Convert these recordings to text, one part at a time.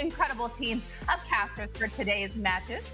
incredible teams of casters for today's matches.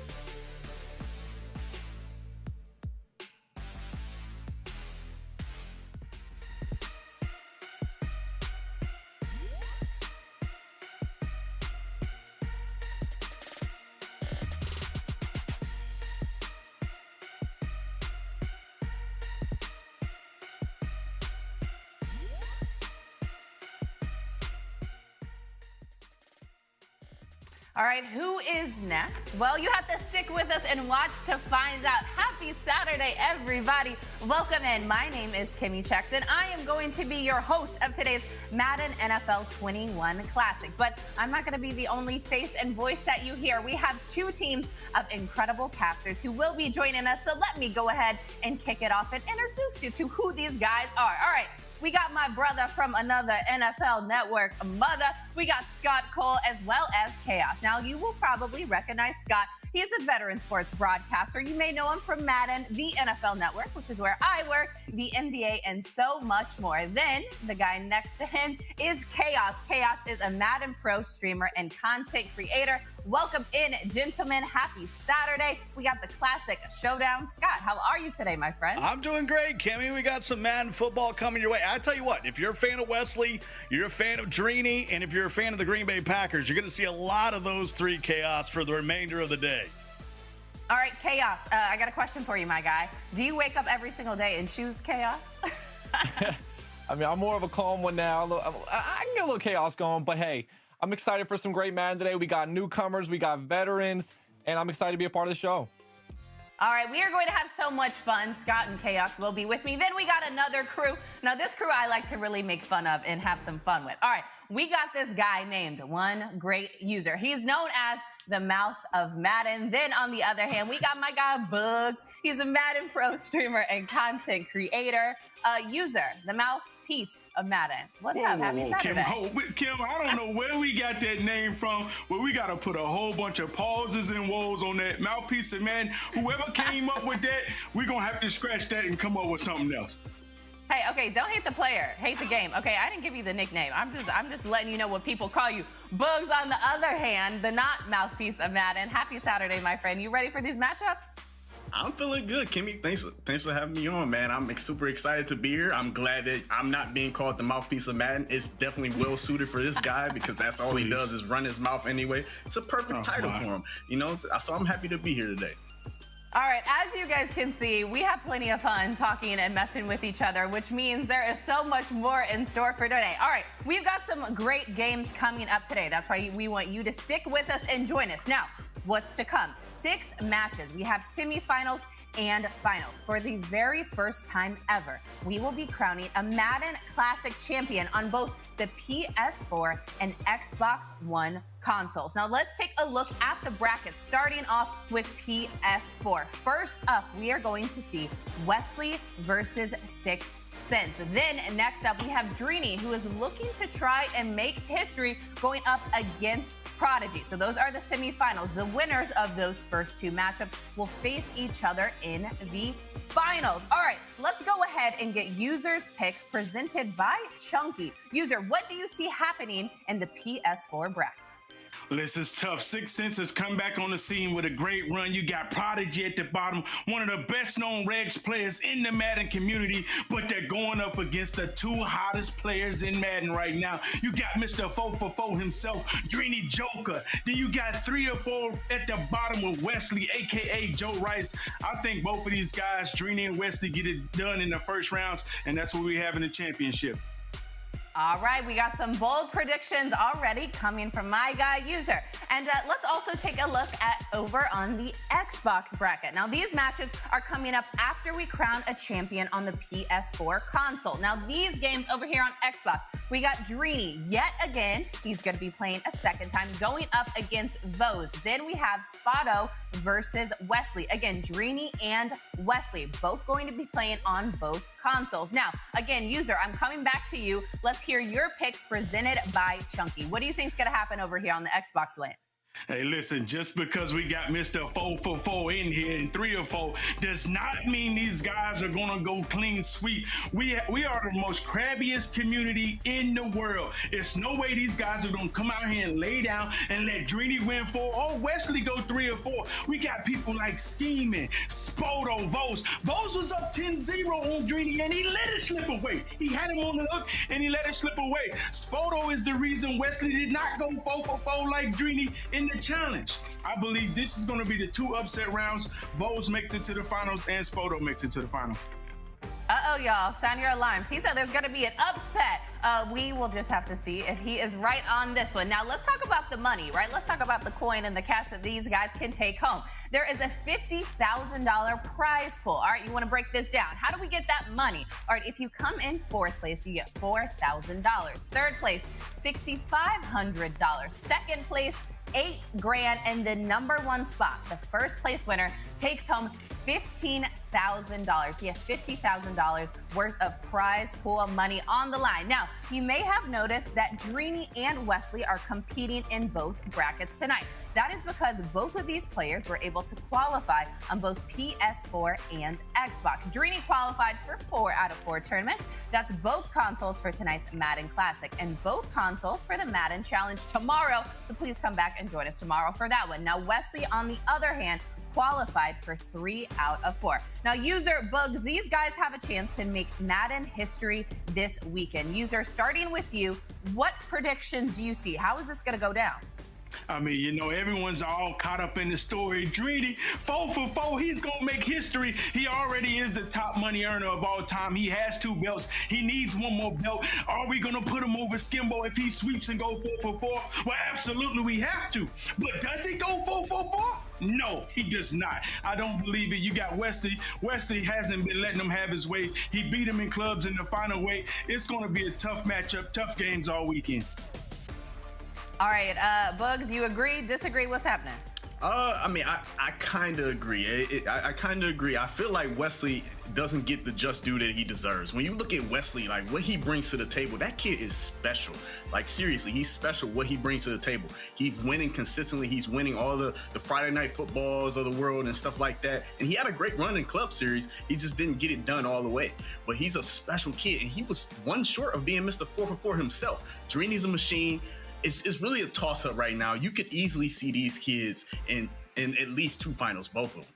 All right, who is next? Well, you have to stick with us and watch to find out. Happy Saturday, everybody. Welcome in. My name is Kimmy Checks, and I am going to be your host of today's Madden NFL 21 Classic. But I'm not going to be the only face and voice that you hear. We have two teams of incredible casters who will be joining us. So let me go ahead and kick it off and introduce you to who these guys are. All right. We got my brother from another NFL network mother. We got Scott Cole as well as Chaos. Now, you will probably recognize Scott. He's a veteran sports broadcaster. You may know him from Madden, the NFL network, which is where I work, the NBA, and so much more. Then, the guy next to him is Chaos. Chaos is a Madden Pro streamer and content creator. Welcome in, gentlemen. Happy Saturday. We got the classic showdown. Scott, how are you today, my friend? I'm doing great, Kimmy. We got some Madden football coming your way. I tell you what, if you're a fan of Wesley, you're a fan of Dreeny, and if you're a fan of the Green Bay Packers, you're going to see a lot of those three Chaos for the remainder of the day. All right, Chaos, I got a question for you, my guy. Do you wake up every single day and choose Chaos? I mean, I'm more of a calm one now. I can get a little chaos going, but hey, I'm excited for some great Madden today. We got newcomers, we got veterans, and I'm excited to be a part of the show. All right, we are going to have so much fun. Scott and Chaos will be with me. Then we got another crew. Now, this crew I like to really make fun of and have some fun with. All right, we got this guy named One Great User. He's known as the mouth of Madden. Then on the other hand, we got my guy Bugs. He's a Madden Pro streamer and content creator. User, the mouthpiece of Madden. What's up? Happy Saturday. Kim, I don't know where we got that name from, where we got to put a whole bunch of pauses and woes on that mouthpiece of Madden. Whoever came up with that, we're going to have to scratch that and come up with something else. Hey, okay, don't hate the player, hate the game. Okay, I didn't give you the nickname. I'm just letting you know what people call you. Bugs, on the other hand, the not mouthpiece of Madden. Happy Saturday, my friend. You ready for these matchups? I'm feeling good, Kimmy. Thanks for having me on, man. I'm super excited to be here. I'm glad that I'm not being called the mouthpiece of Madden. It's definitely well suited for this guy because that's all he does is run his mouth anyway. It's a perfect title for him, you know. So I'm happy to be here today. All right, as you guys can see, we have plenty of fun talking and messing with each other, which means there is so much more in store for today. All right, we've got some great games coming up today. That's why we want you to stick with us and join us. Now, what's to come? 6 matches. We have semifinals and finals. For the very first time ever, we will be crowning a Madden Classic champion on both the PS4 and Xbox One consoles. Now let's take a look at the brackets, starting off with PS4. First up, we are going to see Wesley versus 6 Cents. Then next up, we have Dreeny, who is looking to try and make history going up against Prodigy. So those are the semifinals. The winners of those first 2 matchups will face each other in the finals. All right, let's go ahead and get users' picks presented by Chunky. User, what do you see happening in the PS4 bracket? This is tough. 6 Cents has come back on the scene with a great run. You got Prodigy at the bottom, one of the best-known Regs players in the Madden community, but they're going up against the 2 hottest players in Madden right now. You got Mr. 444 himself, Dreeny Joker. Then you got 3 or 4 at the bottom with Wesley, a.k.a. Joe Rice. I think both of these guys, Dreeny and Wesley, get it done in the first rounds, and that's what we have in the championship. All right, we got some bold predictions already coming from my guy User. And let's also take a look at over on the Xbox bracket. Now, these matches are coming up after we crown a champion on the PS4 console. Now, these games over here on Xbox, we got Dreeny yet again. He's going to be playing a second time, going up against Vose. Then we have Spotto versus Wesley. Again, Dreeny and Wesley, both going to be playing on both consoles. Now, again, User, I'm coming back to you. Let's hear your picks presented by Chunky. What do you think is going to happen over here on the Xbox land? Hey, listen, just because we got Mr. 4 for 4 in here and 3 or 4 does not mean these guys are going to go clean sweep. We are the most crabbiest community in the world. It's no way these guys are going to come out here and lay down and let Dreeny win 4 or Wesley go 3 or 4. We got people like Scheming, Spoto, Vos. Vos was up 10-0 on Dreeny and he let it slip away. He had him on the hook and he let it slip away. Spoto is the reason Wesley did not go 4 for 4 like Dreeny in the challenge. I believe this is going to be the 2 upset rounds. Bowles makes it to the finals and Spoto makes it to the final. Uh-oh, y'all. Sound your alarms. He said there's going to be an upset. We will just have to see if he is right on this one. Now, let's talk about the money, right? Let's talk about the coin and the cash that these guys can take home. There is a $50,000 prize pool. All right, you want to break this down. How do we get that money? All right, if you come in 4th place, you get $4,000. 3rd place, $6,500. 2nd place, $8,000, and the number 1 spot, the 1st place winner, takes home $15,000. You have $50,000 worth of prize pool money on the line. Now, you may have noticed that Dreeny and Wesley are competing in both brackets tonight. That is because both of these players were able to qualify on both PS4 and Xbox. Dreeny qualified for 4 out of 4 tournaments. That's both consoles for tonight's Madden Classic and both consoles for the Madden Challenge tomorrow. So please come back and join us tomorrow for that one. Now, Wesley, on the other hand, qualified for 3 out of 4. Now, user Bugs, these guys have a chance to make Madden history this weekend. User, starting with you, what predictions do you see? How is this going to go down? I mean, you know, everyone's all caught up in the story. Dreeny, 4 for 4, he's going to make history. He already is the top money earner of all time. He has 2 belts. He needs 1 more belt. Are we going to put him over Skimbo if he sweeps and go 4 for 4? Well, absolutely, we have to. But does he go 4 for 4? No, he does not. I don't believe it. You got Wesley. Wesley hasn't been letting him have his way. He beat him in clubs in the final weight. It's going to be a tough matchup, tough games all weekend. All right, Bugs, you agree, disagree? What's happening? I mean, I kind of agree. I kind of agree. I feel like Wesley doesn't get the just due that he deserves. When you look at Wesley, like what he brings to the table, that kid is special. Like seriously, he's special what he brings to the table. He's winning consistently. He's winning all the Friday night footballs of the world and stuff like that. And he had a great run in Club Series. He just didn't get it done all the way. But he's a special kid, and he was 1 short of being Mr. 4 for 4 himself. Dreeny's a machine. It's really a toss-up right now. You could easily see these kids in at least 2 finals, both of them.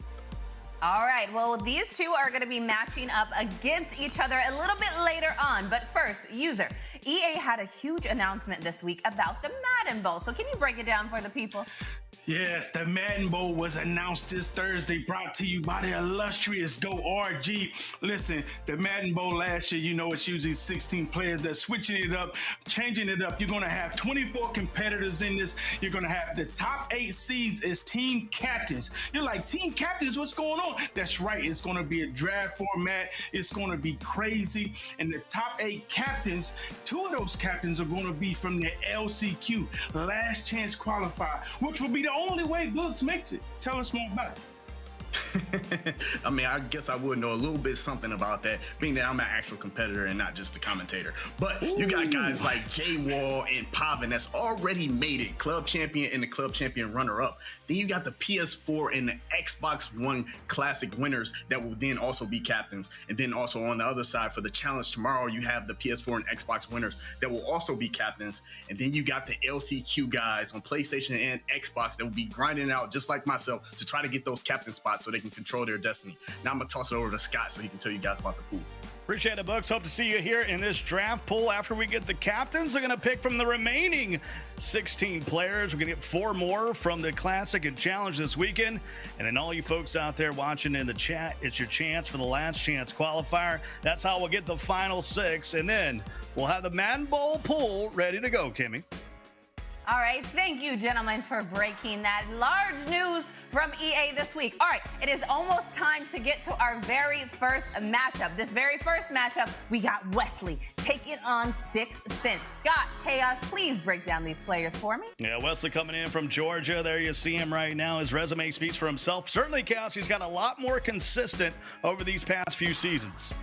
All right, well, these 2 are going to be matching up against each other a little bit later on. But first, user, EA had a huge announcement this week about the Madden Bowl. So can you break it down for the people? Yes, the Madden Bowl was announced this Thursday, brought to you by the illustrious Go RG. Listen, the Madden Bowl last year, you know, it's usually 16 players. They're switching it up, changing it up. You're going to have 24 competitors in this. You're going to have the top 8 seeds as team captains. You're like, team captains, what's going on? That's right. It's going to be a draft format. It's going to be crazy. And the top 8 captains, 2 of those captains are going to be from the LCQ, Last Chance Qualifier, which will be the only way Books makes it. Tell us more about it. I mean, I guess I would know a little bit something about that, being that I'm an actual competitor and not just a commentator. But you got guys like Jay Wall and Pavin that's already made it, club champion and the club champion runner-up. Then you got the PS4 and the Xbox One Classic winners that will then also be captains. And then also on the other side for the challenge tomorrow, you have the PS4 and Xbox winners that will also be captains. And then you got the LCQ guys on PlayStation and Xbox that will be grinding out just like myself to try to get those captain spots so they can control their destiny. Now I'm gonna toss it over to Scott so he can tell you guys about the pool. Appreciate it, Bucks. Hope to see you here in this draft pool. After we get the captains, we're going to pick from the remaining 16 players. We're going to get 4 more from the Classic and Challenge this weekend. And then all you folks out there watching in the chat, it's your chance for the Last Chance Qualifier. That's how we'll get the final 6. And then we'll have the Madden Bowl pool ready to go, Kimmy. All right, thank you, gentlemen, for breaking that. Large news from EA this week. All right, it is almost time to get to our very first matchup. This very first matchup, we got Wesley taking on 6 Cents. Scott, Chaos, please break down these players for me. Yeah, Wesley coming in from Georgia. There you see him right now. His resume speaks for himself. Certainly, Chaos, he's got a lot more consistent over these past few seasons.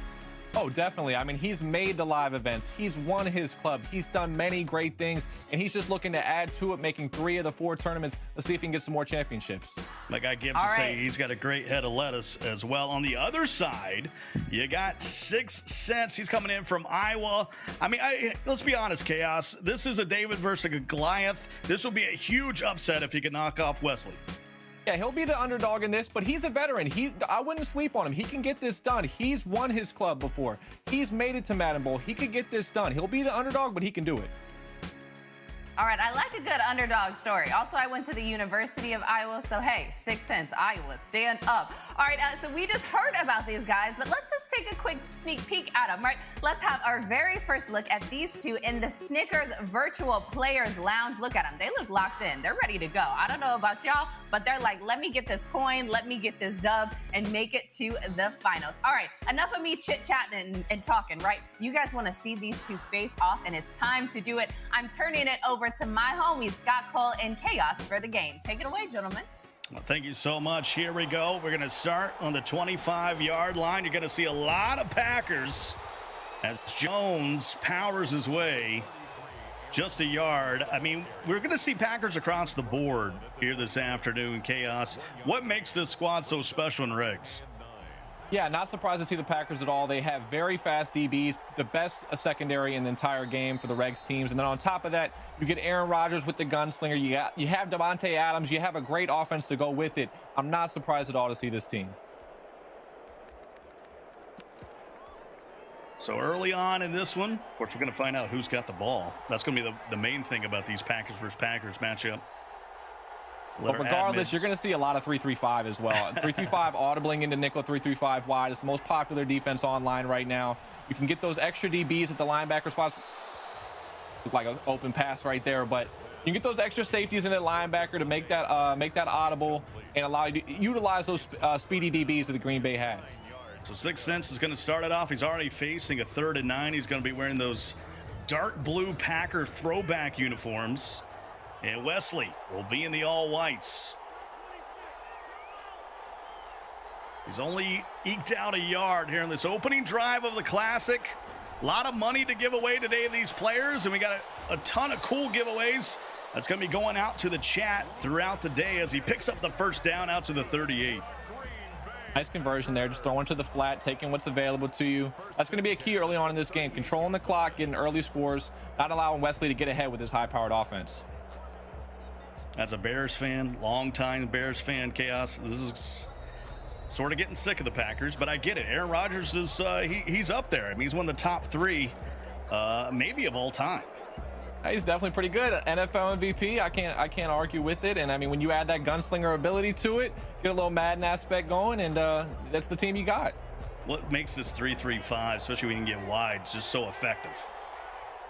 Oh, definitely. I mean, he's made the live events. He's won his club. He's done many great things, and he's just looking to add to it, making 3 of the 4 tournaments. Let's see if he can get some more championships. Like I Gibbs to say, he's got a great head of lettuce as well. On the other side, you got 6 cents. He's coming in from Iowa. I mean, let's be honest, Chaos. This is a David versus a Goliath. This will be a huge upset if he can knock off Wesley. Yeah, he'll be the underdog in this, but he's a veteran. I wouldn't sleep on him. He can get this done. He's won his club before. He's made it to Madden Bowl. He could get this done. He'll be the underdog, but he can do it. All right, I like a good underdog story. Also, I went to the University of Iowa, so hey, 6 cents, Iowa, stand up. All right, so we just heard about these guys, but let's just take a quick sneak peek at them, right? Let's have our very first look at these two in the Snickers Virtual Players Lounge. Look at them. They look locked in. They're ready to go. I don't know about y'all, but they're like, let me get this coin, let me get this dub, and make it to the finals. All right, enough of me chit-chatting and talking, right? You guys want to see these two face off, and it's time to do it. I'm turning it over to my homies, Scott Cole and Chaos, for the game. Take it away, gentlemen. Well, thank you so much. Here we go. We're going to start on the 25-yard line. You're going to see a lot of Packers as Jones powers his way just a yard. I mean, we're going to see Packers across the board here this afternoon, Chaos. What makes this squad so special in regs? Yeah, not surprised to see the Packers at all. They have very fast DBs, the best secondary in the entire game for the Regs teams. And then on top of that, you get Aaron Rodgers with the gunslinger. You have Devontae Adams. You have a great offense to go with it. I'm not surprised at all to see this team. So early on in this one, of course, we're going to find out who's got the ball. That's going to be the main thing about these Packers versus Packers matchup. But regardless, you're going to see a lot of 3-3-5 as well. 3-3-5 audibling into nickel, 3-3-5 wide. It's the most popular defense online right now. You can get those extra DBs at the linebacker spots. Looks like an open pass right there, but you can get those extra safeties in at linebacker to make that audible and allow you to utilize those speedy DBs that the Green Bay has. So 6 cents is going to start it off. He's already facing a 3rd and 9. He's going to be wearing those dark blue Packer throwback uniforms. And Wesley will be in the all-whites. He's only eked out a yard here in this opening drive of the Classic. A lot of money to give away today to these players, and we got a ton of cool giveaways that's going to be going out to the chat throughout the day as he picks up the first down out to the 38. Nice conversion there, just throwing to the flat, taking what's available to you. That's going to be a key early on in this game, controlling the clock, getting early scores, not allowing Wesley to get ahead with his high-powered offense. As a Bears fan, longtime Bears fan, Chaos, this is sort of getting sick of the Packers, but I get it. Aaron Rodgers is he's up there. I mean, he's one of the top 3, maybe of all time. He's definitely pretty good. NFL MVP. I can't argue with it. And I mean, when you add that gunslinger ability to it, get a little Madden aspect going, and that's the team you got. What makes this 3-3-5, especially when you can get wide, just so effective?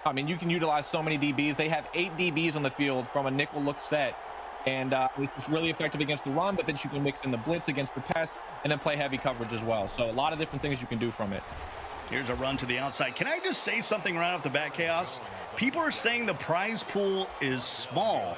I mean, you can utilize so many DBs. They have 8 DBs on the field from a nickel look set, and it's really effective against the run, but then you can mix in the blitz against the pass and then play heavy coverage as well. So a lot of different things you can do from it. Here's a run to the outside. Can I just say something right off the bat, Chaos? People are saying the prize pool is small.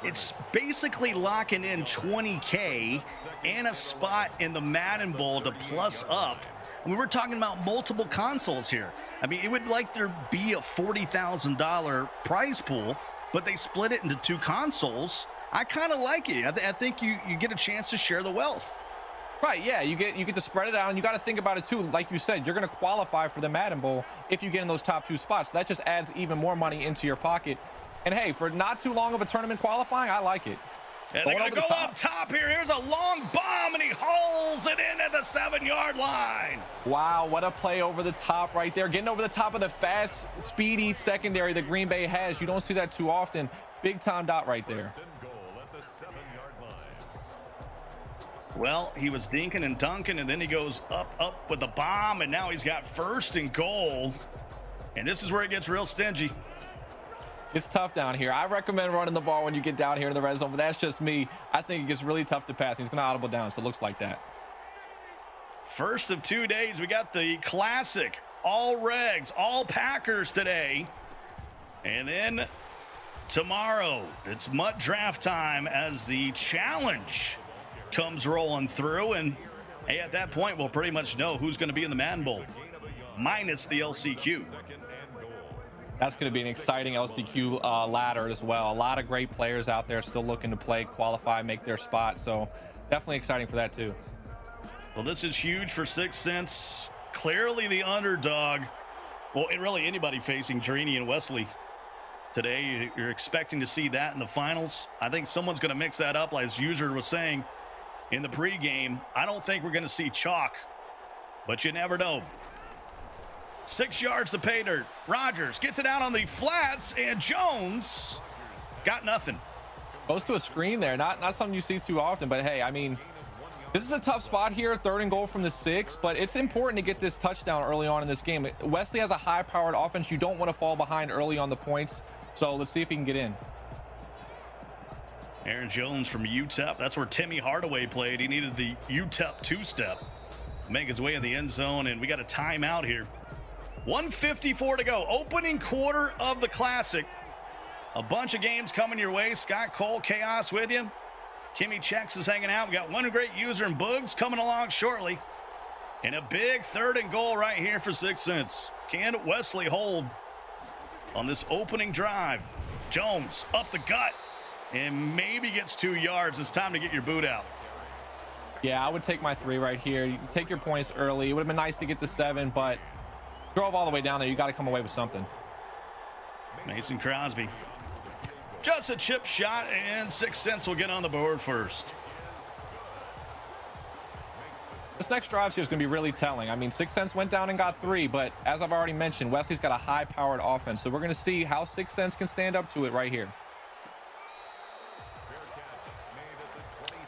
It's basically locking in $20K and a spot in the Madden Bowl to plus up. I mean, we're talking about multiple consoles here. I mean, it would like there be a $40,000 prize pool, but they split it into 2 consoles. I kind of like it. I think you get a chance to share the wealth. Right, yeah, you get to spread it out, and you got to think about it too. Like you said, you're going to qualify for the Madden Bowl if you get in those top 2 spots. That just adds even more money into your pocket. And hey, for not too long of a tournament qualifying, I like it. And they're going to go up top here. Here's a long bomb, and he hauls it in at the 7-yard line. Wow, what a play over the top right there. Getting over the top of the fast, speedy secondary that Green Bay has. You don't see that too often. Big time dot right there. Well, he was dinking and dunking, and then he goes up with the bomb, and now he's got 1st and goal. And this is where it gets real stingy. It's tough down here. I recommend running the ball when you get down here in the red zone, but that's just me. I think it gets really tough to pass. He's going to audible down, so it looks like that. First of 2 days, we got the Classic, all Regs, all Packers today. And then tomorrow, it's MUT draft time as the challenge comes rolling through. And hey, at that point, we'll pretty much know who's going to be in the Madden Bowl. minus the LCQ. That's going to be an exciting LCQ ladder as well. A lot of great players out there still looking to play, qualify, make their spot. So definitely exciting for that too. Well, this is huge for 6 cents. Clearly the underdog. Well, and really anybody facing Drini and Wesley today, you're expecting to see that in the finals. I think someone's going to mix that up, as User was saying in the pregame. I don't think we're going to see chalk, but you never know. 6 yards to pay dirt. Rogers gets it out on the flats, and Jones got nothing. Goes to a screen there. Not something you see too often, but hey, I mean, this is a tough spot here, 3rd and goal from the 6, but it's important to get this touchdown early on in this game. Wesley has a high-powered offense. You don't want to fall behind early on the points, so let's see if he can get in. Aaron Jones from UTEP. That's where Timmy Hardaway played. He needed the UTEP 2-step. Make his way in the end zone, and we got a timeout here. 1:54 to go. Opening quarter of the Classic. A bunch of games coming your way. Scott Cole, Chaos with you. Kimmy Chex is hanging out. We got one great user and Boogs coming along shortly. And a big 3rd and goal right here for 6 cents. Can Wesley hold on this opening drive? Jones up the gut and maybe gets 2 yards. It's time to get your boot out. Yeah, I would take my 3 right here. You can take your points early. It would have been nice to get to 7, but drove all the way down there. You got to come away with something. Mason Crosby. Just a chip shot, and 6 cents will get on the board first. This next drive here is going to be really telling. I mean, 6 cents went down and got 3, but as I've already mentioned, Wesley's got a high-powered offense, so we're going to see how 6 cents can stand up to it right here.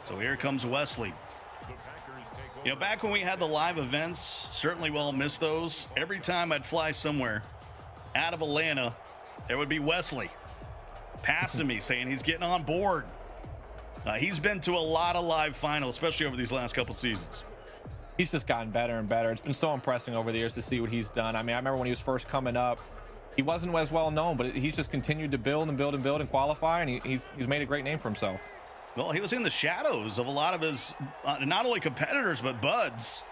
So here comes Wesley. You know, back when we had the live events, certainly we'll miss those. Every time I'd fly somewhere out of Atlanta, there would be Wesley passing me, saying he's getting on board. He's been to a lot of live finals, especially over these last couple seasons. He's just gotten better and better. It's been so impressive over the years to see what he's done. I mean, I remember when he was first coming up, he wasn't as well known, but he's just continued to build and build and build and qualify, and he's made a great name for himself. Well, he was in the shadows of a lot of his, not only competitors, but buds.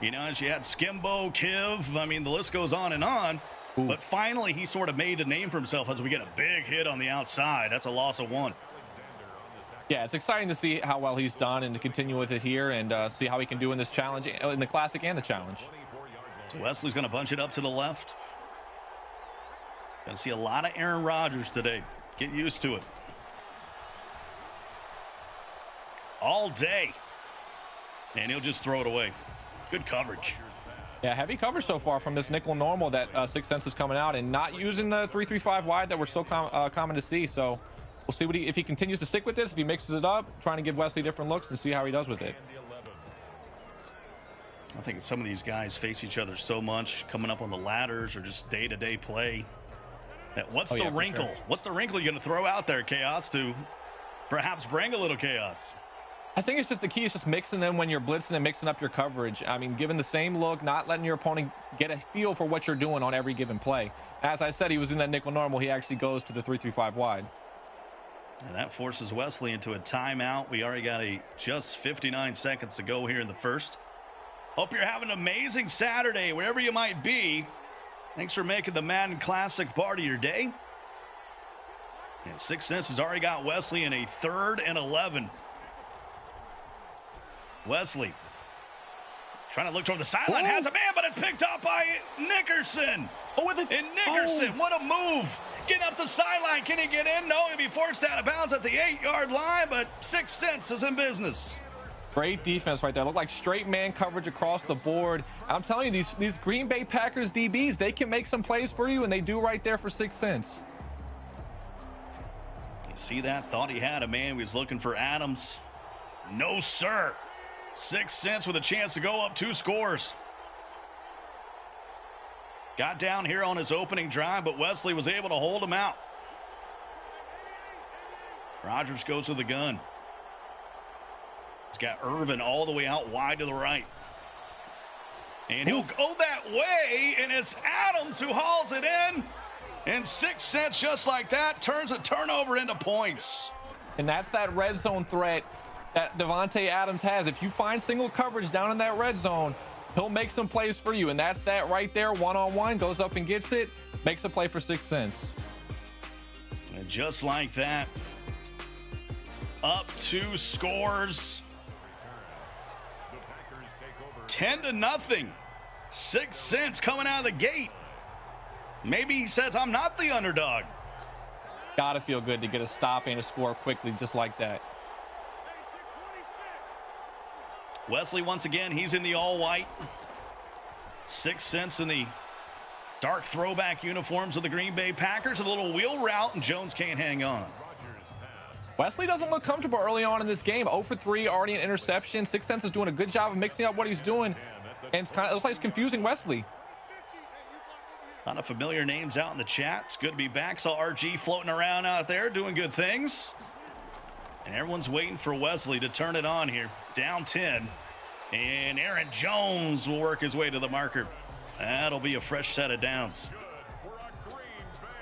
You know, as you had Skimbo, Kiv, I mean, the list goes on and on. Ooh. But finally, he sort of made a name for himself as we get a big hit on the outside. That's a loss of 1. Yeah, it's exciting to see how well he's done and to continue with it here and see how he can do in this challenge, in the Classic and the challenge. So Wesley's going to bunch it up to the left. Going to see a lot of Aaron Rodgers today. Get used to it. All day. And he'll just throw it away. Good coverage. Yeah, heavy coverage so far from this nickel normal that 6 cents is coming out and not using the 3-3-5 wide that we're so common to see. So we'll see if he continues to stick with this, if he mixes it up, trying to give Wesley different looks and see how he does with it. I think some of these guys face each other so much coming up on the ladders or just day-to-day play. What's the wrinkle? Sure. What's the wrinkle you're going to throw out there, Chaos, to perhaps bring a little chaos? I think it's just the key is just mixing them when you're blitzing and mixing up your coverage. I mean, giving the same look, not letting your opponent get a feel for what you're doing on every given play. As I said, he was in that nickel normal. He actually goes to the 3-3-5 wide. And that forces Wesley into a timeout. We already got just 59 seconds to go here in the first. Hope you're having an amazing Saturday, wherever you might be. Thanks for making the Madden Classic part of your day. And 6 cents has already got Wesley in a 3rd and 11. Wesley trying to look toward the sideline, has a man, but it's picked up by Nickerson. And Nickerson, what a move. Getting up the sideline. Can he get in? No, he'll be forced out of bounds at the 8-yard line, but 6 cents is in business. Great defense right there. Looked like straight man coverage across the board. I'm telling you, these Green Bay Packers DBs, they can make some plays for you, and they do right there for 6 cents. You see that? Thought he had a man. He was looking for Adams. No, sir. 6 cents with a chance to go up 2 scores. Got down here on his opening drive, but Wesley was able to hold him out. Rodgers goes to the gun. He's got Irvin all the way out wide to the right. And he'll go that way, and it's Adams who hauls it in. And 6 cents just like that turns a turnover into points. And that's that red zone threat that Devontae Adams has. If you find single coverage down in that red zone, He'll make some plays for you, and that's that right there. One-on-one, goes up and gets it, makes a play for 6 cents. And just like that, up 2 scores. 10-0. 6 cents coming out of the gate. Maybe he says, I'm not the underdog. Gotta feel good to get a stop and a score quickly, just like that. Wesley, once again, he's in the all-white. 6 cents in the dark throwback uniforms of the Green Bay Packers. A little wheel route, and Jones can't hang on. Wesley doesn't look comfortable early on in this game. 0 for 3, already an interception. 6 cents is doing a good job of mixing up what he's doing, and it looks like it's confusing Wesley. A lot of familiar names out in the chat. It's good to be back. Saw RG floating around out there doing good things. And everyone's waiting for Wesley to turn it on here. Down 10. And Aaron Jones will work his way to the marker. That'll be a fresh set of downs.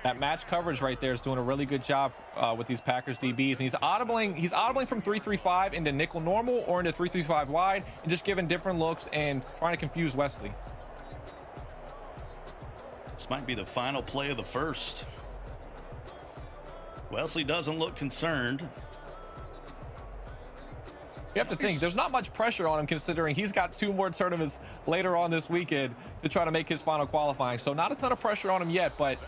That match coverage right there is doing a really good job with these Packers DBs. And he's audibling from 3-3-5 into nickel normal or into 3-3-5 wide and just giving different looks and trying to confuse Wesley. This might be the final play of the first. Wesley doesn't look concerned. You have to think, there's not much pressure on him considering he's got 2 more tournaments later on this weekend to try to make his final qualifying. So not a ton of pressure on him yet, but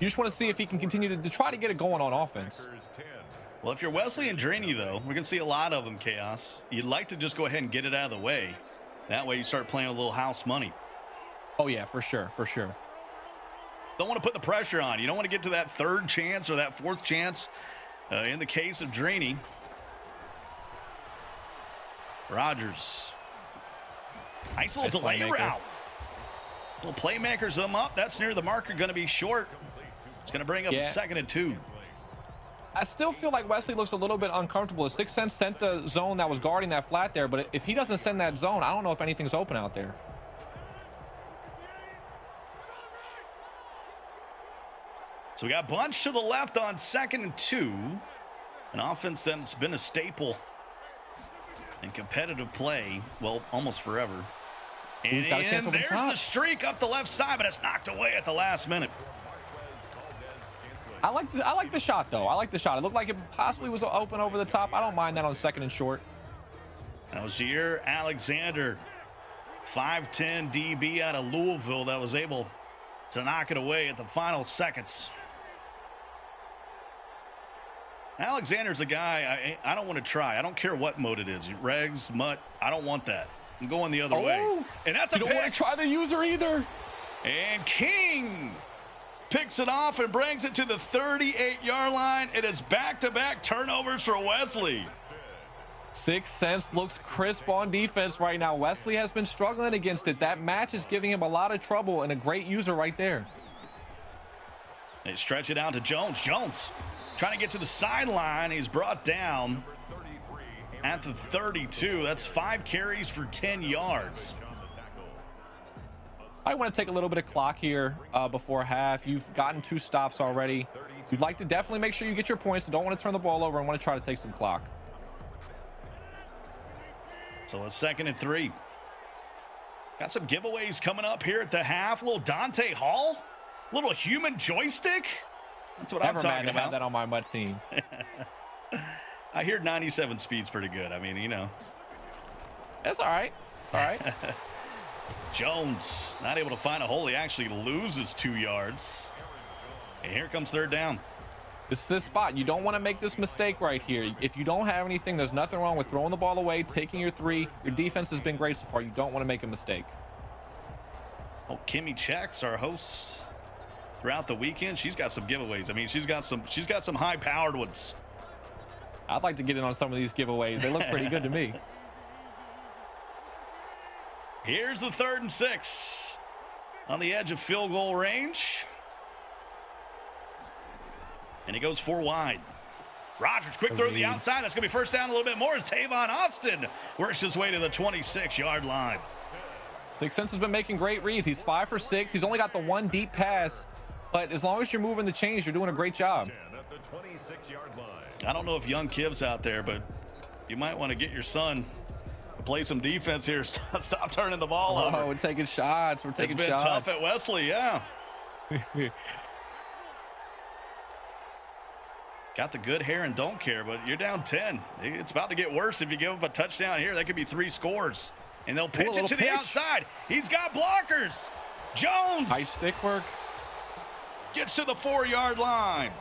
you just want to see if he can continue to try to get it going on offense. Well, if you're Wesley and Draney, though, we're going to see a lot of them, Chaos. You'd like to just go ahead and get it out of the way. That way you start playing a little house money. Oh, yeah, for sure, for sure. Don't want to put the pressure on. You don't want to get to that 3rd chance or that 4th chance. In the case of Draney. Rodgers. Nice little delay route. Little playmakers them up. That's near the marker. Going to be short. It's going to bring up a 2nd and 2. I still feel like Wesley looks a little bit uncomfortable. 6 cents sent the zone that was guarding that flat there, but if he doesn't send that zone, I don't know if anything's open out there. So we got Bunch to the left on 2nd and 2. An offense that's been a staple in competitive play, well, almost forever. And there's the streak up the left side, but it's knocked away at the last minute. I like the shot, though. I like the shot. It looked like it possibly was open over the top. I don't mind that on 2nd and short. That was Jair Alexander, 5'10" DB out of Louisville that was able to knock it away at the final seconds. Alexander's a guy I don't want to try. I don't care what mode it is. Regs, mutt, I don't want that. I'm going the other way. And that's a pick. You don't want to try the user either. And King picks it off and brings it to the 38-yard line. It is back-to-back turnovers for Wesley. 6 cents looks crisp on defense right now. Wesley has been struggling against it. That match is giving him a lot of trouble, and a great user right there. They stretch it out to Jones. Jones trying to get to the sideline. He's brought down at the 32. That's 5 carries for 10 yards. I want to take a little bit of clock here before half. You've gotten 2 stops already. You'd like to definitely make sure you get your points. So don't want to turn the ball over and want to try to take some clock. So a 2nd and 3. Got some giveaways coming up here at the half. A little Dante Hall. A little human joystick. That's what I'm talking about. I have that on my MUT team. I hear 97 speed's pretty good. I mean, you know. That's all right. All right. Jones not able to find a hole. He actually loses 2 yards. And here comes 3rd down. This is this spot. You don't want to make this mistake right here. If you don't have anything, there's nothing wrong with throwing the ball away, taking your 3. Your defense has been great so far. You don't want to make a mistake. Oh, Kimmy Checks, our host throughout the weekend. She's got some giveaways. I mean, she's got some high-powered ones. I'd like to get in on some of these giveaways. They look pretty good to me. Here's the 3rd and 6 on the edge of field goal range. And he goes 4 wide. Rodgers, quick throw to the outside. That's going to be 1st down a little bit more. Tavon Austin works his way to the 26-yard line. 6 cents has been making great reads. He's 5 for 6. He's only got the 1 deep pass. But as long as you're moving the chains, you're doing a great job. I don't know if young Kiv's out there, but you might want to get your son Play some defense here. Stop turning the ball over. Oh, we're taking shots. We're taking shots. It's been tough at Wesley, yeah. Got the good hair and don't care, but you're down 10. It's about to get worse if you give up a touchdown here. That could be 3 scores. And they'll pitch it to the outside. He's got blockers. Jones. High stick work. Gets to the 4-yard line.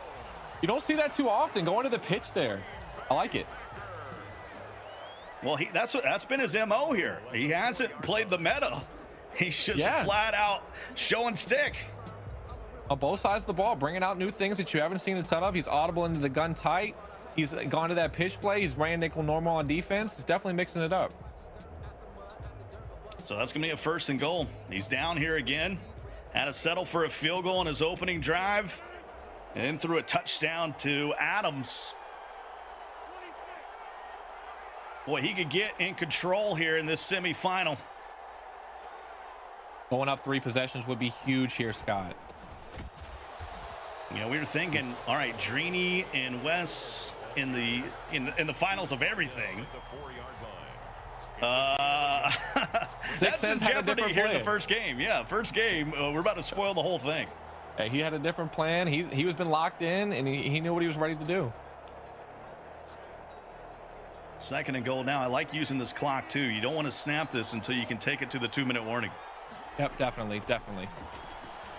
You don't see that too often. Going to the pitch there. I like it. Well, that's been his MO here. He hasn't played the meta. He's just flat out showing stick. On both sides of the ball, bringing out new things that you haven't seen a ton of. He's audible into the gun tight. He's gone to that pitch play. He's ran nickel normal on defense. He's definitely mixing it up. So that's going to be a 1st and goal. He's down here again. Had to settle for a field goal in his opening drive. And then threw a touchdown to Adams. Boy, he could get in control here in this semifinal. Going up 3 possessions would be huge here, Scott. You know, we were thinking, all right, Drini and Wes in the finals of everything. That's in jeopardy here in the first game. Yeah, first game. We're about to spoil the whole thing. Hey, he had a different plan. He was been locked in, and he knew what he was ready to do. 2nd and goal now. I like using this clock, too. You don't want to snap this until you can take it to the 2-minute warning. Yep, definitely.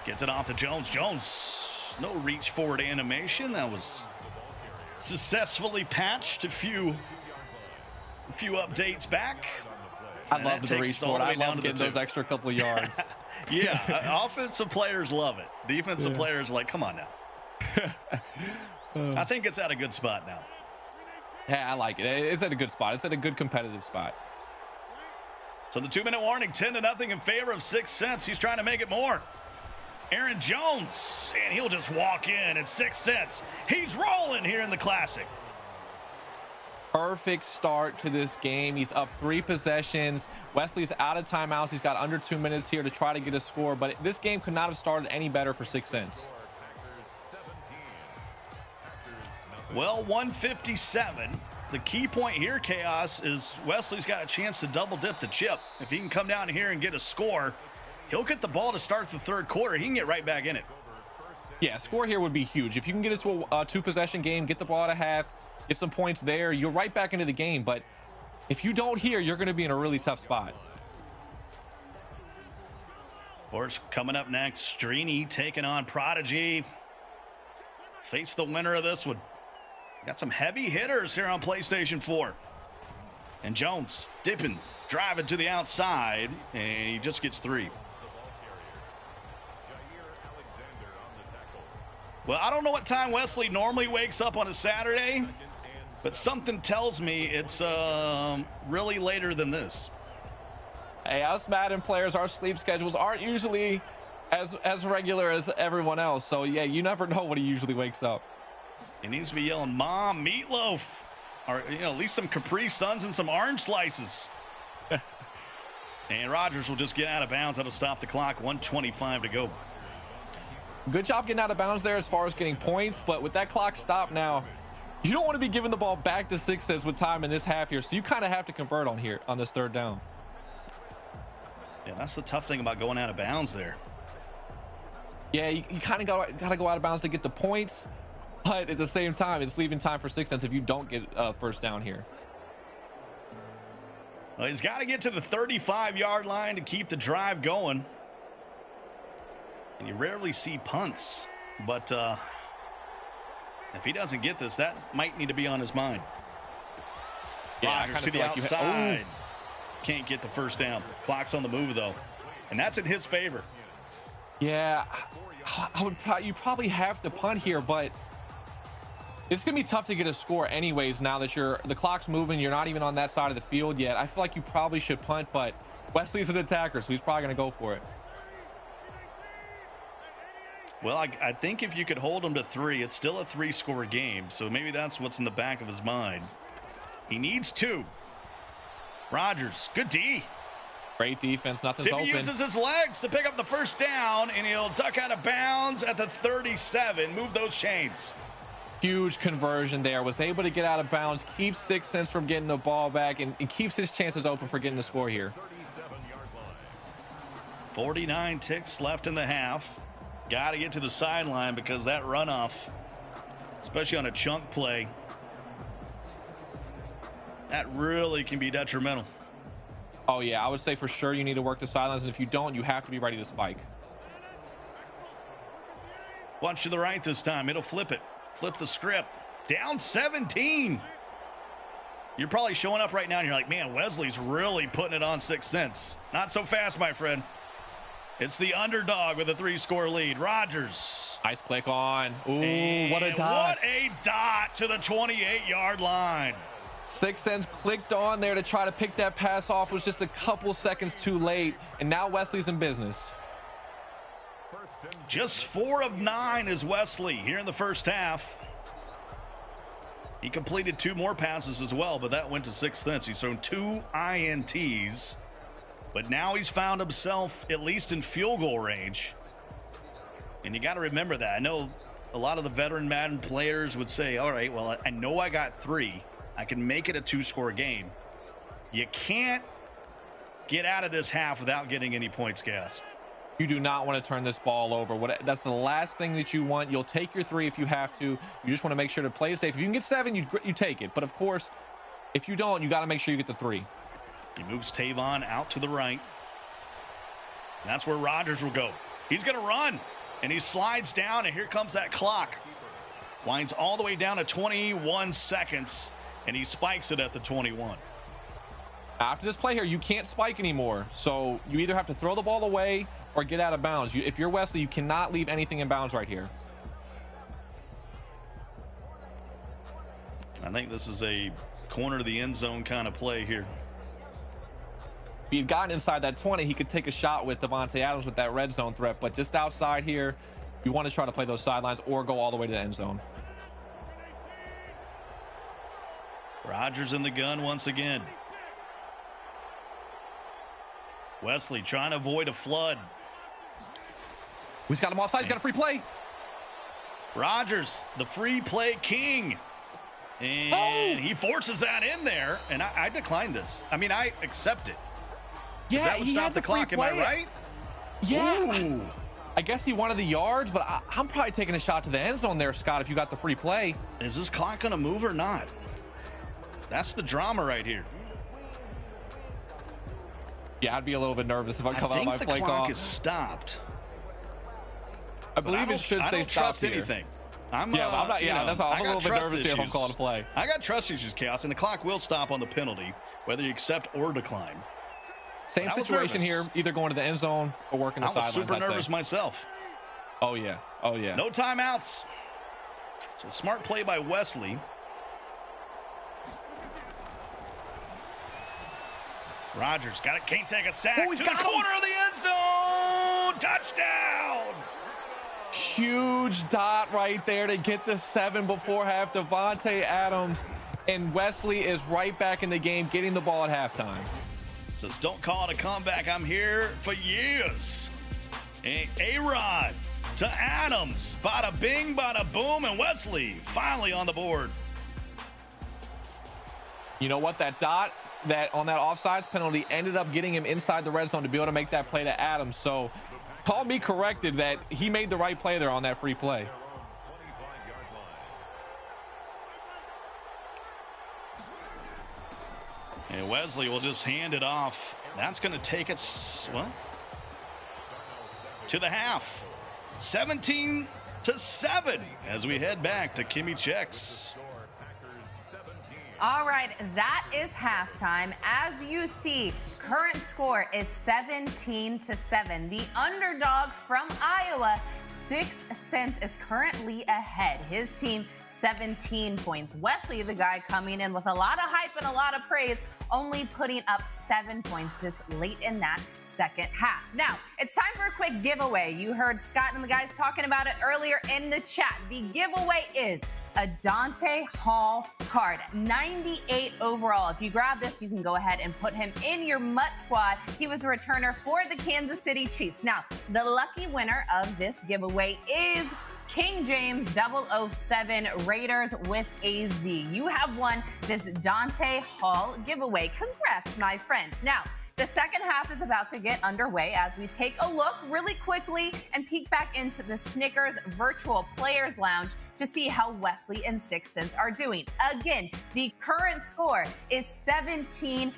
Gets it off to Jones. Jones, no reach forward animation. That was successfully patched a few updates back. I love the reach forward. I love getting those extra couple of yards. Yeah, offensive players love it. Defensive players are like, come on now. I think it's at a good spot now. Yeah, I like it. It's at a good spot. It's at a good competitive spot. So the 2-minute warning, 10-0 in favor of 6 cents. He's trying to make it more. Aaron Jones, and he'll just walk in at 6 cents. He's rolling here in the Classic. Perfect start to this game. He's up 3 possessions. Wesley's out of timeouts. He's got under 2 minutes here to try to get a score, but this game could not have started any better for 6 cents. Well, 157. The key point here, Chaos, is Wesley's got a chance to double dip the chip. If he can come down here and get a score, he'll get the ball to start the 3rd quarter. He can get right back in it. Yeah, score here would be huge. If you can get it to a 2-possession game, get the ball at a half, get some points there, you're right back into the game. But if you don't here, you're going to be in a really tough spot. Of course, coming up next, Drini taking on Prodigy. Face the winner of this one. Got some heavy hitters here on PlayStation 4. And Jones dipping, driving to the outside, and he just gets 3. Well, I don't know what time Wesley normally wakes up on a Saturday, but something tells me it's really later than this. Hey, us Madden players, our sleep schedules aren't usually as regular as everyone else. So, yeah, you never know when he usually wakes up. He needs to be yelling, Mom, meatloaf. Or, at least some Capri Suns and some orange slices. And Rodgers will just get out of bounds. That'll stop the clock. 1:25 to go. Good job getting out of bounds there as far as getting points. But with that clock stopped now, you don't want to be giving the ball back to 6 cents with time in this half here. So you kind of have to convert on here on this 3rd down. Yeah, that's the tough thing about going out of bounds there. Yeah, you kind of got to go out of bounds to get the points. But at the same time, it's leaving time for 6 cents if you don't get a 1st down here. Well, he's got to get to the 35-yard line to keep the drive going. And you rarely see punts. But if he doesn't get this, that might need to be on his mind. Yeah, Rodgers to the outside. Can't get the 1st down. Clock's on the move, though. And that's in his favor. Yeah, you probably have to punt here, but it's going to be tough to get a score anyways now that the clock's moving. You're not even on that side of the field yet. I feel like you probably should punt, but Wesley's an attacker, so he's probably going to go for it. Well, I think if you could hold him to 3, it's still a 3-score game. So maybe that's what's in the back of his mind. He needs 2. Rodgers, good D. Great defense, nothing's open. He uses his legs to pick up the 1st down, and he'll duck out of bounds at the 37. Move those chains. Huge conversion there. Was able to get out of bounds, keeps 6 cents from getting the ball back, and keeps his chances open for getting the score here. 49 ticks left in the half. Got to get to the sideline because that runoff, especially on a chunk play, that really can be detrimental. Oh, yeah, I would say for sure you need to work the sidelines, and if you don't, you have to be ready to spike. Watch to the right this time. It'll flip it. Flip the script. Down 17. You're probably showing up right now and you're like, man, Wesley's really putting it on 6 cents. Not so fast, my friend. It's the underdog with a 3-score lead. Rodgers. Nice click on. Ooh, and what a dot. What a dot to the 28-yard line. 6 cents clicked on there to try to pick that pass off. Was just a couple seconds too late, and now Wesley's in business. Just 4 of 9 is Wesley here in the first half. He completed 2 more passes as well, but that went to 6 cents. He's thrown 2 INTs, but now he's found himself at least in field goal range. And you got to remember that. I know a lot of the veteran Madden players would say, all right, well, I know I got 3. I can make it a 2-score game. You can't get out of this half without getting any points gas. You do not want to turn this ball over. That's the last thing that you want. You'll take your 3 if you have to. You just want to make sure to play it safe. If you can get 7, you take it. But of course, if you don't, you got to make sure you get the 3. He moves Tavon out to the right. That's where Rodgers will go. He's going to run, and he slides down, and here comes that clock. Winds all the way down to 21 seconds, and he spikes it at the 21. After this play here, you can't spike anymore. So you either have to throw the ball away or get out of bounds. If you're Wesley, you cannot leave anything in bounds right here. I think this is a corner to the end zone kind of play here. If he had gotten inside that 20, he could take a shot with Davante Adams with that red zone threat. But just outside here, you want to try to play those sidelines or go all the way to the end zone. Rodgers in the gun once again. Wesley trying to avoid a flood. He's got him offside. He's got a free play. Rodgers, the free play king. And he forces that in there. And I decline this. I mean, I accept it. Yeah, that would he stop had the clock. Am I right? Yeah. Ooh. I guess he wanted the yards, but I'm probably taking a shot to the end zone there, Scott, if you got the free play. Is this clock going to move or not? That's the drama right here. Yeah, I'd be a little bit nervous if I come out of my play call. I think the clock is stopped. I believe it should say stop trust here. anything. I'm not. Yeah, that's all. I'm a little bit nervous here if I'm calling a play. I got trust issues, Chaos, and the clock will stop on the penalty, whether you accept or decline. Same situation here, either going to the end zone or working the sidelines. I was super nervous myself. Oh yeah. Oh yeah. No timeouts. So smart play by Wesley. Rodgers got it. Can't take a sack. Oh, to the corner of the end zone. Touchdown. Huge dot right there to get the 7 before half. Davante Adams and Wesley is right back in the game, getting the ball at halftime. Says, don't call it a comeback. I'm here for years. A-Rod to Adams. Bada bing, bada boom, and Wesley finally on the board. You know what? That dot on that offsides penalty ended up getting him inside the red zone to be able to make that play to Adams. So call me corrected that he made the right play there on that free play. And Wesley will just hand it off. That's going to take it, well, to the half. 17-7 as we head back to Kimmy Checks. All right, that is halftime. As you see, current score is 17-7. The underdog from Iowa, 6 cents, is currently ahead. His team, 17 points. Wesley, the guy coming in with a lot of hype and a lot of praise, only putting up 7 points just late in that second half. Now, it's time for a quick giveaway. You heard Scott and the guys talking about it earlier in the chat. The giveaway is a Dante Hall card, 98 overall. If you grab this, you can go ahead and put him in your MUT squad. He was a returner for the Kansas City Chiefs. Now, the lucky winner of this giveaway is King James 007 Raiders with a Z. You have won this Dante Hall giveaway. Congrats, my friends. Now, the second half is about to get underway as we take a look really quickly and peek back into the Snickers Virtual Players Lounge to see how Wesley and 6 Cents are doing. Again, the current score is 17-7.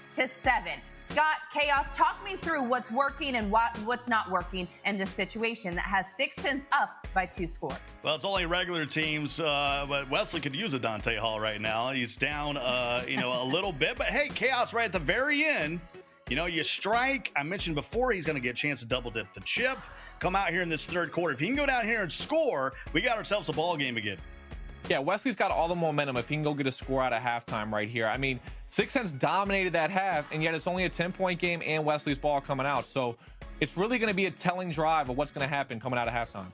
Scott, Chaos, talk me through what's working and what's not working in this situation that has 6 Cents up by 2 scores. Well, it's only regular teams, but Wesley could use a Dante Hall right now. He's down, a little bit, but hey, Chaos right at the very end. You strike. I mentioned before he's going to get a chance to double dip the chip. Come out here in this third quarter. If he can go down here and score, we got ourselves a ball game again. Yeah, Wesley's got all the momentum if he can go get a score out of halftime right here. I mean, 6 Cents dominated that half, and yet it's only a 10-point game and Wesley's ball coming out. So it's really going to be a telling drive of what's going to happen coming out of halftime.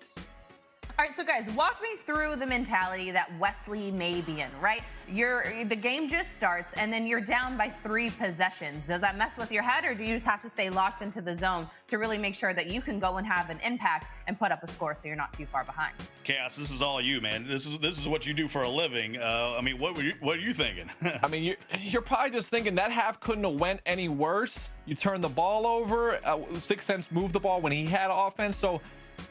All right, so guys, walk me through the mentality that Wesley may be in, right? The game just starts, and then you're down by 3 possessions. Does that mess with your head, or do you just have to stay locked into the zone to really make sure that you can go and have an impact and put up a score so you're not too far behind? Chaos, this is all you, man. This is what you do for a living. What are you thinking? I mean, you're probably just thinking that half couldn't have went any worse. You turned the ball over. 6 Cents moved the ball when he had offense, so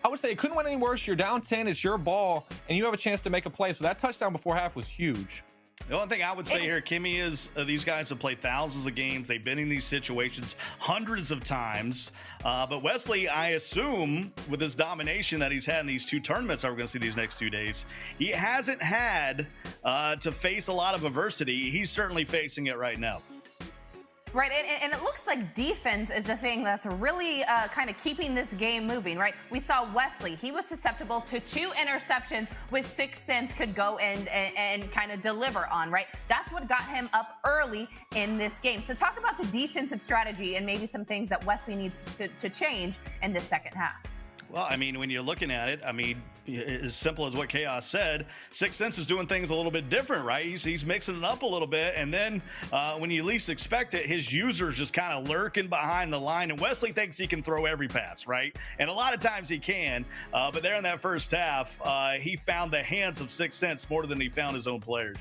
I would say it couldn't win any worse. You're down 10, it's your ball, and you have a chance to make a play. So that touchdown before half was huge. The only thing I would say here, Kimmy, is these guys have played thousands of games. They've been in these situations hundreds of times. But Wesley, I assume, with this domination that he's had in these 2 tournaments that we're going to see these next 2 days, he hasn't had to face a lot of adversity. He's certainly facing it right now. Right, and it looks like defense is the thing that's really kind of keeping this game moving, right? We saw Wesley. He was susceptible to 2 interceptions with 6 Cents could go and kind of deliver on, right? That's what got him up early in this game. So talk about the defensive strategy and maybe some things that Wesley needs to change in the second half. Well, I mean, when you're looking at it, as simple as what Chaos said, 6 Cents is doing things a little bit different, right? He's mixing it up a little bit, and then when you least expect it, his user's just kind of lurking behind the line, and Wesley thinks he can throw every pass, right? And a lot of times he can, but there in that first half, he found the hands of 6 Cents more than he found his own players,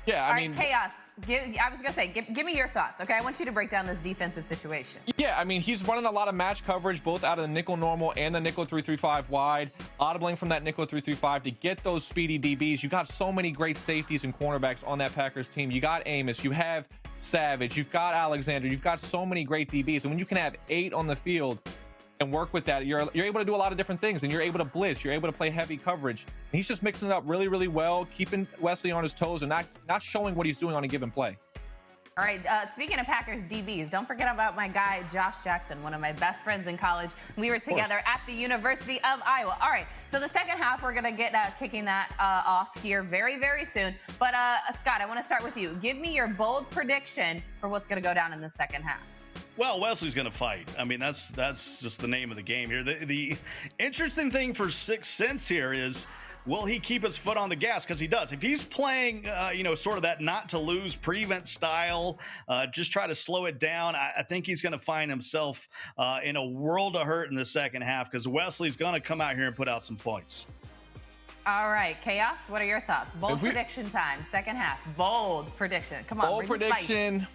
Yeah, I mean, Chaos, I was going to say, give me your thoughts, okay? I want you to break down this defensive situation. Yeah, I mean, he's running a lot of match coverage, both out of the nickel normal and the nickel 3-3-5 wide, audibling from that nickel 3-3-5 to get those speedy DBs. You got so many great safeties and cornerbacks on that Packers team. You got Amos, you have Savage, you've got Alexander, you've got so many great DBs. And when you can have 8 on the field and work with that, you're able to do a lot of different things, and you're able to blitz, you're able to play heavy coverage. And he's just mixing it up really, really well, keeping Wesley on his toes and not showing what he's doing on a given play. All right, speaking of Packers DBs, don't forget about my guy, Josh Jackson, one of my best friends in college. We were together at the University of Iowa. All right, so the second half, we're going to get kicking that off here very, very soon. But Scott, I want to start with you. Give me your bold prediction for what's going to go down in the second half. Well, Wesley's going to fight. I mean, that's just the name of the game here. The interesting thing for 6 Cents here is, will he keep his foot on the gas? Because he does. If he's playing, sort of that not to lose prevent style, just try to slow it down, I think he's going to find himself in a world of hurt in the second half, because Wesley's going to come out here and put out some points. All right, Chaos, what are your thoughts? Bold prediction time, second half. Bold prediction. Come on, bold prediction.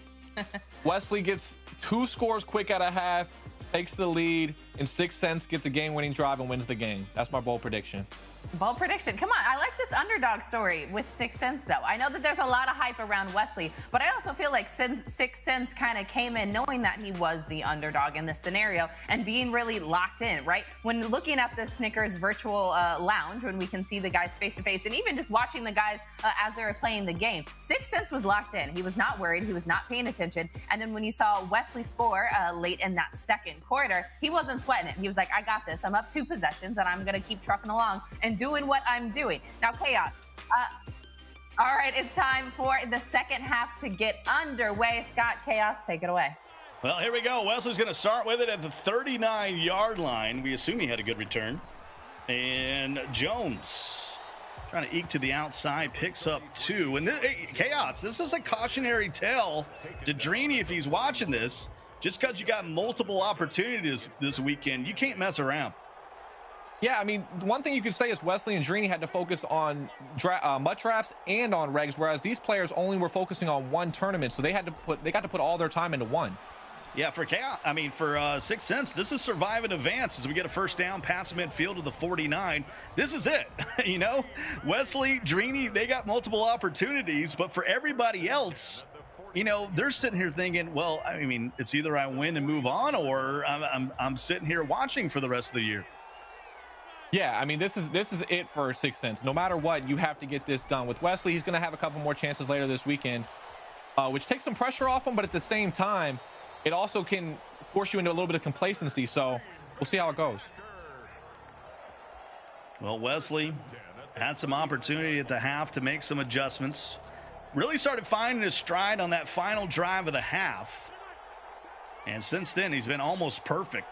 Wesley gets 2 scores quick out of half, takes the lead, and 6 Cents gets a game-winning drive and wins the game. That's my bold prediction. Bold prediction. Come on. I like this underdog story with 6 Cents, though. I know that there's a lot of hype around Wesley, but I also feel like 6 Cents kind of came in knowing that he was the underdog in this scenario and being really locked in, right? When looking at the Snickers virtual lounge, when we can see the guys face-to-face, and even just watching the guys as they were playing the game, 6 Cents was locked in. He was not worried. He was not paying attention. And then when you saw Wesley score late in that second quarter, he wasn't sweating it. He was like, I got this. I'm up 2 possessions, and I'm going to keep trucking along and doing what I'm doing. Now, Chaos. All right, it's time for the second half to get underway. Scott, Chaos, take it away. Well, here we go. Wesley's going to start with it at the 39-yard line. We assume he had a good return. And Jones trying to eke to the outside, picks up 2. And Chaos, this is a cautionary tale to Drini if he's watching this. Just because you got multiple opportunities this weekend, you can't mess around. Yeah, I mean, one thing you could say is Wesley and Drini had to focus on MUT drafts and on regs, whereas these players only were focusing on one tournament, so they got to put all their time into one. Yeah, for Sixth Sense, this is survive and advance as we get a first down, pass midfield to the 49. This is it. You know, Wesley, Drini, they got multiple opportunities, but for everybody else, you know, they're sitting here thinking, well, I mean, it's either I win and move on, or I'm sitting here watching for the rest of the year. Yeah, I mean, this is it for Sixth Sense. No matter what, you have to get this done. With Wesley, he's going to have a couple more chances later this weekend, which takes some pressure off him, but at the same time, it also can force you into a little bit of complacency. So we'll see how it goes. Well, Wesley had some opportunity at the half to make some adjustments. Really started finding his stride on that final drive of the half. And since then, he's been almost perfect.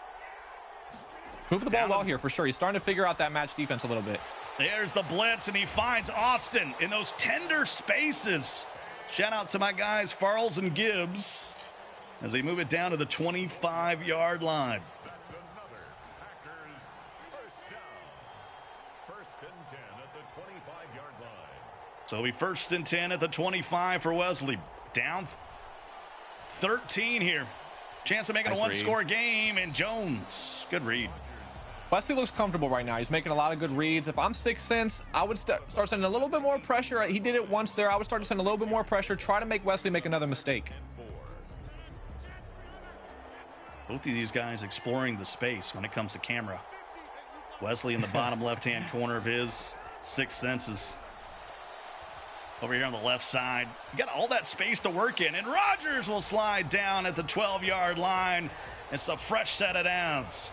Moving the ball well here for sure. He's starting to figure out that match defense a little bit. There's the blitz, and he finds Austin in those tender spaces. Shout out to my guys, Farles and Gibbs, as they move it down to the 25-yard line. So it'll be 1st and 10 at the 25 for Wesley. Down 13 here. Chance of making a one-score game, and Jones, good read. Wesley looks comfortable right now. He's making a lot of good reads. If I'm Sixth Sense, I would start sending a little bit more pressure. He did it once there. I would start to send a little bit more pressure, try to make Wesley make another mistake. Both of these guys exploring the space when it comes to camera. Wesley in the bottom left-hand corner of his. Sixth Senses over here on the left side. You got all that space to work in, and Rodgers will slide down at the 12-yard line. It's a fresh set of downs.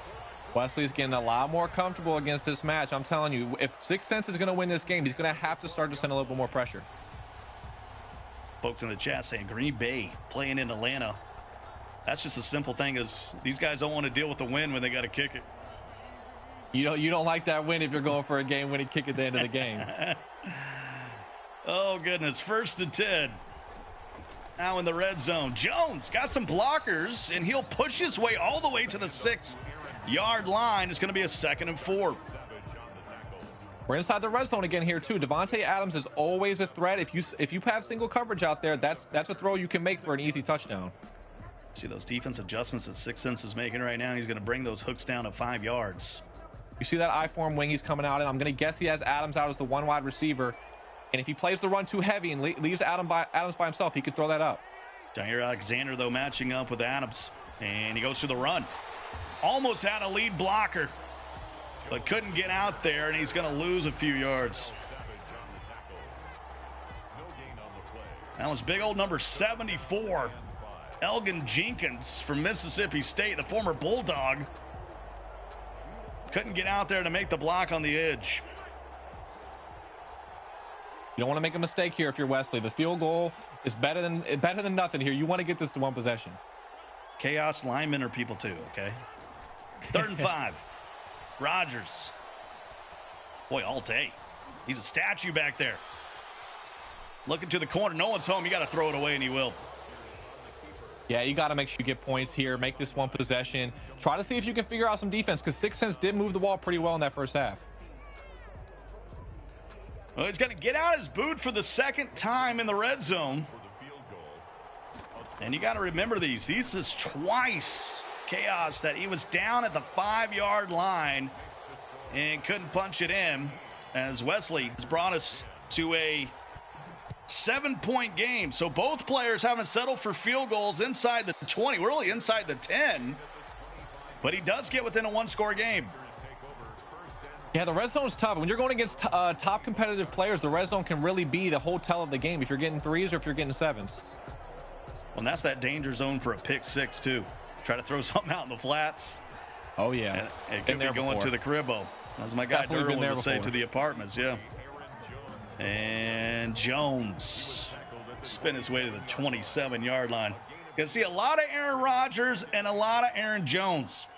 Wesley's getting a lot more comfortable against this match. I'm telling you, if Sixth Sense is going to win this game, he's going to have to start to send a little bit more pressure. Folks in the chat saying Green Bay playing in Atlanta. That's just a simple thing, as these guys don't want to deal with the win when they got to kick it. You don't like that win if you're going for a game-winning kick at the end of the game. Oh, goodness. 1st and 10. Now in the red zone. Jones got some blockers, and he'll push his way all the way to the 6-yard line. It's going to be a 2nd and 4. We're inside the red zone again here too. Devontae Adams is always a threat. If you have single coverage out there, that's a throw you can make for an easy touchdown. See those defense adjustments that Sixth Sense is making right now. He's going to bring those hooks down to 5 yards. You see that I-form wing he's coming out in. I'm going to guess he has Adams out as the one wide receiver. And if he plays the run too heavy and leaves Adams by himself, he could throw that up. Jair Alexander, though, matching up with Adams. And he goes through the run. Almost had a lead blocker, but couldn't get out there, and he's going to lose a few yards. That was big old number 74, Elgin Jenkins from Mississippi State, the former Bulldog. Couldn't get out there to make the block on the edge. You don't want to make a mistake here if you're Wesley. The field goal is better than nothing here. You want to get this to one possession. Chaos linemen are people too, okay? 3rd and 5. Rodgers. Boy, all day. He's a statue back there. Looking to the corner. No one's home. You got to throw it away, and he will. Yeah, you got to make sure you get points here. Make this one possession. Try to see if you can figure out some defense, because Sixth Sense did move the ball pretty well in that first half. Well, he's going to get out his boot for the 2nd time in the red zone. And you got to remember these. This is twice, Chaos, that he was down at the 5-yard line and couldn't punch it in, as Wesley has brought us to a 7-point game. So both players haven't settled for field goals inside the 20, really inside the 10. But he does get within a 1-score game. Yeah, the red zone is tough. When you're going against top competitive players, the red zone can really be the hotel of the game if you're getting 3s or if you're getting 7s. Well, and that's that danger zone for a pick 6, too. Try to throw something out in the flats. Oh, yeah. And it could be going to the cribbo. As my guy Durrell would say, to the apartments, yeah. And Jones spin his way to the 27-yard line. You can see a lot of Aaron Rodgers and a lot of Aaron Jones.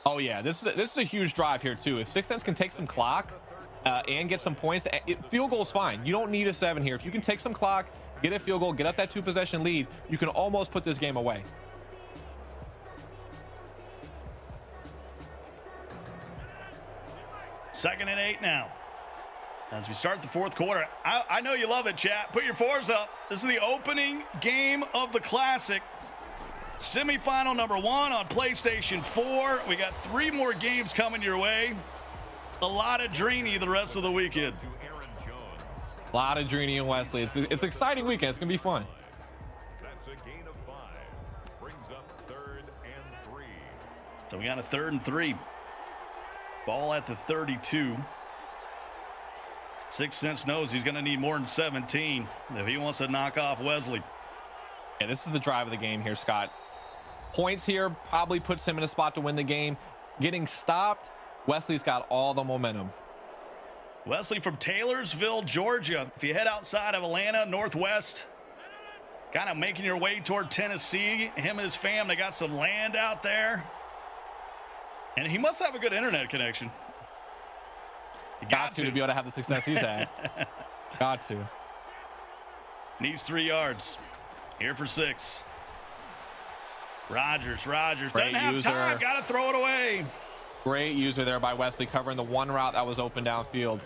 Oh, yeah, this is a huge drive here, too. If Sixth Sense can take some clock and get some points, field goal is fine. You don't need a 7 here. If you can take some clock, get a field goal, get up that 2-possession lead, you can almost put this game away. 2nd and 8 now. As we start the 4th quarter, I know you love it, chat. Put your 4s up. This is the opening game of the Classic. Semifinal number 1 on PlayStation 4. We got 3 more games coming your way. A lot of Dreeny the rest of the weekend. A lot of Dreeny and Wesley. It's an exciting weekend. It's going to be fun. That's a gain of 5. Brings up 3rd and 3. So we got a 3rd and 3. Ball at the 32. 6 Cents knows he's going to need more than 17 if he wants to knock off Wesley. Yeah, this is the drive of the game here, Scott. Points here probably puts him in a spot to win the game. Getting stopped, Wesley's got all the momentum. Wesley from Taylorsville, Georgia. If you head outside of Atlanta, northwest, kind of making your way toward Tennessee, him and his family got some land out there. And he must have a good internet connection. Got to be able to have the success he's had. Got to. Needs 3 yards. Here for 6. Rogers Great doesn't have user. time. Got to throw it away. Great user there by Wesley, covering the one route that was open downfield.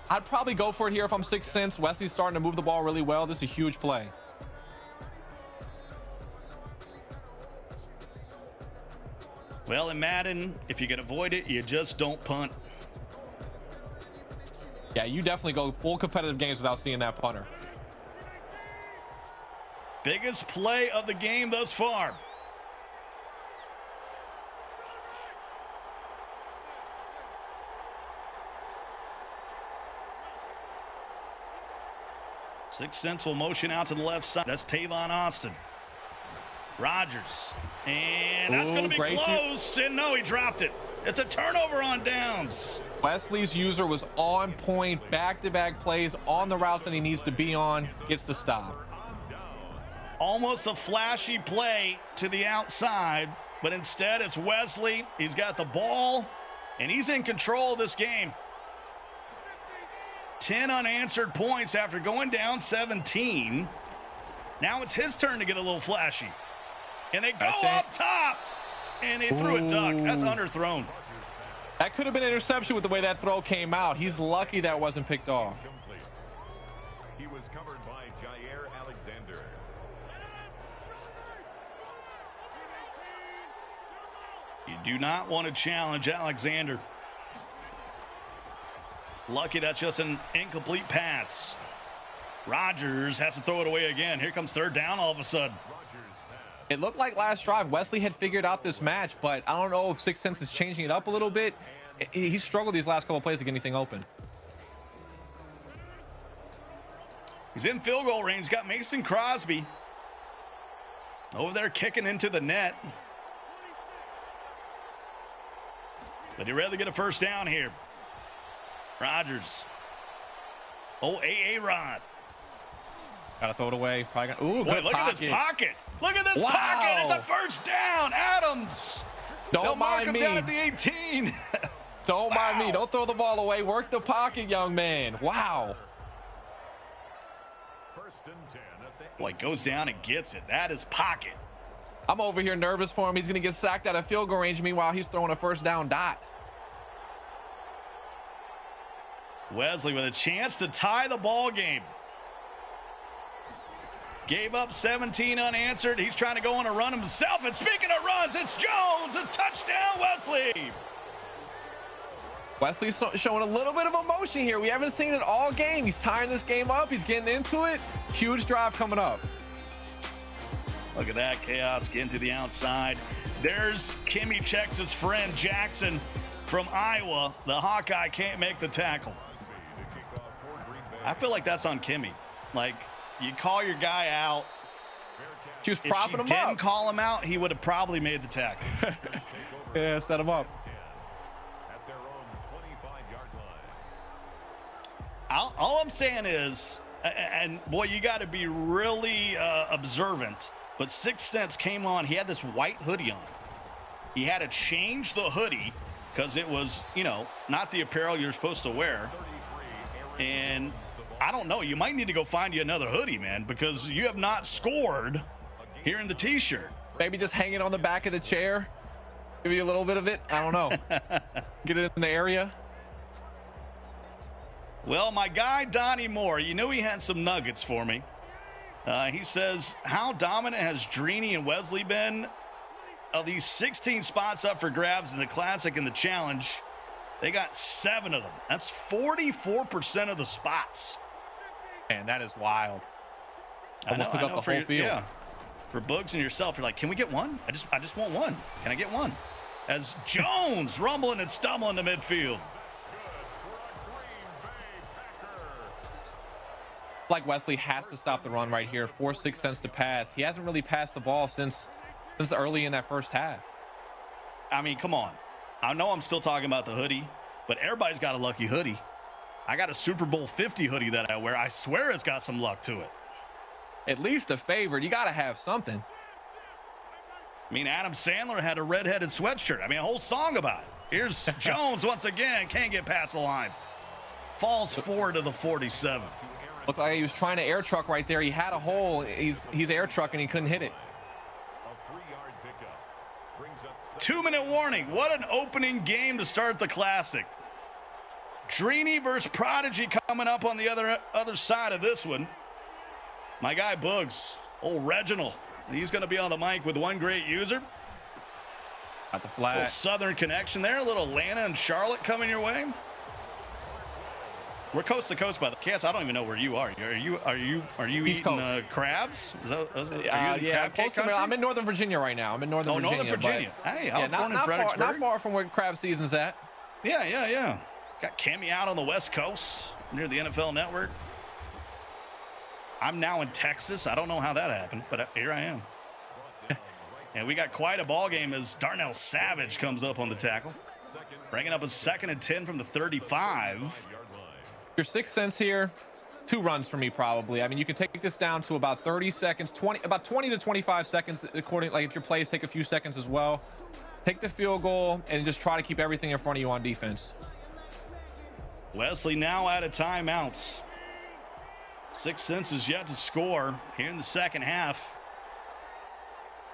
I'd probably go for it here if I'm 6 Cents. Wesley's starting to move the ball really well. This is a huge play. Well, in Madden, if you can avoid it, you just don't punt. Yeah, you definitely go full competitive games without seeing that punter. Biggest play of the game thus far. Six Cents will motion out to the left side. That's Tavon Austin. Rogers. And that's going to be close. And no, he dropped it. It's a turnover on downs. Wesley's user was on point, back-to-back plays on the routes that he needs to be on, gets the stop. Almost a flashy play to the outside, but instead it's Wesley. He's got the ball, and he's in control of this game. 10 unanswered points after going down 17. Now it's his turn to get a little flashy. And they go up top, and he threw a duck. That's underthrown. That could have been an interception with the way that throw came out. He's lucky that wasn't picked off. He was covered by Jair Alexander. You do not want to challenge Alexander. Lucky that's just an incomplete pass. Rogers has to throw it away again. Here comes 3rd down all of a sudden. It looked like last drive Wesley had figured out this match, but I don't know if 6 Cents is changing it up a little bit. He struggled these last couple of plays to get anything open. He's in field goal range. Got Mason Crosby over there kicking into the net. But he'd rather get a 1st down here. Rogers. Oh, A-Rod. Gotta throw it away. Ooh, boy, good look pocket. at this pocket. Look at this pocket. It's a 1st down. Adams. Don't mind me. Down at the 18. Don't mind me. Don't throw the ball away. Work the pocket, young man. Wow. 1st and 10 at the Boy, goes down and gets it. That is pocket. I'm over here nervous for him. He's going to get sacked out of field goal range. Meanwhile, he's throwing a 1st down dot. Wesley with a chance to tie the ball game. Gave up 17 unanswered. He's trying to go on a run himself. And speaking of runs, it's Jones. A touchdown, Wesley. Wesley's showing a little bit of emotion here. We haven't seen it all game. He's tying this game up. He's getting into it. Huge drive coming up. Look at that chaos getting to the outside. There's Kimmy checks his friend Jackson from Iowa. The Hawkeye can't make the tackle. I feel like that's on Kimmy. Like, you call your guy out. She was propping him up. If she didn't call him out, he would have probably made the tackle. Yeah, set him up. at their own 25-yard line. All I'm saying is, and boy, you got to be really observant, but 6 Cents came on. He had this white hoodie on. He had to change the hoodie because it was, you know, not the apparel you're supposed to wear. And I don't know. You might need to go find you another hoodie, man, because you have not scored here in the T-shirt. Maybe just hang it on the back of the chair. Give you a little bit of it. I don't know. Get it in the area. Well, my guy, Donnie Moore, you knew he had some nuggets for me. He says, how dominant has Drini and Wesley been? Of these 16 spots up for grabs in the Classic and the Challenge, they got 7 of them. That's 44% of the spots. Man, that is wild. Almost took up the whole field. Yeah. For Boogs and yourself, you're like, can we get one? I just want one. Can I get one? As Jones rumbling and stumbling to midfield. Like Wesley has to stop the run right here. 4-6 cents to pass. He hasn't really passed the ball since early in that first half. I mean, come on. I know I'm still talking about the hoodie, but everybody's got a lucky hoodie. I got a Super Bowl 50 hoodie that I wear. I swear it's got some luck to it. At least a favorite. You got to have something. I mean, Adam Sandler had a redheaded sweatshirt. I mean, a whole song about it. Here's Jones once again. Can't get past the line. Falls forward to the 47. Looks like he was trying to air truck right there. He had a hole. He's air trucking. He couldn't hit it. 2-minute warning. What an opening game to start the Classic. Drini versus Prodigy coming up on the other side of this one. My guy Boogs, old Reginald. He's going to be on the mic with one great user. Got the A flag. little Southern connection there. A little Atlanta and Charlotte coming your way. We're coast to coast, by the way. Cass, I don't even know where you are. Are you East eating crabs? Are you in Yeah, crab cake close to. country? I'm in Northern Virginia right now. Northern Virginia. Hey, I was born in Fredericksburg. Not far from where crab season's at. Yeah. Got Cammy out on the West Coast near the NFL Network. I'm now in Texas. I don't know how that happened, but here I am. And we got quite a ball game as Darnell Savage comes up on the tackle, bringing up a 2nd and 10 from the 35. Your 6 cents here, 2 runs for me probably. I mean, you can take this down to about 30 seconds, about 20 to 25 seconds, according, like if your plays take a few seconds as well. Take the field goal and just try to keep everything in front of you on defense. Wesley now out of timeouts. 6 cents is yet to score here in the second half.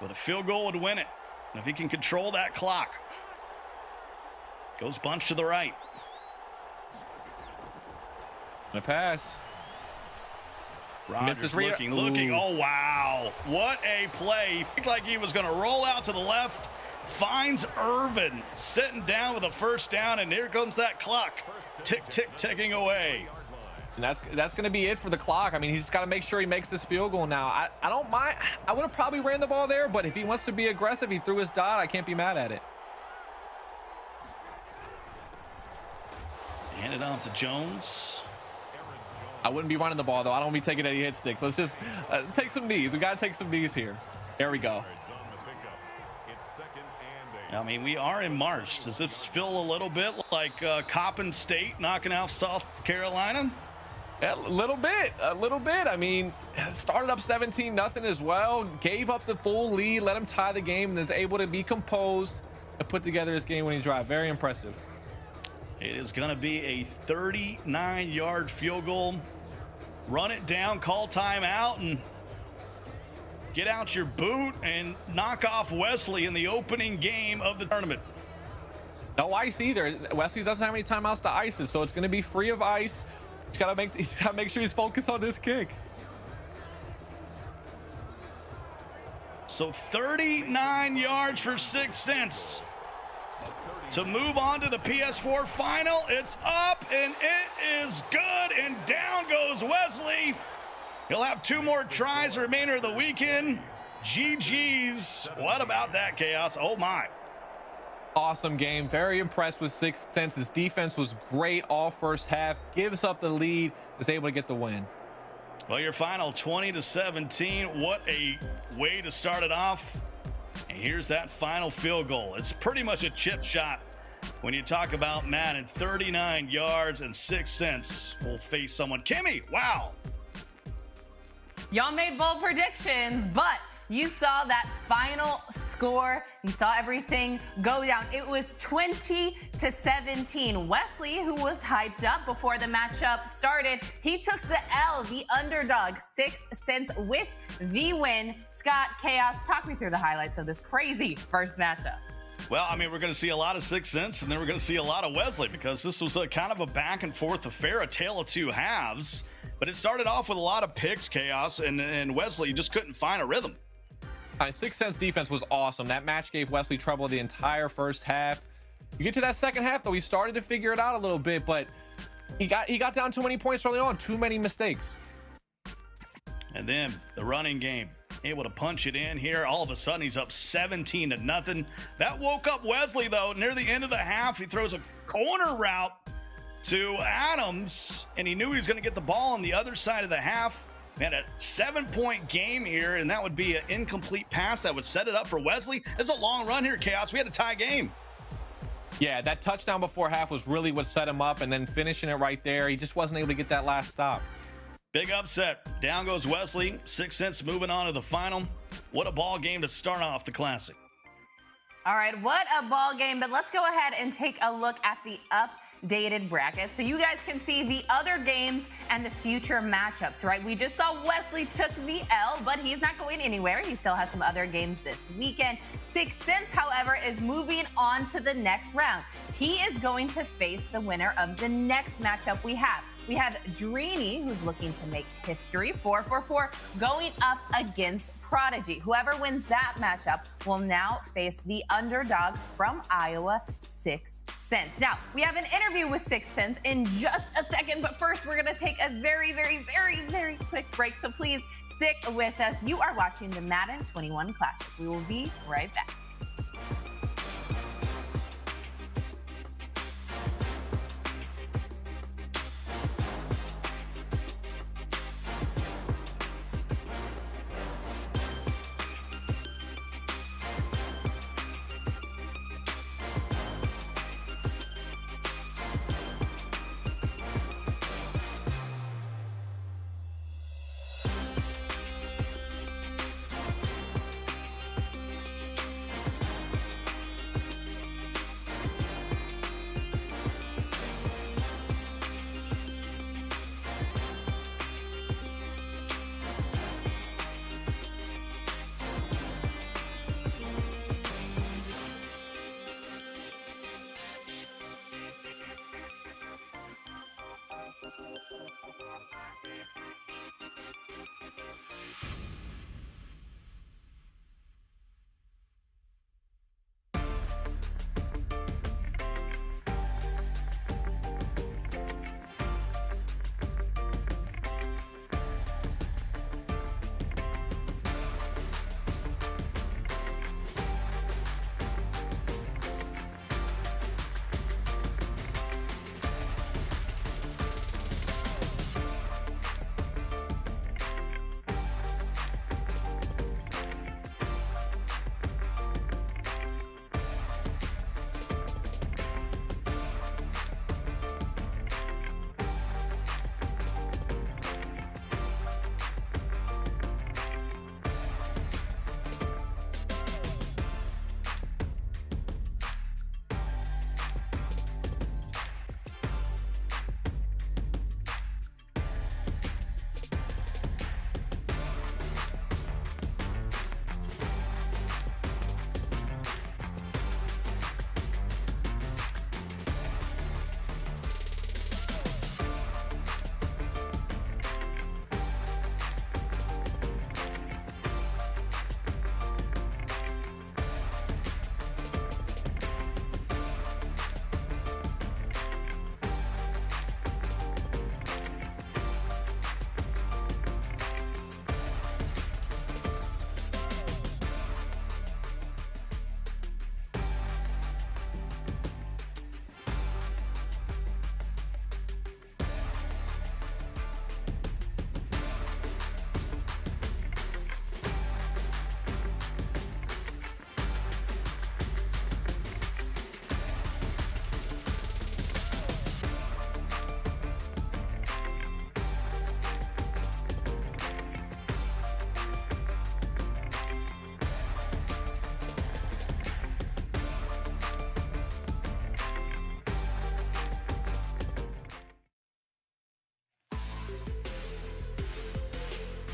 But a field goal would win it. If he can control that clock. Goes bunch to the right. And a pass. Rodgers looking. Oh, wow. What a play. He looked like he was going to roll out to the left. Finds Irvin sitting down with a first down, and here comes that clock. Tick, tick, ticking away. And that's going to be it for the clock. I mean, he's got to make sure he makes this field goal now. I don't mind. I would have probably ran the ball there, but if he wants to be aggressive, he threw his dot. I can't be mad at it. Hand it on to Jones. I wouldn't be running the ball, though. I don't be taking any hit sticks. Let's just take some knees. We got to take some knees here. There we go. I mean, we are in March. Does this feel a little bit like Coppin State knocking out South Carolina? Yeah, a little bit. I mean, started up 17-0 as well. Gave up the full lead, let him tie the game, and is able to be composed and put together his game-winning drive. Very impressive. It is going to be a 39-yard field goal. Run it down, call timeout, and get out your boot and knock off Wesley in the opening game of the tournament. No ice either. Wesley doesn't have any timeouts to ice it, so it's going to be free of ice. He's got to make sure he's focused on this kick. So 39 yards for 6 cents. To move on to the PS4 final, it's up and it is good, and down goes Wesley. He'll have 2 more tries the remainder of the weekend. GG's. What about that, Chaos? Oh my. Awesome game. Very impressed with 6 cents. His defense was great all first half. Gives up the lead, is able to get the win. Well, your final 20-17. What a way to start it off. And here's that final field goal. It's pretty much a chip shot when you talk about Madden. 39 yards and 6 cents will face someone. Kimmy, wow. Y'all made bold predictions, but you saw that final score. You saw everything go down. It was 20-17. Wesley, who was hyped up before the matchup started, he took the L, the underdog, 6 cents with the win. Scott, Chaos, talk me through the highlights of this crazy first matchup. Well, I mean, we're going to see a lot of 6 cents, and then we're going to see a lot of Wesley, because this was a kind of a back and forth affair, a tale of two halves. But it started off with a lot of picks, Chaos, and Wesley just couldn't find a rhythm. 6 cents defense was awesome. That match gave Wesley trouble the entire first half. You get to that second half, though, he started to figure it out a little bit, but he got down too many points early on, too many mistakes. And then the running game, able to punch it in here. All of a sudden, he's up 17-0. That woke up Wesley, though. Near the end of the half, he throws a corner route to Adams, and he knew he was going to get the ball on the other side of the half. Man, a 7-point game here, and that would be an incomplete pass that would set it up for Wesley. It's a long run here, Chaos. We had a tie game. Yeah, that touchdown before half was really what set him up, and then finishing it right there, he just wasn't able to get that last stop. Big upset. Down goes Wesley. 6 cents moving on to the final. What a ball game to start off the Classic. All right, what a ball game. But let's go ahead and take a look at the updated bracket so you guys can see the other games and the future matchups, right? We just saw Wesley took the L, but he's not going anywhere. He still has some other games this weekend. 6 cents, however, is moving on to the next round. He is going to face the winner of the next matchup we have. We have Dreamy, who's looking to make history, 4-4-4, going up against Prodigy. Whoever wins that matchup will now face the underdog from Iowa, 6 cents. Now, we have an interview with 6 cents in just a second, but first we're going to take a very, very, very, very quick break. So please stick with us. You are watching the Madden 21 Classic. We will be right back.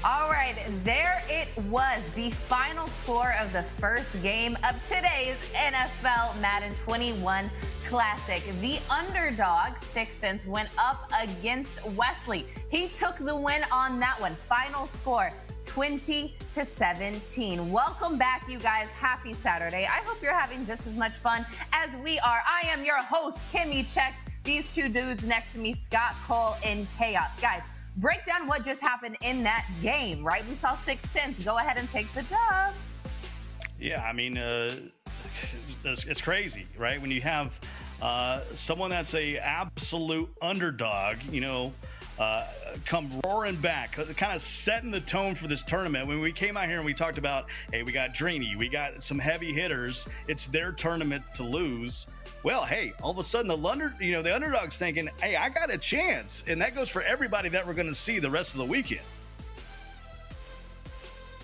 All right, there it was, the final score of the first game of today's NFL Madden 21 Classic. The underdog, 6 cents, went up against Wesley. He took the win on that one. Final score, 20-17. Welcome back, you guys. Happy Saturday. I hope you're having just as much fun as we are. I am your host, Kimmy Checks. These two dudes next to me, Scott Cole in Chaos. Guys, break down what just happened in that game, right? We saw 6 cents. Go ahead and take the dub. Yeah, I mean, it's crazy, right? When you have someone that's a absolute underdog, come roaring back, kind of setting the tone for this tournament. When we came out here and we talked about, hey, we got Dreeny, we got some heavy hitters. It's their tournament to lose. Well, hey, all of a sudden the underdog's thinking, hey, I got a chance. And that goes for everybody that we're going to see the rest of the weekend.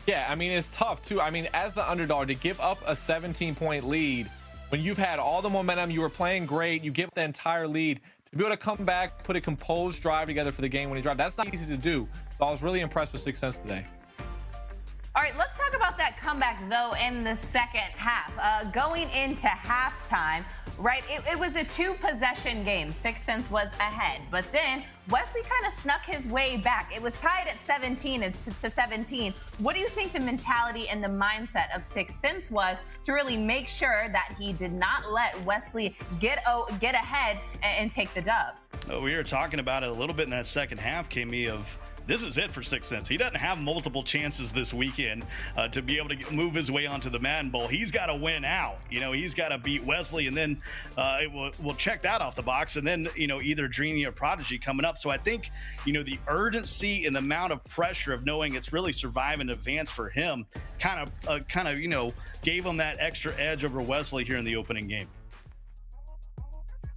Yeah, I mean, it's tough too. I mean, as the underdog, to give up a 17-point lead when you've had all the momentum, you were playing great, you give the entire lead, to be able to come back, put a composed drive together for the game-winning drive, that's not easy to do. So I was really impressed with 6 cents today. All right, let's talk about that comeback, though, in the second half. Going into halftime, right, it was a 2-possession game. 6 cents was ahead. But then Wesley kind of snuck his way back. It was tied at 17-17. What do you think the mentality and the mindset of 6 cents was to really make sure that he did not let Wesley get ahead and take the dub? We were talking about it a little bit in that second half, Kimmy, of this is it for 6 cents. He doesn't have multiple chances this weekend to be able to move his way onto the Madden Bowl. He's got to win out. He's got to beat Wesley, and then we'll check that off the box. And then, either Dreeny or Prodigy coming up. So I think, the urgency and the amount of pressure of knowing it's really survive and advance for him kind of gave him that extra edge over Wesley here in the opening game.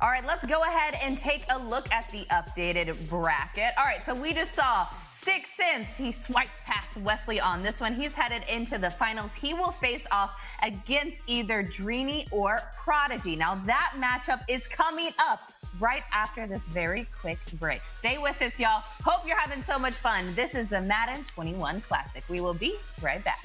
All right, let's go ahead and take a look at the updated bracket. All right, so we just saw 6 cents. He swiped past Wesley on this one. He's headed into the finals. He will face off against either Dreeny or Prodigy. Now, that matchup is coming up right after this very quick break. Stay with us, y'all. Hope you're having so much fun. This is the Madden 21 Classic. We will be right back.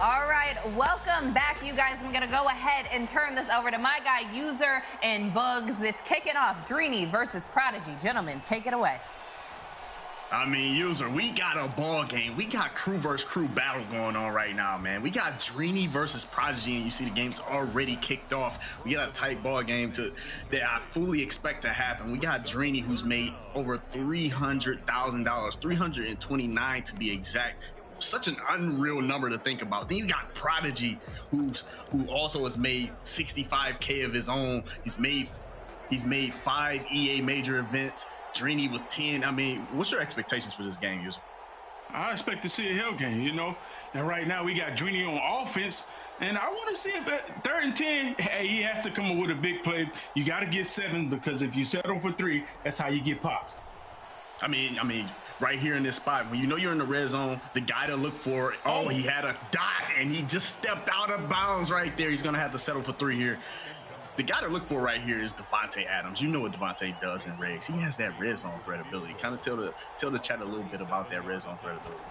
All right, welcome back, you guys. I'm going to go ahead and turn this over to my guy, User and Bugs. It's kicking off Dreeny versus Prodigy. Gentlemen, take it away. I mean, User, we got a ball game. We got crew versus crew battle going on right now, man. We got Dreeny versus Prodigy, and you see the game's already kicked off. We got a tight ball game that I fully expect to happen. We got Dreeny, who's made over $300,000, $329 to be exact. Such an unreal number to think about. Then you got Prodigy, who also has made $65K of his own. He's made 5 EA major events. Dreeny with 10. I mean, what's your expectations for this game, User? I expect to see a hell game, you know. And right now we got Dreeny on offense, and I want to see if at 3rd and 10, hey, he has to come up with a big play. You got to get 7, because if you settle for 3, that's how you get popped. I mean, right here in this spot, when you know you're in the red zone, the guy to look for, he had a dot and he just stepped out of bounds right there. He's going to have to settle for 3 here. The guy to look for right here is Devontae Adams. You know what Devontae does in regs. He has that red zone threat ability. Kind of tell the chat a little bit about that red zone threat ability.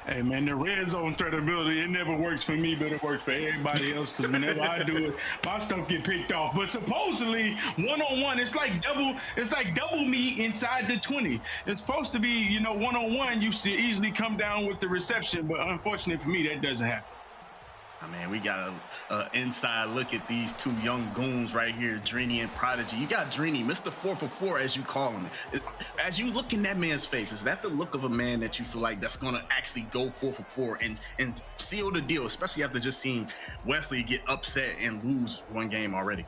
Hey, man, the red zone threat ability, it never works for me, but it works for everybody else, because whenever I do it, my stuff get picked off. But supposedly, one-on-one, it's like double me inside the 20. It's supposed to be, you know, one-on-one, you should easily come down with the reception, but unfortunately for me, that doesn't happen. I mean, we got a inside look at these two young goons right here, Dreeny and Prodigy. You got Dreeny, Mr. 4 for 4, as you call him. As you look in that man's face, is that the look of a man that you feel like that's going to actually go 4 for 4 and seal the deal, especially after just seeing Wesley get upset and lose one game already?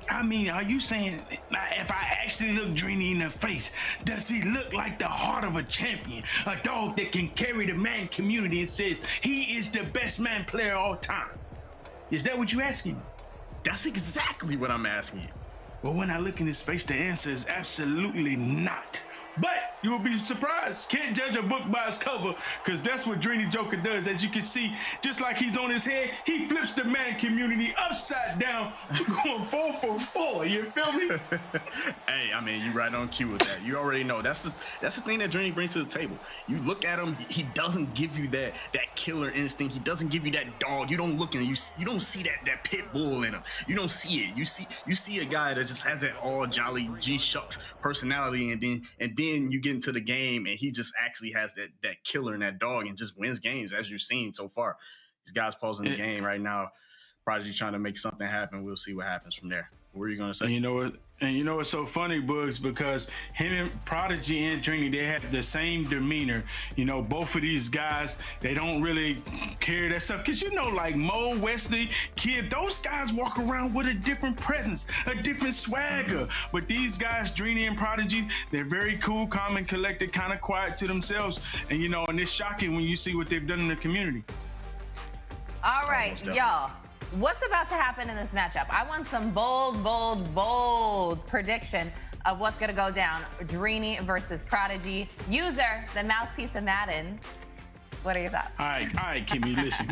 I mean, are you saying if I actually look Dreeny in the face, does he look like the heart of a champion? A dog that can carry the man community and says he is the best man player of all time? Is that what you're asking me? That's exactly what I'm asking you. Well, when I look in his face, the answer is absolutely not. But you will be surprised. Can't judge a book by its cover, because that's what Dreeny Joker does. As you can see, just like he's on his head, he flips the man community upside down, going 4 for 4. You feel me? Hey, I mean, you right on cue with that. You already know. That's the thing that Dreeny brings to the table. You look at him, he doesn't give you that killer instinct. He doesn't give you that dog. You don't look at him. You don't see that pit bull in him. You don't see it. You see a guy that just has that all jolly G-shucks personality, and then you get into the game and he just actually has that killer and that dog and just wins games, as you've seen so far. These guys posing the game right now. Prodigy trying to make something happen. We'll see what happens from there. What are you going to say? And you know what's so funny, Bugs, because him and Prodigy and Dreeny, they have the same demeanor. You know, both of these guys, they don't really carry that stuff. Because, you know, like Mo, Wesley, Kid, those guys walk around with a different presence, a different swagger. But these guys, Dreeny and Prodigy, they're very cool, calm, and collected, kind of quiet to themselves. And, you know, and it's shocking when you see what they've done in the community. All right, y'all. What's about to happen in this matchup? I want some bold prediction of what's going to go down. Dreeny versus Prodigy. User, the mouthpiece of Madden. What are your thoughts? All right, Kimmy, listen,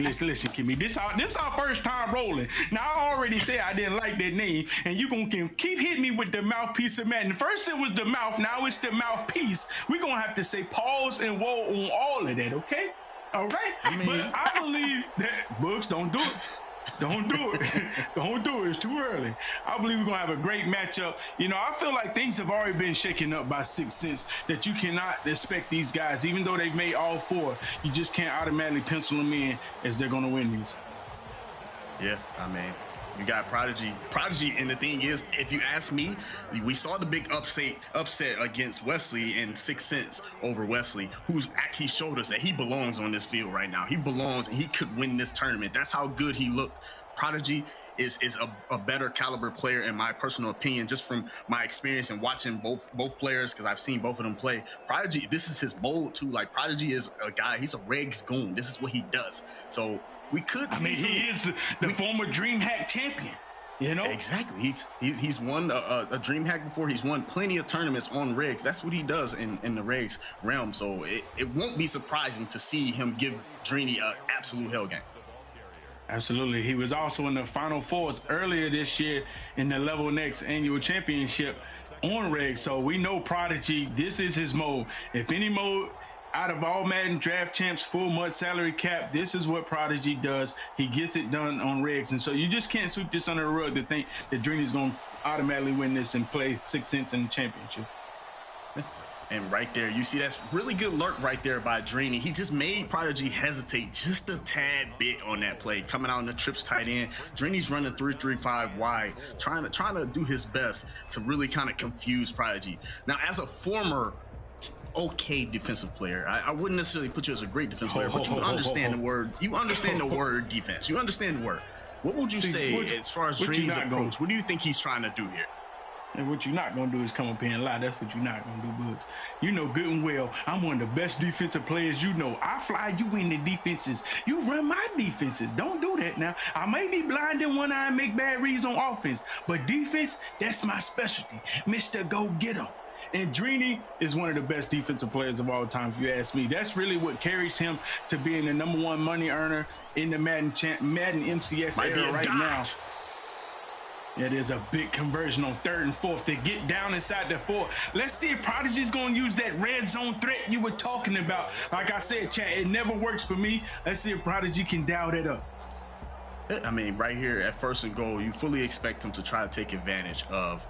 Kimmy. This our first time rolling. Now, I already said I didn't like that name, and you gonna keep hitting me with the mouthpiece of Madden. First it was the mouth, now it's the mouthpiece. We're gonna have to say pause and whoa on all of that, okay? All right? But I believe that, Books, don't do it. Don't do it. Don't do it. It's too early. I believe we're going to have a great matchup. You know, I feel like things have already been shaken up by 6 Sense, that you cannot expect these guys, even though they've made all 4, you just can't automatically pencil them in as they're going to win these. Yeah, I mean, you got Prodigy, and the thing is, if you ask me, we saw the big upset against Wesley and 6 Sense over Wesley, he showed us that he belongs on this field right now. He belongs, and he could win this tournament. That's how good he looked. Prodigy is a better caliber player, in my personal opinion, just from my experience and watching both players, because I've seen both of them play. Prodigy, this is his mold too. Like, Prodigy is a guy, he's a regs goon. This is what he does. So we could see he is the former DreamHack champion. You know? Exactly. He's won a DreamHack before. He's won plenty of tournaments on regs. That's what he does in the regs realm. So it won't be surprising to see him give Dreeny an absolute hell game. Absolutely. He was also in the Final Fours earlier this year in the Level Next annual championship on regs. So we know Prodigy, this is his mode. If any mode out of all Madden draft champs, full month salary cap, this is what Prodigy does. He gets it done on regs. And so you just can't sweep this under the rug to think that Dreamy's going to automatically win this and play 6 cents in the championship. And right there, you see that's really good lurk right there by Dreamy. He just made Prodigy hesitate just a tad bit on that play. Coming out in the trips tight end. Dreamy's running 3-3-5 wide, trying to do his best to really kind of confuse Prodigy. Now, as a former okay defensive player, I wouldn't necessarily put you as a great defensive player, but you understand the word. You understand the word defense. You understand the word. What would you say as far as Dreamy's approach? What do you think he's trying to do here? And what you're not going to do is come up here and lie. That's what you're not going to do, Bugs. You know good and well, I'm one of the best defensive players you know. I fly you in the defenses. You run my defenses. Don't do that now. I may be blind in one eye and make bad reads on offense, but defense, that's my specialty. Mr. Go Get 'em. And Dreamy is one of the best defensive players of all time, if you ask me. That's really what carries him to being the #1 money earner in the Madden MCS era right now. It is a big conversion on 3rd and 4th to get down inside the 4. Let's see if Prodigy's going to use that red zone threat you were talking about. Like I said, chat, it never works for me. Let's see if Prodigy can dial that up. I mean, right here at 1st and goal, you fully expect him to try to take advantage of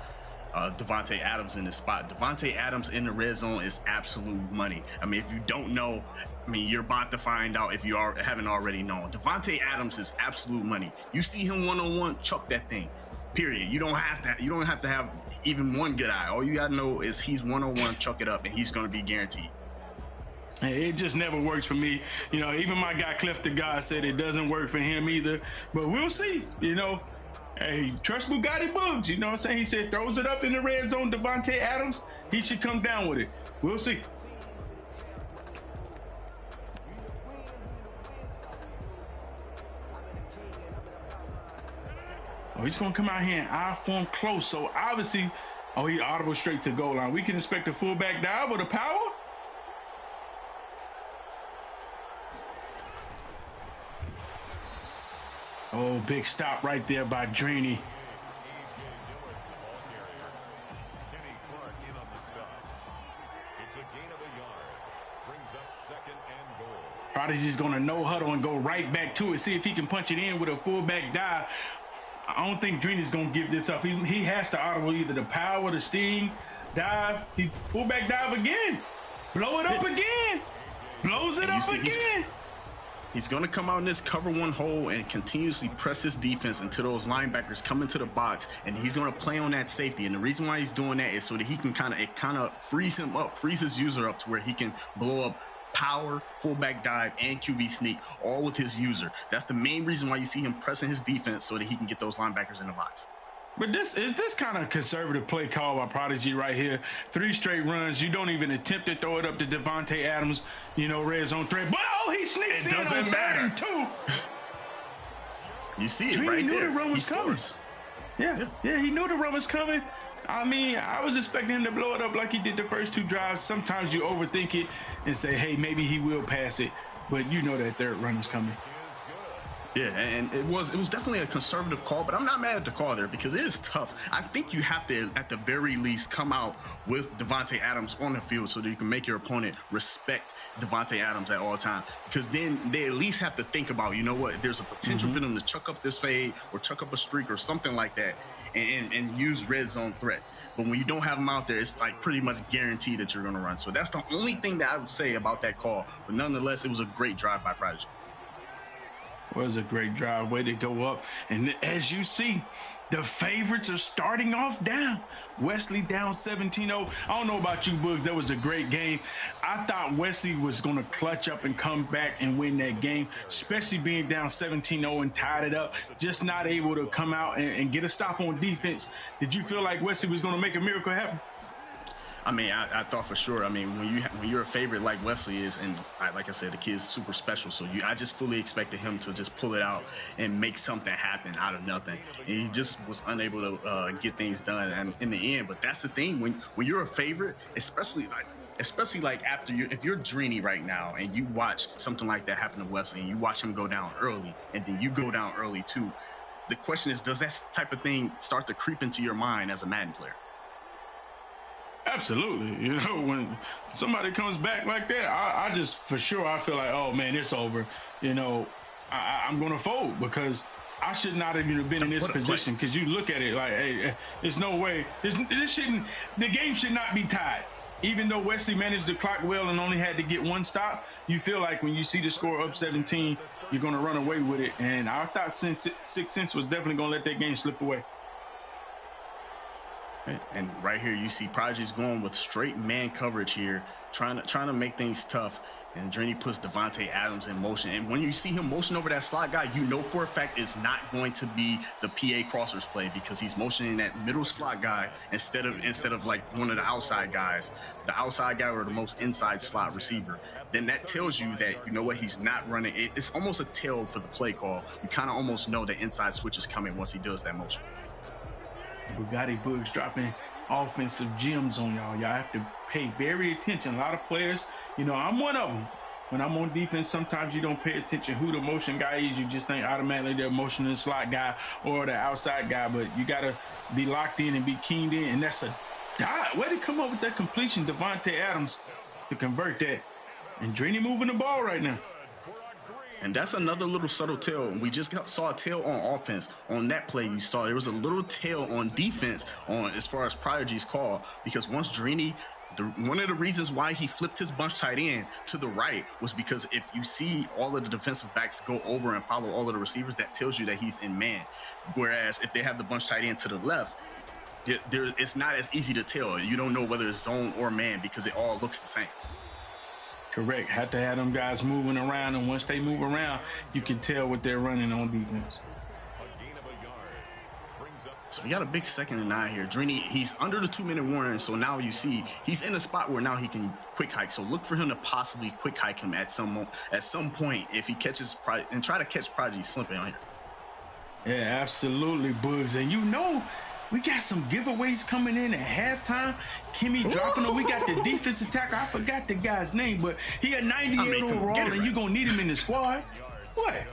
Davante Adams in this spot. Davante Adams in the red zone is absolute money. I mean, if you don't know, I mean, you're about to find out if you haven't already known. Davante Adams is absolute money. You see him one-on-one, chuck that thing. Period. You don't have to have even one good eye. All you gotta know is he's one-on-one, chuck it up, and he's gonna be guaranteed. It just never works for me. You know, even my guy Cliff the God said it doesn't work for him either. But we'll see. You know, hey, trust Bugatti Bugs. You know what I'm saying? He said throws it up in the red zone. Davante Adams, he should come down with it. We'll see. Oh, he's going to come out here and eye form close. So obviously, he audible straight to goal line. We can expect a fullback dive with a power. Oh, big stop right there by Dreamy. Prodigy's going to no huddle and go right back to it. See if he can punch it in with a fullback dive. I don't think Dreamy's gonna give this up. He has to audible either the power, the sting, dive. He fullback dive again, blow it up again, blows it up again. He's gonna come out in this cover 1 hole and continuously press his defense until those linebackers come into the box, and he's gonna play on that safety. And the reason why he's doing that is so that he can kind of freeze him up, freeze his user up to where he can blow up power, fullback dive, and QB sneak, all with his user. That's the main reason why you see him pressing his defense so that he can get those linebackers in the box. But this kind of conservative play call by Prodigy right here. 3 straight runs. You don't even attempt to throw it up to Davante Adams, you know, red zone threat. But he sneaks in on 3rd and 2. You see it Dreamy right knew there. The run was he coming. scores. Yeah, he knew the run was coming. I mean, I was expecting him to blow it up like he did the first 2 drives. Sometimes you overthink it and say, hey, maybe he will pass it. But you know that 3rd run is coming. Yeah, and it was definitely a conservative call, but I'm not mad at the call there because it is tough. I think you have to, at the very least, come out with Davante Adams on the field so that you can make your opponent respect Davante Adams at all times. Because then they at least have to think about, you know what, there's a potential for them to chuck up this fade or chuck up a streak or something like that and use red zone threat. But when you don't have them out there, it's like pretty much guaranteed that you're going to run. So that's the only thing that I would say about that call. But nonetheless, it was a great drive by Prodigy. Was a great drive, way to go up. And as you see, the favorites are starting off down. Wesley down 17-0. I don't know about you, Bugs. That was a great game. I thought Wesley was going to clutch up and come back and win that game, especially being down 17-0 and tied it up, just not able to come out and get a stop on defense. Did you feel like Wesley was going to make a miracle happen? I mean, I thought for sure. I mean, when you're a favorite like Wesley is, and like I said, the kid's super special. So I just fully expected him to just pull it out and make something happen out of nothing. And he just was unable to get things done. And in the end, but that's the thing when you're a favorite, especially like after if you're Dreamy right now and you watch something like that happen to Wesley and you watch him go down early and then you go down early too. The question is, does that type of thing start to creep into your mind as a Madden player? Absolutely. You know, when somebody comes back like that, I just, for sure, I feel like, oh man, it's over. You know, I'm going to fold because I should not have even been in this position. Because you look at it like, hey, there's no way. The game should not be tied. Even though Wesley managed the clock well and only had to get one stop, you feel like when you see the score up 17, you're going to run away with it. And I thought Sixth Sense was definitely going to let that game slip away. And right here, you see Prodigy's going with straight man coverage here, trying to make things tough. And Drini puts Devontae Adams in motion. And when you see him motion over that slot guy, you know for a fact it's not going to be the PA crossers play because he's motioning that middle slot guy instead of like one of the outside guys, the outside guy or the most inside slot receiver. Then that tells you that, you know what, he's not running. It's almost a tell for the play call. You kind of almost know the inside switch is coming once he does that motion. Bugatti Bugs dropping offensive gems on y'all. Y'all have to pay very attention. A lot of players, you know, I'm one of them. When I'm on defense, sometimes you don't pay attention who the motion guy is. You just think automatically they're motioning slot guy or the outside guy, but you got to be locked in and be keyed in. And that's a dot. Way to come up with that completion, Devontae Adams, to convert that. And Drini moving the ball right now. And that's another little subtle tail. We just saw a tail on offense. On that play, you saw there was a little tail on defense on as far as Prodigy's call, because once Drini, one of the reasons why he flipped his bunch tight end to the right was because if you see all of the defensive backs go over and follow all of the receivers, that tells you that he's in man. Whereas if they have the bunch tight end to the left, it's not as easy to tell. You don't know whether it's zone or man because it all looks the same. Correct. Have to have them guys moving around, and once they move around, you can tell what they're running on defense. So we got a big 2nd and 9 here. Drini, he's under the 2-minute warning, so now you see he's in a spot where now he can quick hike. So look for him to possibly quick hike him at some point if he catches and try to catch Prodigy slipping on here. Yeah, absolutely, Bugs. And you know, we got some giveaways coming in at halftime. Kimmy dropping them. We got the defensive tackle. I forgot the guy's name, but he a 98 overall, and you're going to need him in the squad. What?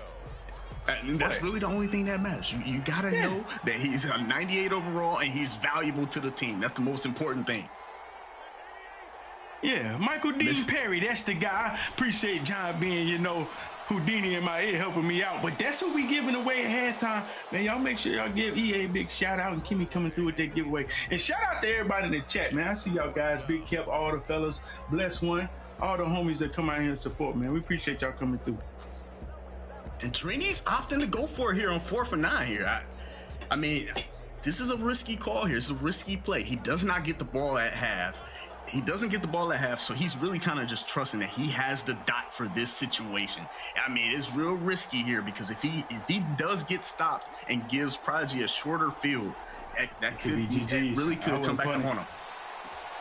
That's really the only thing that matters. You got to know that he's a 98 overall, and he's valuable to the team. That's the most important thing. Yeah, Michael Dean Perry, that's the guy. Appreciate John being, you know, Houdini in my ear helping me out. But that's what we giving away at halftime. Man, y'all make sure y'all give EA a big shout out and Kimmy coming through with that giveaway. And shout out to everybody in the chat, man. I see y'all guys, Big Kev, all the fellas, Bless One, all the homies that come out here and support, man. We appreciate y'all coming through. And Drini's opting to go for it here on 4th and 9 here. I mean, this is a risky call here. It's a risky play. He does not get the ball at half. He doesn't get the ball at half, so he's really kind of just trusting that he has the dot for this situation. I mean, it's real risky here because if he does get stopped and gives Prodigy a shorter field, that could be GG's. That really could come back to haunt him.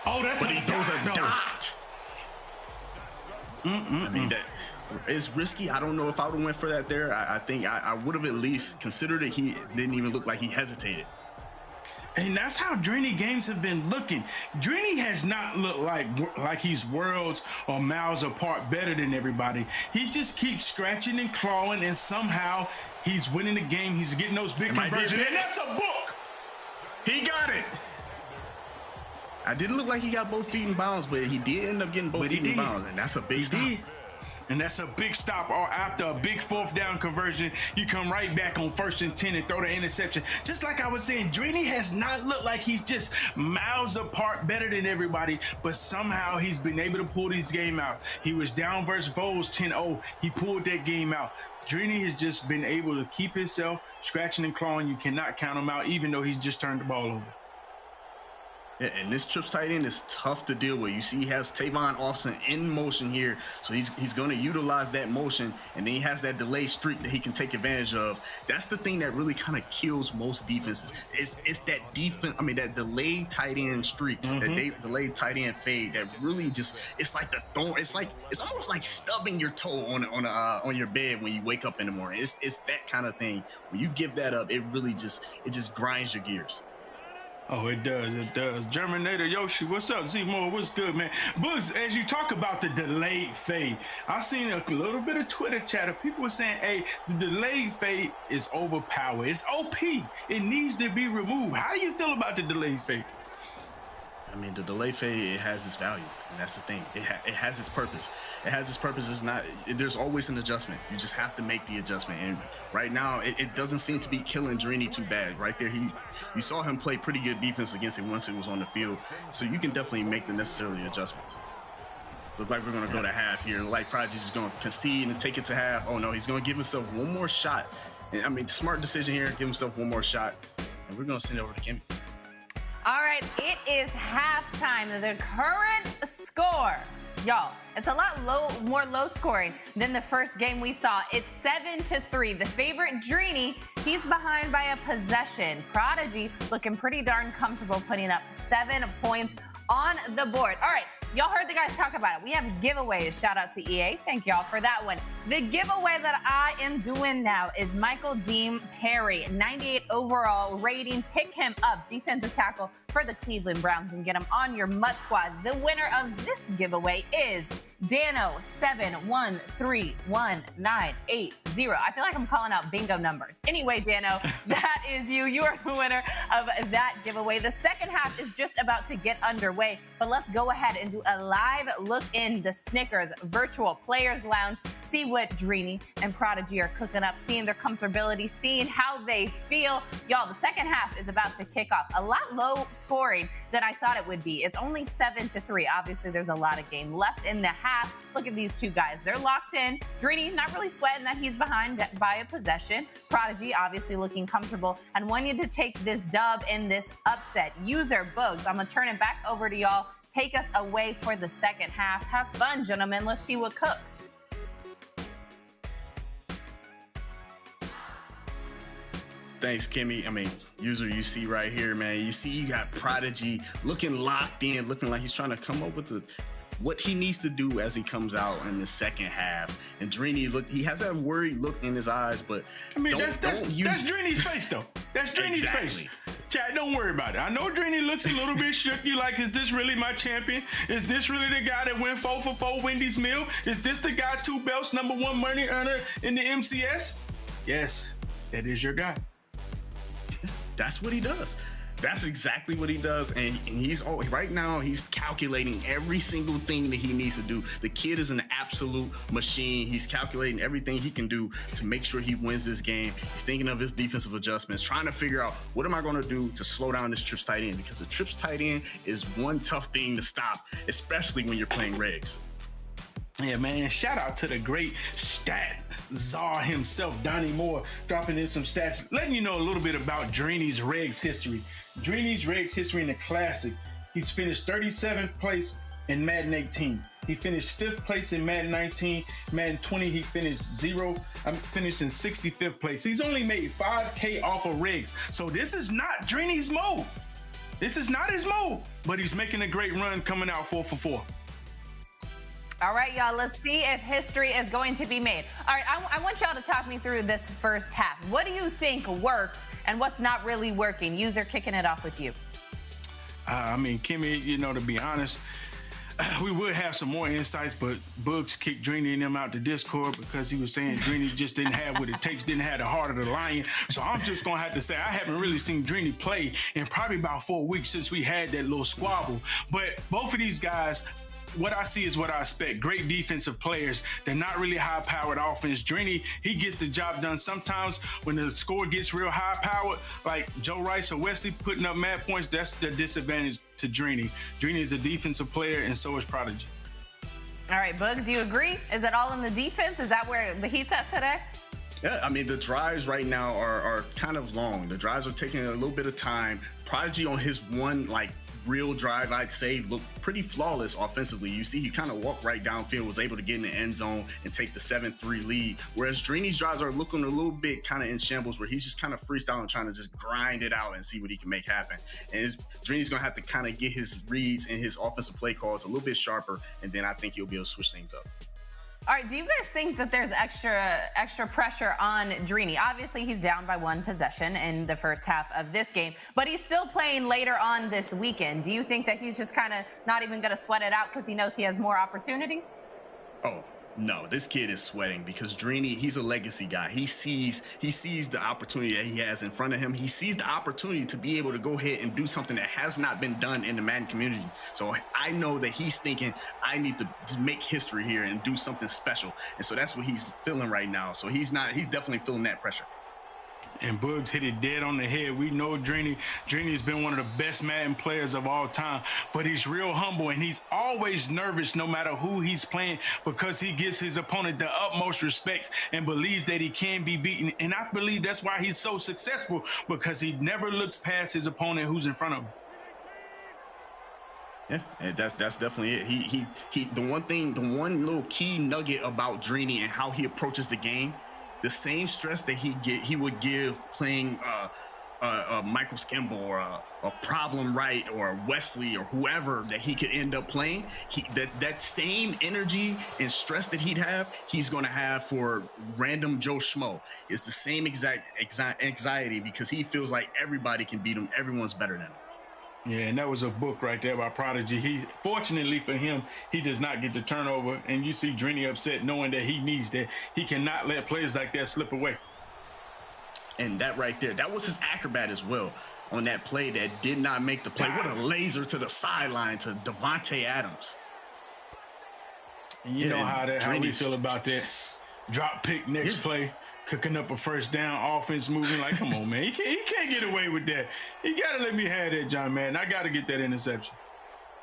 Oh, that's but he throws a dot. I mean, that it's risky. I don't know if I would have went for that there. I think I would have at least considered it. He didn't even look like he hesitated. And that's how Drini games have been looking. Drini has not looked like he's worlds or miles apart better than everybody. He just keeps scratching and clawing, and somehow he's winning the game. He's getting those big conversions, and that's a book. He got it. I didn't look like he got both feet in bounds, but he did end up getting both feet in bounds, and that's a big stop. And that's a big stop. Or after a big 4th down conversion, you come right back on 1st and 10 and throw the interception. Just like I was saying, Drini has not looked like he's just miles apart better than everybody, but somehow he's been able to pull this game out. He was down versus Vols 10-0. He pulled that game out. Drini has just been able to keep himself scratching and clawing. You cannot count him out, even though he's just turned the ball over. Yeah, and this trips tight end is tough to deal with. You see he has Tavon Austin in motion here, so he's going to utilize that motion, and then he has that delay streak that he can take advantage of. That's the thing that really kind of kills most defenses. It's that defense. I mean, that delayed tight end streak, that delayed tight end fade. That really just it's like the thorn. It's almost like stubbing your toe on your bed when you wake up in the morning. It's that kind of thing. When you give that up, it just grinds your gears. Oh, it does. It does. Germinator Yoshi, what's up? Z-Mo, what's good, man? Bugs, as you talk about the delayed fade, I seen a little bit of Twitter chatter. People were saying, hey, the delayed fade is overpowered. It's OP. It needs to be removed. How do you feel about the delayed fade? I mean, the delay fade, it has its value, and that's the thing. It has its purpose. It has its purpose. It's not. There's always an adjustment. You just have to make the adjustment. And right now, it doesn't seem to be killing Drini too bad. Right there, you saw him play pretty good defense against it once it was on the field. So you can definitely make the necessary adjustments. Look like we're going to go to half here. Like Prodigy's going to concede and take it to half. Oh no, he's going to give himself one more shot. And, I mean, smart decision here. Give himself one more shot, and we're going to send it over to Kimmy. All right, it is halftime. The current score, y'all, it's a lot more low scoring than the first game we saw. It's 7-3. The favorite Drini, he's behind by a possession. Prodigy looking pretty darn comfortable, putting up 7 points on the board. All right. Y'all heard the guys talk about it. We have giveaways. Shout out to EA. Thank y'all for that one. The giveaway that I am doing now is Michael Dean Perry, 98 overall rating. Pick him up, defensive tackle for the Cleveland Browns, and get him on your MUT squad. The winner of this giveaway is Dano713198. I feel like I'm calling out bingo numbers. Anyway, Dano, that is you. You are the winner of that giveaway. The second half is just about to get underway, but let's go ahead and do a live look in the Snickers Virtual Players Lounge, see what Drini and Prodigy are cooking up, seeing their comfortability, seeing how they feel. Y'all, the second half is about to kick off. A lot low scoring than I thought it would be. It's only 7-3. Obviously, there's a lot of game left in the half. Look at these two guys. They're locked in. Drini not really sweating that he's behind by a possession. Prodigy obviously looking comfortable and wanting to take this dub in this upset. User Bugs, I'm going to turn it back over to y'all. Take us away for the second half. Have fun, gentlemen. Let's see what cooks. Thanks, Kimmy. I mean, user, you see right here, man. You see you got Prodigy looking locked in, looking like he's trying to come up with what he needs to do as he comes out in the second half. And Drini, he has that worried look in his eyes, but I mean, that's Drini's face, though. That's Drini's face. Chad, don't worry about it. I know Drini looks a little bit shook. You like, is this really my champion? Is this really the guy that went 4 for 4 Wendy's meal? Is this the guy 2 belts, #1 money earner in the MCS? Yes, that is your guy. That's what he does. That's exactly what he does. And he's right now, he's calculating every single thing that he needs to do. The kid is an absolute machine. He's calculating everything he can do to make sure he wins this game. He's thinking of his defensive adjustments, trying to figure out, what am I going to do to slow down this trips tight end? Because the trips tight end is one tough thing to stop, especially when you're playing regs. Yeah, man, shout out to the great stat czar himself, Donnie Moore, dropping in some stats, letting you know a little bit about Drini's regs history. Drini's regs history in the Classic. He's finished 37th place in Madden 18. He finished 5th place in Madden 19. Madden 20, he finished finished in 65th place. He's only made $5K off of regs. So this is not Drini's mode. This is not his mode, but he's making a great run coming out 4 for 4. All right, y'all, let's see if history is going to be made. All right, I want y'all to talk me through this first half. What do you think worked and what's not really working? User, kicking it off with you. I mean, Kimmy, to be honest, we would have some more insights, but Bugs kicked Drini and them out the Discord because he was saying Drini just didn't have what it takes, didn't have the heart of the lion. So I'm just going to have to say I haven't really seen Drini play in probably about 4 weeks since we had that little squabble. But both of these guys, what I see is what I expect. Great defensive players. They're not really high-powered offense. Drini, he gets the job done. Sometimes when the score gets real high-powered, like Joe Rice or Wesley putting up mad points, that's the disadvantage to Drini. Drini is a defensive player, and so is Prodigy. All right, Bugs, you agree? Is it all in the defense? Is that where the heat's at today? Yeah, I mean, the drives right now are kind of long. The drives are taking a little bit of time. Prodigy on his one, real drive, I'd say, looked pretty flawless offensively. You see, he kind of walked right downfield, was able to get in the end zone and take the 7-3 lead. Whereas Drini's drives are looking a little bit kind of in shambles, where he's just kind of freestyling, trying to just grind it out and see what he can make happen. And Drini's going to have to kind of get his reads and his offensive play calls a little bit sharper, and then I think he'll be able to switch things up. All right, do you guys think that there's extra pressure on Drini? Obviously, he's down by 1 possession in the first half of this game, but he's still playing later on this weekend. Do you think that he's just kind of not even going to sweat it out because he knows he has more opportunities? Oh, No, this kid is sweating because Drini, he's a legacy guy. He sees the opportunity that he has in front of him. He sees the opportunity to be able to go ahead and do something that has not been done in the Madden community. So I know that he's thinking, I need to make history here and do something special. And so that's what he's feeling right now. So he's definitely feeling that pressure. And Bugs hit it dead on the head. We know Drini's been one of the best Madden players of all time, but he's real humble and he's always nervous no matter who he's playing because he gives his opponent the utmost respect and believes that he can be beaten. And I believe that's why he's so successful, because he never looks past his opponent who's in front of him. Yeah, and that's definitely it. The one little key nugget about Drini and how he approaches the game, the same stress that he would give playing Michael Skimble or a Problem Right or Wesley or whoever that he could end up playing, that same energy and stress that he'd have, he's going to have for random Joe Schmo. It's the same exact anxiety because he feels like everybody can beat him. Everyone's better than him. Yeah, and that was a book right there by Prodigy. Fortunately for him, he does not get the turnover, and you see Drini upset knowing that he needs that. He cannot let players like that slip away. And that right there, that was his acrobat as well on that play that did not make the play. What a laser to the sideline to Davante Adams. And you know how we feel about that. Drop pick next play. Cooking up a first down, offense moving. Like, come on, man. He can't get away with that. He got to let me have that, John Madden. I got to get that interception.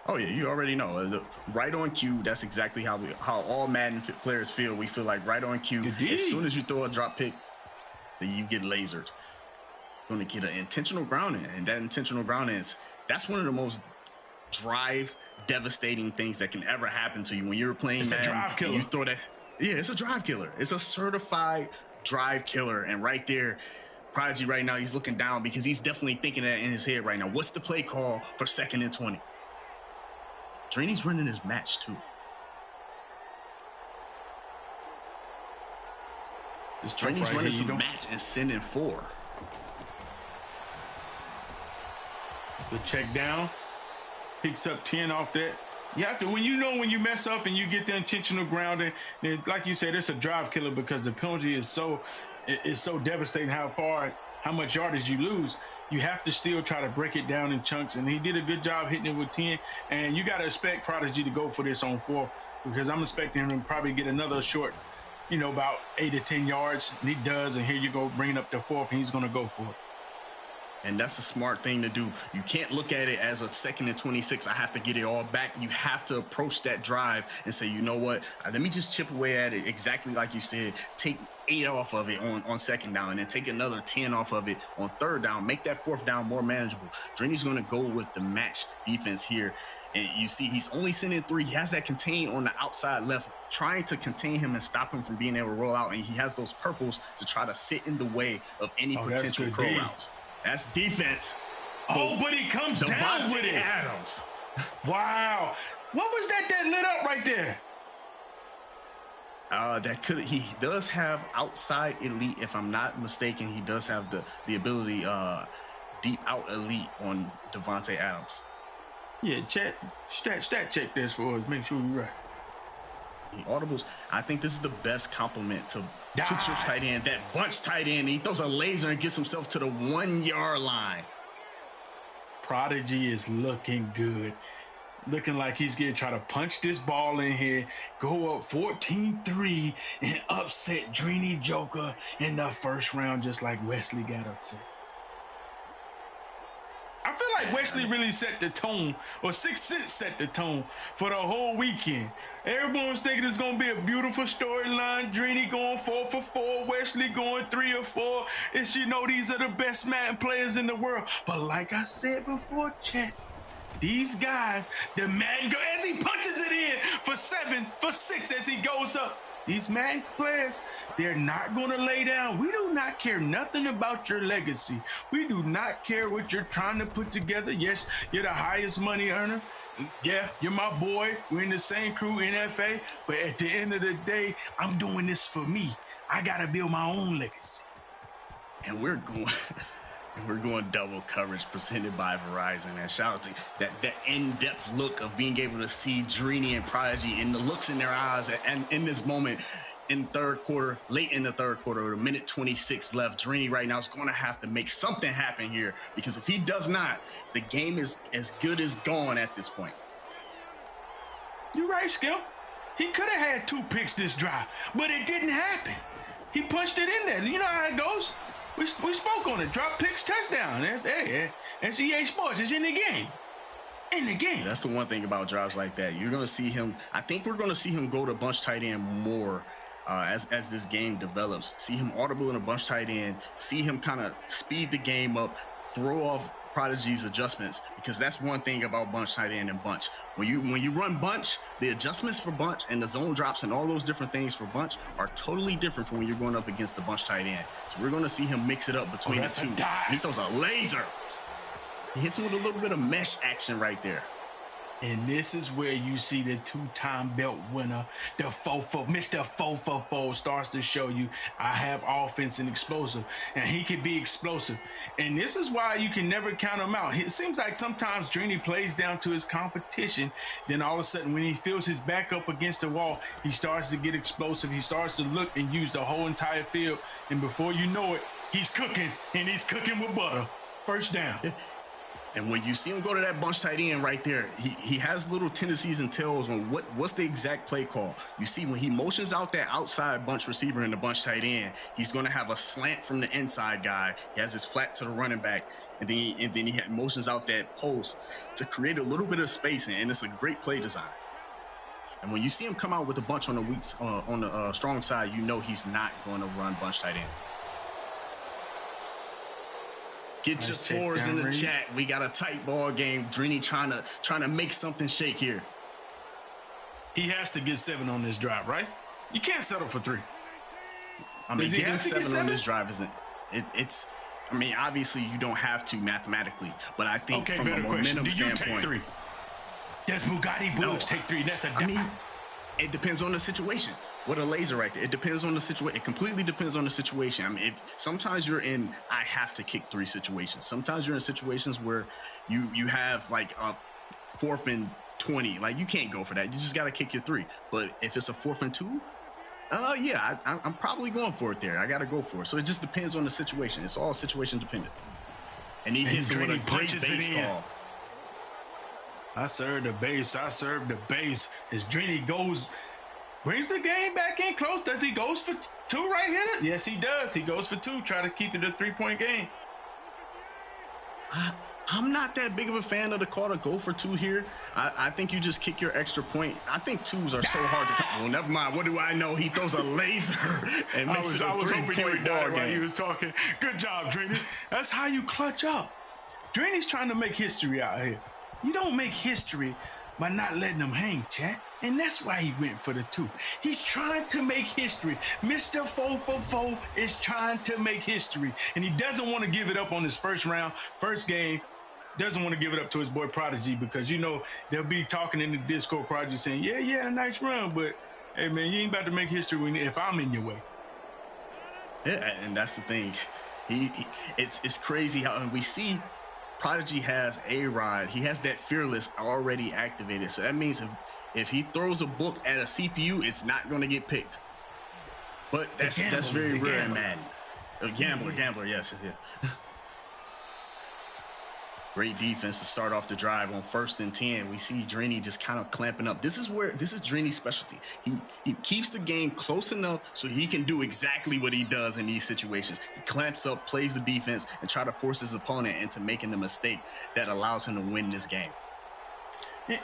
Oh, yeah, you already know. Right on cue, that's exactly how all Madden players feel. We feel like right on cue. As soon as you throw a drop pick, then you get lasered. You're going to get an intentional grounding, and that intentional grounding that's one of the most devastating things that can ever happen to you when you're playing Madden. It's a drive killer. You throw that. Yeah, it's a drive killer. It's a certified drive killer. And right there, Prodigy right now, he's looking down because he's definitely thinking that in his head right now. What's the play call for 2nd and 20? Drini's running his match too. Drini's running some match and sending 4. The check down, picks up 10 off that. You have to, when you mess up and you get the intentional grounding, then like you said, it's a drive killer because the penalty is so devastating how much yardage you lose. You have to still try to break it down in chunks, and he did a good job hitting it with 10. And you got to expect Prodigy to go for this on 4th because I'm expecting him to probably get another short, about 8 to 10 yards. And he does, and here you go, bringing up the 4th, and he's going to go for it. And that's a smart thing to do. You can't look at it as a 2nd and 26. I have to get it all back. You have to approach that drive and say, you know what? Let me just chip away at it exactly like you said. Take 8 off of it on 2nd down and then take another 10 off of it on 3rd down. Make that 4th down more manageable. Drini's going to go with the match defense here. And you see he's only sending 3. He has that contain on the outside left, trying to contain him and stop him from being able to roll out. And he has those purples to try to sit in the way of any potential pro routes. That's defense. Oh, but he comes down with it. Adams. Wow. What was that lit up right there? He does have outside elite, if I'm not mistaken. He does have the ability deep out elite on Davante Adams. Yeah, stat check this for us. Make sure we're right. He audibles. I think this is the best compliment to trips tight end, that bunch tight end. He throws a laser and gets himself to the 1-yard line. Prodigy is looking good. Looking like he's going to try to punch this ball in here, go up 14-3, and upset Drini Joker in the 1st round, just like Wesley got upset. I feel like Wesley really set the tone, or 6 Cents set the tone for the whole weekend. Everyone was thinking it's going to be a beautiful storyline. Drini going 4 for 4, Wesley going 3 or 4. It's, these are the best Madden players in the world. But like I said before, chat, these guys, the Madden, as he punches it in for 7, for 6 as he goes up, these Madden players, they're not going to lay down. We do not care nothing about your legacy. We do not care what you're trying to put together. Yes, you're the highest money earner. Yeah, you're my boy. We're in the same crew, NFA. But at the end of the day, I'm doing this for me. I got to build my own legacy. And we're going... We're going double coverage presented by Verizon. And shout out to that in-depth look of being able to see Drini and Prodigy and the looks in their eyes. And in this moment, in third quarter, late in the third quarter, with a minute 26 left, Drini right now is going to have to make something happen here, because if he does not, the game is as good as gone at this point. You're right, Skip. He could have had 2 picks this drive, but it didn't happen. He punched it in there. You know how it goes. We spoke on it. Drop picks, touchdown. That's EA Sports. It's in the game. In the game. That's the one thing about drives like that. You're going to see him. I think we're going to see him go to bunch tight end more as this game develops. See him audible in a bunch tight end. See him kind of speed the game up, throw off Prodigy's adjustments, because that's one thing about bunch tight end and bunch. When you run bunch, the adjustments for bunch and the zone drops and all those different things for bunch are totally different from when you're going up against the bunch tight end. So we're going to see him mix it up between the two. He throws a laser. He hits him with a little bit of mesh action right there. And this is where you see the 2-time belt winner, the Mr. 4-for-4 starts to show you, I have offense and explosive, and he can be explosive. And this is why you can never count him out. It seems like sometimes Drini plays down to his competition. Then all of a sudden, when he feels his back up against the wall, he starts to get explosive. He starts to look and use the whole entire field. And before you know it, he's cooking, and he's cooking with butter. First down. And when you see him go to that bunch tight end right there, he has little tendencies and tells on what's the exact play call. You see when he motions out that outside bunch receiver in the bunch tight end, he's going to have a slant from the inside guy. He has his flat to the running back, and then he motions out that post to create a little bit of spacing, and it's a great play design. And when you see him come out with a bunch on the strong side, you know he's not going to run bunch tight end. Get your fours in the chat. We got a tight ball game. Drini trying to make something shake here. He has to get 7 on this drive, right? You can't settle for 3. I mean, getting 7 on this drive isn't. It's. I mean, obviously you don't have to mathematically, but I think from a momentum standpoint. Do you take 3? Does Bugatti Bullocks take 3? That's a. I mean, it depends on the situation. What a laser right there. It depends on the situation. It completely depends on the situation. I mean, sometimes you're in I have to kick 3 situations. Sometimes you're in situations where you have like a 4th and 20. Like, you can't go for that. You just got to kick your 3. But if it's a 4th and 2, yeah, I'm probably going for it there. I got to go for it. So it just depends on the situation. It's all situation dependent. And he hits it with a great base call. I serve the base. As Drini brings the game back in close. Does he goes for 2 right here? Yes, he does. He goes for 2. Try to keep it a 3-point game. I'm not that big of a fan of the call to go for 2 here. I think you just kick your extra point. I think 2s are so hard to come. Well, never mind. What do I know? He throws a laser and makes it a 3-point ball game. While he was talking. Good job, Drini. That's how you clutch up. Drini's trying to make history out here. You don't make history by not letting them hang, chat. And that's why he went for the 2. He's trying to make history. Mr. 4-for-4 is trying to make history. And he doesn't want to give it up on his first game. Doesn't want to give it up to his boy Prodigy, because, you know, they'll be talking in the Discord, Prodigy saying, yeah, a nice run, but, hey, man, you ain't about to make history if I'm in your way. Yeah, and that's the thing. It's crazy how we see Prodigy has A-Rod. He has that fearless already activated. So that means if he throws a book at a CPU, it's not going to get picked. But that's very rare in Madden. A gambler, yes. Yeah. Great defense to start off the drive on 1st and 10. We see Drini just kind of clamping up. This is Drini's specialty. He keeps the game close enough so he can do exactly what he does in these situations. He clamps up, plays the defense, and try to force his opponent into making the mistake that allows him to win this game.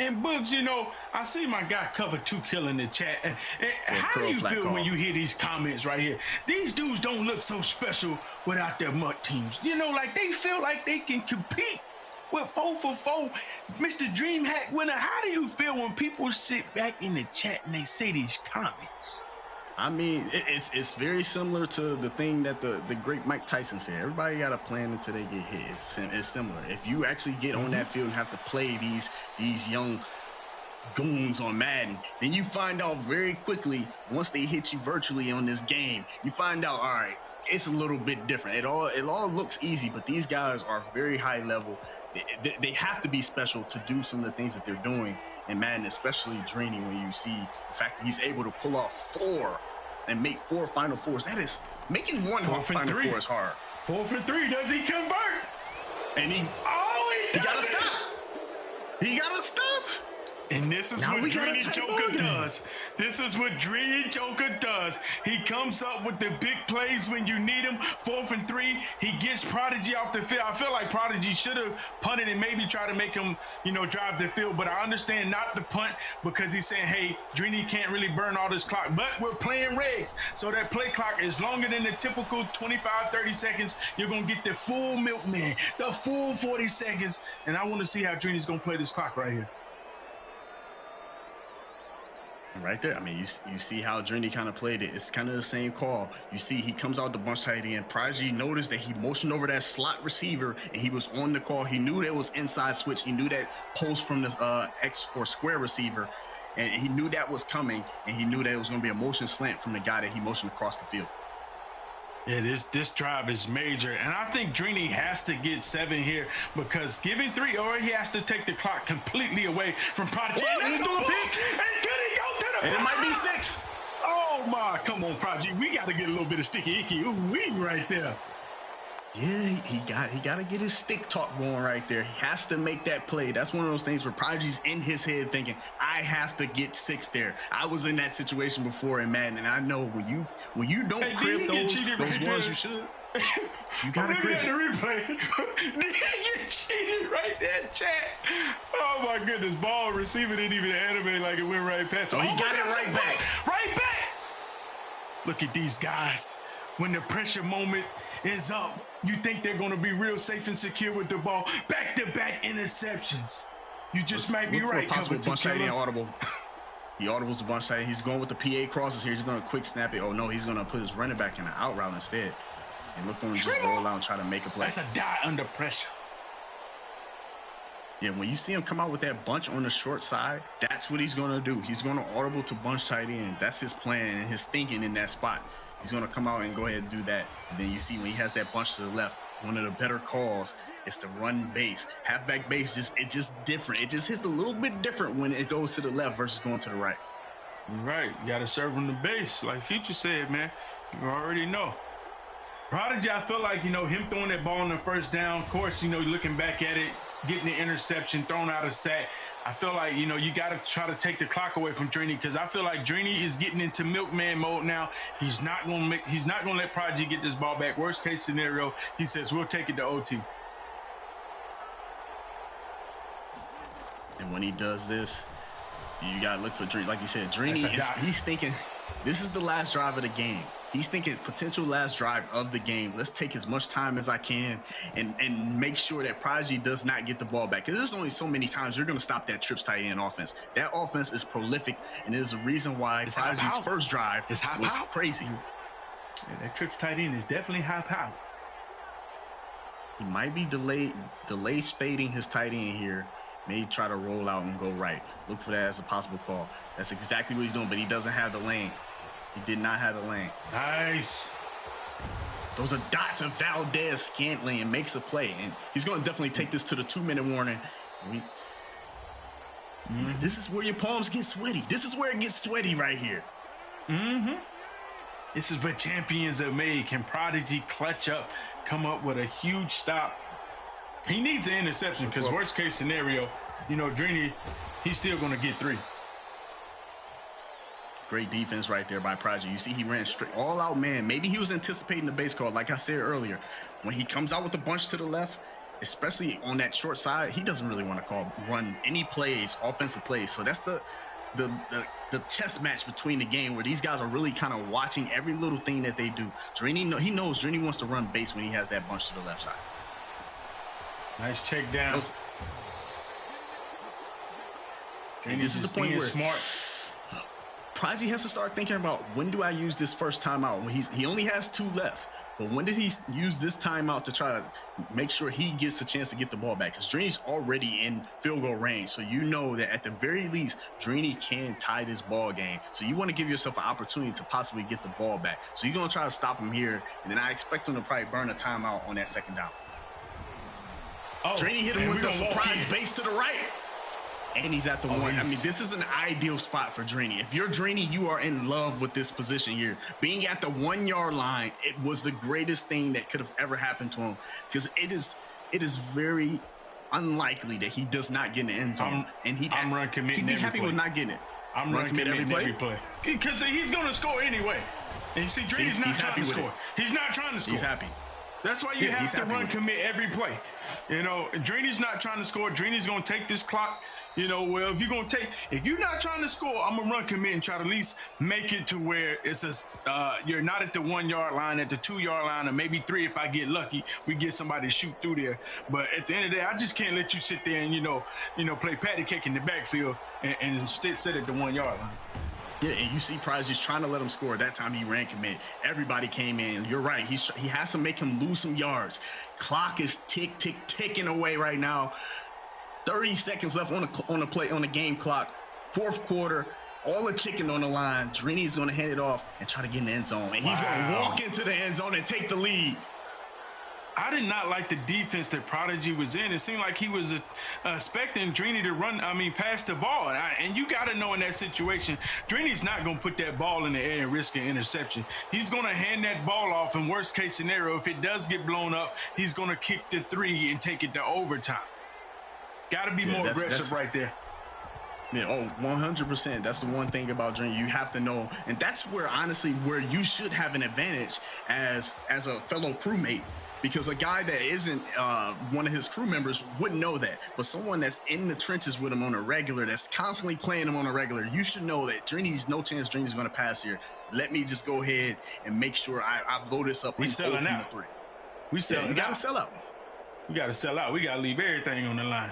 And Bugs, you know, I see my guy Cover 2 Kill in the chat. And how do you feel when you hear these comments right here? These dudes don't look so special without their MUT teams. You know, like they feel like they can compete with 4-for-4, Mr. DreamHack winner. How do you feel when people sit back in the chat and they say these comments? I mean, it's very similar to the thing that the great Mike Tyson said. Everybody got a plan until they get hit. It's similar. If you actually get on that field and have to play these young goons on Madden, then you find out very quickly, once they hit you virtually on this game, you find out, all right, it's a little bit different. It all looks easy, but these guys are very high level. They have to be special to do some of the things that they're doing in Madden, especially Drini, when you see the fact that he's able to pull off 4 and make 4 Final Fours. That is, making one Final Four is hard. 4 for 3, does he convert? And he gotta stop. He gotta stop. And this is what Drini Joker does. This is what Drini Joker does. He comes up with the big plays when you need him. 4th and 3. He gets Prodigy off the field. I feel like Prodigy should have punted and maybe try to make him, drive the field. But I understand not to punt because he's saying, hey, Drini can't really burn all this clock. But we're playing regs. So that play clock is longer than the typical 25, 30 seconds. You're going to get the full milkman, the full 40 seconds. And I want to see how Drini's going to play this clock right here. Right there. I mean, you see how Drini kind of played it. It's kind of the same call. You see he comes out the bunch tight end. Prodigy noticed that he motioned over that slot receiver, and he was on the call. He knew that was inside switch. He knew that post from the X or square receiver, and he knew that was coming, and he knew that it was going to be a motion slant from the guy that he motioned across the field. Yeah, this drive is major, and I think Drini has to get 7 here because giving 3, or he has to take the clock completely away from Prodigy. He's doing pick. And it might be 6. Oh my, come on, Prodigy. We got to get a little bit of sticky icky. Ooh-wee right there. Yeah, he got to get his stick talk going right there. He has to make that play. That's one of those things where Prodigy's in his head thinking, I have to get 6 there. I was in that situation before in Madden, and I know when you don't crib those ones you should. You gotta crib. The replay. Did he get cheated right there, chat? Oh my goodness, ball receiver didn't even animate like it went right past. So he got it right back. Right back. Look at these guys. When the pressure moment is up, you think they're going to be real safe and secure with the ball. Back-to-back interceptions. You just might be right. Possible bunch tight end audible. He audibles the bunch tight end. He's going with the PA crosses here. He's going to quick snap it. Oh no, he's going to put his running back in the out route instead. And look for him to just roll out and try to make a play. That's a die under pressure. Yeah, when you see him come out with that bunch on the short side, that's what he's going to do. He's going to audible to bunch tight end. That's his plan and his thinking in that spot. He's going to come out and go ahead and do that. And then you see when he has that bunch to the left, one of the better calls is to run base. Halfback base, it's just different. It just hits a little bit different when it goes to the left versus going to the right. Right. You got to serve him the base. Like Future said, man, you already know. Prodigy, I feel like, him throwing that ball on the first down, of course, looking back at it, getting the interception, thrown out of sack. I feel like, you got to try to take the clock away from Drini because I feel like Drini is getting into milkman mode now. He's not going to let Prodigy get this ball back. Worst case scenario, he says, we'll take it to OT. And when he does this, you got to look for Drini. Like you said, Drini, he's thinking, this is the last drive of the game. He's thinking potential last drive of the game. Let's take as much time as I can and make sure that Prodigy does not get the ball back. Because there's only so many times you're going to stop that trips tight end offense. That offense is prolific, and there's a reason why Prodigy's first drive was crazy. Yeah, that trips tight end is definitely high power. He might be delay fading his tight end here. May try to roll out and go right. Look for that as a possible call. That's exactly what he's doing, but he doesn't have the lane. He did not have the lane. Nice. Those are dots of Valdez Scantling and makes a play. And he's going to definitely take this to the 2-minute warning. This is where your palms get sweaty. This is where it gets sweaty right here. This is what champions are made. Can Prodigy clutch up, come up with a huge stop? He needs an interception because worst case scenario, Drini, he's still going to get 3. Great defense right there by Prodigy. You see he ran straight all out, man. Maybe he was anticipating the base call. Like I said earlier, when he comes out with the bunch to the left, especially on that short side, he doesn't really want to run any plays, offensive plays. So that's the chess match between the game where these guys are really kind of watching every little thing that they do. Drini, he knows Drini wants to run base when he has that bunch to the left side. Nice check down. This is the point where smart. Prodigy has to start thinking about when do I use this first time out? When he only has 2 left. But when does he use this timeout to try to make sure he gets a chance to get the ball back? Because Dreany's already in field goal range. So you know that at the very least, Dreany can tie this ball game. So you want to give yourself an opportunity to possibly get the ball back. So you're going to try to stop him here. And then I expect him to probably burn a timeout on that second down. Dreany hit him with the surprise base to the right. And he's at the one. I mean, this is an ideal spot for Dreany. If you're Dreany, you are in love with this position here. Being at the 1 yard line, it was the greatest thing that could have ever happened to him, because it is very unlikely that he does not get in the end zone. I'm run committing. He'd be happy with not getting it. I'm run committing every play because he's going to score anyway. And you see, Dreany's not trying to score. He's not trying to score. He's happy. That's why you have to run commit every play. You know, Dreany's not trying to score. Dreany's going to take this clock. You know, well, if you're not trying to score, I'm gonna run commit and try to at least make it to where it's you're not at the 1 yard line, at the 2 yard line, or maybe 3 if I get lucky. We get somebody to shoot through there. But at the end of the day, I just can't let you sit there and you know play patty cake in the backfield and sit at the 1 yard line. Yeah, and you see Prodigy's trying to let him score. That time he ran commit. Everybody came in. You're right. He has to make him lose some yards. Clock is ticking away right now. 30 seconds left on the game clock. Fourth quarter, all the chicken on the line. Dreany's going to hand it off and try to get in the end zone. And he's going to walk into the end zone and take the lead. I did not like the defense that Prodigy was in. It seemed like he was expecting Dreany to pass the ball. And you got to know in that situation, Dreeny's not going to put that ball in the air and risk an interception. He's going to hand that ball off. In worst case scenario, if it does get blown up, he's going to kick the 3 and take it to overtime. Got to be more aggressive right there. Yeah, 100%. That's the one thing about Dreamy. You have to know. And that's where, honestly, where you should have an advantage as a fellow crewmate. Because a guy that isn't one of his crew members wouldn't know that. But someone that's in the trenches with him on a regular, that's constantly playing him on a regular, you should know that Dreeny's no chance Dreeny's going to pass here. Let me just go ahead and make sure I blow this up. We selling out. We selling out. You got to sell out. We got to sell out. We got to leave everything on the line.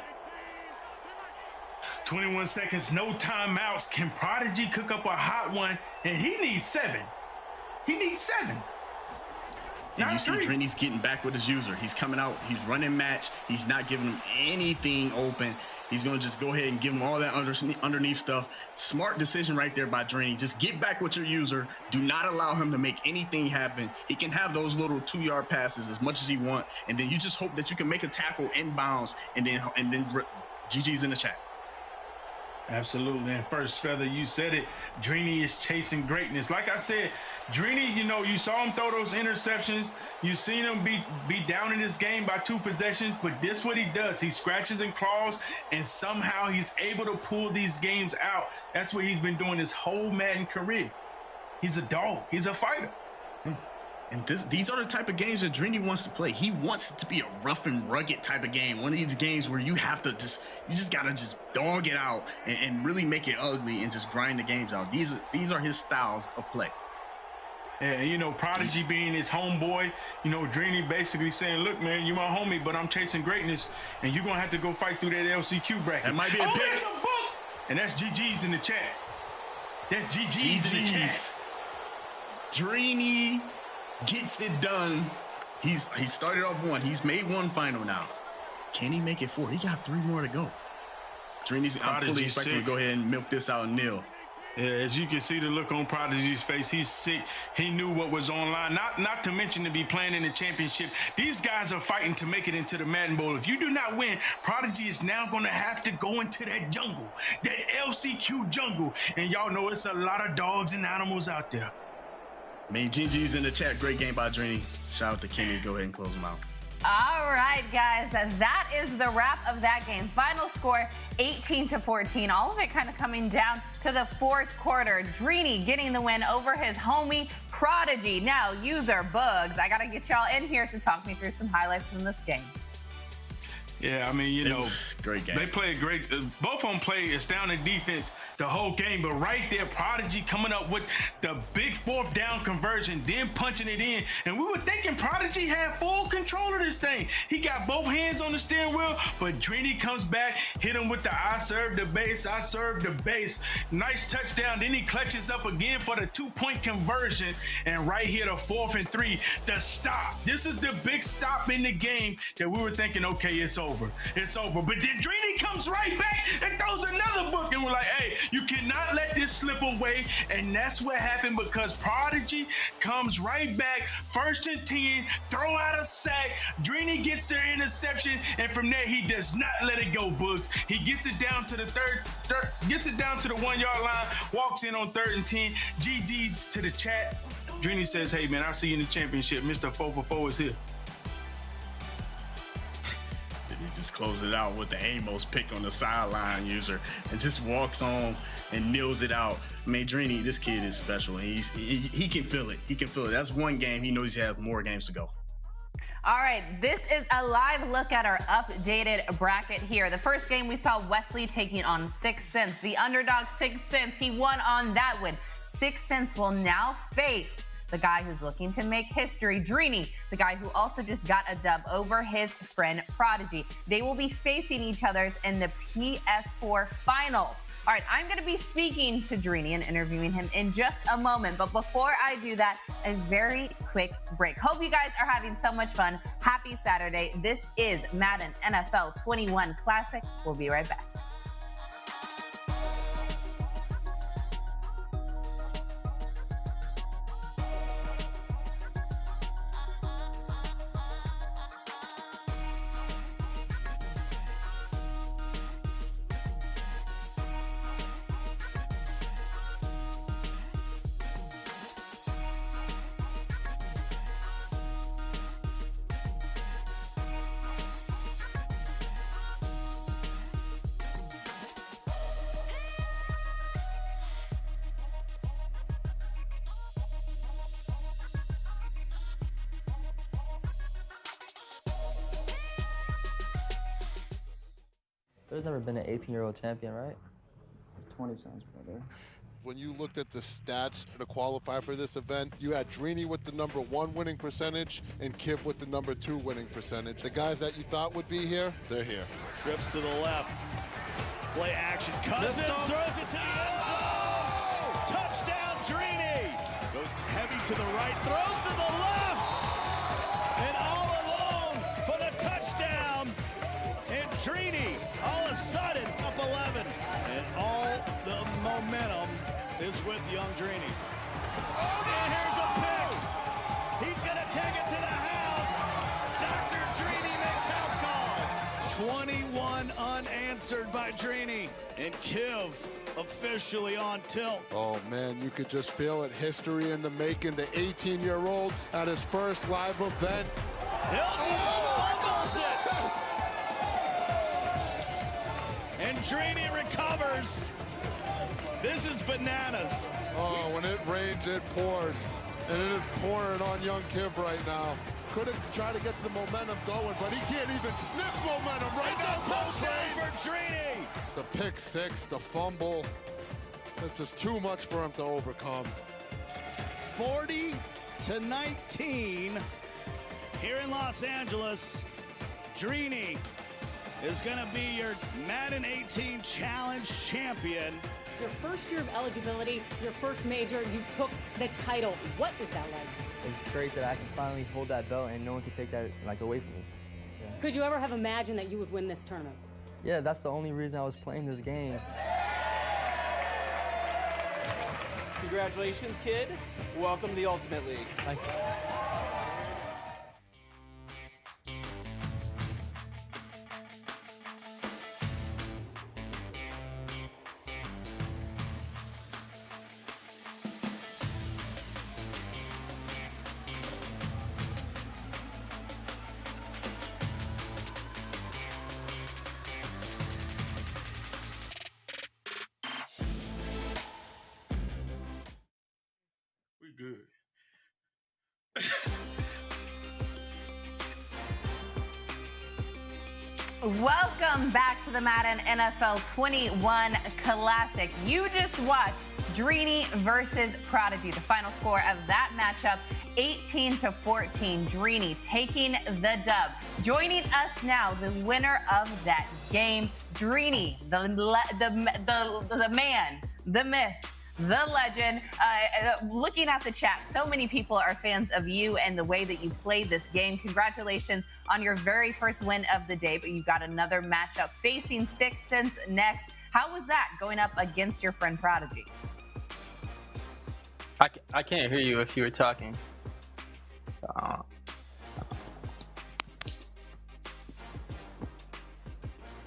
21 seconds, no timeouts. Can Prodigy cook up a hot one? And he needs 7. He needs 7. And you see Dreeny's getting back with his user. He's coming out. He's running match. He's not giving him anything open. He's going to just go ahead and give him all that underneath stuff. Smart decision right there by Dreany. Just get back with your user. Do not allow him to make anything happen. He can have those little 2 yard passes as much as he wants. And then you just hope that you can make a tackle inbounds and then GG's in the chat. Absolutely. And first feather, you said it. Dreany is chasing greatness. Like I said, Dreany, you saw him throw those interceptions. You seen him be down in this game by 2 possessions. But this what he does. He scratches and claws, and somehow he's able to pull these games out. That's what he's been doing his whole Madden career. He's a dog. He's a fighter. And these are the type of games that Dreany wants to play. He wants it to be a rough and rugged type of game. One of these games where you just gotta dog it out and really make it ugly and just grind the games out. These are his style of play. Yeah, Prodigy being his homeboy, Dreany basically saying, look, man, you my homie, but I'm chasing greatness, and you're going to have to go fight through that LCQ bracket. That might be a pick. That's a book. And that's GG's in the chat. That's GG's in the chat. Dreany gets it done. He started off 1. He's made 1 final now. Can he make it 4? He got 3 more to go. Dreany's fully expecting to go ahead and milk this out and nil. Yeah, as you can see the look on Prodigy's face, he's sick. He knew what was online. Not to mention to be playing in the championship. These guys are fighting to make it into the Madden Bowl. If you do not win, Prodigy is now going to have to go into that jungle, that LCQ jungle. And y'all know it's a lot of dogs and animals out there. Man, GG's in the chat. Great game by Dreany. Shout out to Kenny. Go ahead and close him out. All right, guys, that is the wrap of that game. Final score, 18-14. All of it kind of coming down to the 4th quarter. Dreany getting the win over his homie Prodigy. Now, user Bugs, I got to get y'all in here to talk me through some highlights from this game. Yeah, I mean, you know, great game. They played great. Both of them played astounding defense the whole game. But right there, Prodigy coming up with the big 4th down conversion, then punching it in. And we were thinking Prodigy had full control of this thing. He got both hands on the steering wheel, but Drini comes back, hit him with the I serve the base, I serve the base. Nice touchdown. Then he clutches up again for the 2-point conversion. And right here, the 4th and 3, the stop. This is the big stop in the game that we were thinking, okay, it's over. It's over. But then Drini comes right back and throws another book. And we're like, hey, you cannot let this slip away. And that's what happened because Prodigy comes right back. 1st and 10, throw out a sack. Drini gets their interception. And from there, he does not let it go, Books. He gets it down to the gets it down to the 1-yard line, walks in on 3rd and 10. GG's to the chat. Drini says, hey, man, I'll see you in the championship. Mr. 444 is here. He just closed it out with the Amos pick on the sideline user and just walks on and kneels it out. I mean, Drini, this kid is special. He can feel it. He can feel it. That's one game. He knows he has more games to go. All right, this is a live look at our updated bracket here. The first game we saw Wesley taking on 6 Cents. The underdog 6 Cents, he won on that win. 6 Cents will now face the guy who's looking to make history, Drini, the guy who also just got a dub over his friend Prodigy. They will be facing each other in the PS4 finals. All right, I'm going to be speaking to Drini and interviewing him in just a moment. But before I do that, a very quick break. Hope you guys are having so much fun. Happy Saturday. This is Madden NFL 21 Classic. We'll be right back. There's never been an 18-year-old champion, right? 20 sounds better. When you looked at the stats to qualify for this event, you had Drini with the #1 winning percentage and Kiv with the #2 winning percentage. The guys that you thought would be here, they're here. Trips to the left. Play action. Cousins throws it to the end zone. Touchdown, Drini. Goes heavy to the right, throws to the left. And all alone for the touchdown. And Drini, all of a sudden, up 11. And all the momentum is with young Drini. Oh, and here's a pick. He's going to take it to the house. Dr. Drini makes house calls. 21 unanswered by Drini. And Kiv officially on tilt. Oh, man, you could just feel it. History in the making. The 18-year-old at his first live event. Hilton fumbles it. And Drini recovers. This is bananas. Oh, when it rains, it pours. And it is pouring on young Kiv right now. Could have tried to get some momentum going, but he can't even sniff momentum right now. It's a touchdown for Drini. The pick six, the fumble. It's just too much for him to overcome. 40-19 here in Los Angeles. Drini is going to be your Madden 18 Challenge champion. Your first year of eligibility, your first major, you took the title. What is that like? It's great that I can finally hold that belt and no one can take that away from me. Yeah. Could you ever have imagined that you would win this tournament? Yeah, that's the only reason I was playing this game. Congratulations, kid. Welcome to the Ultimate League. Thank you. Good. Welcome back to the Madden NFL 21 Classic. You just watched Dreeny versus Prodigy. The final score of that matchup, 18-14. Dreeny taking the dub. Joining us now, the winner of that game, Dreeny, the man, the myth, the legend. Looking at the chat, so many people are fans of you and the way that you played this game. Congratulations on your very first win of the day, but you've got another matchup facing 6 Cents next. How was that going up against your friend Prodigy? I can't hear you if you were talking.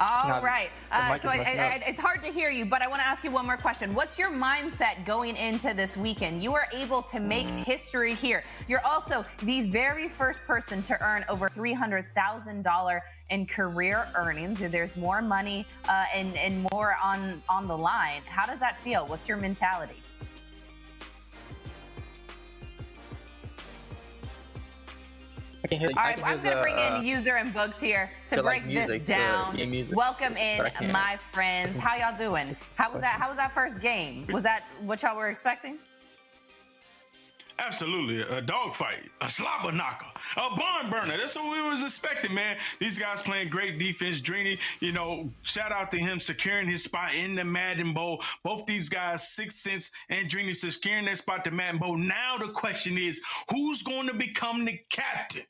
All right. So it's hard to hear you, but I want to ask you one more question. What's your mindset going into this weekend? You are able to make history here. You're also the very first person to earn over $300,000 in career earnings. There's more money and more on the line. How does that feel? What's your mentality? All right, I'm going to bring in User and Bugs here to break this down. Welcome in, my friends. How y'all doing? How was that? How was that first game? Was that what y'all were expecting? Absolutely. A dogfight, a slobber knocker, a barn burner. That's what we was expecting, man. These guys playing great defense. Dreeny, you know, shout out to him securing his spot in the Madden Bowl. Both these guys, 6 Cents and Dreeny, securing their spot to Madden Bowl. Now the question is, who's going to become the captain?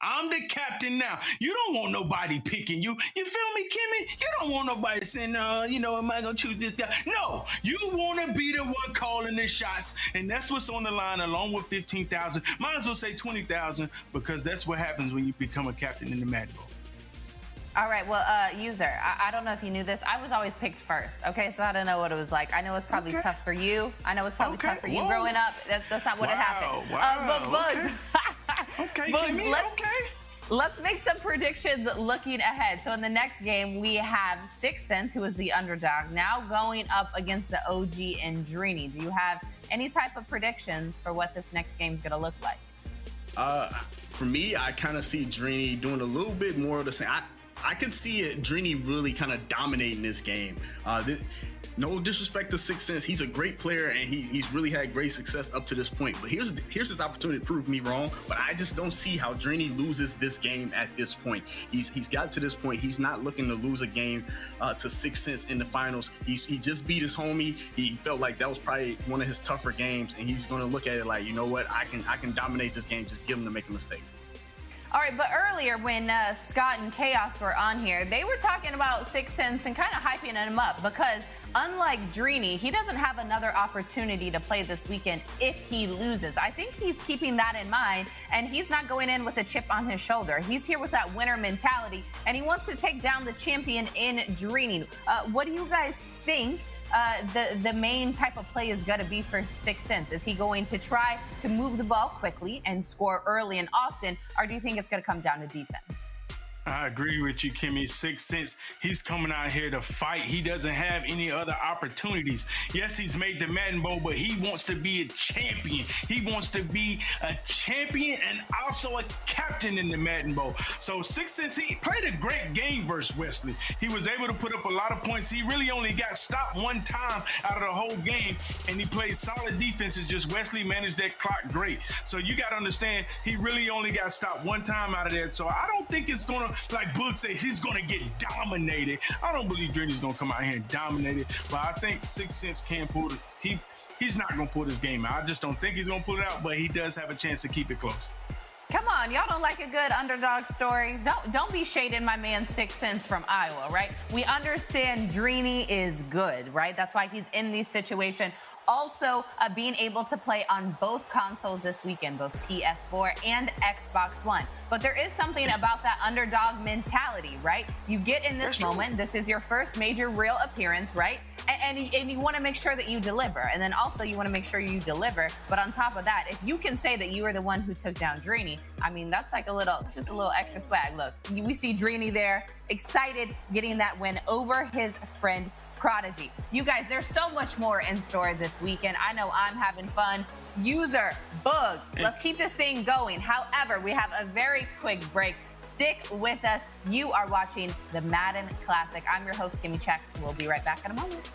I'm the captain now. You don't want nobody picking you. You feel me, Kimmy? You don't want nobody saying, am I going to choose this guy? No, you want to be the one calling the shots. And that's what's on the line along with 15,000. Might as well say 20,000 because that's what happens when you become a captain in the Madden Bowl. All right, well, User, I don't know if you knew this. I was always picked first, okay? So I don't know what it was like. I know it's probably tough for you. I know it's probably tough for you growing up. That's not what had happened. But Bugs, let's make some predictions looking ahead. So in the next game, we have 6 Cents, who is the underdog, now going up against the OG and Dreeny. Do you have any type of predictions for what this next game is going to look like? For me, I kind of see Dreeny doing a little bit more of the same. I could see Dreeny really kind of dominating this game. No disrespect to 6 Cents, he's a great player and he's really had great success up to this point. But here's his opportunity to prove me wrong. But I just don't see how Dreeny loses this game at this point. He's got to this point. He's not looking to lose a game to 6 Cents in the finals. He just beat his homie. He felt like that was probably one of his tougher games, and he's going to look at it like, you know what, I can dominate this game. Just give him to make a mistake. All right, but earlier when Scott and Chaos were on here, they were talking about 6 Cents and kind of hyping him up because unlike Dreeny, he doesn't have another opportunity to play this weekend if he loses. I think he's keeping that in mind, and he's not going in with a chip on his shoulder. He's here with that winner mentality, and he wants to take down the champion in Dreeny. What do you guys think the main type of play is going to be for 6 Cents? Is he going to try to move the ball quickly and score early and often, or do you think it's going to come down to defense? I agree with you, Kimmy. 6 Cents, he's coming out here to fight. He doesn't have any other opportunities. Yes, he's made the Madden Bowl, but he wants to be a champion. He wants to be a champion and also a captain in the Madden Bowl. So 6 Cents, he played a great game versus Wesley. He was able to put up a lot of points. He really only got stopped one time out of the whole game, and he played solid defenses. Just Wesley managed that clock great. So you got to understand, he really only got stopped one time out of that. So I don't think it's going to, like Boog says, he's going to get dominated. I don't believe Dreeny's going to come out here and dominate it, but I think 6 Cents can pull it. He's not going to pull this game out. I just don't think he's going to pull it out, but he does have a chance to keep it close. Come on, y'all don't like a good underdog story? Don't be shading my man 6 Cents from Iowa, right? We understand Dreeny is good, right? That's why he's in this situation. Also, being able to play on both consoles this weekend, both PS4 and Xbox One. But there is something about that underdog mentality, right? You get in this moment. This is your first major real appearance, right? And you want to make sure that you deliver. And then also you want to make sure you deliver. But on top of that, if you can say that you were the one who took down Dreeny, I mean, that's like it's just a little extra swag. Look, we see Dreeny there, excited, getting that win over his friend Prodigy. You guys, there's so much more in store this weekend. I know I'm having fun. User, Bugs, let's keep this thing going. However, we have a very quick break. Stay Stick with us. You are watching the Madden Classic. I'm your host, Kimmy Checks. We'll be right back in a moment.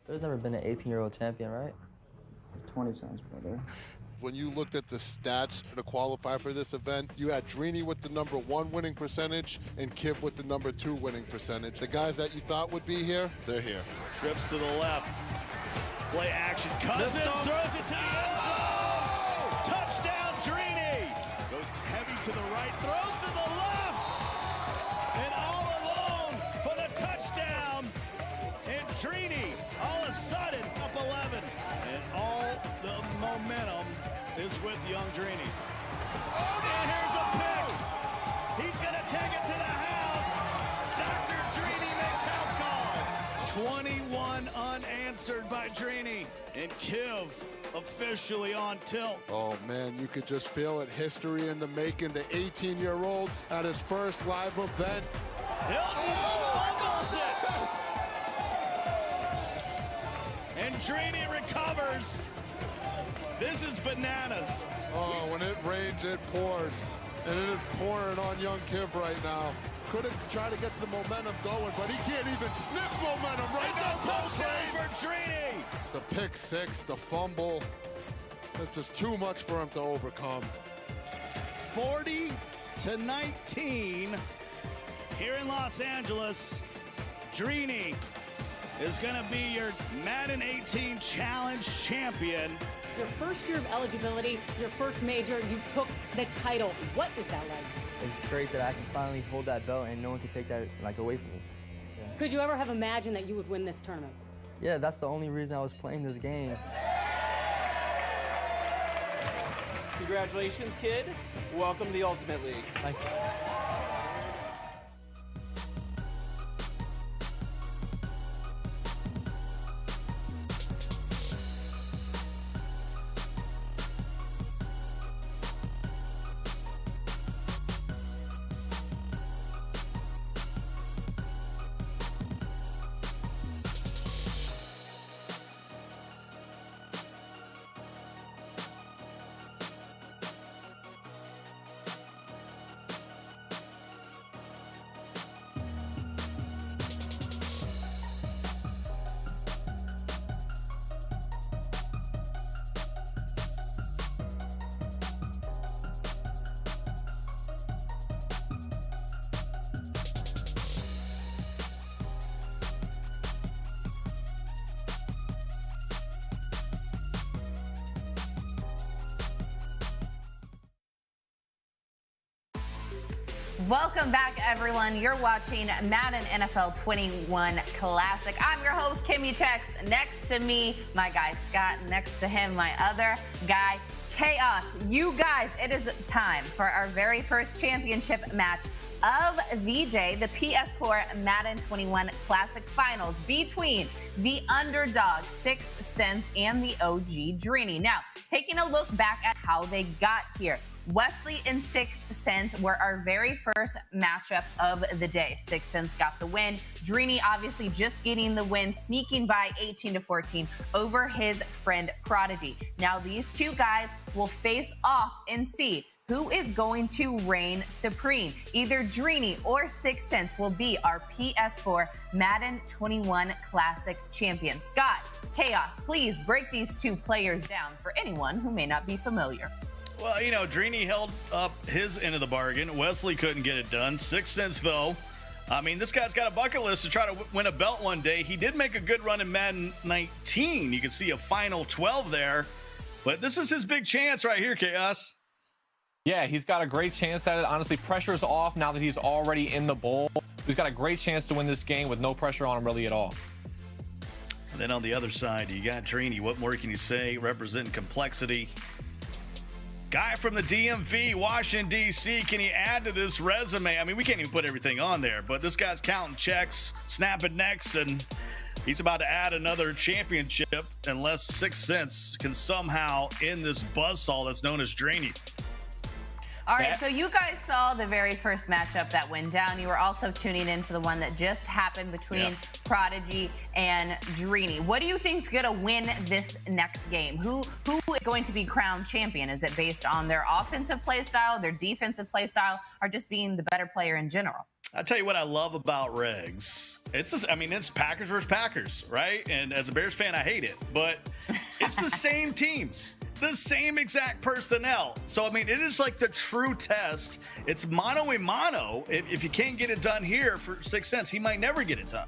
There's never been an 18-year-old champion, right? 20 cents, brother. When you looked at the stats to qualify for this event, you had Drini with the #1 winning percentage and Kiv with the #2 winning percentage. The guys that you thought would be here, they're here. Trips to the left. Play action. Cousins throws it to the end zone. Touchdown, Drini. Goes heavy to the right, throws to the left. And all alone for the touchdown. And Drini, all of a sudden, up 11. And all the momentum is with young Drini. Oh, and here's a pick. He's going to take it to the house. Dr. Drini makes house calls. 21 unanswered by Drini. And Kiv officially on tilt. Oh man, you could just feel it. History in the making. The 18-year-old at his first live event. Hilton fumbles it. And Drini recovers. This is bananas. Oh, when it rains, it pours. And it is pouring on young Kiv right now. Could have tried to get some momentum going, but he can't even sniff momentum right now. It's a touchdown for Drini. The pick six, the fumble. It's just too much for him to overcome. 40-19 here in Los Angeles. Drini is going to be your Madden 18 Challenge champion. Your first year of eligibility, your first major, you took the title. What is that like? It's great that I can finally hold that belt and no one can take that away from me. Yeah. Could you ever have imagined that you would win this tournament? Yeah, that's the only reason I was playing this game. Congratulations, kid. Welcome to the Ultimate League. Thank you. Welcome back, everyone. You're watching Madden NFL 21 Classic. I'm your host, Kimmy Checks. Next to me, my guy, Scott. Next to him, my other guy, Chaos. You guys, it is time for our very first championship match of the day, the PS4 Madden 21 Classic Finals between the underdog 6 Cents and the OG Drini. Now, taking a look back at how they got here. Wesley and 6 Cents were our very first matchup of the day. 6 Cents got the win. Drini obviously just getting the win, sneaking by 18-14 over his friend Prodigy. Now these two guys will face off and see who is going to reign supreme. Either Drini or 6 Cents will be our PS4 Madden 21 Classic champion. Scott, Chaos, please break these two players down for anyone who may not be familiar. Well, you know, Drini held up his end of the bargain. Wesley couldn't get it done. 6 Cents, though. I mean, this guy's got a bucket list to try to win a belt one day. He did make a good run in Madden 19. You can see a final 12 there. But this is his big chance right here, Chaos. Yeah, he's got a great chance at it. Honestly, pressure's off now that he's already in the bowl. He's got a great chance to win this game with no pressure on him really at all. And then on the other side, you got Drini. What more can you say? Representing complexity. Guy from the DMV, Washington, D.C. Can he add to this resume? I mean, we can't even put everything on there, but this guy's counting checks, snapping necks, and he's about to add another championship unless 6 Cents can somehow end this buzzsaw that's known as Drini. All right, so you guys saw the very first matchup that went down. You were also tuning into the one that just happened between Prodigy and Dreeny. What do you think is going to win this next game? Who is going to be crowned champion? Is it based on their offensive play style, their defensive play style, or just being the better player in general? I'll tell you what I love about Regs. It's Packers versus Packers, right? And as a Bears fan, I hate it, but it's the same teams, the same exact personnel. So, it is like the true test. It's mano a mano. If you can't get it done here for 6 cents, he might never get it done.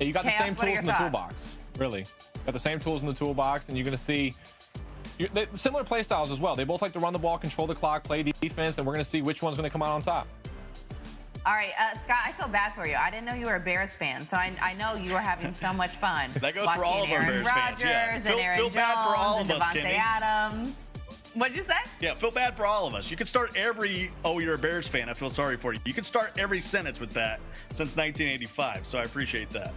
Yeah, you got the same tools in the toolbox, really. You got the same tools in the toolbox, and you're going to see similar play styles as well. They both like to run the ball, control the clock, play defense, and we're going to see which one's going to come out on top. All right, Scott, I feel bad for you. I didn't know you were a Bears fan, so I know you were having so much fun. That goes for all of our Bears fans. Yeah. Feel bad for all of us, Kimmy. Adams. What'd you say? Yeah, feel bad for all of us. You can start every, you're a Bears fan, I feel sorry for you. You can start every sentence with that since 1985, so I appreciate that.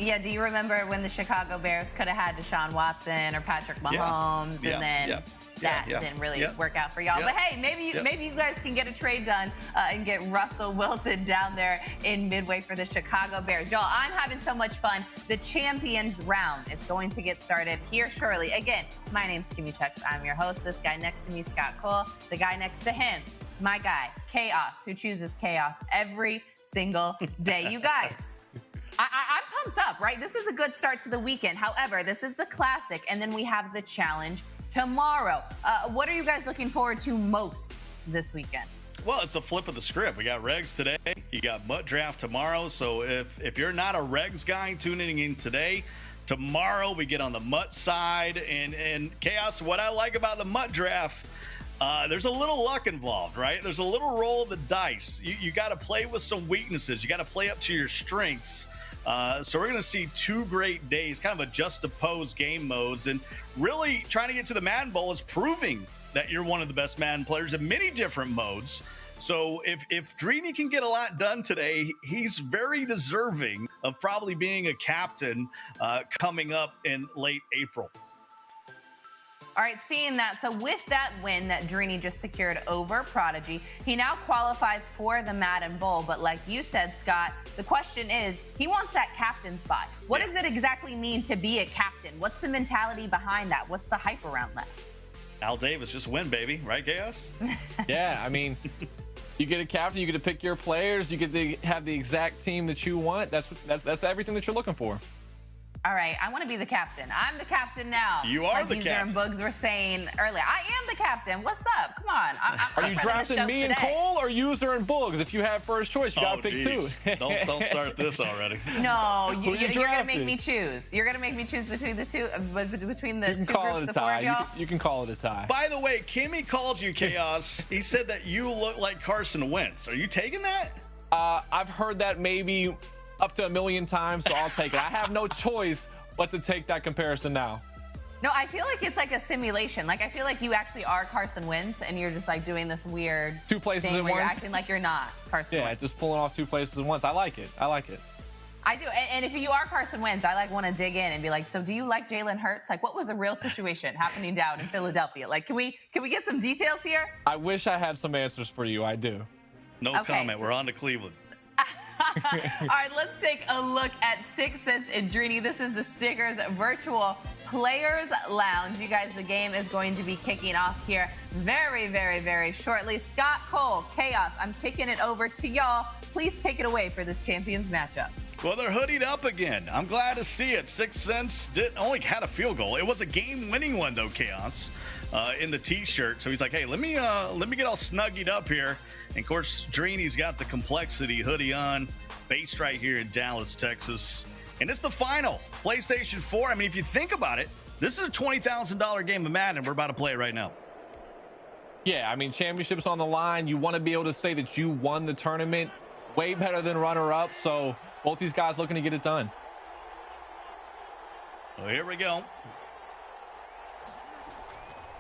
Yeah, do you remember when the Chicago Bears could have had Deshaun Watson or Patrick Mahomes, and then that didn't really work out for y'all? But hey, maybe you guys can get a trade done and get Russell Wilson down there in Midway for the Chicago Bears. Y'all, I'm having so much fun. The Champions Round, it's going to get started here shortly. Again, my name's Kimmy Chucks. I'm your host. This guy next to me, Scott Cole. The guy next to him, my guy, Chaos, who chooses chaos every single day. You guys, I'm pumped up, right? This is a good start to the weekend. However, this is the Classic, and then we have the Challenge tomorrow. What are you guys looking forward to most this weekend? Well, it's a flip of the script. We got Regs today. You got Mutt Draft tomorrow. So if you're not a Regs guy tuning in today, tomorrow we get on the Mutt side. And Chaos, what I like about the Mutt Draft, there's a little luck involved, right? There's a little roll of the dice. You got to play with some weaknesses. You got to play up to your strengths. So we're going to see 2 great days, kind of a juxtaposed game modes, and really trying to get to the Madden Bowl is proving that you're one of the best Madden players in many different modes. So if Dreeny can get a lot done today, he's very deserving of probably being a captain coming up in late April. All right, seeing that, so with that win that Dreeny just secured over Prodigy, he now qualifies for the Madden Bowl. But like you said, Scott, the question is, he wants that captain spot. What does it exactly mean to be a captain? What's the mentality behind that? What's the hype around that? Al Davis, just win, baby. Right, Chaos? Yeah, you get a captain, you get to pick your players, you get to have the exact team that you want. That's everything that you're looking for. All right, I want to be the captain. I'm the captain now. You are the captain. User and Bugs were saying earlier. I am the captain. What's up? Come on. Are you drafting me and Cole or User and Bugs? If you have first choice, you got to pick 2. Don't start this already. No, you're going to make me choose. You're going to make me choose between the two, between the two groups of 4 of y'all. You can call it a tie. By the way, Kimmy called you, Chaos. He said that you look like Carson Wentz. Are you taking that? I've heard that maybe up to 1 million times, so I'll take it. I have no choice but to take that comparison now. No, I feel like it's like a simulation. Like, I feel like you actually are Carson Wentz, and you're just like doing this weird 2 places thing at where once. You're acting like you're not Carson Wentz. Yeah, just pulling off 2 places at once. I like it. I do. And if you are Carson Wentz, I want to dig in and be like, so do you like Jalen Hurts? Like, what was the real situation happening down in Philadelphia? Like, can we get some details here? I wish I had some answers for you. I do. No comment. We're on to Cleveland. All right, let's take a look at 6 Cents and Dreeny. This is the Stickers Virtual Players Lounge. You guys, the game is going to be kicking off here very, very, very shortly. Scott, Cole, Chaos, I'm kicking it over to y'all. Please take it away for this Champions matchup. Well, they're hoodied up again. I'm glad to see it. 6 Cents only had a field goal. It was a game-winning one, though, Chaos, in the T-shirt. So he's like, hey, let me get all snuggied up here. And, of course, Dreeny's got the Complexity hoodie on, based right here in Dallas, Texas. And it's the final PlayStation 4. If you think about it, this is a $20,000 game of Madden. We're about to play it right now. Yeah, championships on the line. You want to be able to say that you won the tournament. Way better than runner-up. So both these guys looking to get it done. Well, here we go.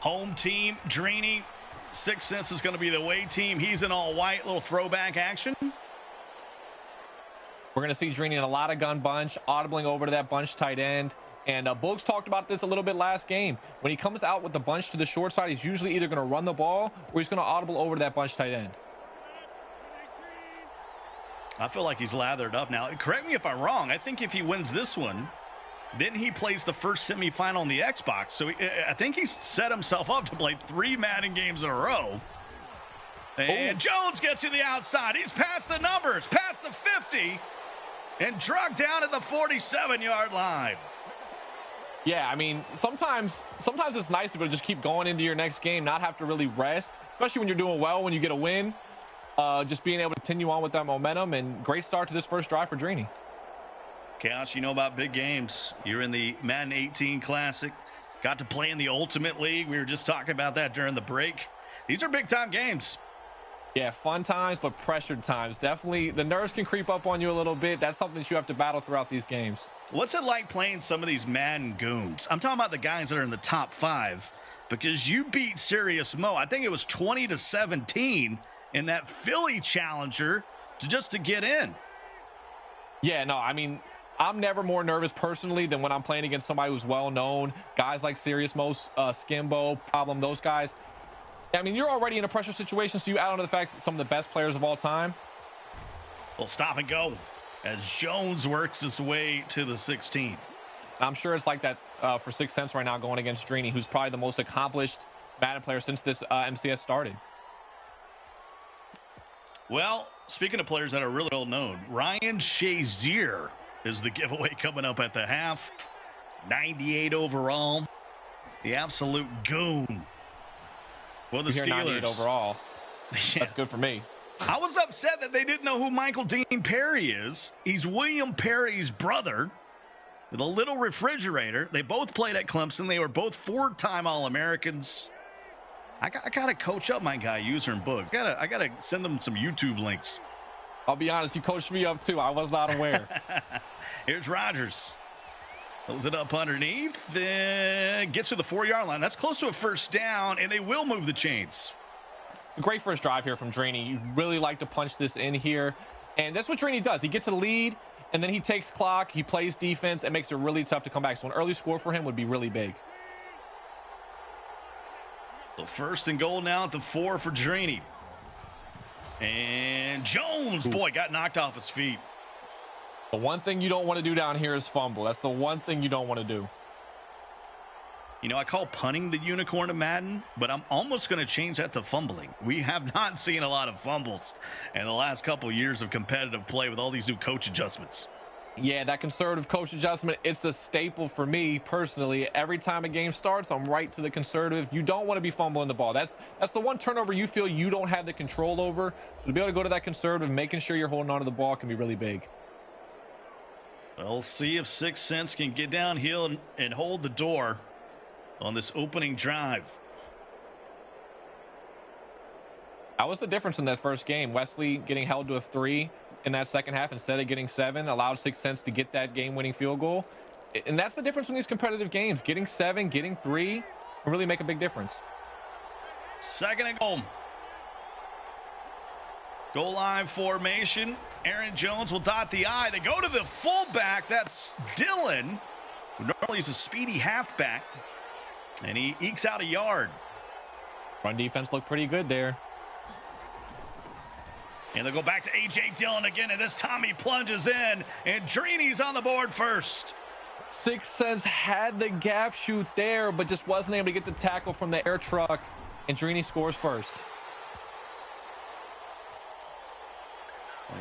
Home team, Dreeny. 6 Cents is going to be the away team. He's in all white, little throwback action. We're We're going to see Drini in a lot of gun bunch, audibling over to that bunch tight end. And Bogues talked about this a little bit last game. When he comes out with the bunch to the short side, he's usually either going to run the ball or he's going to audible over to that bunch tight end. I feel like he's lathered up now. Correct me if I'm wrong. I think if he wins this one, then he plays the first semifinal on the Xbox. So I think he's set himself up to play 3 Madden games in a row. And Jones gets to the outside. He's past the numbers, past the 50, and drugged down at the 47-yard line. Yeah, I mean, sometimes it's nice to be able to just keep going into your next game, not have to really rest, especially when you're doing well, when you get a win. Just being able to continue on with that momentum, and great start to this first drive for Drini. Chaos, you know about big games. You're in the Madden 18 Classic. Got to play in the Ultimate League. We were just talking about that during the break. These are big-time games. Yeah, fun times, but pressured times. Definitely, the nerves can creep up on you a little bit. That's something that you have to battle throughout these games. What's it like playing some of these Madden goons? I'm talking about the guys that are in the top 5, because you beat Serious Mo. I think it was 20-17 in that Philly Challenger to get in. Yeah, no, I mean, I'm never more nervous personally than when I'm playing against somebody who's well-known. Guys like Serious Mo, Skimbo, Problem, those guys. I mean, you're already in a pressure situation, so you add on to the fact that some of the best players of all time. Well, stop and go as Jones works his way to the 16. I'm sure it's like that for 6 cents right now going against Drini, who's probably the most accomplished Madden player since this MCS started. Well, speaking of players that are really well known, Ryan Shazier is the giveaway coming up at the half. 98 overall. The absolute goon for the Steelers. 98 overall. Yeah. That's good for me. I was upset that they didn't know who Michael Dean Perry is. He's William Perry's brother with a little refrigerator. They both played at Clemson. They were both 4-time All-Americans. I got to coach up my guy, User and Books. I got to send them some YouTube links. I'll be honest, you coached me up too. I was not aware. Here's Rodgers. Pulls it up underneath. Gets to the 4-yard line. That's close to a first down, and they will move the chains. It's a great first drive here from Drini. You really like to punch this in here. And that's what Drini does. He gets a lead, and then he takes clock. He plays defense and makes it really tough to come back. So an early score for him would be really big. So 1st and goal now at the 4 for Drini. And Jones, boy, got knocked off his feet. The one thing you don't want to do down here is fumble. That's the one thing you don't want to do. You know, I call punting the unicorn of Madden, but I'm almost going to change that to fumbling. We have not seen a lot of fumbles in the last couple of years of competitive play with all these new coach adjustments. Yeah, that conservative coach adjustment, it's a staple for me personally. Every time a game starts, I'm right to the conservative. You don't want to be fumbling the ball. That's the one turnover you feel you don't have the control over. So to be able to go to that conservative, making sure you're holding on to the ball can be really big. We'll see if 6 cents can get downhill and hold the door on this opening drive. That was the difference in that first game. Wesley getting held to a 3 in that second half instead of getting 7, allowed 6 cents to get that game-winning field goal. And that's the difference in these competitive games. Getting 7, getting 3 can really make a big difference. 2nd and goal. Goal line formation. Aaron Jones will dot the I. They go to the fullback. That's Dylan, who normally is a speedy halfback. And he ekes out a yard. Run defense looked pretty good there. And they'll go back to A.J. Dillon again, and this time he plunges in, and Drini's on the board first. 6 cents had the gap shoot there, but just wasn't able to get the tackle from the air truck, and Drini scores first.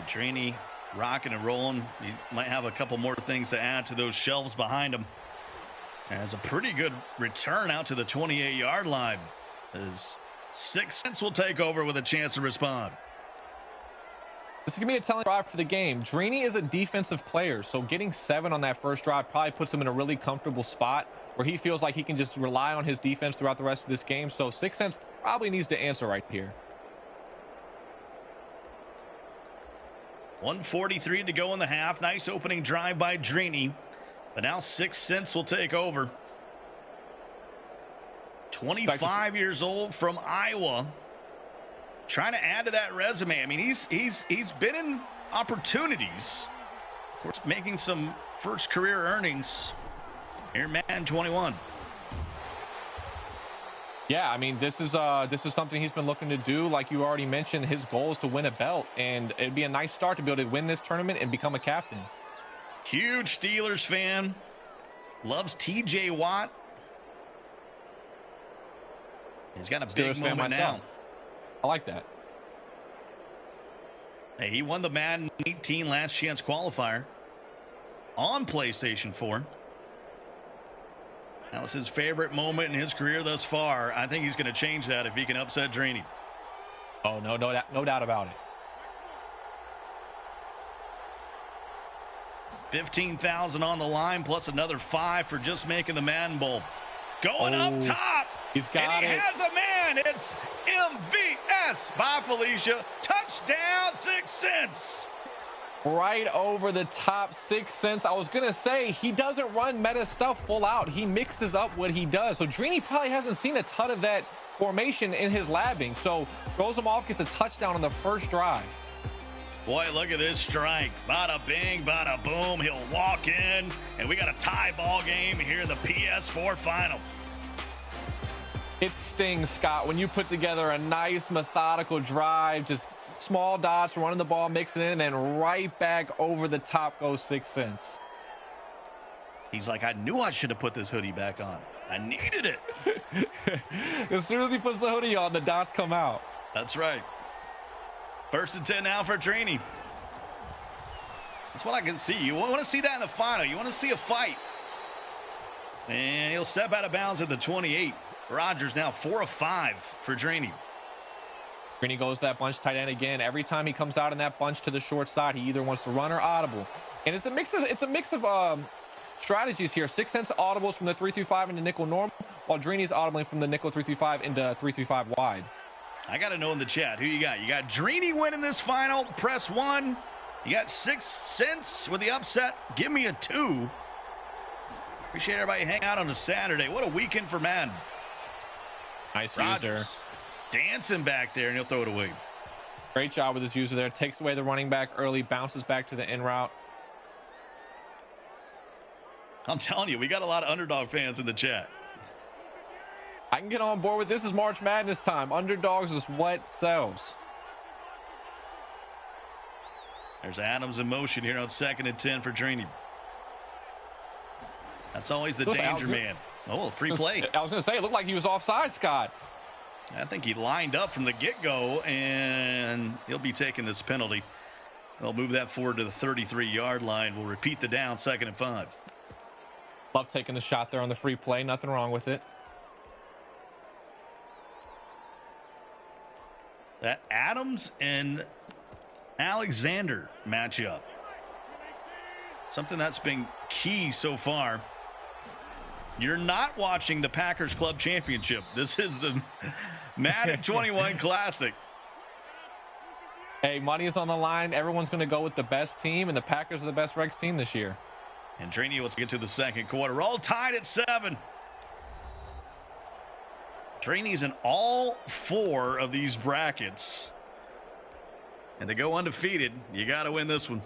Drini rocking and rolling. He might have a couple more things to add to those shelves behind him. Has a pretty good return out to the 28-yard line, as 6 cents will take over with a chance to respond. This is going to be a telling drive for the game. Drini is a defensive player, so getting 7 on that first drive probably puts him in a really comfortable spot where he feels like he can just rely on his defense throughout the rest of this game. So 6 cents probably needs to answer right here. 1:43 to go in the half. Nice opening drive by Drini. But now 6 cents will take over. 25 years old from Iowa. Trying to add to that resume. I mean, he's been in opportunities Of course, making some first career earnings here in Madden 21. Yeah, I mean, this is something he's been looking to do. Like you already mentioned, his goal is to win a belt, and it'd be a nice start to be able to win this tournament and become a captain. Huge Steelers fan. Loves TJ Watt. He's got a Steelers big moment now. I like that. Hey, he won the Madden 18 Last Chance qualifier on PlayStation 4. That was his favorite moment in his career thus far. I think he's going to change that if he can upset Draney. Oh, no doubt about it. 15,000 on the line, plus another 5 for just making the Madden Bowl. Going up top. He's got and he it. has a man. It's MVS by Felicia. Touchdown, 6 cents. Right over the top, 6 cents. I was going to say, he doesn't run meta stuff full out. He mixes up what he does. So Draney probably hasn't seen a ton of that formation in his labbing. So throws him off, gets a touchdown on the first drive. Boy, look at this strike. Bada bing, bada boom. He'll walk in, and we got a tie ball game here in the PS4 final. It stings, Scott, when you put together a nice methodical drive, just small dots, running the ball, mixing it, and then right back over the top goes 6 cents. He's like, I knew I should have put this hoodie back on. I needed it. As soon as he puts the hoodie on, the dots come out. That's right. 1st and 10 now for Draney. That's what I can see. You want to see that in the final. You want to see a fight. And he'll step out of bounds at the 28. Rogers now 4 of 5 for Draney. Draney goes that bunch tight end again. Every time he comes out in that bunch to the short side, he either wants to run or audible. And it's a mix of strategies here. 6 cents audibles from the 3-5 into nickel normal, while Draney's audibling from the nickel 3-5 into 3-5 wide. I got to know in the chat who you got. You got Draney winning this final. Press 1. You got 6 cents with the upset. Give me a 2. Appreciate everybody hanging out on a Saturday. What a weekend for Madden. Nice Rogers user. Dancing back there, and he'll throw it away. Great job with his user there. Takes away the running back early, bounces back to the in route. I'm telling you, we got a lot of underdog fans in the chat. I can get on board with this. Is March Madness time. Underdogs is what sells. There's Adams in motion here on 2nd and 10 for Draney. That's always the danger man. Oh, a free play. I was going to say, it looked like he was offside, Scott. I think he lined up from the get-go, and he'll be taking this penalty. They'll move that forward to the 33-yard line. We'll repeat the down, 2nd and 5. Love taking the shot there on the free play. Nothing wrong with it. That Adams and Alexander matchup. Something that's been key so far. You're not watching the Packers Club Championship. This is the Madden 21 Classic. Hey, money is on the line. Everyone's going to go with the best team, and the Packers are the best Regs team this year. And Draney, let's get to the 2nd quarter. We're all tied at 7. Draney's in all 4 of these brackets. And to go undefeated, you got to win this one.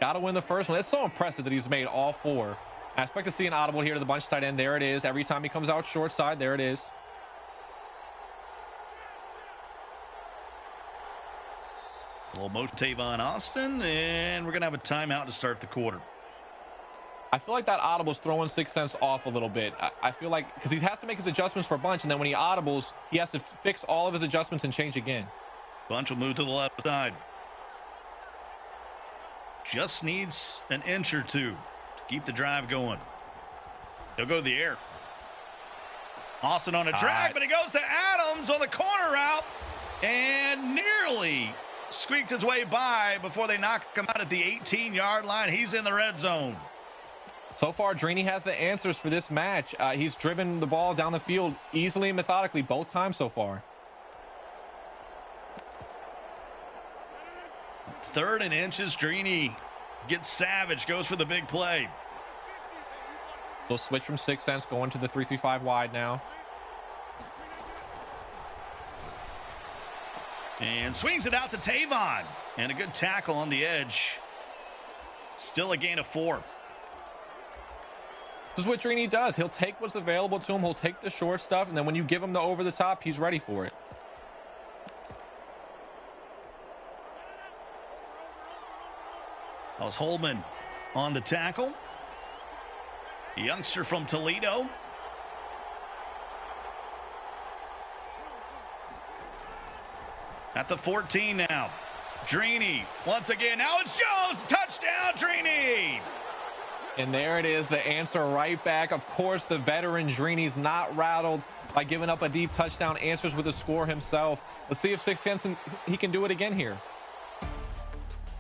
Got to win the first one. It's so impressive that he's made all 4. I expect to see an audible here to the bunch tight end. There it is. Every time he comes out short side, there it is. A little motion Tavon Austin, and we're going to have a timeout to start the quarter. I feel like that audible's throwing 6 cents off a little bit. I feel like because he has to make his adjustments for Bunch, and then when he audibles, he has to fix all of his adjustments and change again. Bunch will move to the left side. Just needs an inch or two to keep the drive going. He'll go to the air. Austin on a drag, but he goes to Adams on the corner route and nearly squeaked his way by before they knock him out at the 18-yard line. He's in the red zone. So far, Draney has the answers for this match. He's driven the ball down the field easily and methodically both times so far. 3rd and inches. Draney gets savage, goes for the big play. We'll switch from 6 cents going to the 3-5 wide now. And swings it out to Tavon. And a good tackle on the edge. Still a gain of 4. This is what Drini does. He'll take what's available to him. He'll take the short stuff, and then when you give him the over the top, he's ready for it. That was Holman on the tackle. The youngster from Toledo. At the 14 now. Drini once again. Now it's Jones. Touchdown, Drini. And there it is, the answer right back. Of course, the veteran Drini's not rattled by giving up a deep touchdown. Answers with a score himself. Let's see if 6 cents he can do it again here.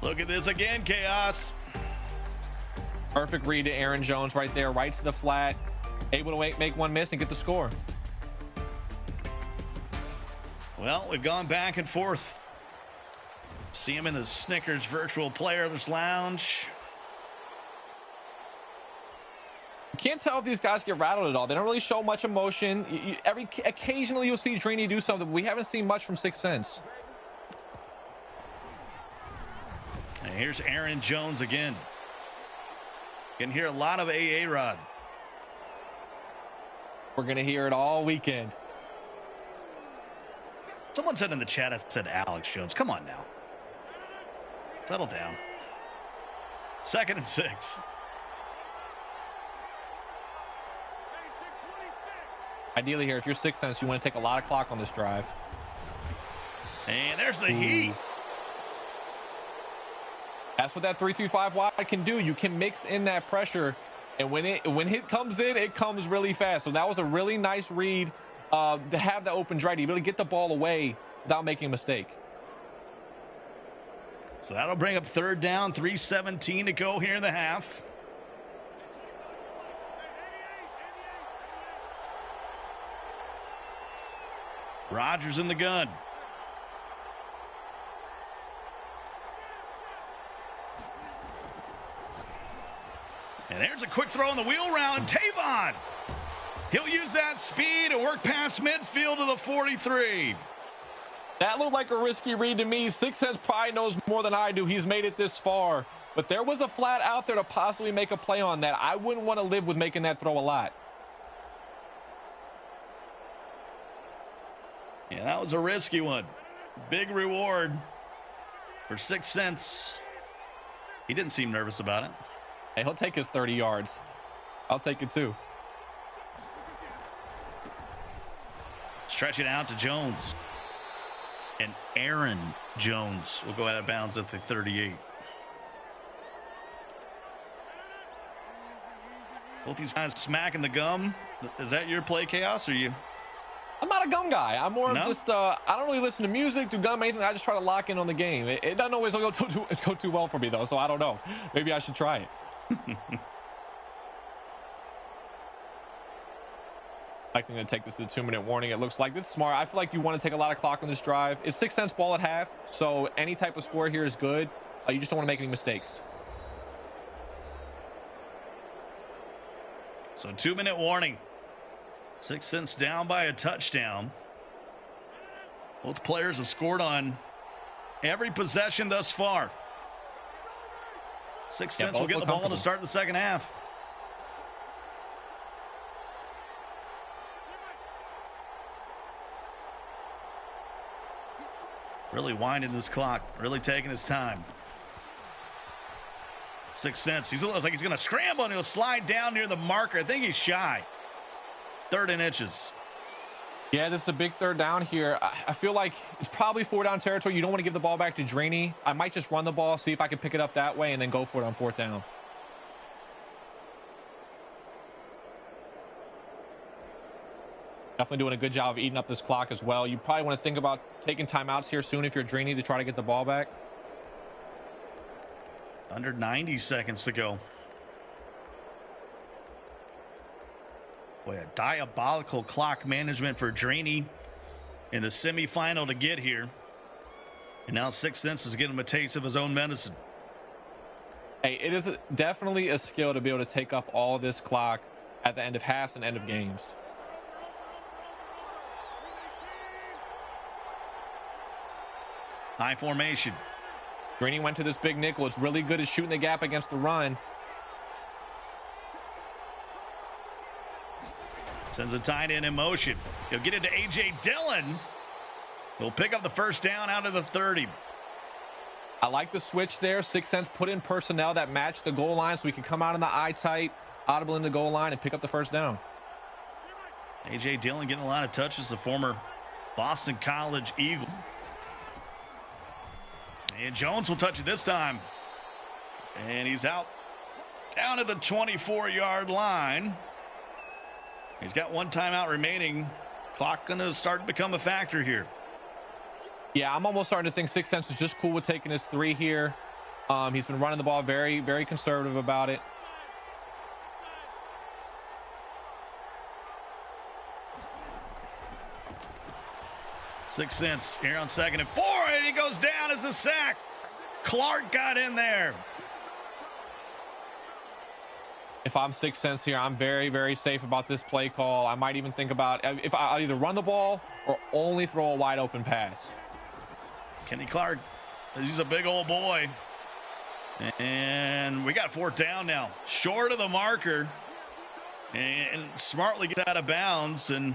Look at this again, Chaos. Perfect read to Aaron Jones right there, right to the flat. Able to make one miss and get the score. Well, we've gone back and forth. See him in the Snickers Virtual Players Lounge. Can't tell if these guys get rattled at all. They don't really show much emotion. Occasionally you'll see Drini do something, but we haven't seen much from 6 cents. And here's Aaron Jones again. You can hear a lot of AA Rod. We're going to hear it all weekend. Someone said in the chat, I said Alex Jones. Come on now. Settle down. 2nd and 6. Ideally here, if you're 6 cents, you want to take a lot of clock on this drive. And there's the heat. That's what that 3-3-5 wide can do. You can mix in that pressure, and when it comes in, it comes really fast. So that was a really nice read to have the open drive. You really get the ball away without making a mistake. So that'll bring up 3rd down, 3:17 to go here in the half. Rodgers in the gun. And there's a quick throw on the wheel round. Tavon. He'll use that speed and work past midfield to the 43. That looked like a risky read to me. 6 cents probably knows more than I do. He's made it this far. But there was a flat out there to possibly make a play on that. I wouldn't want to live with making that throw a lot. Yeah, that was a risky one. Big reward for 6 cents. He didn't seem nervous about it. Hey, he'll take his 30 yards. I'll take it too. Stretch it out to Jones. And Aaron Jones will go out of bounds at the 38. Both these guys smacking the gum. Is that your play, Chaos, or you? I'm not a gum guy. I'm more of just, I don't really listen to music, do gum, anything. I just try to lock in on the game. It doesn't always go too well for me, though, so I don't know. Maybe I should try it. I think to take this to the 2-minute warning. It looks like this is smart. I feel like you want to take a lot of clock on this drive. It's 6 cents ball at half, so any type of score here is good. You just don't want to make any mistakes. So 2-minute warning. 6 cents down by a touchdown. Both players have scored on every possession thus far. 6 cents will get the ball to start the second half. Really winding this clock, really taking his time. 6 cents. He looks like he's going to scramble and he'll slide down near the marker. I think he's shy. 3rd and inches. Yeah, this is a big 3rd down here. I feel like it's probably 4th down territory. You don't want to give the ball back to Drini. I might just run the ball, see if I can pick it up that way, and then go for it on 4th down. Definitely doing a good job of eating up this clock as well. You probably want to think about taking timeouts here soon if you're Drini to try to get the ball back. Under 90 seconds to go. Boy, a diabolical clock management for Drini in the semifinal to get here. And now 6 cents is getting him a taste of his own medicine. Hey, it is definitely a skill to be able to take up all this clock at the end of halves and end of games. High formation. Greeny went to this big nickel. It's really good at shooting the gap against the run. Sends a tight end in motion. He'll get it to A.J. Dillon. He'll pick up the first down out of the 30. I like the switch there. 6 cents put in personnel that match the goal line so we can come out in the eye tight, audible in the goal line, and pick up the first down. A.J. Dillon getting a lot of touches, the former Boston College Eagle. And Jones will touch it this time. And he's out down to the 24-yard line. He's got one timeout remaining. Clock going to start to become a factor here. Yeah, I'm almost starting to think 6 cents is just cool with taking his 3 here. He's been running the ball very, very conservative about it. $6 cents here on 2nd and 4, and he goes down as a sack. Clark got in there. If I'm 6 cents here, I'm very, very safe about this play call. I might even think about if I'll either run the ball or only throw a wide open pass. Kenny Clark, he's a big old boy. And we got 4th down now. Short of the marker. And smartly get out of bounds. And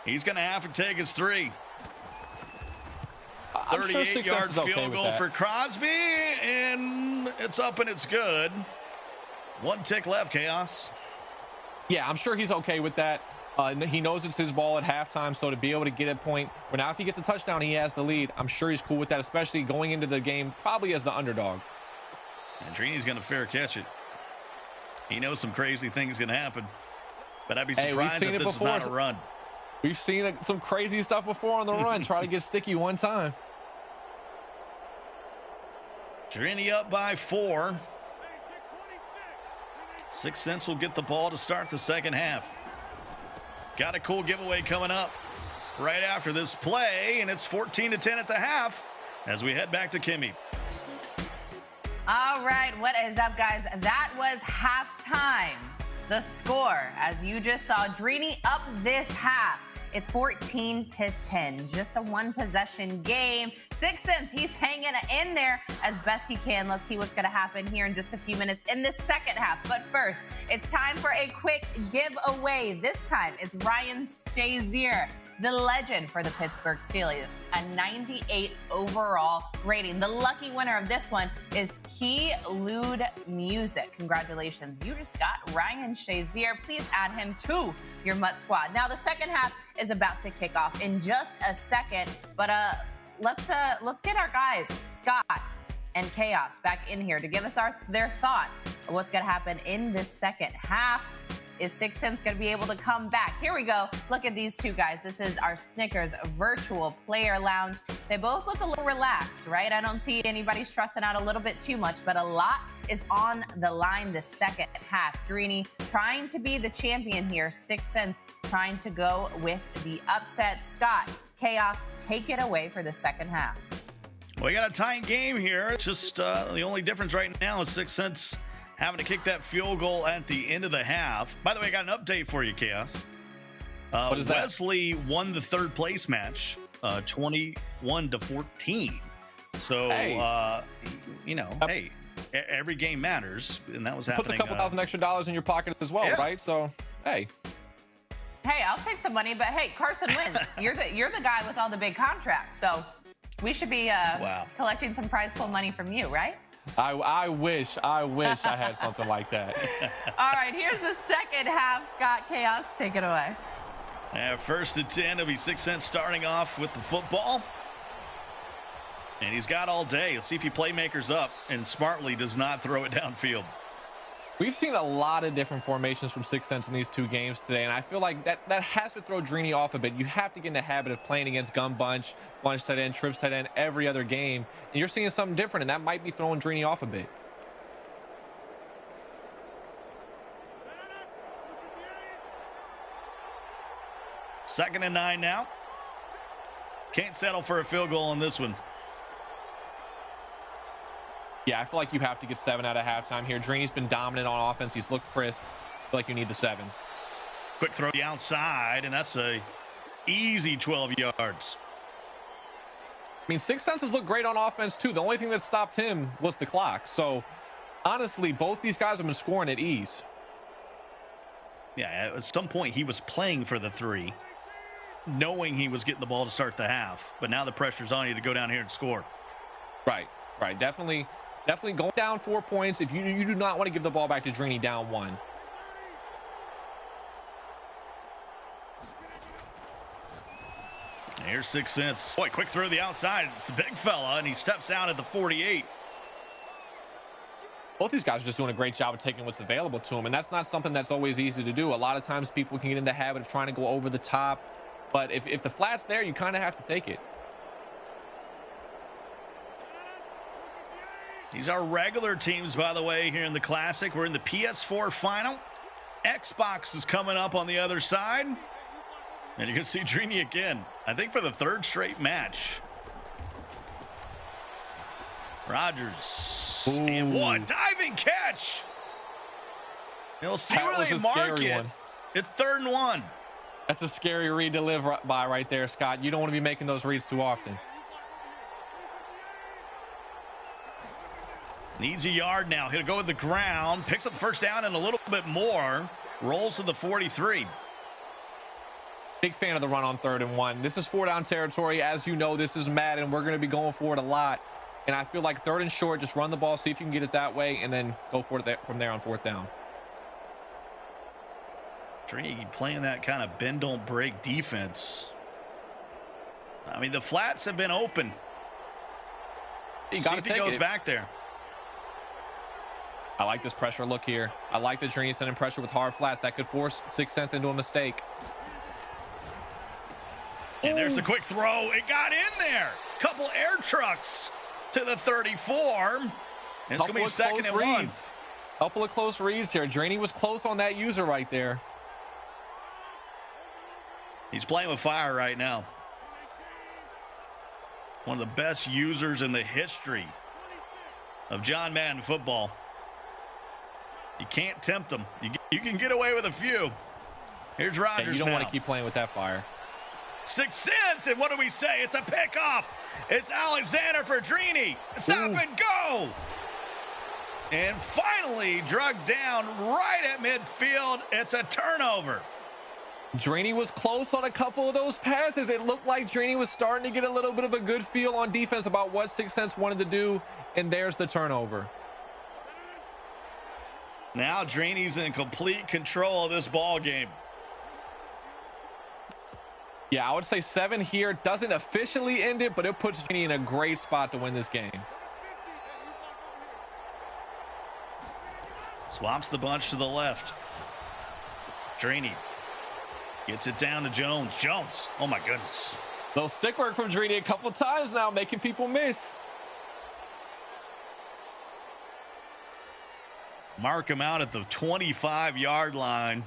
he's going to have to take his 3. 38-yard field goal for Crosby. And it's up and it's good. 1 tick left, Chaos. Yeah, I'm sure he's okay with that. He knows it's his ball at halftime, so to be able to get a point, but now if he gets a touchdown, he has the lead. I'm sure he's cool with that, especially going into the game probably as the underdog. And Drini's going to fair catch it. He knows some crazy things going to happen, but I'd be surprised if this is not a run. We've seen some crazy stuff before on the run. Try to get sticky one time. Drini up by 4. 6 cents will get the ball to start the second half. Got a cool giveaway coming up right after this play, and it's 14-10 at the half as we head back to Kimmy. All right, what is up, guys? That was halftime. The score, as you just saw, Drini up this half. It's 14-10, just a 1-possession game. 6 cents, he's hanging in there as best he can. Let's see what's going to happen here in just a few minutes in the second half. But first, it's time for a quick giveaway. This time, it's Ryan Shazier, the legend for the Pittsburgh Steelers, a 98 overall rating. The lucky winner of this one is Keylude Music. Congratulations, you just got Ryan Shazier. Please add him to your Mutt squad. Now the second half is about to kick off in just a second, but let's get our guys Scott and Chaos back in here to give us their thoughts of what's going to happen in this second half. Is 6 cents going to be able to come back? Here we go. Look at these two guys. This is our Snickers virtual player lounge. They both look a little relaxed, right? I don't see anybody stressing out a little bit too much, but a lot is on the line the second half. Drini trying to be the champion here. 6 cents trying to go with the upset. Scott, Chaos, take it away for the second half. Well, we got a tight game here. It's just the only difference right now is 6 cents having to kick that field goal at the end of the half. By the way, I got an update for you, Chaos. What is that? Wesley won the third place match, 21-14. So, hey. Hey, every game matters, and that was happening. Puts a couple thousand extra dollars in your pocket as well, right? So, hey. Hey, I'll take some money, but hey, Carson wins. You're the guy with all the big contracts, so we should be collecting some prize pool money from you, right? I wish I had something like that. All right, here's the second half. Scott, Chaos, take it away. 1st and 10. It'll be 6 cents starting off with the football. And he's got all day. Let's see if he playmakers up and smartly does not throw it downfield. We've seen a lot of different formations from 6 cents in these two games today, and I feel like that has to throw Drini off a bit. You have to get in the habit of playing against gun bunch tight end, trips tight end every other game, and you're seeing something different, and that might be throwing Drini off a bit. Second and 9 now. Can't settle for a field goal on this one. Yeah, I feel like you have to get 7 out of halftime here. Drini's been dominant on offense. He's looked crisp. I feel like you need the 7. Quick throw the outside, and that's a easy 12 yards. mean, Sixth Sense has looked great on offense too. The only thing that stopped him was the clock. So honestly, both these guys have been scoring at ease. Yeah, at some point he was playing for the 3, knowing he was getting the ball to start the half. But now the pressure's on you to go down here and score. Right. Definitely going down 4 points. If you do not want to give the ball back to Drini down 1. Here's Sixth Sense. Boy, quick throw to the outside. It's the big fella, and he steps out at the 48. Both these guys are just doing a great job of taking what's available to them, and that's not something that's always easy to do. A lot of times people can get in the habit of trying to go over the top, but if the flat's there, you kind of have to take it. These are regular teams, by the way, here in the Classic. We're in the PS4 final. Xbox is coming up on the other side. And you can see Drini again, I think for the 3rd straight match. Rodgers. Ooh. And 1 diving catch. You'll see That where was they a mark scary it. one. It's 3rd and 1. That's a scary read to live by right there, Scott. You don't want to be making those reads too often. Needs a yard now. He'll go with the ground. Picks up the first down and a little bit more. Rolls to the 43. Big fan of the run on 3rd and 1. This is 4-down territory. As you know, this is Madden. We're going to be going for it a lot. And I feel like 3rd and short, just run the ball, see if you can get it that way, and then go for it from there on 4th down. Drini playing that kind of bend don't break defense. I mean, the flats have been open. You see got if to he goes it. back there. I like this pressure look here. I like the Drini sending pressure with hard flats. That could force Sixth Sense into a mistake. And there's the quick throw. It got in there. Couple air trucks to the 34. And it's going to be 2nd and 1. Couple of close reads here. Drini was close on that user right there. He's playing with fire right now. One of the best users in the history of John Madden football. You can't tempt him. You can get away with a few. Here's Rodgers. Yeah, you don't now. want to keep playing with that fire. Sixth Sense, and what do we say? It's a pickoff. It's Alexander for Drini. Stop and go. And finally, drugged down right at midfield. It's a turnover. Drini was close on a couple of those passes. It looked like Drini was starting to get a little bit of a good feel on defense about what Sixth Sense wanted to do, and there's the turnover. Now Drini's in complete control of this ball game. Yeah, I would say 7 here. Doesn't officially end it, but it puts Drini in a great spot to win this game. Swaps the bunch to the left. Drini gets it down to Jones. Jones, oh my goodness. Little stick work from Drini a couple times now, making people miss. Mark him out at the 25-yard line.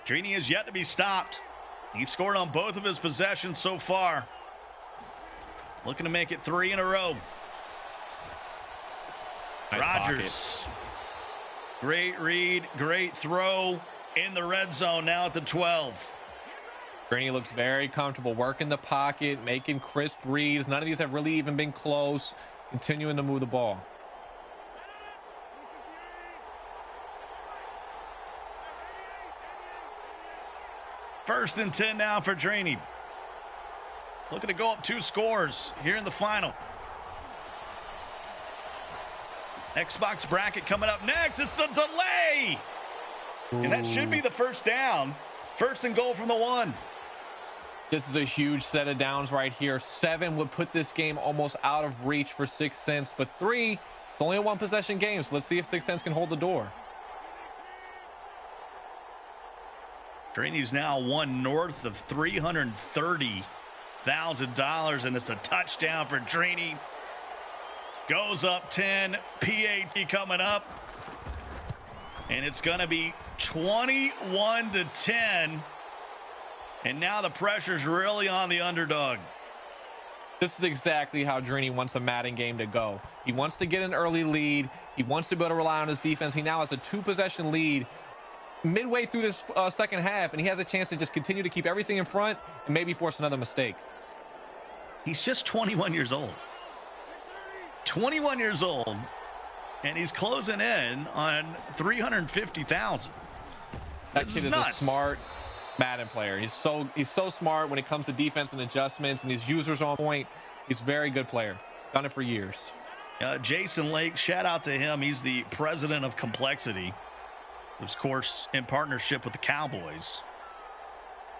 Drini has yet to be stopped. He's scored on both of his possessions so far. Looking to make it 3 in a row. Nice Rodgers. Pocket. Great read, great throw in the red zone now at the 12. Drini looks very comfortable working the pocket, making crisp reads. None of these have really even been close, continuing to move the ball. First and 10 now for Drini. Looking to go up 2 scores here in the final. Xbox bracket coming up next. It's the delay. Ooh. And that should be the first down. 1st and goal from the 1. This is a huge set of downs right here. 7 would put this game almost out of reach for Sixth Sense, but 3, it's only a 1 possession game. So let's see if Sixth Sense can hold the door. Drini's now won north of $330,000, and it's a touchdown for Drini. Goes up 10, PAT coming up, and it's going to be 21-10, and now the pressure's really on the underdog. This is exactly how Drini wants a Madden game to go. He wants to get an early lead. He wants to be able to rely on his defense. He now has a 2-possession lead midway through this second half, and he has a chance to just continue to keep everything in front and maybe force another mistake. He's just 21 years old. 21 years old, and he's closing in on 350,000. That kid is nuts. A smart Madden player. He's so smart when it comes to defense and adjustments, and his users on point. He's a very good player. Done it for years. Jason Lake, shout out to him. He's the president of Complexity, of course, in partnership with the Cowboys,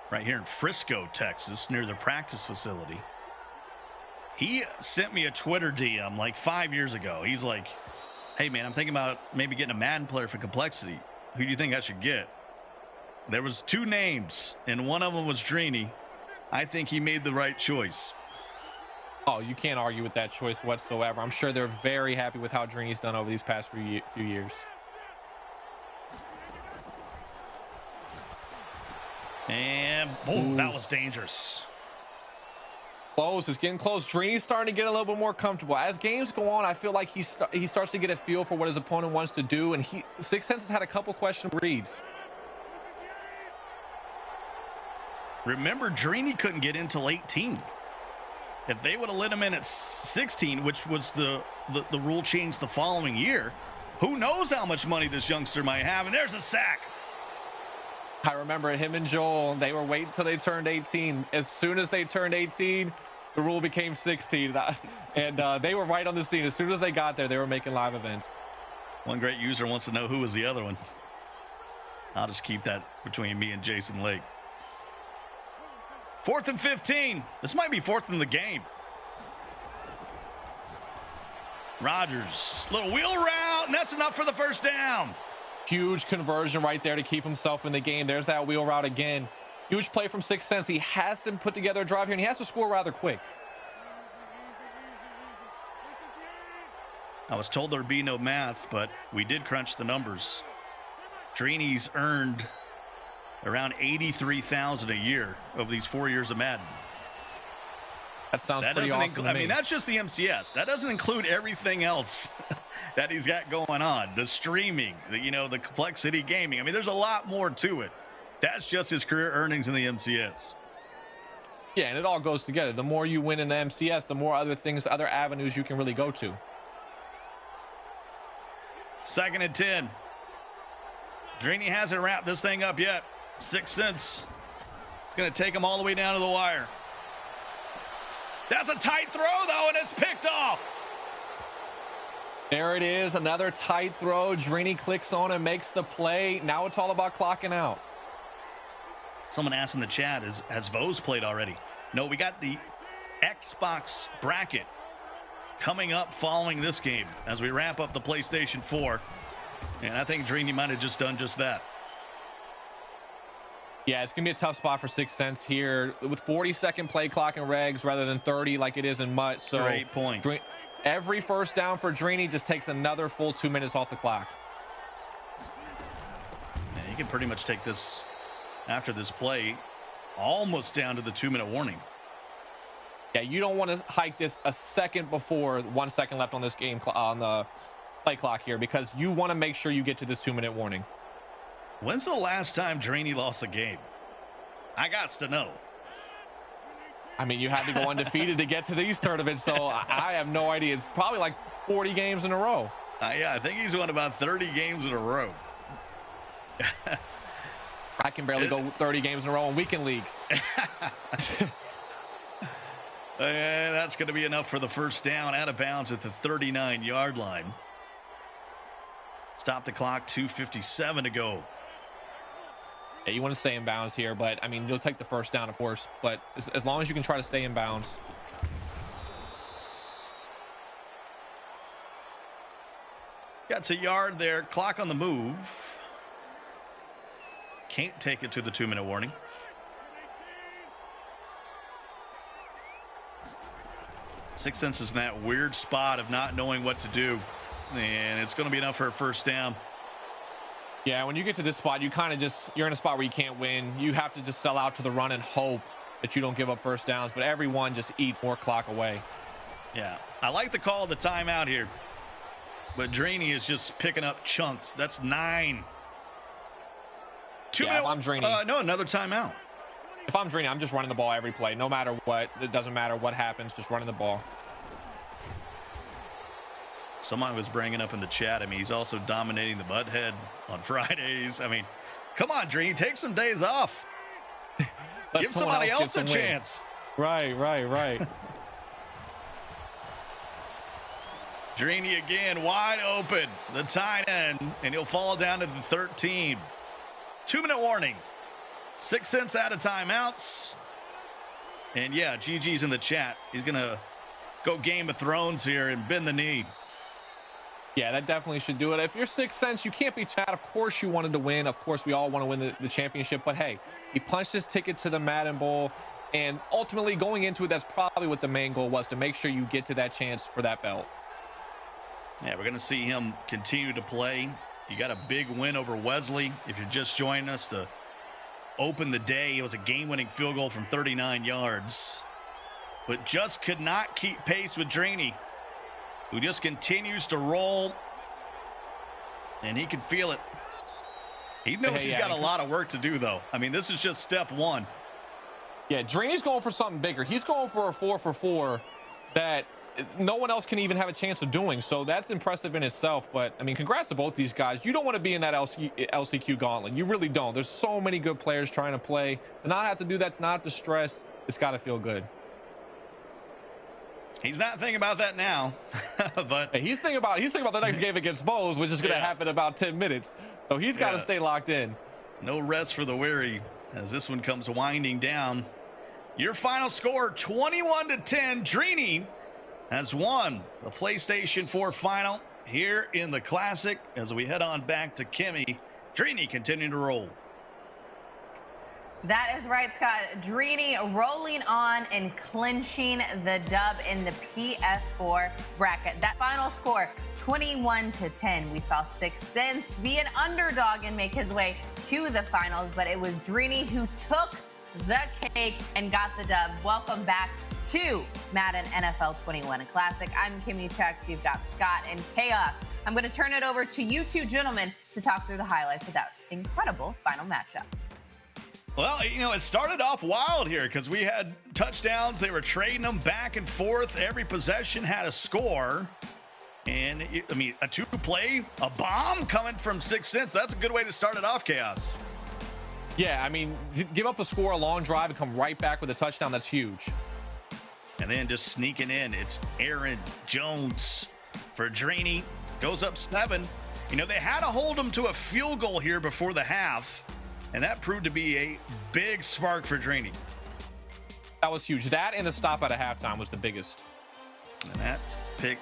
right here in Frisco, Texas, near their practice facility. He sent me a Twitter DM like 5 years ago. He's like, hey, man, I'm thinking about maybe getting a Madden player for Complexity. Who do you think I should get? There was 2 names, and one of them was Drini. I think he made the right choice. Oh, you can't argue with that choice whatsoever. I'm sure they're very happy with how Drini's done over these past few years. And boom, that was dangerous. Close. It's getting close. Drini's starting to get a little bit more comfortable. As games go on, I feel like he starts to get a feel for what his opponent wants to do, and Sixth Sense has had a couple questionable reads. Remember, Drini couldn't get in till 18. If they would have let him in at 16, which was the rule change the following year, who knows how much money this youngster might have. And there's a sack. I remember him and Joel, they were waiting until they turned 18. As soon as they turned 18, the rule became 16. And they were right on the scene. As soon as they got there, they were making live events. One great user wants to know who was the other one. I'll just keep that between me and Jason Lake. 4th and 15. This might be 4th in the game. Rodgers, little wheel route, and that's enough for the first down. Huge conversion right there to keep himself in the game. There's that wheel route again. Huge play from Sixth Sense. He has to put together a drive here, and he has to score rather quick. I was told there'd be no math, but we did crunch the numbers. Drini's earned around $83,000 a year over these 4 years of Madden. That sounds pretty awesome to me. I mean, that's just the MCS. That doesn't include everything else that he's got going on. The streaming, the Complexity gaming. I mean, there's a lot more to it. That's just his career earnings in the MCS. Yeah, and it all goes together. The more you win in the MCS, the more other avenues you can really go to. 2nd and 10. Drini hasn't wrapped this thing up yet. Sixth Sense. It's going to take him all the way down to the wire. That's a tight throw, though, and it's picked off. There it is, another tight throw. Drini clicks on and makes the play. Now it's all about clocking out. Someone asked in the chat, has Vose played already? No, we got the Xbox bracket coming up following this game as we wrap up the PlayStation 4. And I think Drini might have just done just that. Yeah, it's going to be a tough spot for Sixth Sense here with 40-second play clock and regs rather than 30 like it is in MUT. So great point. Every first down for Drini just takes another full 2 minutes off the clock. Yeah, you can pretty much take this after this play almost down to the 2-minute warning. Yeah, you don't want to hike this a second before 1 second left on this game on the play clock here because you want to make sure you get to this 2-minute warning. When's the last time Drini lost a game? I got to know. I mean, you had to go undefeated to get to these tournaments, so I have no idea. It's probably like 40 games in a row. Yeah, I think he's won about 30 games in a row. I can barely go 30 games in a row in Weekend League. And that's going to be enough for the first down, out of bounds at the 39-yard line. Stop the clock, 2:57 to go. Yeah, you want to stay in bounds here, but I mean, you'll take the first down, of course, but as long as you can try to stay in bounds. Got a yard there, clock on the move. Can't take it to the 2-minute warning. Sixth Sense is in that weird spot of not knowing what to do, and it's going to be enough for a first down. Yeah, when you get to this spot, you kind of you're in a spot where you can't win. You have to just sell out to the run and hope that you don't give up first downs, but everyone just eats more clock away. Yeah, I like the call of the timeout here, but Drini is just picking up chunks. That's 9. Yeah, if I'm Drini. No, another timeout. if I'm Drini, I'm just running the ball every play, no matter what. It doesn't matter what happens, just running the ball. Someone was bringing up in the chat, I mean, he's also dominating the butthead on Fridays. I mean, come on, Drini, take some days off. Give somebody else a chance. Right. Drini again, wide open, the tight end, and he'll fall down to the 13. 2-minute warning. 6 cents out of timeouts. And yeah, GG's in the chat. He's going to go Game of Thrones here and bend the knee. Yeah, that definitely should do it. If you're 6 cents, you can't be sad. Of course you wanted to win. Of course we all want to win the championship. But hey, he punched his ticket to the Madden Bowl. And ultimately going into it, that's probably what the main goal was, to make sure you get to that chance for that belt. Yeah, we're going to see him continue to play. He got a big win over Wesley. If you're just joining us, to open the day, it was a game-winning field goal from 39 yards. But just could not keep pace with Drini, who just continues to roll, and he can feel it. He knows he's got a lot of work to do, though. I mean, this is just step one. Yeah, Drini's going for something bigger. He's going for a 4-for-4 that no one else can even have a chance of doing. So that's impressive in itself. But, I mean, congrats to both these guys. You don't want to be in that LCQ gauntlet. You really don't. There's so many good players trying to play. To not have to do that, to not have to stress, it's got to feel good. He's not thinking about that now, but hey, he's thinking about the next game against Bose, which is going to happen in about 10 minutes. So he's got to stay locked in. No rest for the weary as this one comes winding down. Your final score, 21-10. Drini has won the PlayStation 4 final here in the Classic. As we head on back to Kimmy, Drini continuing to roll. That is right, Scott. Drini rolling on and clinching the dub in the PS4 bracket. That final score, 21-10. We saw 6 Cents be an underdog and make his way to the finals, but it was Drini who took the cake and got the dub. Welcome back to Madden NFL 21 Classic. I'm Kimmy Chucks. You've got Scott and Chaos. I'm going to turn it over to you two gentlemen to talk through the highlights of that incredible final matchup. Well, you know, it started off wild here because we had touchdowns. They were trading them back and forth. Every possession had a score. And, I mean, a two-play, a bomb coming from 6 Cents. That's a good way to start it off, Chaos. Yeah, I mean, give up a score, a long drive, and come right back with a touchdown. That's huge. And then just sneaking in, it's Aaron Jones for Drini. Goes up 7. You know, they had to hold him to a field goal here before the half. And that proved to be a big spark for Drini. That was huge. That and the stop at a halftime was the biggest. And that pick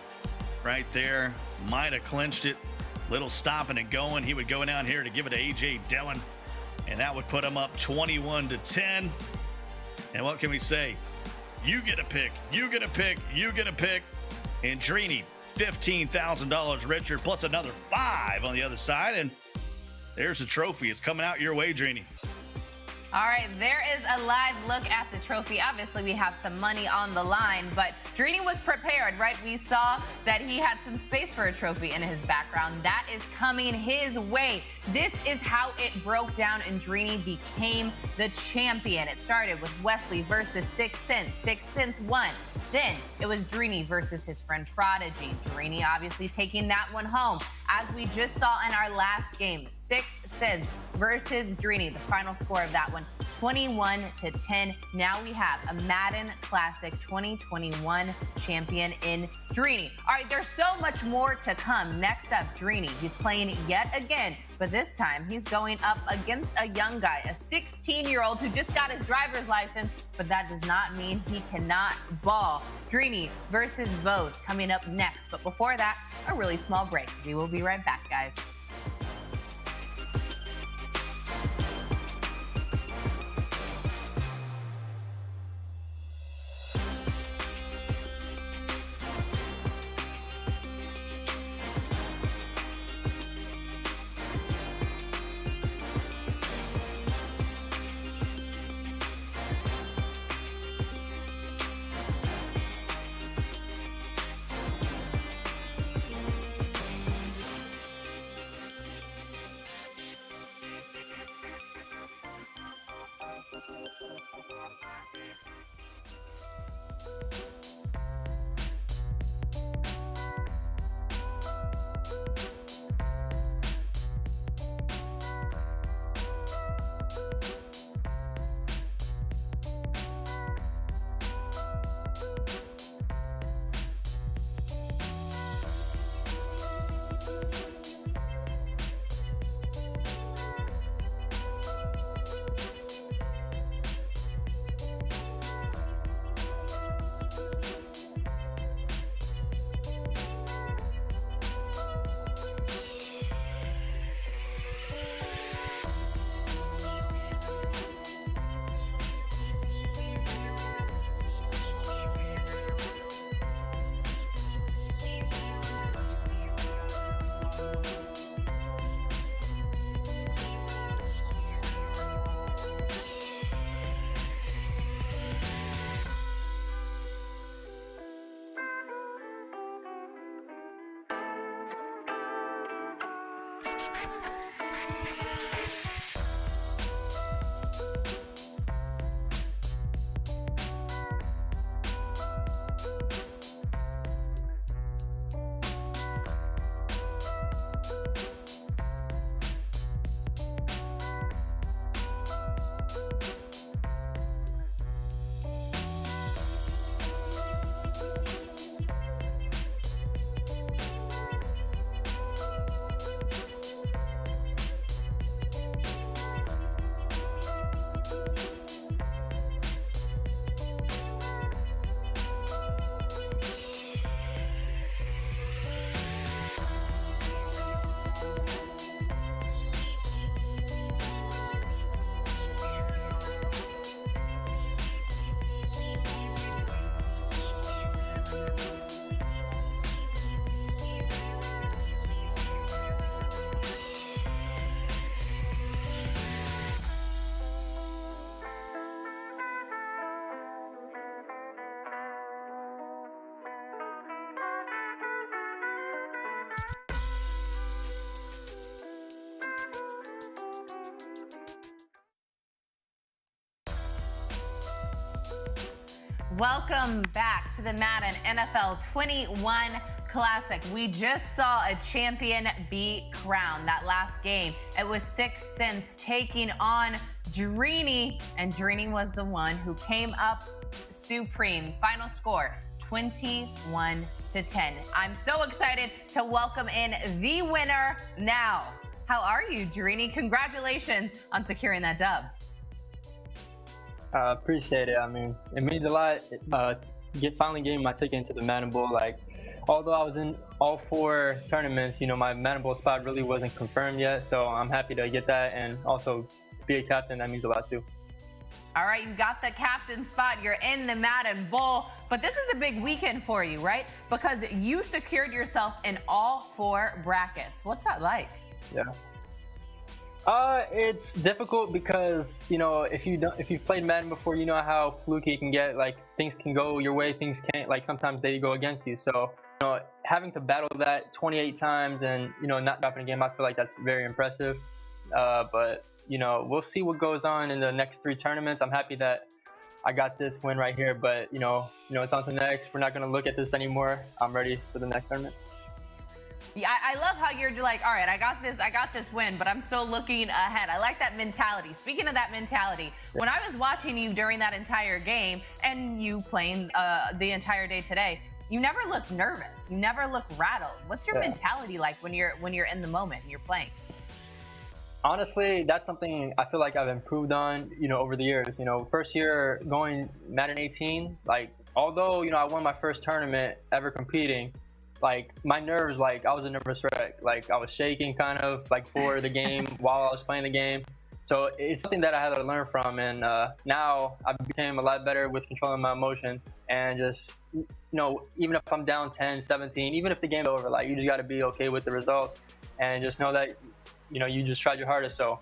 right there might have clinched it. Little stopping and going. He would go down here to give it to A.J. Dillon. And that would put him up 21-10. And what can we say? You get a pick. You get a pick. You get a pick. And Drini, $15,000 richer, plus another 5 on the other side. And there's a trophy. It's coming out your way, Drini. All right, there is a live look at the trophy. Obviously, we have some money on the line, but Drini was prepared, right? We saw that he had some space for a trophy in his background. That is coming his way. This is how it broke down, and Drini became the champion. It started with Wesley versus 6 Cents. 6 Cents won. Then it was Drini versus his friend Prodigy. Drini obviously taking that one home. As we just saw in our last game, 6 Cents versus Drini. The final score of that one, 21-10. Now we have a Madden Classic 2021 champion in Drini. All right, there's so much more to come. Next up, Drini. He's playing yet again, but this time he's going up against a young guy, a 16-year-old who just got his driver's license, but that does not mean he cannot ball. Drini versus Vos coming up next. But before that, a really small break. We will be right back, guys. Welcome back to the Madden NFL 21 Classic. We just saw a champion be crowned that last game. It was 6 cents taking on Dreeny, and Dreeny was the one who came up supreme. Final score, 21-10. I'm so excited to welcome in the winner now. How are you, Dreeny? Congratulations on securing that dub. Appreciate it. I mean, it means a lot. Finally getting my ticket into the Madden Bowl. Like, although I was in all 4 tournaments, you know, my Madden Bowl spot really wasn't confirmed yet. So I'm happy to get that, and also to be a captain, that means a lot too. All right, you got the captain spot. You're in the Madden Bowl, but this is a big weekend for you, right? Because you secured yourself in all 4 brackets. What's that like? Yeah. It's difficult because, you know, if you've played Madden before, you know how fluky it can get. Like, things can go your way, things can't. Like, sometimes they go against you. So, you know, having to battle that 28 times and, you know, not dropping a game, I feel like that's very impressive. But, you know, we'll see what goes on in the next 3 tournaments. I'm happy that I got this win right here, but, you know, it's on to the next. We're not going to look at this anymore. I'm ready for the next tournament. Yeah, I love how you're like, all right, I got this win, but I'm still looking ahead. I like that mentality. Speaking of that mentality, when I was watching you during that entire game and you playing the entire day today, you never look nervous. You never look rattled. What's your mentality like when you're in the moment and you're playing? Honestly, that's something I feel like I've improved on, you know, over the years. You know, first year going Madden 18, like, although, you know, I won my first tournament ever competing, like, my nerves, like, I was a nervous wreck. Like, I was shaking kind of, like, for the game while I was playing the game. So it's something that I had to learn from, and now I became a lot better with controlling my emotions, and just, you know, even if I'm down 10, 17, even if the game's over, like, you just got to be okay with the results and just know that, you know, you just tried your hardest. So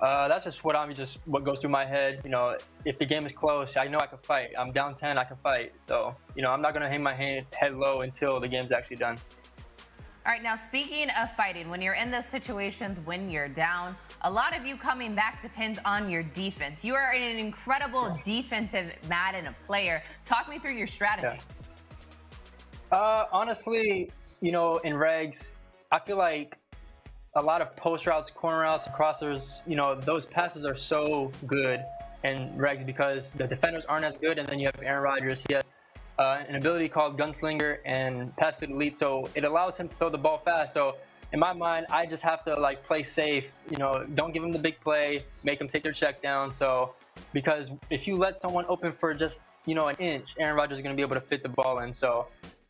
that's just what goes through my head. You know, if the game is close, I know I can fight. I'm down 10, I can fight. So, you know, I'm not going to hang my head low until the game's actually done. All right, now speaking of fighting, when you're in those situations, when you're down, a lot of you coming back depends on your defense. You are an incredible defensive Madden player. Talk me through your strategy. Honestly, you know, in regs, I feel like a lot of post routes, corner routes, crossers, you know, those passes are so good in regs because the defenders aren't as good, and then you have Aaron Rodgers. He has an ability called Gunslinger and Pass to the Elite, so it allows him to throw the ball fast. So in my mind, I just have to like play safe. You know, don't give him the big play, make him take their check down. So because if you let someone open for just, you know, an inch, Aaron Rodgers is going to be able to fit the ball in. So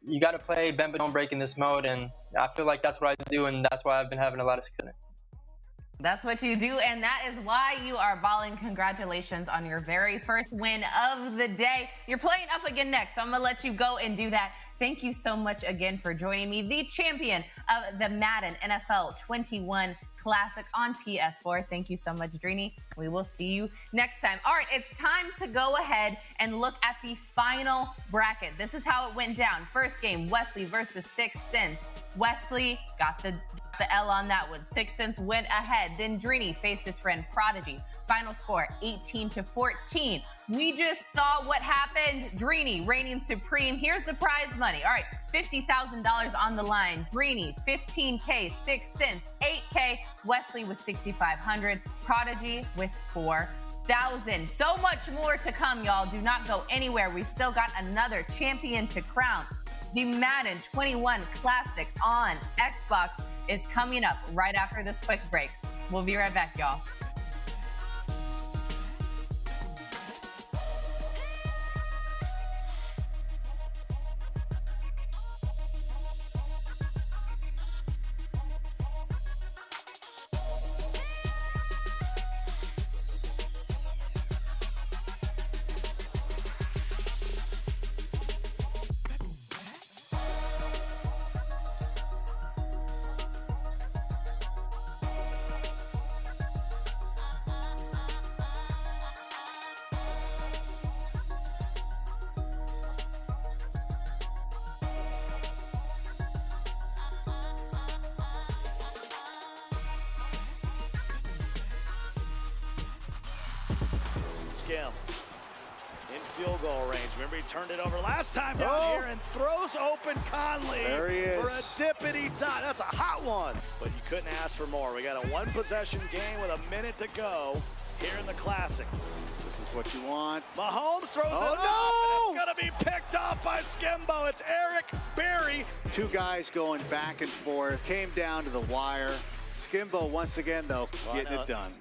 you got to play bend but don't break in this mode, and I feel like that's what I do, and that's why I've been having a lot of success. That's what you do, and that is why you are balling. Congratulations on your very first win of the day. You're playing up again next, so I'm going to let you go and do that. Thank you so much again for joining me, the champion of the Madden NFL 21 Classic on PS4. Thank you so much, Drini. We will see you next time. All right, it's time to go ahead and look at the final bracket. This is how it went down. First game, Wesley versus 6 Cents. Wesley got the L on that one. 6 Cents went ahead. Then Drini faced his friend Prodigy. Final score, 18-14. We just saw what happened. Drini reigning supreme. Here's the prize money. All right, $50,000 on the line. Drini, 15K, 6 Cents, 8K. Wesley with 6,500. Prodigy with 4,000. So much more to come, y'all. Do not go anywhere. We've still got another champion to crown. The Madden 21 Classic on Xbox is coming up right after this quick break. We'll be right back, y'all. Skim in field goal range. Remember, he turned it over last time down here and throws open Conley There he is. for a dippity dot. That's a hot one, but you couldn't ask for more. We got a one-possession game with a minute to go here in the Classic. This is what you want. Mahomes throws it up, and it's going to be picked off by Skimbo. It's Eric Berry. Two guys going back and forth. Came down to the wire. Skimbo once again, though, getting it done.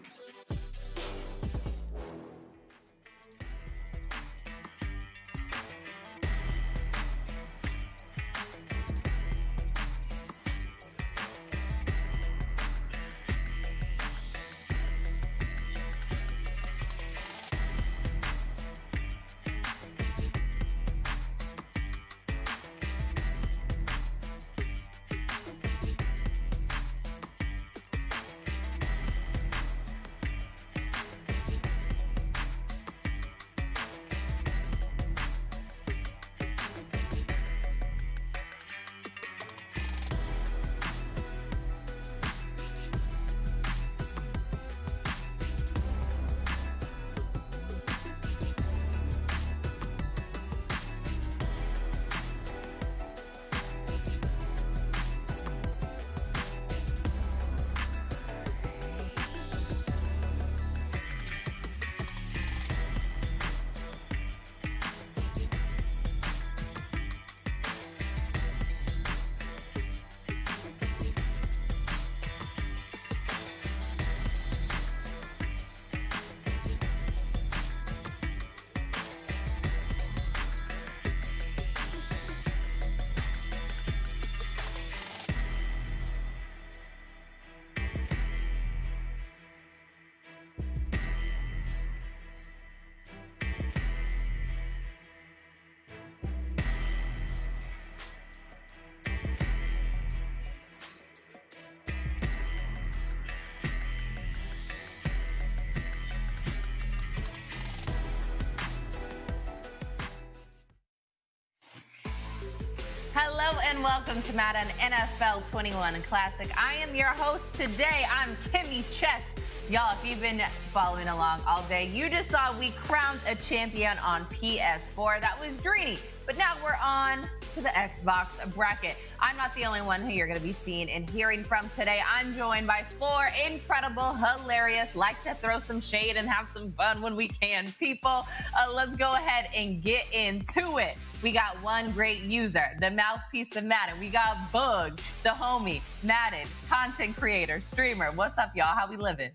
Hello and welcome to Madden NFL 21 Classic. I am your host today. I'm Kimmy Chess. Y'all, if you've been following along all day, you just saw we crowned a champion on PS4. That was Dreeny. But now we're on to the Xbox bracket. I'm not the only one who you're going to be seeing and hearing from today. I'm joined by four incredible, hilarious, like to throw some shade and have some fun when we can people. Let's go ahead and get into it. We got one great user, the mouthpiece of Madden. We got Bugs, the homie, Madden, content creator, streamer. What's up, y'all? How we living?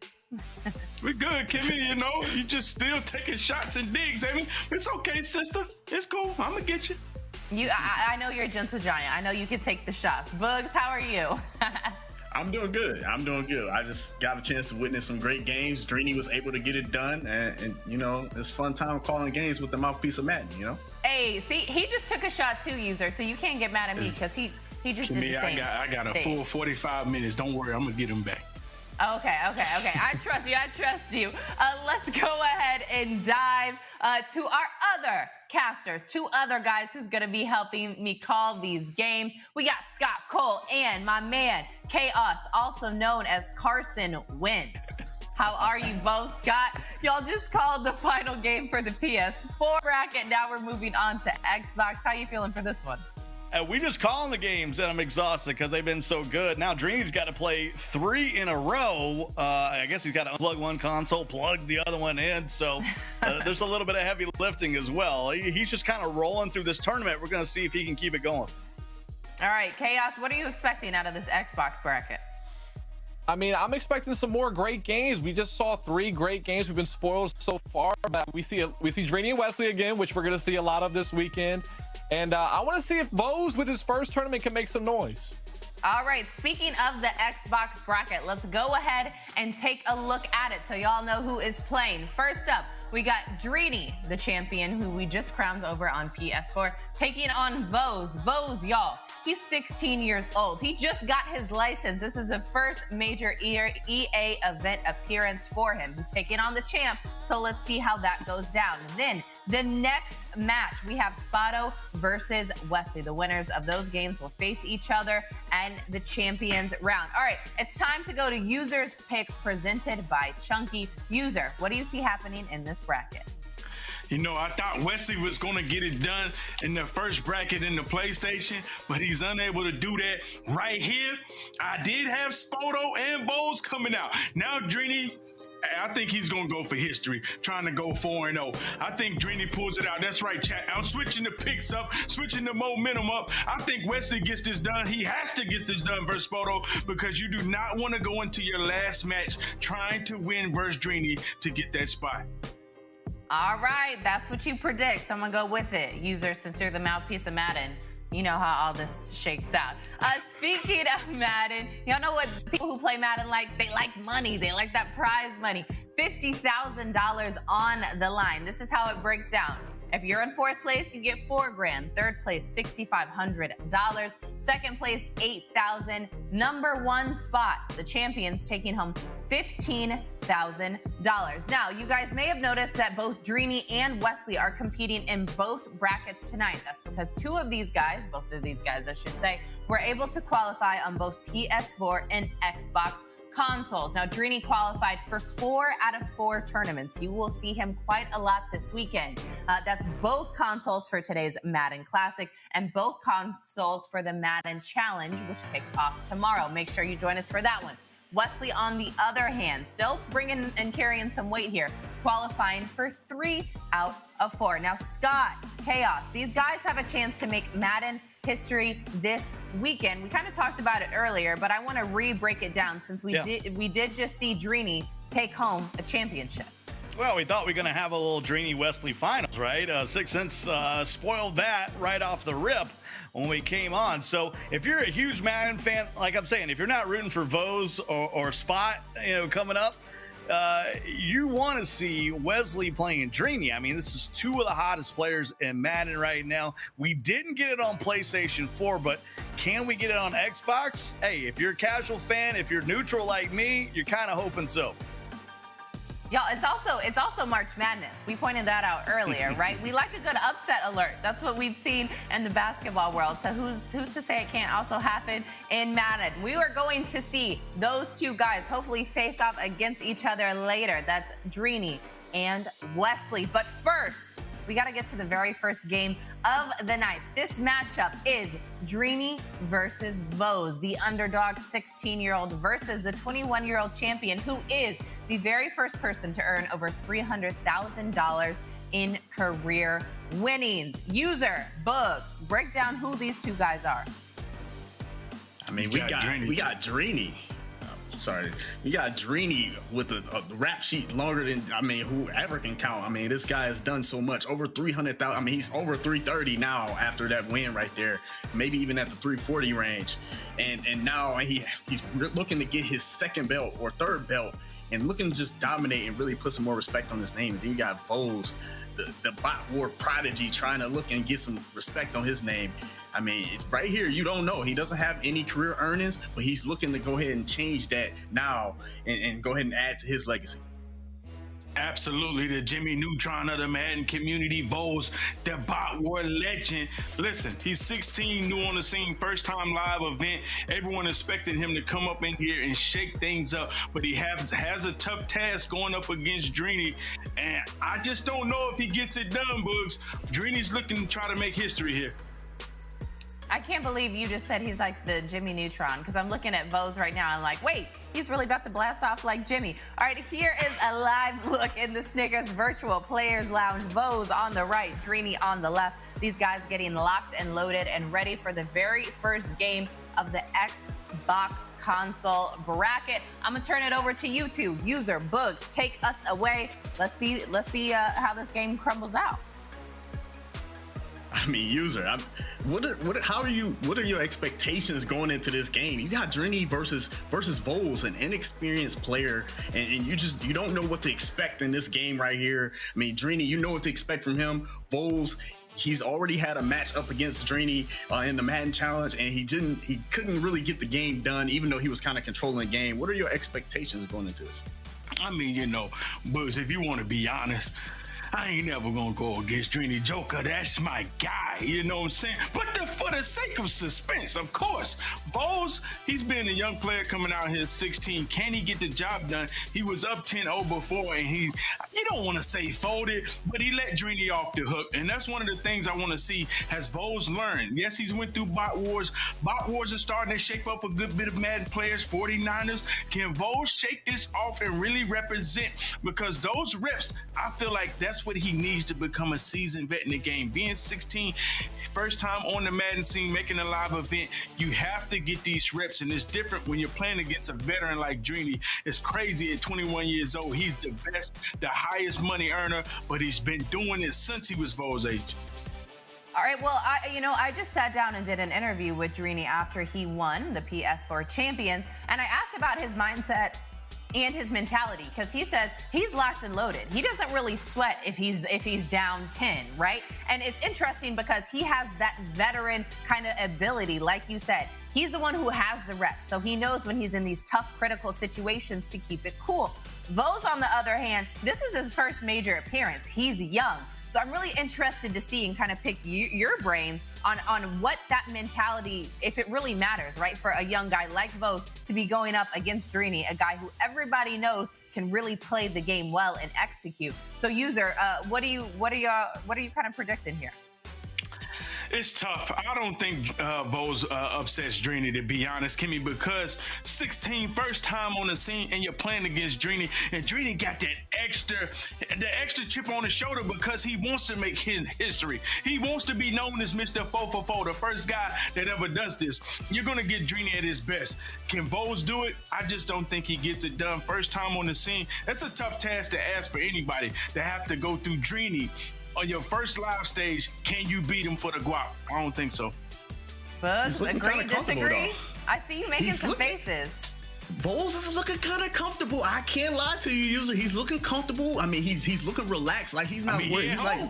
We're good, Kimmy. You know, you just still taking shots and digs at me. It's okay, sister. It's cool. I'm going to get you. I know you're a gentle giant. I know you can take the shots. Bugs, how are you? I'm doing good. I just got a chance to witness some great games. Dreeny was able to get it done. And you know, it's fun time calling games with the mouthpiece of Madden, you know? Hey, see, he just took a shot too, user, so you can't get mad at me because he just did the same I got a full 45 minutes. Don't worry, I'm going to get him back. Okay. I trust you. Let's go ahead and dive to our other casters, two other guys who's going to be helping me call these games. We got Scott Cole and my man, Chaos, also known as Carson Wentz. How are you both, Scott? Y'all just called the final game for the PS4 bracket. Now we're moving on to Xbox. How you feeling for this one? We just calling the games, and I'm exhausted because they've been so good. Now Dreeny's got to play 3 in a row. I guess he's got to unplug one console, plug the other one in. So there's a little bit of heavy lifting as well. He's just kind of rolling through this tournament. We're going to see if he can keep it going. All right, Chaos, what are you expecting out of this Xbox bracket? I mean, I'm expecting some more great games. We just saw 3 great games. We've been spoiled so far, but we see Dreeny and Wesley again, which we're going to see a lot of this weekend. And I want to see if Vose with his first tournament can make some noise. All right, speaking of the Xbox bracket, let's go ahead and take a look at it so y'all know who is playing. First up, we got Dreeny, the champion who we just crowned over on PS4, taking on Vose. Vose, y'all, he's 16 years old. He just got his license. This is the first major EA event appearance for him. He's taking on the champ, so let's see how that goes down. Then the next match, we have Spotto versus Wesley. The winners of those games will face each other and the champions round. All right, it's time to go to users picks presented by Chunky. User, what do you see happening in this bracket? You know, I thought Wesley was going to get it done in the first bracket in the PlayStation, but he's unable to do that right here. I did have Spotto and Vose coming out. Now, Dreeny, I think he's going to go for history, trying to go 4-0. I think Dreeny pulls it out. That's right, chat. I'm switching the picks up, switching the momentum up. I think Wesley gets this done. He has to get this done versus Spotto because you do not want to go into your last match trying to win versus Dreeny to get that spot. All right, that's what you predict. Someone go with it. User, since you're the mouthpiece of Madden, you know how all this shakes out. Speaking of Madden, y'all know what people who play Madden like? They like money. They like that prize money. $50,000 on the line. This is how it breaks down. If you're in 4th place, you get $4 grand. 3rd place, $6,500. 2nd place, $8,000. Number 1 spot, the champions taking home $15,000. Now, you guys may have noticed that both Dreeny and Wesley are competing in both brackets tonight. That's because both of these guys, I should say, were able to qualify on both PS4 and Xbox consoles. Now, Dreeny qualified for 4 out of 4 tournaments. You will see him quite a lot this weekend. That's both consoles for today's Madden Classic and both consoles for the Madden Challenge, which kicks off tomorrow. Make sure you join us for that one. Wesley, on the other hand, still bringing and carrying some weight here, qualifying for 3 out of 4. Now, Scott, Chaos, these guys have a chance to make Madden history this weekend. We kind of talked about it earlier, but I want to re-break it down since we did just see Dreeny take home a championship. Well, we thought we were going to have a little Dreeny Wesley finals, right? Sixth Sense spoiled that right off the rip when we came on. So if you're a huge Madden fan, like I'm saying, if you're not rooting for Vose or Spot, coming up, you want to see Wesley playing Dreeny. I mean, this is 2 of the hottest players in Madden right now. We didn't get it on PlayStation 4, but can we get it on Xbox? Hey, if you're a casual fan, if you're neutral like me, you're kind of hoping so. Y'all, it's also March Madness. We pointed that out earlier, right? We like a good upset alert. That's what we've seen in the basketball world. So who's to say it can't also happen in Madden? We are going to see those two guys hopefully face off against each other later. That's Dreeny and Wesley. But first, we got to get to the very first game of the night. This matchup is Dreeny versus Vose, the underdog 16-year-old versus the 21-year-old champion, who is the very first person to earn over $300,000 in career winnings. User Bugs, break down who these two guys are. I mean, we got Dreeny. Sorry, we got Dreeny with a rap sheet longer than, I mean, whoever can count. I mean, this guy has done so much, over 300,000. I mean, he's over 330 now after that win right there, maybe even at the 340 range. And now he's looking to get his second belt or third belt and looking to just dominate and really put some more respect on his name. And then you got Vose, the bot war prodigy, trying to look and get some respect on his name. I mean, right here, you don't know. He doesn't have any career earnings, but he's looking to go ahead and change that now and go ahead and add to his legacy. Absolutely, the Jimmy Neutron of the Madden community, Vose, the bot war legend. Listen, he's 16, new on the scene, first time live event. Everyone expected him to come up in here and shake things up, but he has a tough task going up against Dreeny, and I just don't know if he gets it done, Bugs. Dreeny's looking to try to make history here. I can't believe you just said he's like the Jimmy Neutron, because I'm looking at Vose right now and like, wait, he's really about to blast off like Jimmy. All right, here is a live look in the Snickers Virtual Players Lounge. Vose on the right, Dreeny on the left. These guys getting locked and loaded and ready for the very first game of the Xbox console bracket. I'm gonna turn it over to you two. User Bugs, take us away. Let's see how this game crumbles out. I mean, User, what are your expectations going into this game? You got Dreeny versus Vose, an inexperienced player, and you don't know what to expect in this game right here. I mean, Dreeny, you know what to expect from him. Vose, he's already had a match up against Dreeny in the Madden Challenge, and he couldn't really get the game done, even though he was kind of controlling the game. What are your expectations going into this? I mean, you know, Bugs, if you want to be honest, I ain't never gonna go against Dreeny Joker. That's my guy, you know what I'm saying? But for the sake of suspense, of course, Vose, he's been a young player coming out here at 16. Can he get the job done? He was up 10-0 before, and you don't want to say folded, but he let Dreeny off the hook. And that's one of the things I want to see. Has Vose learned? Yes, he's went through bot wars. Bot wars are starting to shape up a good bit of Madden players, 49ers. Can Vose shake this off and really represent? Because those reps, I feel like that's what he needs to become a seasoned vet in the game. Being 16, first time on the Madden scene, making a live event, you have to get these reps, and it's different when you're playing against a veteran like Dreeny. It's crazy at 21 years old. He's the best, the highest money earner, but he's been doing it since he was Vo's age. All right, well, I just sat down and did an interview with Dreeny after he won the PS4 Champions, and I asked about his mindset and his mentality, because he says he's locked and loaded. He doesn't really sweat if he's down 10, right? And it's interesting because he has that veteran kind of ability, like you said. He's the one who has the rep, so he knows when he's in these tough, critical situations to keep it cool. Vose, on the other hand, this is his first major appearance. He's young. So I'm really interested to see and kind of pick your brains on what that mentality, if it really matters, right? For a young guy like Vose to be going up against Dreeny, a guy who everybody knows can really play the game well and execute. So, User, what are you kind of predicting here? It's tough. I don't think Vose upsets Dreeny, to be honest, Kimmy, because 16, first time on the scene, and you're playing against Dreeny, and Dreeny got the extra chip on his shoulder because he wants to make his history. He wants to be known as Mr. 444, the first guy that ever does this. You're going to get Dreeny at his best. Can Vose do it? I just don't think he gets it done. First time on the scene. That's a tough task to ask for anybody to have to go through Dreeny. On your first live stage, can you beat him for the guap? I don't think so. Bugs, agree, disagree? I see you making some faces. Vols is looking kind of comfortable. I can't lie to you, user. He's looking comfortable. I mean, he's looking relaxed. Like he's not worried. He's like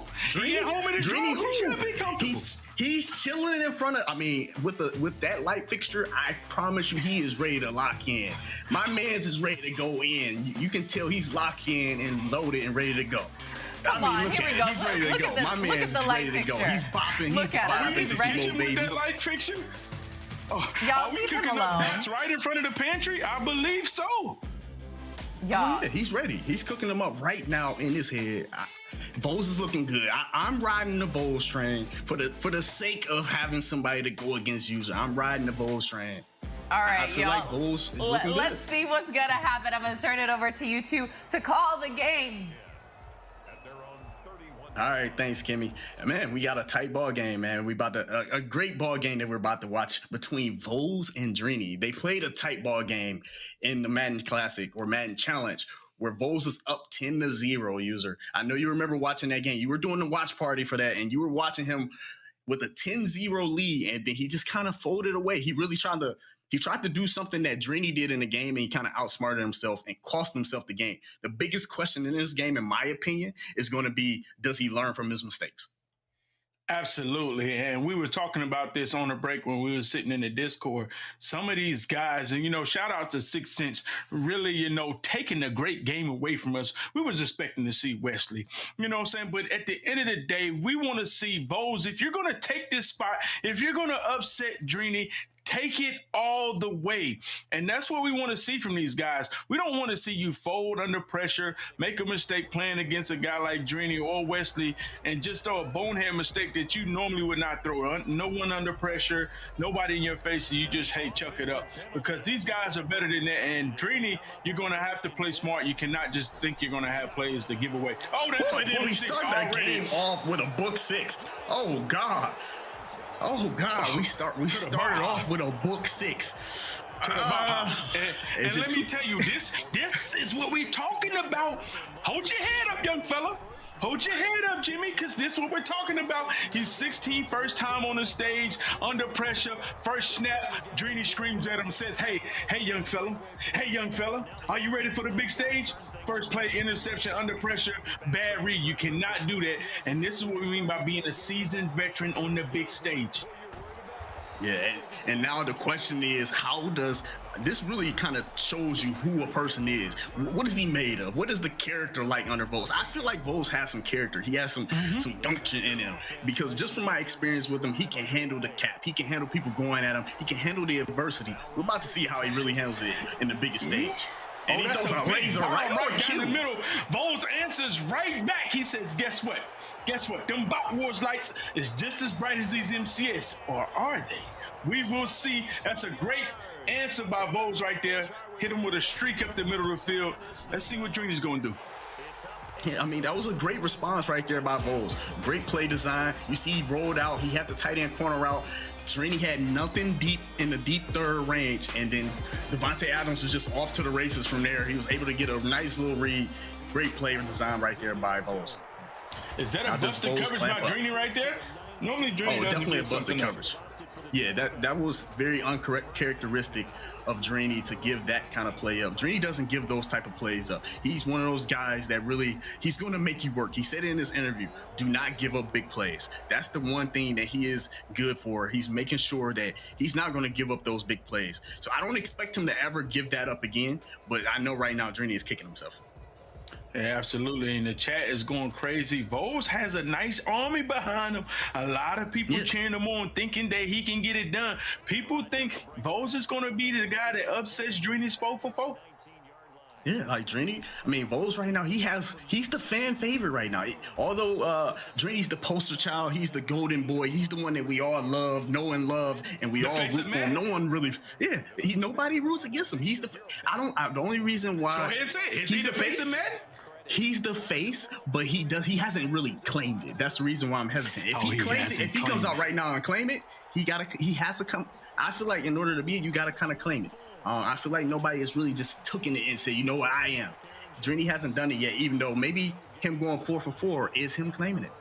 He's chilling in front of. I mean, with that light fixture, I promise you, he is ready to lock in. My man's is ready to go in. You can tell he's locked in and loaded and ready to go. Come on, here we go. He's ready to go. My man's is ready to go. He's bopping. He's bopping. He's ready with that light fixture. Oh, y'all are we leave him cooking alone. up bats right in front of the pantry? I believe so. Y'all. Yeah, he's ready. He's cooking them up right now in his head. Vols is looking good. I'm riding the Vols train for the sake of having somebody to go against user. I'm riding the Vols train. All right, I feel y'all. like Vols is looking good. Let's see what's gonna happen. I'm gonna turn it over to you two to call the game. All right, thanks, Kimmy. Man, we got a tight ball game, man. We about to a great ball game that we're about to watch between Vols and Drini. They played a tight ball game in the Madden Classic or Madden Challenge, where Vols is up 10-0, user. I know you remember watching that game. You were doing the watch party for that, and you were watching him with a 10-0 lead, and then he just kind of folded away. He really tried to do something that Drini did in the game, and he kind of outsmarted himself and cost himself the game. The biggest question in this game, in my opinion, is going to be, does he learn from his mistakes? Absolutely. And we were talking about this on a break when we were sitting in the Discord. Some of these guys, and, shout out to 6 Sense, really, taking a great game away from us. We was expecting to see Wesley, you know what I'm saying? But at the end of the day, we want to see Vols. If you're going to take this spot, if you're going to upset Drini, take it all the way. And that's what we want to see from these guys. We don't want to see you fold under pressure, make a mistake playing against a guy like Drini or Wesley, and just throw a bonehead mistake that you normally would not throw. No one under pressure, nobody in your face, and you just, hey, chuck it up. Because these guys are better than that. And Drini, you're going to have to play smart. You cannot just think you're going to have plays to give away. Oh, that's a book we six start that already. game off with a book 6. Oh, God. We started off with a book 6. And let me tell you, this is what we're talking about. Hold your head up, young fella. Hold your head up, Jimmy, because this is what we're talking about. He's 16, first time on the stage, under pressure, first snap. Drini screams at him, says, hey, young fella, are you ready for the big stage? First play, interception, under pressure, bad read. You cannot do that. And this is what we mean by being a seasoned veteran on the big stage. Yeah, and now the question is, how does this really kind of shows you who a person is? What is he made of? What is the character like under Vols? I feel like Vols has some character. He has some gumption in him, because just from my experience with him, he can handle the cap. He can handle people going at him. He can handle the adversity. We're about to see how he really handles it in the biggest stage. And he that's throws a laser right down the middle. Vols answers right back. He says, guess what? Them Bot Wars lights is just as bright as these MCS, or are they? We will see. That's a great answer by Vols right there. Hit him with a streak up the middle of the field. Let's see what Drini's going to do. Yeah, I mean, that was a great response right there by Vols. Great play design. You see he rolled out. He had the tight end corner route. Drini had nothing deep in the deep third range, and then Devontae Adams was just off to the races from there. He was able to get a nice little read. Great play design right there by Vols. Is that a busted coverage by Drini right there? Normally Drini doesn't definitely a get busted coverage. Yeah, that was very uncharacteristic of Drini to give that kind of play up. Drini doesn't give those type of plays up. He's one of those guys that really, he's going to make you work. He said it in this interview, do not give up big plays. That's the one thing that he is good for. He's making sure that he's not going to give up those big plays. So I don't expect him to ever give that up again, but I know right now Drini is kicking himself. Yeah, absolutely. And the chat is going crazy. Vols has a nice army behind him. A lot of people cheering him on, thinking that he can get it done. People think Vols is going to be the guy that upsets Drini's 4-for-4. Yeah, like Drini. I mean, Vols right now, he's the fan favorite right now. Although Drini's the poster child, he's the golden boy. He's the one that we all know and love, and we all root for him. No one really, nobody roots against him. He's the only reason why. Go ahead and say it. Is he the face of Madden? He's the face, but he hasn't really claimed it. That's the reason why I'm hesitant. If he claims it, if he comes out right now and claim it, he has to come. I feel like in order to be it, you got to kind of claim it. I feel like nobody has really just taken it and said, you know what, I am. Drini hasn't done it yet, even though maybe him going 4-for-4 is him claiming it.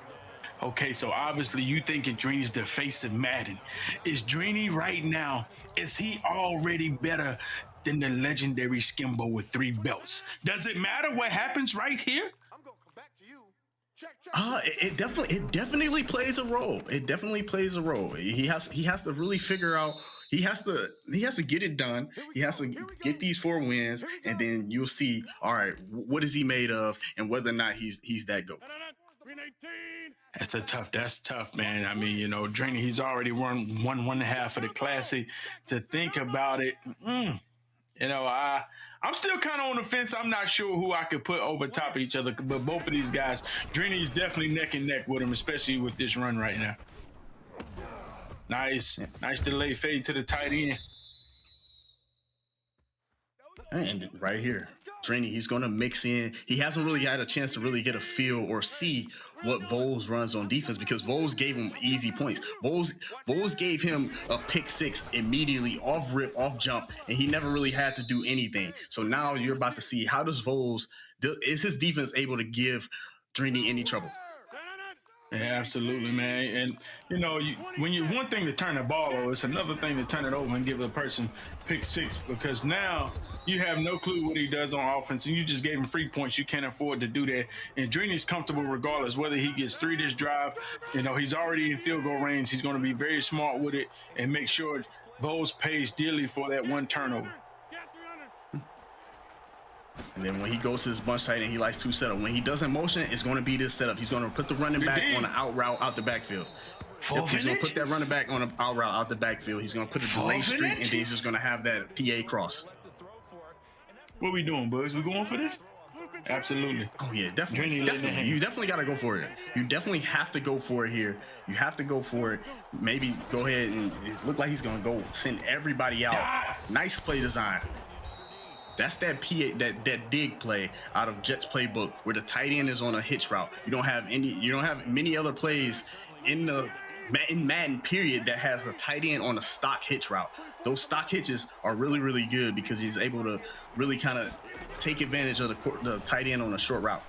Okay, so obviously you thinking Drini's the face of Madden. Is Drini right now, is he already better than the legendary Skimbo with 3 belts. Does it matter what happens right here? It definitely plays a role. It definitely plays a role. He has to really figure out. He has to get it done. He has to get these 4 wins, and then you'll see. All right, what is he made of, and whether or not he's that good. That's tough, man. I mean, you know, Draney, he's already won 1.5 of the Classic. To think about it, you know, I'm still kind of on the fence. I'm not sure who I could put over top of each other, but both of these guys, Draney's definitely neck and neck with him, especially with this run right now. Nice delay fade to the tight end. And right here, Draney, he's going to mix in. He hasn't really had a chance to really get a feel or see what Vols runs on defense because Vols gave him easy points. Vols gave him a pick 6 immediately off rip, off jump, and he never really had to do anything. So now you're about to see how does Vols, is his defense able to give Draney any trouble? Yeah, absolutely, man. And you know, one thing to turn the ball over, it's another thing to turn it over and give a person pick 6 because now you have no clue what he does on offense, and you just gave him free points. You can't afford to do that. And Draney's comfortable regardless whether he gets 3 this drive. You know, he's already in field goal range. He's going to be very smart with it and make sure Vols pays dearly for that 1 turnover. And then when he goes to his bunch tight end, he likes 2 setup. When he doesn't motion, it's going to be this setup. He's going to put the running back on an out route out the backfield. He's going to put that running back on an out route out the backfield. He's going to put a delay streak, and then he's just going to have that PA cross. What we doing, Bugs? We going for this? Absolutely. Oh, yeah, definitely. You definitely got to go for it. You definitely have to go for it here. You have to go for it. Maybe go ahead and it look like he's going to go send everybody out. Nice play design. That's that PA, that dig play out of Jets playbook where the tight end is on a hitch route. You don't have many other plays in Madden period that has a tight end on a stock hitch route. Those stock hitches are really, really good because he's able to really kind of take advantage of the tight end on a short route.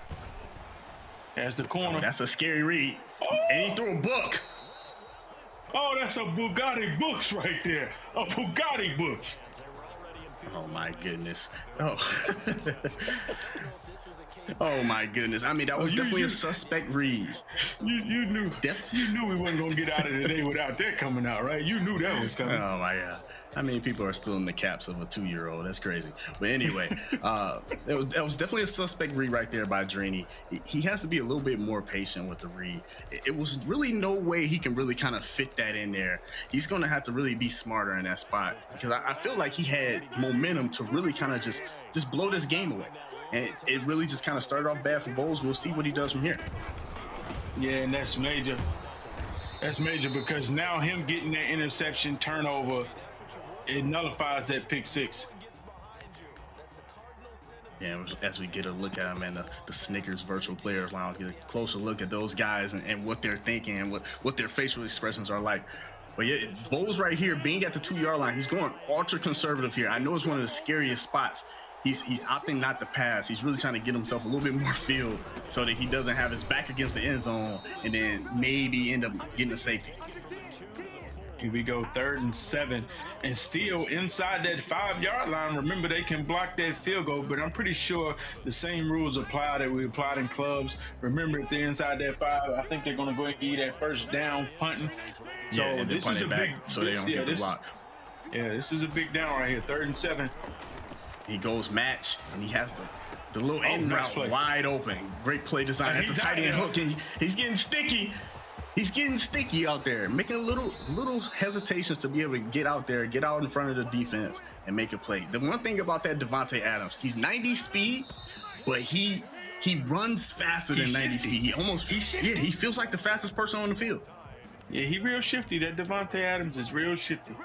That's the corner. That's a scary read. And he threw a book. Oh, that's a Bugatti Books right there. A Bugatti Books. Oh my goodness. Oh. Oh my goodness. I mean, that was definitely a suspect read. You knew we wasn't gonna get out of today without that coming out, right? You knew that was coming. Oh my God. I mean, people are still in the caps of a 2-year-old. That's crazy. But anyway, that was definitely a suspect read right there by Draney. He has to be a little bit more patient with the read. It was really no way he can really kind of fit that in there. He's going to have to really be smarter in that spot because I feel like he had momentum to really kind of just blow this game away. And it really just kind of started off bad for Vols. We'll see what he does from here. Yeah, and that's major. That's major because now him getting that interception turnover, it nullifies that pick 6. Yeah, as we get a look at them and the Snickers Virtual Players Lounge, get a closer look at those guys and what they're thinking and what their facial expressions are like. But yeah, Vols right here, being at the 2-yard line, he's going ultra conservative here. I know it's one of the scariest spots. He's opting not to pass. He's really trying to get himself a little bit more field so that he doesn't have his back against the end zone and then maybe end up getting a safety. Here we go, 3rd and 7, and still inside that 5-yard line. Remember, they can block that field goal, but I'm pretty sure the same rules apply that we applied in clubs. Remember, if they're inside that 5, I think they're going to go ahead and give you that first down punting. So yeah, this is a big, so they don't get the block. Yeah, this is a big down right here, 3rd and 7. He goes match, and he has the little end route wide open. Great play design at the tight end hook. He's getting sticky. He's getting sticky out there, making little hesitations to be able to get out there, get out in front of the defense, and make a play. The one thing about that Devontae Adams, he's 90 speed, but he runs faster than 90 speed. He feels like the fastest person on the field. Yeah, he real shifty. That Devontae Adams is real shifty.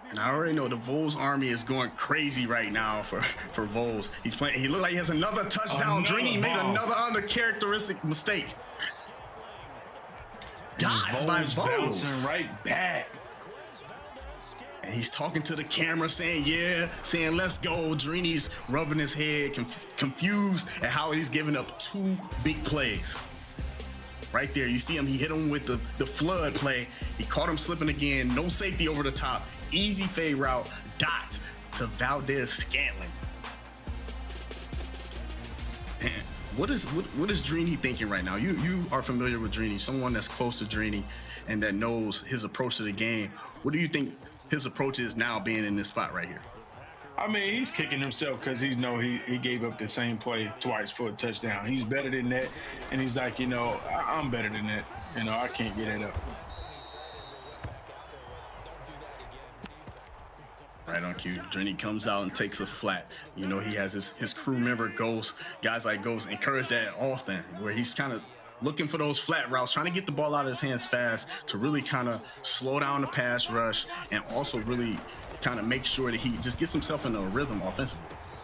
And I already know the Vols Army is going crazy right now for Vols. He's playing. He looked like he has another touchdown. Draney made another uncharacteristic mistake. Dive by Vols. Bouncing right back. And he's talking to the camera saying let's go. Draney's rubbing his head, confused at how he's giving up 2 big plays. Right there, you see him, he hit him with the flood play. He caught him slipping again, no safety over the top. Easy fade route, dot to Valdez-Scantling. Man, what is Drini thinking right now? You are familiar with Drini, someone that's close to Drini and that knows his approach to the game. What do you think his approach is now being in this spot right here? I mean, he's kicking himself because he gave up the same play twice for a touchdown. He's better than that, and he's like, I'm better than that. I can't get it up. Right on cue. Drini comes out and takes a flat. He has his crew member Ghost, guys like Ghost encourage that often, where he's kind of looking for those flat routes, trying to get the ball out of his hands fast to really kind of slow down the pass rush and also really kind of make sure that he just gets himself in a rhythm offensively.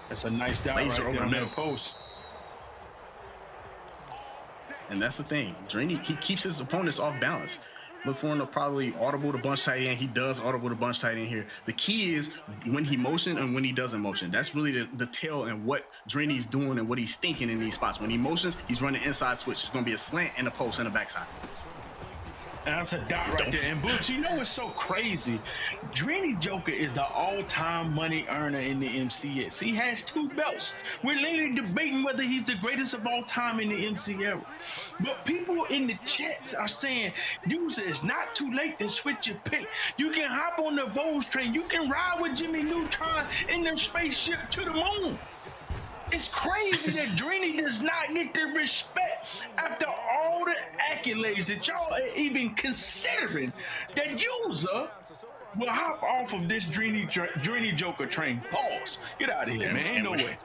That's a nice down right there on that post. And that's the thing. Drini, he keeps his opponents off balance. Look for him to probably audible the bunch tight end. He does audible the bunch tight end here. The key is when he motion and when he doesn't motion. That's really the tell and what Drini's doing and what he's thinking in these spots. When he motions, he's running inside switch. It's going to be a slant and a post and a backside. And that's a dot right there. And Boots, it's so crazy. Drini Joker is the all-time money earner in the MCS. He has 2 belts. We're literally debating whether he's the greatest of all time in the MC era. But people in the chats are saying, user, it's not too late to switch your pick. You can hop on the Vols train. You can ride with Jimmy Neutron in their spaceship to the moon. It's crazy that Drini does not get the respect after all the accolades that y'all are even considering. That user will hop off of this Drini Joker train. Pause. Get out of here, man. Ain't no way.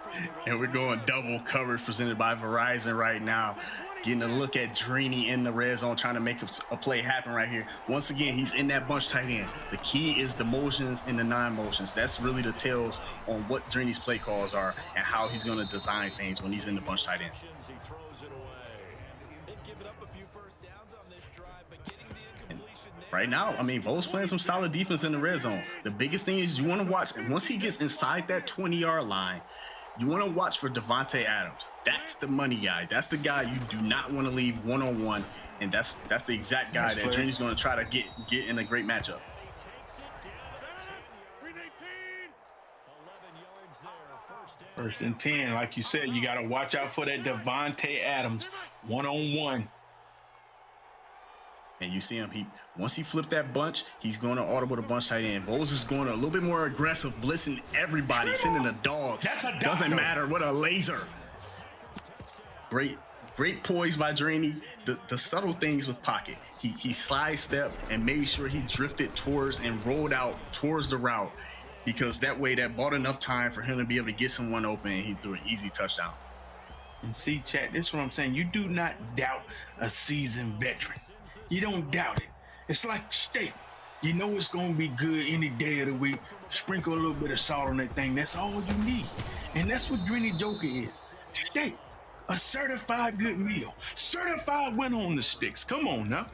And we're going double coverage presented by Verizon right now. Getting a look at Drini in the red zone, trying to make a play happen right here. Once again, he's in that bunch tight end. The key is the motions and the non-motions. That's really the tells on what Drini's play calls are and how he's going to design things when he's in the bunch tight end. And right now, Vo's playing some solid defense in the red zone. The biggest thing is you want to watch, and once he gets inside that 20-yard line, you want to watch for Devontae Adams. That's the money guy. That's the guy you do not want to leave one-on-one, and that's the exact guy that Drini's going to try to get in a great matchup. First and 10, like you said, you got to watch out for that Devontae Adams one-on-one. And you see him, once he flipped that bunch, he's going to audible the bunch tight end. Bowles is going a little bit more aggressive, blitzing everybody, sending the dogs. That's a doesn't matter. What a laser. Great poise by Drini. The subtle things with pocket. He sidestepped and made sure he drifted towards and rolled out towards the route, because that way that bought enough time for him to be able to get someone open, and he threw an easy touchdown. And see, chat, this is what I'm saying. You do not doubt a seasoned veteran. You don't doubt it. It's like steak. You know it's going to be good any day of the week. Sprinkle a little bit of salt on that thing. That's all you need. And that's what Drini Joker is. Steak. A certified good meal. Certified win on the sticks. Come on now.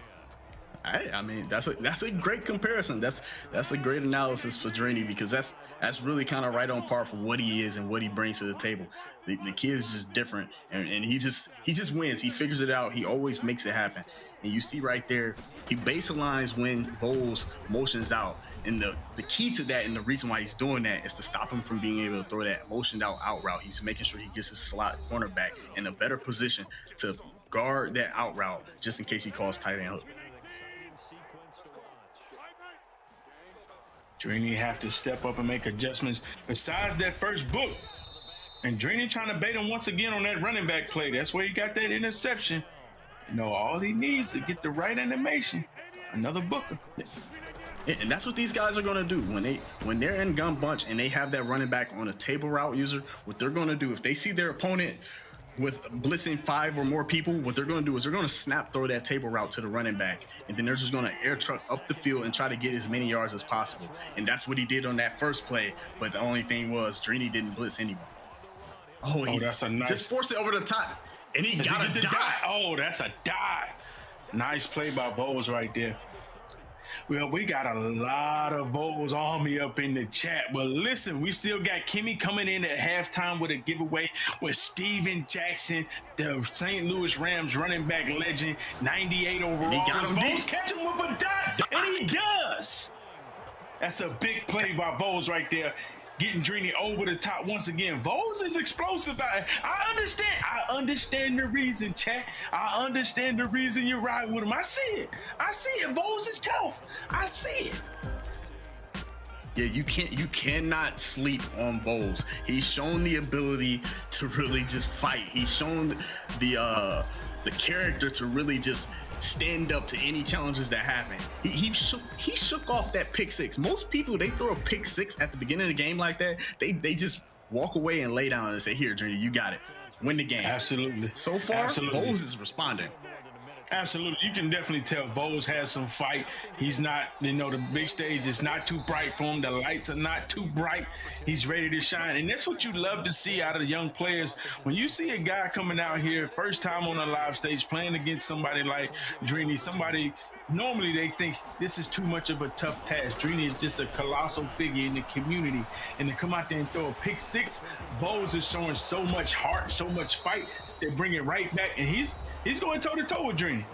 That's a great comparison. That's a great analysis for Drini, because that's really kind of right on par for what he is and what he brings to the table. The kid is just different, and he just wins. He figures it out. He always makes it happen. And you see right there, he baselines when Vols motions out. And the key to that, and the reason why he's doing that, is to stop him from being able to throw that motioned out route. He's making sure he gets his slot cornerback in a better position to guard that out route, just in case he calls tight end hook. Drini have to step up and make adjustments besides that first book. And Drini trying to bait him once again on that running back play. That's where he got that interception. All he needs to get the right animation. Another booker. And that's what these guys are going to do when they're in gun bunch and they have that running back on a table route user. What they're going to do, if they see their opponent with blitzing 5 or more people, what they're going to do is they're going to snap throw that table route to the running back, and then they're just going to air truck up the field and try to get as many yards as possible. And that's what he did on that first play. But the only thing was Drini didn't blitz anyone. Oh, that's a nice. Just forced it over the top. And he got a dot. Oh, that's a dot. Nice play by Vols right there. Well, we got a lot of Vols Army up in the chat. But listen, we still got Kimmy coming in at halftime with a giveaway with Steven Jackson, the St. Louis Rams running back legend, 98 overall. And he got him Vols catch him with a dot, and he does. That's a big play by Vols right there. Getting Drini over the top once again. Vols is explosive. I understand the reason, chat. I understand the reason you ride with him. I see it. Vols is tough. I see it. Yeah, you cannot sleep on Vols. He's shown the ability to really just fight. He's shown the character to really just stand up to any challenges that happen. He shook off that pick six. Most people, they throw a pick six at the beginning of the game like that, they just walk away and lay down and say, here, Drini, you got it. Win the game. Absolutely. So far, Vols is responding. Absolutely. You can definitely tell Vols has some fight. He's not, the big stage is not too bright for him. The lights are not too bright. He's ready to shine. And that's what you love to see out of the young players. When you see a guy coming out here, first time on a live stage, playing against somebody like Drini, normally they think this is too much of a tough task. Drini is just a colossal figure in the community. And to come out there and throw a pick six, Vols is showing so much heart, so much fight. They bring it right back. And he's going toe-to-toe with Drini.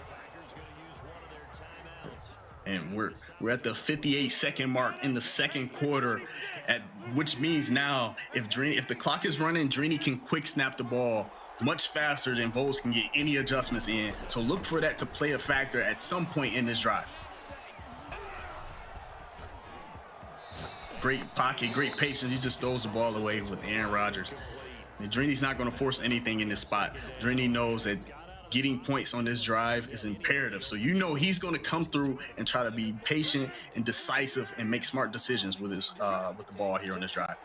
And we're at the 58-second mark in the second quarter, which means now if the clock is running, Drini can quick snap the ball much faster than Vols can get any adjustments in. So look for that to play a factor at some point in this drive. Great pocket, great patience. He just throws the ball away with Aaron Rodgers. And Drini's not going to force anything in this spot. Drini knows that getting points on this drive is imperative. So he's going to come through and try to be patient and decisive and make smart decisions with the ball here on this drive.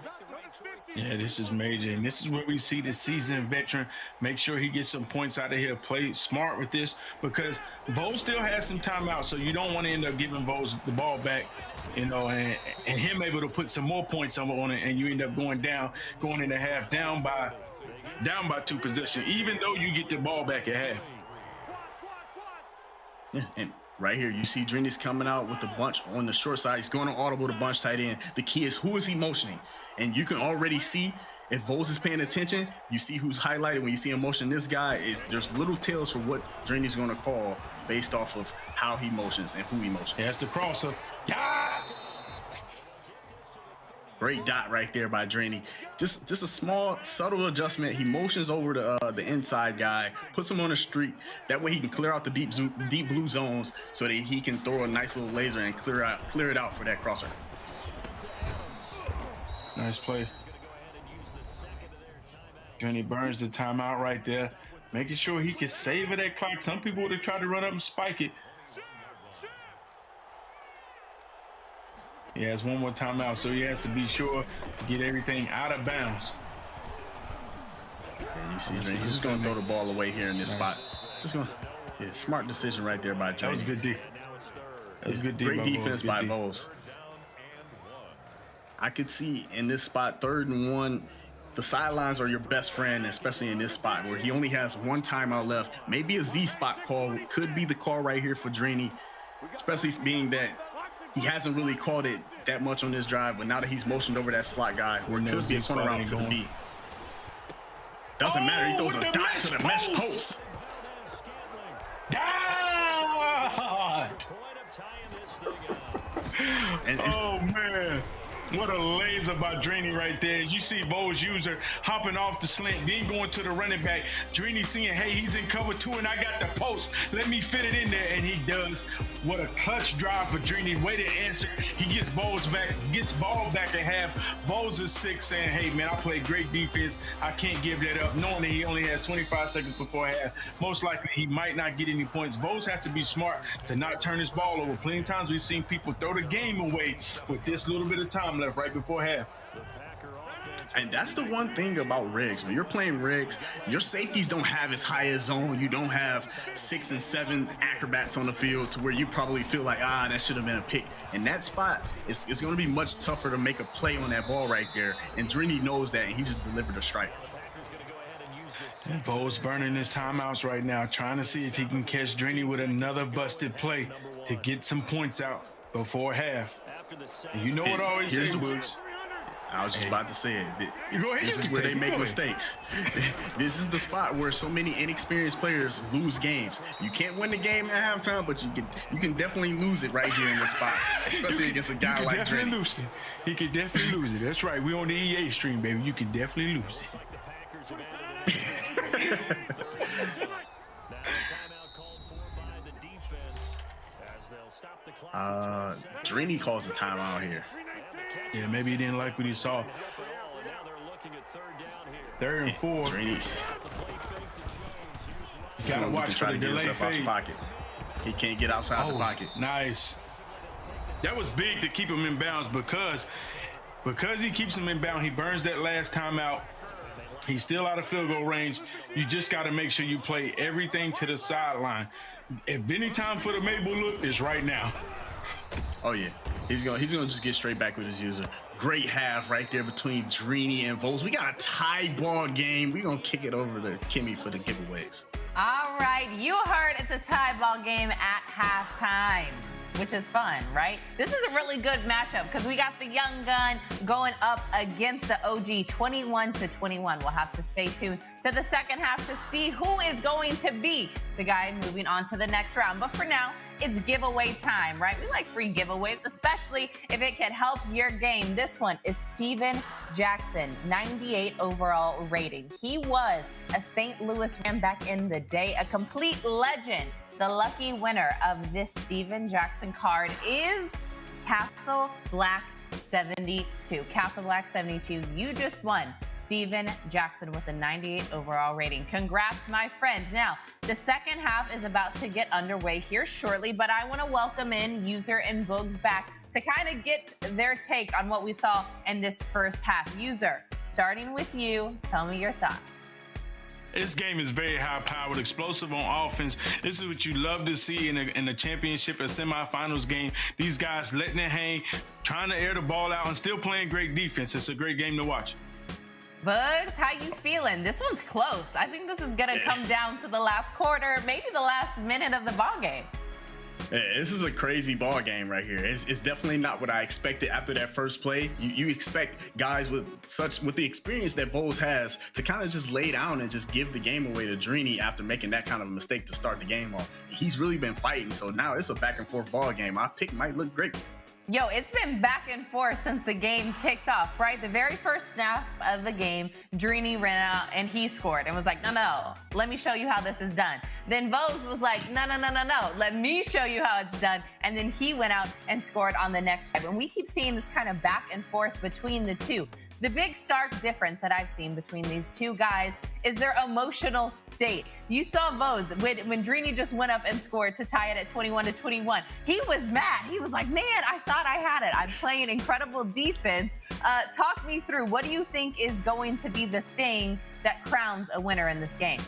Yeah, this is major. And this is where we see the seasoned veteran make sure he gets some points out of here. Play smart with this because Vols still has some timeouts. So you don't want to end up giving Vols the ball back, and him able to put some more points on it, and you end up going into half down by 2 possessions, even though you get the ball back at half. Yeah, and right here, you see Drini's coming out with the bunch on the short side. He's going to audible the bunch tight end. The key is, who is he motioning? And you can already see, if Vols is paying attention, you see who's highlighted when you see him motion. This guy there's little tails for what Drini's going to call based off of how he motions and who he motions. That's the crosser. Yeah! Great dot right there by Drini. Just a small, subtle adjustment. He motions over the inside guy, puts him on the street. That way he can clear out the deep blue zones so that he can throw a nice little laser and clear it out for that crosser. Nice play. Drini burns the timeout right there, making sure he can save it that clock. Some people would have tried to run up and spike it. He has one more timeout, so he has to be sure to get everything out of bounds. And you see, Drini, he's just going to throw the ball away here in this spot. Smart decision right there by Drini. That was good D. That was good D. Great defense by Vols. I could see in this spot, 3rd and 1, the sidelines are your best friend, especially in this spot where he only has one timeout left. Maybe a Z spot call could be the call right here for Drini, especially being that he hasn't really called it that much on this drive, but now that he's motioned over that slot guy, or it could be a corner route to the B. Doesn't matter, he throws a dot to the mesh post. God! Oh, man. What a laser by Drini right there. As you see Vols user hopping off the slant, then going to the running back. Drini seeing, hey, he's in cover 2 and I got the post. Let me fit it in there, and he does. What a clutch drive for Drini. Way to answer. He gets ball back at half. Vols is 6 saying, hey, man, I played great defense. I can't give that up. Knowing that he only has 25 seconds before half, most likely he might not get any points. Vols has to be smart to not turn his ball over. Plenty of times we've seen people throw the game away with this little bit of time left right before half. And that's the one thing about rigs. When you're playing rigs, your safeties don't have as high a zone. You don't have 6 and 7 acrobats on the field to where you probably feel like, that should have been a pick. In that spot, it's going to be much tougher to make a play on that ball right there. And Drini knows that, and he just delivered a strike. And Vols burning his timeouts right now, trying to see if he can catch Drini with another busted play to get some points out before half. And you know what I always say, Boogs. I was just about to say it. Go ahead, this is where they make mistakes. This is the spot where so many inexperienced players lose games. You can't win the game at halftime, but you can definitely lose it right here in this spot, especially against a guy like Dre. Lose it. He can definitely lose it. That's right. We on the EA stream, baby. You can definitely lose it. Drini calls a timeout here. Yeah, maybe he didn't like what he saw. 3rd and 4. Drini. You gotta watch for the delay fade. Pocket. He can't get outside the pocket. Nice. That was big to keep him in bounds because he keeps him in bounds. He burns that last timeout. He's still out of field goal range. You just got to make sure you play everything to the sideline. If any time for the Mabel look, it's right now. Oh yeah, he's gonna just get straight back with his user. Great half right there between Drini and Vols. We got a tie ball game. We're gonna kick it over to Kimmy for the giveaways. All right, you heard it's a tie ball game at halftime, which is fun, right? This is a really good matchup because we got the young gun going up against the OG 21-21. We'll have to stay tuned to the second half to see who is going to be the guy moving on to the next round. But for now, it's giveaway time, right? We like free giveaways, especially if it can help your game. This one is Steven Jackson, 98 overall rating. He was a St. Louis Ram back in the day, a complete legend. The lucky winner of this Steven Jackson card is Castle Black 72. Castle Black 72, you just won Steven Jackson with a 98 overall rating. Congrats, my friend. Now, the second half is about to get underway here shortly, but I want to welcome in User and Boogs back to kind of get their take on what we saw in this first half. User, starting with you, tell me your thoughts. This game is very high-powered, explosive on offense. This is what you love to see in a championship, a semifinals game. These guys letting it hang, trying to air the ball out, and still playing great defense. It's a great game to watch. Bugs, how you feeling? This one's close. I think this is going to come down to the last quarter, maybe the last minute of the ball game. Yeah, this is a crazy ball game right here. It's definitely not what I expected after that first play. You expect guys with the experience that Vols has to kind of just lay down and just give the game away to Drini after making that kind of a mistake to start the game off. He's really been fighting, so now it's a back and forth ball game. My pick might look great. Yo, it's been back and forth since the game kicked off, right? The very first snap of the game, Drini ran out and he scored and was like, no, let me show you how this is done. Then Vols was like, no, let me show you how it's done. And then he went out and scored on the next drive. And we keep seeing this kind of back and forth between the two. The big stark difference that I've seen between these two guys is their emotional state. You saw Vols when Drini just went up and scored to tie it at 21-21. He was mad. He was like, man, I thought I had it. I'm playing incredible defense. Talk me through, what do you think is going to be the thing that crowns a winner in this game?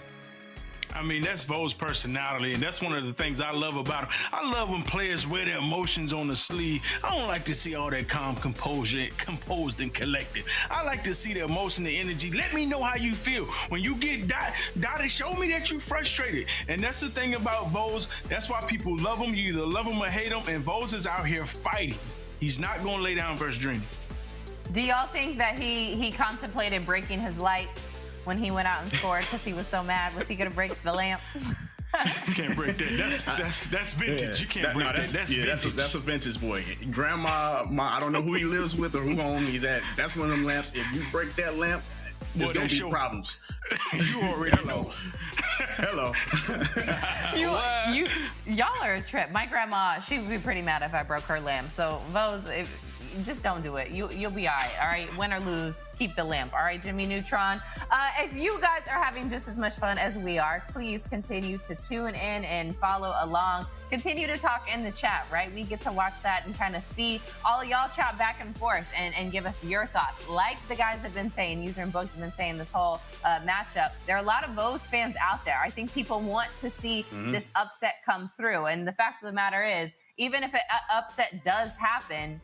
I mean, that's Vo's personality, and that's one of the things I love about him. I love when players wear their emotions on the sleeve. I don't like to see all that calm composure, composed and collected. I like to see the emotion, the energy. Let me know how you feel. When you get dotted, show me that you're frustrated. And that's the thing about Vols. That's why people love him. You either love him or hate him, and Vols is out here fighting. He's not going to lay down versus Drini. Do y'all think that he contemplated breaking his light when he went out and scored because he was so mad? Was he going to break the lamp? You can't break that. That's vintage. You can't break that. That's vintage. That's a vintage boy. Grandma, I don't know who he lives with or who home he's at. That's one of them lamps. If you break that lamp, there's going to be problems. You already know. Hello. Y'all are a trip. My grandma, she would be pretty mad if I broke her lamp. So, Vos, just don't do it. You'll be all right? Win or lose, keep the lamp. All right, Jimmy Neutron. If you guys are having just as much fun as we are, please continue to tune in and follow along. Continue to talk in the chat, right? We get to watch that and kind of see all of y'all chat back and forth and give us your thoughts. Like the guys have been saying, User and Books have been saying this whole matchup, there are a lot of Vols fans out there. I think people want to see this upset come through. And the fact of the matter is, even if an upset does happen,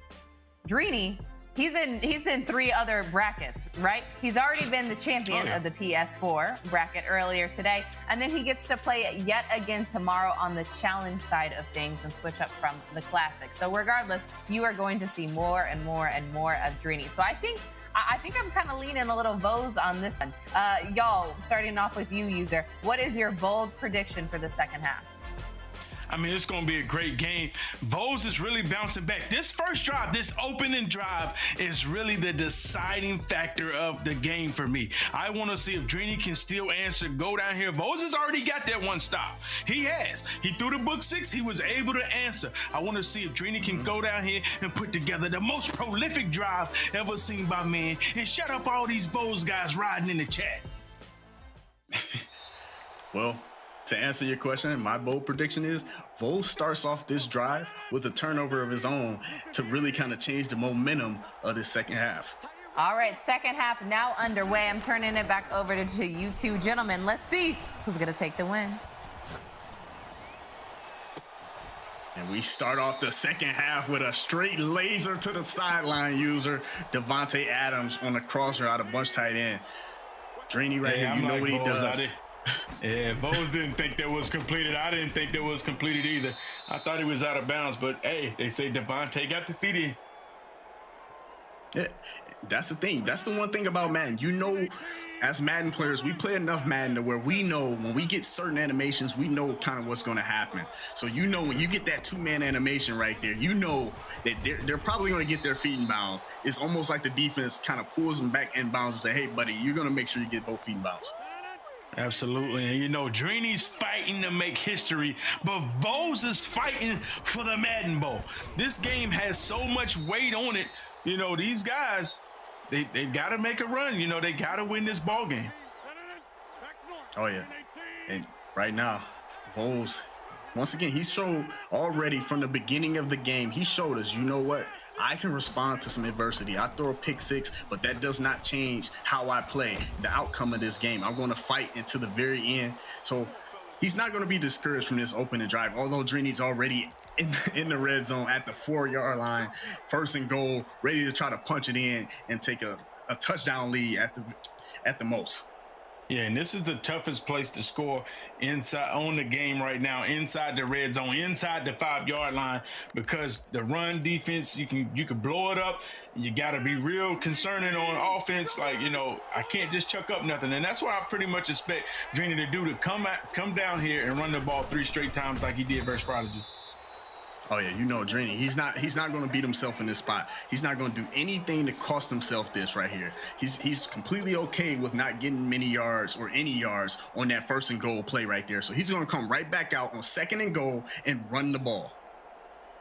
Drini, he's in 3 other brackets, right? He's already been the champion of the PS4 bracket earlier today, and then he gets to play it yet again tomorrow on the challenge side of things and switch up from the classic. So regardless, you are going to see more and more and more of Drini. So I think I think I'm kind of leaning a little Vose on this one. Y'all, starting off with you, user, what is your bold prediction for the second half? I mean, it's going to be a great game. Vose is really bouncing back. This first drive, this opening drive is really the deciding factor of the game for me. I want to see if Drini can still answer, go down here. Vose has already got that one stop. He has. He threw the book 6. He was able to answer. I want to see if Drini can go down here and put together the most prolific drive ever seen by man and shut up all these Vose guys riding in the chat. Well, to answer your question, my bold prediction is Vose starts off this drive with a turnover of his own to really kind of change the momentum of this second half. All right, second half now underway. I'm turning it back over to you two gentlemen. Let's see who's going to take the win. And we start off the second half with a straight laser to the sideline user, Devontae Adams on the cross route, a bunch tight end. Drini right here, you know what he does. Yeah, Vose didn't think that was completed. I didn't think that was completed either. I thought he was out of bounds, but hey, they say Devontae got the feet in. Yeah, that's the thing. That's the one thing about Madden. You know, as Madden players, we play enough Madden to where we know when we get certain animations, we know kind of what's going to happen. So you know when you get that two-man animation right there, you know that they're probably going to get their feet in bounds. It's almost like the defense kind of pulls them back in bounds and say, hey, buddy, you're going to make sure you get both feet in bounds. Absolutely. And you know, Drini's fighting to make history, but Vose is fighting for the Madden Bowl. This game has so much weight on it. You know, these guys, they got to make a run. You know, they got to win this ball game. Oh, yeah. And right now, Vose, once again, he showed already from the beginning of the game, he showed us, you know what? I can respond to some adversity. I throw a pick 6, but that does not change how I play, the outcome of this game. I'm going to fight until the very end. So he's not going to be discouraged from this opening drive, although Drini's already in the red zone at the 4-yard line, first and goal, ready to try to punch it in and take a touchdown lead at the most. Yeah, and this is the toughest place to score inside on the game right now, inside the red zone, inside the 5-yard line, because the run defense, you can blow it up. You got to be real concerning on offense. Like, you know, I can't just chuck up nothing. And that's what I pretty much expect Drini to do, to come down here and run the ball 3 straight times like he did versus Prodigy. Oh yeah, you know Drini, he's not going to beat himself in this spot. He's not going to do anything to cost himself this right here. He's completely okay with not getting many yards or any yards on that first and goal play right there. So he's going to come right back out on second and goal and run the ball.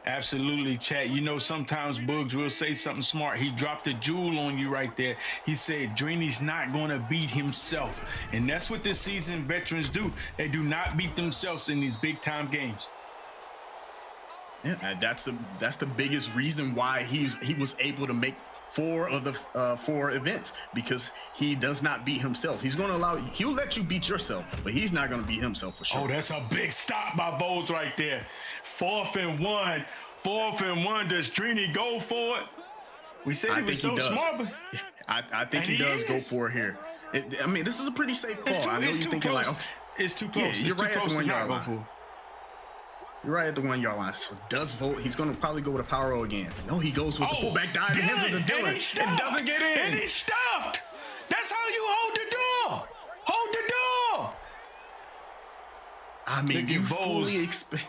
Absolutely, chat. You know, sometimes Bugs will say something smart. He dropped a jewel on you right there. He said Drini's not going to beat himself. And that's what this season veterans do. They do not beat themselves in these big time games. Yeah, that's the biggest reason why he was able to make 4 of the 4 events, because he does not beat himself. He'll let you beat yourself, but he's not going to beat himself for sure. Oh, that's a big stop by Vose right there. 4th and 1. 4th and 1. Does Drini go for it? We said he was so smart. But I think he does go for it here. I mean, this is a pretty safe call. I know you're thinking close. like, okay, it's too close. Yeah, you're right at the 1-yard line. You're right at the 1-yard line. So does vote. He's going to probably go with a power roll again. No, he goes with the fullback dive and hands it to Dylan. And doesn't get in. And he's stuffed. That's how you hold the door. Hold the door. I mean, you fully expect.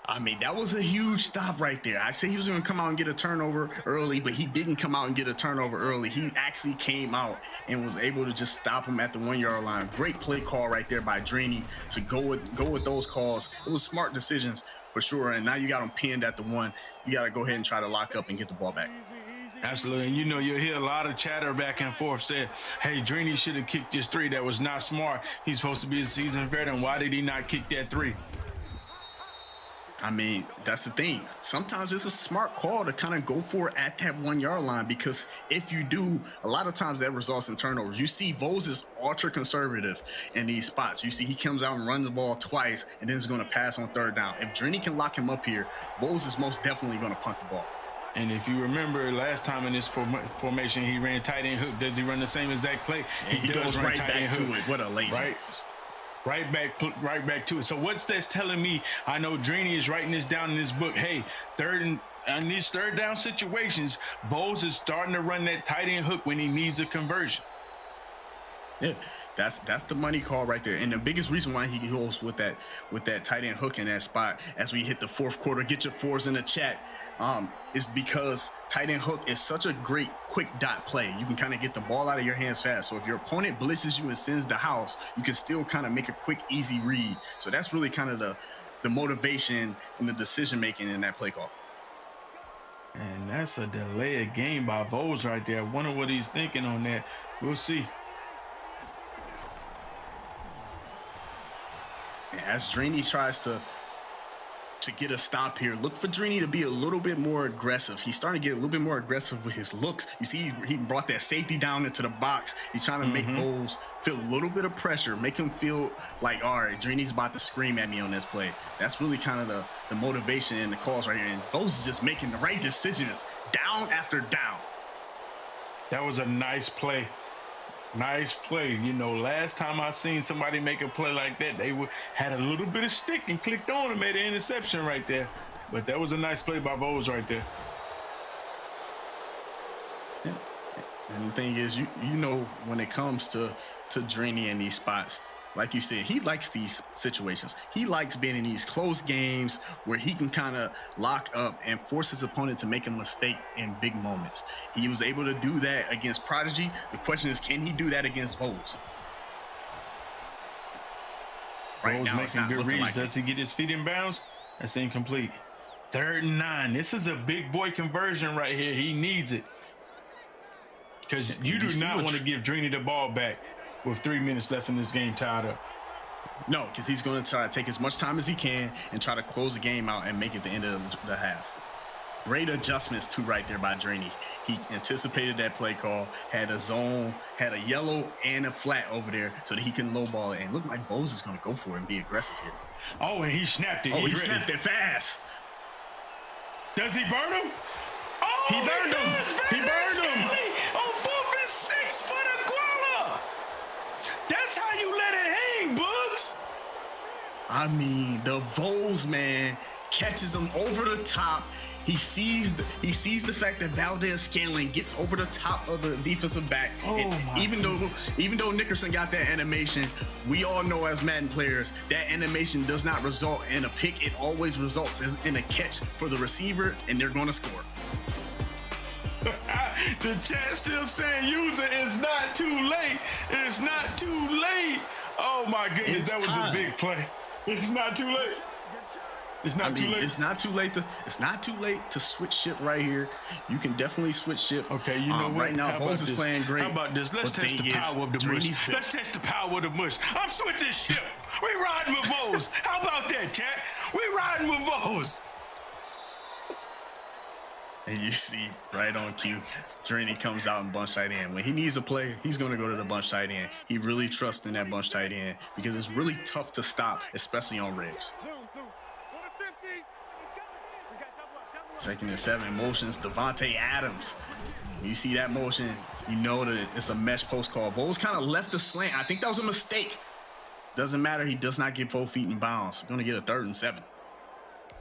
I mean, that was a huge stop right there. I said he was going to come out and get a turnover early, but he didn't come out and get a turnover early. He actually came out and was able to just stop him at the 1-yard line. Great play call right there by Drini to go with those calls. It was smart decisions for sure. And now you got him pinned at the 1. You got to go ahead and try to lock up and get the ball back. Absolutely. And you know, you'll hear a lot of chatter back and forth saying, hey, Drini should have kicked this 3. That was not smart. He's supposed to be a seasoned veteran. Why did he not kick that 3? I mean, that's the thing. Sometimes it's a smart call to kind of go for it at that 1-yard line, because if you do, a lot of times that results in turnovers. You see Vose is ultra conservative in these spots. You see he comes out and runs the ball twice and then is going to pass on 3rd down. If Drini can lock him up here, Vose is most definitely going to punt the ball. And if you remember last time in this formation, he ran tight end hook. Does he run the same exact play? He goes right back to it. What a laser. Right? right back to it. So what's that's telling me? I know Drini is writing this down in his book. Hey, in these third down situations, Vols is starting to run that tight end hook when he needs a conversion. Yeah, that's the money call right there. And the biggest reason why he goes with that tight end hook in that spot as we hit the fourth quarter, get your fours in the chat, is because tight end hook is such a great quick dot play. You can kind of get the ball out of your hands fast. So if your opponent blitzes you and sends the house, you can still kind of make a quick, easy read. So that's really kind of the motivation and the decision making in that play call. And that's a delay of game by Vols right there. I wonder what he's thinking on that. We'll see. As Drini tries to get a stop here, look for Drini to be a little bit more aggressive. He's starting to get a little bit more aggressive with his looks. You see, he brought that safety down into the box. He's trying to make Vols feel a little bit of pressure, make him feel like, all right, Drini's about to scream at me on this play. That's really kind of the motivation and the calls right here. And Vols is just making the right decisions down after down. That was a nice play. Nice play. You know, last time I seen somebody make a play like that, they had a little bit of stick and clicked on and made an interception right there. But that was a nice play by Vols right there. Yeah. And the thing is, you know, when it comes to Drini in these spots, like you said, he likes these situations. He likes being in these close games where he can kind of lock up and force his opponent to make a mistake in big moments. He was able to do that against Prodigy. The question is, can he do that against Vols? Right now, making good reads. Does he get his feet in bounds? That's incomplete. 3rd and 9. This is a big boy conversion right here. He needs it. Because you do not want to give Drini the ball back with 3 minutes left in this game tied up. No, because he's going to try to take as much time as he can and try to close the game out and make it the end of the half. Great adjustments too right there by Drini. He anticipated that play call, had a zone, had a yellow and a flat over there so that he can lowball it. And look like Vols is going to go for it and be aggressive here. Oh, and he snapped it. Oh, he snapped it fast. Does he burn him? Oh, he burned him. He burned him. On 4th and 6 for the Guala. That's how you let it hang, Bugs. I mean, the Vols man catches him over the top. He sees the fact that Valdez-Scantling gets over the top of the defensive back. Even though Nickerson got that animation, we all know as Madden players that animation does not result in a pick. It always results in a catch for the receiver, and they're going to score. The chat still saying, user, it's not too late. It's not too late. Oh my goodness, that was a big play. It's not too late. It's not too late. It's not too late to switch ship right here. You can definitely switch ship. Okay, you know what? Right now, Vols is playing great. How about this? Let's test the power of the mush. Let's test the power of the mush. I'm switching ship. We riding with Vols. How about that, chat? We riding with Vols. And you see right on cue, Drini comes out and bunch tight end. When he needs a play, he's going to go to the bunch tight end. He really trusts in that bunch tight end because it's really tough to stop, especially on rigs. 2nd and 7 motions, Devontae Adams. When you see that motion, you know that it's a mesh post call. Vols kind of left the slant. I think that was a mistake. Doesn't matter. He does not get 4 feet in bounds. We're going to get a 3rd and 7.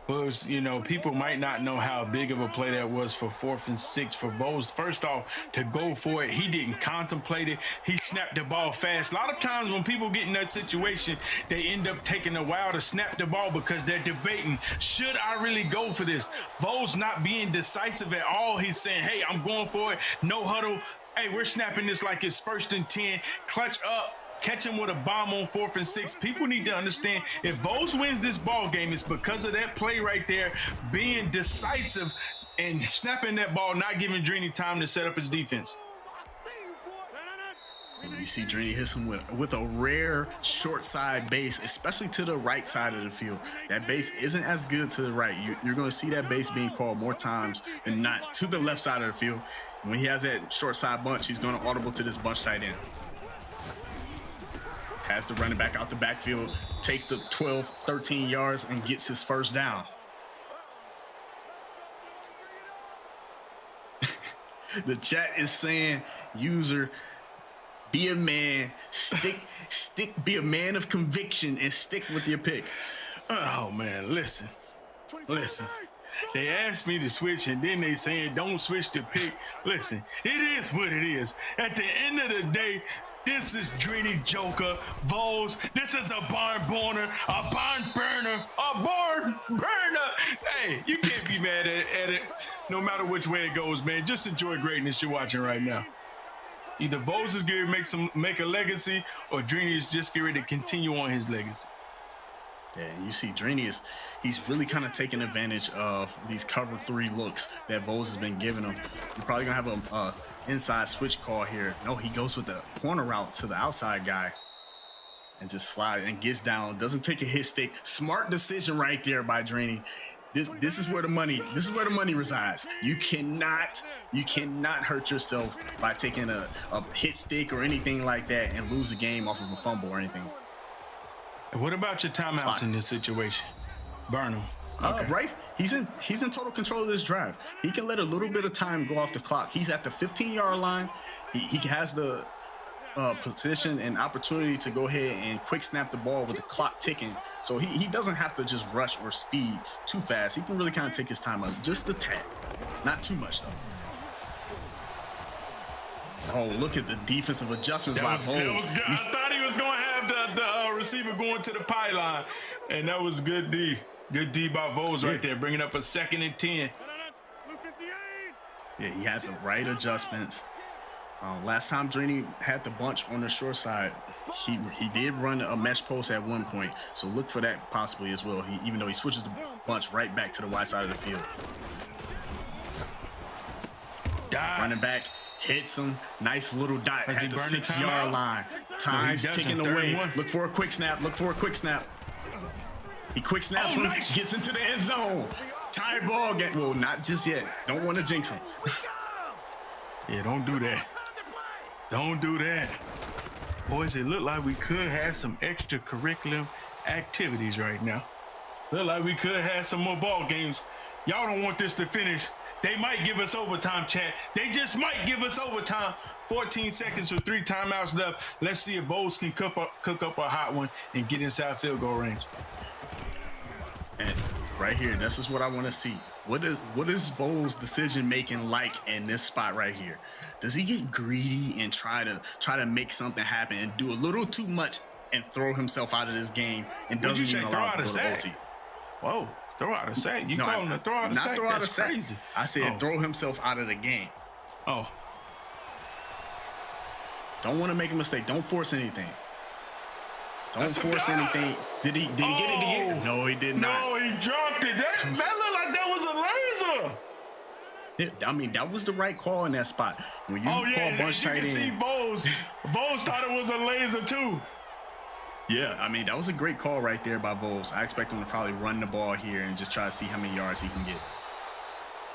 Was, you know, people might not know how big of a play that was for 4th and 6 for Vols. First off, to go for it, he didn't contemplate it. He snapped the ball fast. A lot of times when people get in that situation, they end up taking a while to snap the ball because they're debating, should I really go for this? Vols not being decisive at all. He's saying, hey, I'm going for it. No huddle. Hey, we're snapping this like it's 1st and 10. Clutch up. Catch him with a bomb on 4th and 6. People need to understand if Vols wins this ball game, it's because of that play right there, being decisive and snapping that ball, not giving Drini time to set up his defense. And you see Drini hits him with a rare short side base, especially to the right side of the field. That base isn't as good to the right. You're going to see that base being called more times than not to the left side of the field. When he has that short side bunch, he's going to audible to this bunch tight end. Has the running back out the backfield, takes the 12, 13 yards, and gets his 1st down. The chat is saying, user, Be a man. Be a man of conviction and stick with your pick. Oh man, listen. They asked me to switch, and then they saying don't switch the pick. Listen, it is what it is. At the end of the day, this is Drini Joker, Vols. This is a barn burner, a barn burner. Hey, you can't be mad at it, no matter which way it goes, man. Just enjoy greatness you're watching right now. Either Vols is going to make a legacy, or Drini is just getting ready to continue on his legacy. Yeah, you see Drini he's really kind of taking advantage of these cover 3 looks that Vols has been giving him. You're probably going to have a inside switch call here. No, he goes with the corner route to the outside guy and just slides and gets down. Doesn't take a hit stick. Smart decision right there by Drini. This is where the money resides. You cannot hurt yourself by taking a hit stick or anything like that and lose a game off of a fumble or anything. What about your timeouts in this situation? Burn them. Okay. Right? He's in total control of this drive. He can let a little bit of time go off the clock. He's at the 15-yard line. He has the position and opportunity to go ahead and quick snap the ball with the clock ticking. So he doesn't have to just rush or speed too fast. He can really kind of take his time up, just a tad. Not too much, though. Oh, look at the defensive adjustments by Vols. I thought he was going to have the receiver going to the pylon, and that was good D. Good D by Vols right there, bringing up a 2nd and 10. Yeah, he had the right adjustments. Last time Drini had the bunch on the short side, he did run a mesh post at one point, so look for that possibly as well. Even though he switches the bunch right back to the wide side of the field. Running back hits him, nice little dot at the 6-yard line. Time's ticking away. Look for a quick snap. He quick snaps him, gets into the end zone. Tie ball game. Well, not just yet. Don't want to jinx him. Yeah, don't do that. Don't do that. Boys, it looked like we could have some extracurricular activities right now. Look like we could have some more ball games. Y'all don't want this to finish. They might give us overtime, chat. They just might give us overtime. 14 seconds with 3 timeouts left. Let's see if Vols can cook up a hot one and get inside field goal range. And right here, this is what I want to see. What is Vols' decision making like in this spot right here? Does he get greedy and try to make something happen and do a little too much and throw himself out of this game and doesn't even allow it to go to OT? Whoa, throw out a sack. You call him to throw out a sack? Not throw out a sack. Crazy. I said throw himself out of the game. Oh. Don't want to make a mistake. Don't force anything. Don't force anything. Did he get it again? No, he did not. No, he dropped it. That looked like that was a laser. I mean, that was the right call in that spot. When you call bunch tight end. See Vols thought it was a laser too. Yeah, I mean, that was a great call right there by Vols. I expect him to probably run the ball here and just try to see how many yards he can get.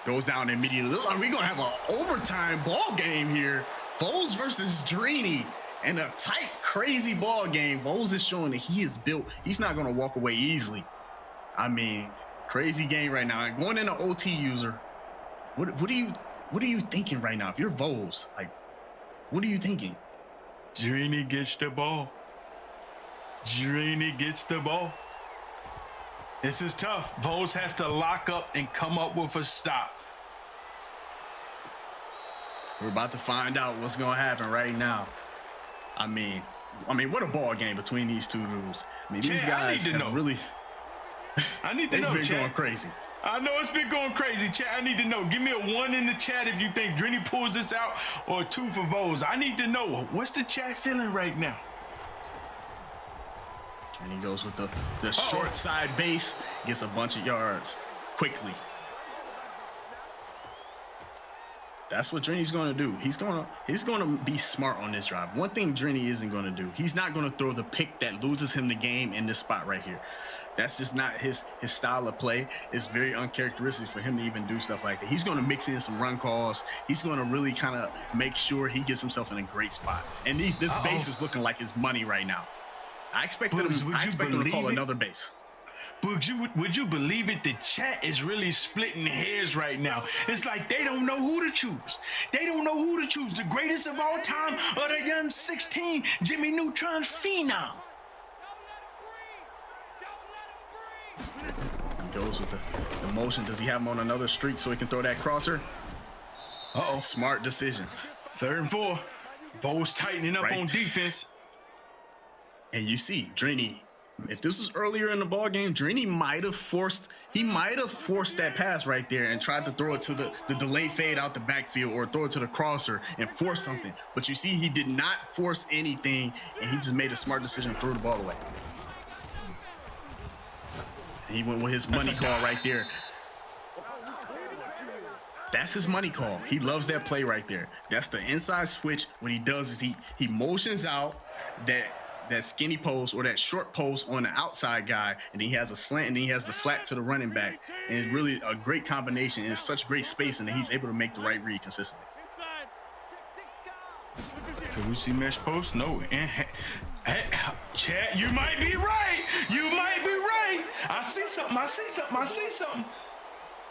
Goes down immediately. Look like we're going to have an overtime ball game here. Vols versus Drini. And a tight, crazy ball game. Vols is showing that he is built. He's not going to walk away easily. I mean, crazy game right now. Going into OT user. What are you thinking right now? If you're Vols, like, what are you thinking? Drini gets the ball. Drini gets the ball. This is tough. Vols has to lock up and come up with a stop. We're about to find out what's going to happen right now. I mean, what a ball game between these two dudes. I mean, these guys have really. I need to know. They've been going crazy. I know it's been going crazy, chat. I need to know. Give me a 1 in the chat if you think Drini pulls this out, or a 2 for Vols. I need to know. What's the chat feeling right now? And he goes with the short side base, gets a bunch of yards quickly. That's what Drini's going to do. He's going to be smart on this drive. One thing Drini isn't going to do, he's not going to throw the pick that loses him the game in this spot right here. That's just not his style of play. It's very uncharacteristic for him to even do stuff like that. He's going to mix in some run calls. He's going to really kind of make sure he gets himself in a great spot. And this base is looking like his money right now. I expect him to call another base. Would you believe it? The chat is really splitting hairs right now. It's like they don't know who to choose. They don't know who to choose. The greatest of all time or the young 16 Jimmy Neutron phenom. He goes with the motion. Does he have him on another streak so he can throw that crosser? Uh-oh. Smart decision. 3rd and 4. Vols tightening up on defense. And you see, Drini, if this was earlier in the ball game, Drini might have forced that pass right there and tried to throw it to the delay fade out the backfield or throw it to the crosser and force something. But you see, he did not force anything, and he just made a smart decision and threw the ball away. And he went with his money call right there. That's his money call. He loves that play right there. That's the inside switch. What he does is he motions out that skinny post or that short post on the outside guy, and then he has a slant, and then he has the flat to the running back. And it's really a great combination, and it's such great spacing that he's able to make the right read consistently. Can we see mesh post? No. Chat, you might be right. You might be right. I see something.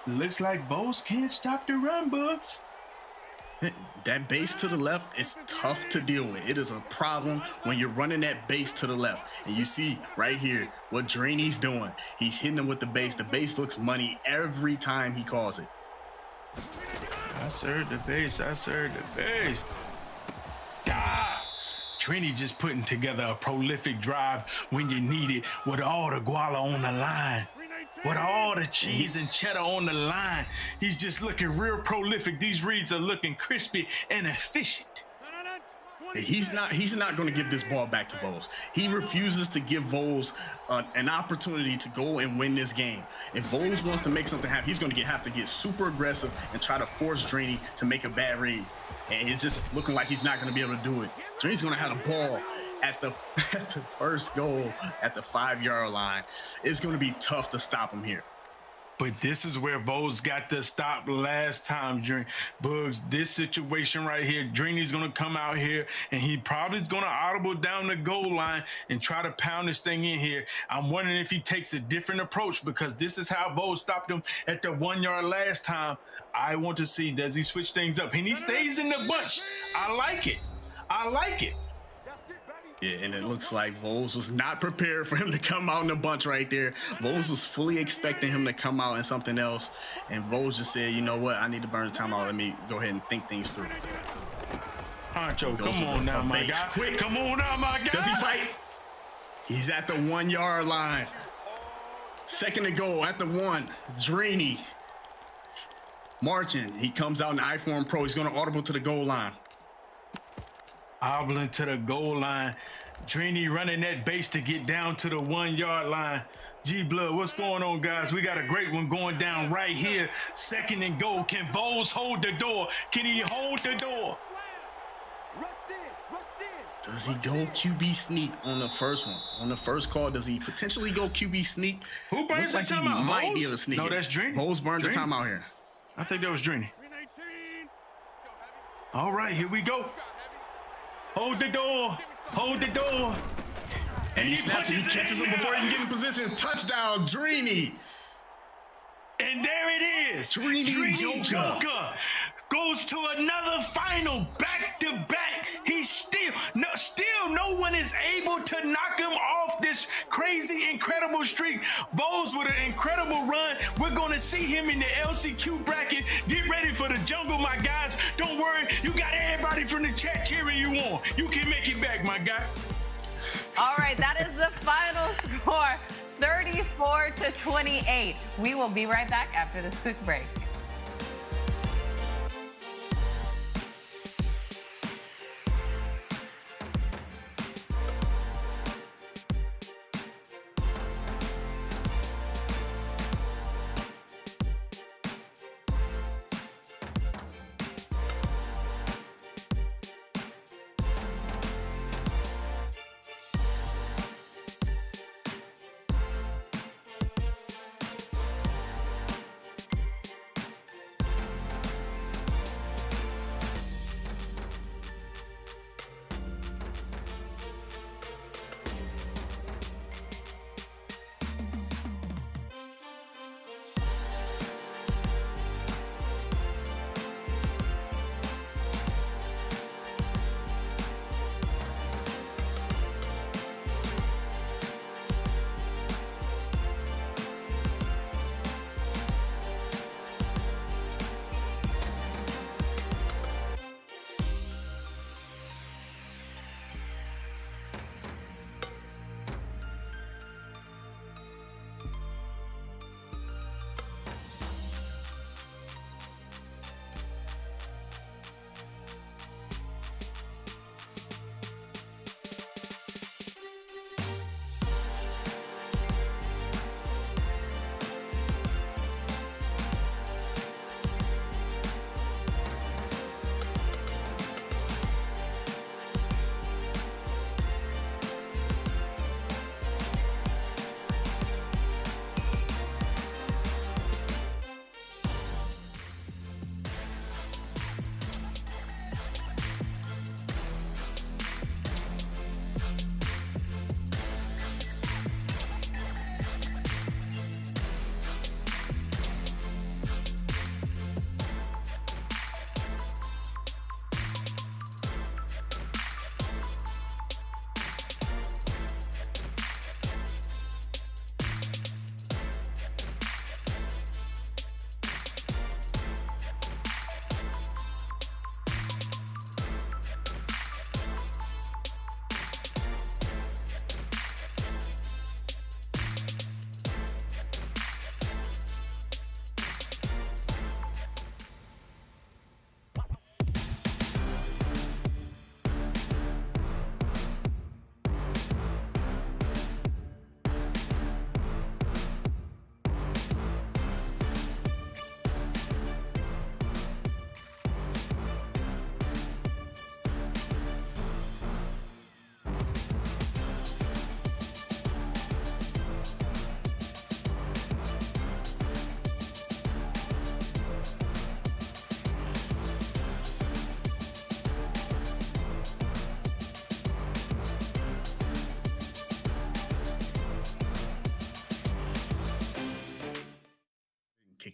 Looks like Vols can't stop the run, Bugs. That base to the left is tough to deal with. It is a problem when you're running that base to the left. And you see right here what Drini's doing. He's hitting him with the base. The base looks money every time he calls it. I served the base. Drini just putting together a prolific drive when you need it with all the guala on the line. With all the cheese and cheddar on the line, he's just looking real prolific. These reads are looking crispy and efficient. He's not going to give this ball back to Vols. He refuses to give Vols an opportunity to go and win this game. If Vols wants to make something happen, he's going to have to get super aggressive and try to force Drini to make a bad read. And it's just looking like he's not going to be able to do it. Drini's going to have the ball at the first goal at the 5-yard line. It's going to be tough to stop him here. But this is where Vols got the stop last time, Bugs. This situation right here, Drini's going to come out here, and he probably is going to audible down the goal line and try to pound this thing in here. I'm wondering if he takes a different approach, because this is how Vols stopped him at the 1-yard last time. I want to see, does he switch things up? And he stays in the bunch. I like it. Yeah, and it looks like Vols was not prepared for him to come out in a bunch right there. Vols was fully expecting him to come out in something else. And Vols just said, you know what, I need to burn the timeout. Let me go ahead and think things through. Honcho, come on now, my guy. Quick, come on now, my guy. Does he fight? He's at the 1-yard line. 2nd to go at the 1. Drini marching. He comes out in the I-Form Pro. He's going to audible to the goal line. Hobbling to the goal line. Drini running that base to get down to the 1-yard line. G-Blood, what's going on, guys? We got a great one going down right here. 2nd and goal. Can Vols hold the door? Can he hold the door? Does he go QB sneak on the first one? On the first call, does he potentially go QB sneak? Who burns the timeout? He might be able to sneak. No, that's Drini. Vols burned the timeout here. I think that was Drini. All right, here we go. Hold the door. And he snaps it. He catches him before he can get in position. Touchdown, Drini. And there it is. Drini Joker goes to another final, back-to-back. He's still no one is able to knock him off this crazy, incredible streak. Vols with an incredible run. We're going to see him in the LCQ bracket. Get ready for the jungle, my guys. Don't worry. You got everybody from the chat cheering you on. You can make it back, my guy. All right, that is the final score, 34-28. We will be right back after this quick break.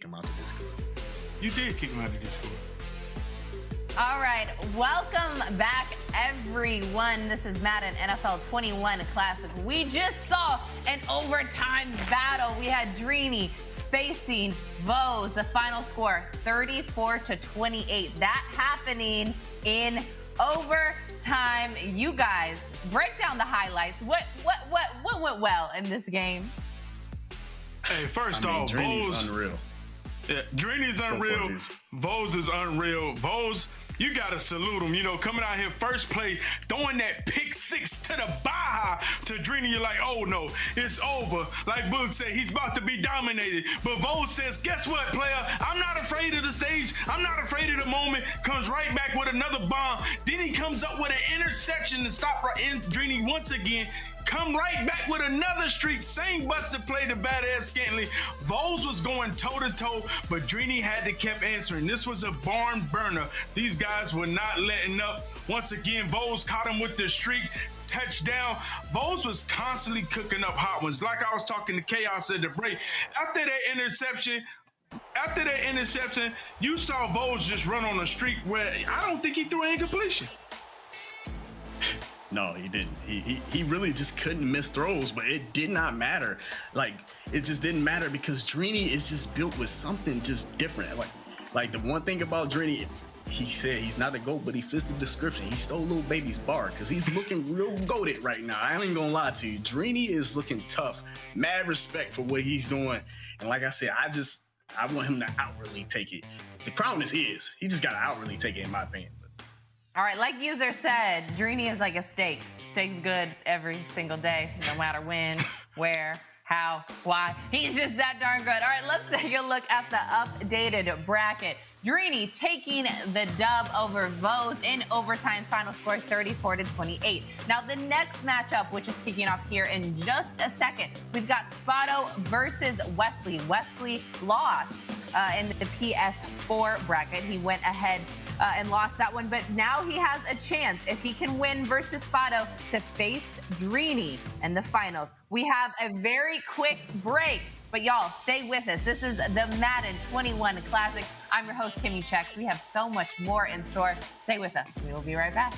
him out the Discord. You did kick him out of the Discord. All right, welcome back, everyone. This is Madden NFL 21 Classic. We just saw an overtime battle. We had Dreeny facing Vose. The final score, 34-28. That happening in overtime. You guys, break down the highlights. What went well in this game? Hey, first off, Dreeny's unreal. Yeah, Dreeny's unreal. Vose is unreal. Vose, you gotta salute him. You know, coming out here first play, throwing that pick six to the Baja to Dreeny, you're like, oh no, it's over. Like Boog said, he's about to be dominated. But Vose says, guess what, player? I'm not afraid of the stage. I'm not afraid of the moment. Comes right back with another bomb. Then he comes up with an interception to stop Dreeny once again. Come right back with another streak, same busted play to badass Scantling. Vose was going toe-to-toe, but Dreeny had to keep answering. This was a barn burner. These guys were not letting up. Once again, Vose caught him with the streak. Touchdown. Vose was constantly cooking up hot ones. Like I was talking to Chaos at the break. After that interception, you saw Vose just run on a streak where I don't think he threw an incompletion. No, he didn't. He really just couldn't miss throws, but it did not matter. Like, it just didn't matter because Dreeny is just built with something just different. Like the one thing about Dreeny, he said he's not a GOAT, but he fits the description. He stole Lil Baby's bar because he's looking real goated right now. I ain't gonna lie to you. Dreeny is looking tough. Mad respect for what he's doing. And like I said, I want him to outwardly take it. The crown is his. He just gotta outwardly take it, in my opinion. All right, like User said, Dreeny is like a steak. Steak's good every single day, no matter when, where, how, why. He's just that darn good. All right, let's take a look at the updated bracket. Dreeny taking the dub over Vose in overtime, final score 34-28. Now the next matchup, which is kicking off here in just a second, we've got Spotto versus Wesley. Wesley lost in the PS4 bracket. He went ahead and lost that one, but now he has a chance, if he can win versus Spotto, to face Dreeny in the finals. We have a very quick break, but y'all stay with us. This is the Madden 21 Classic. I'm your host, Kimmy Chex. We have so much more in store. Stay with us. We will be right back.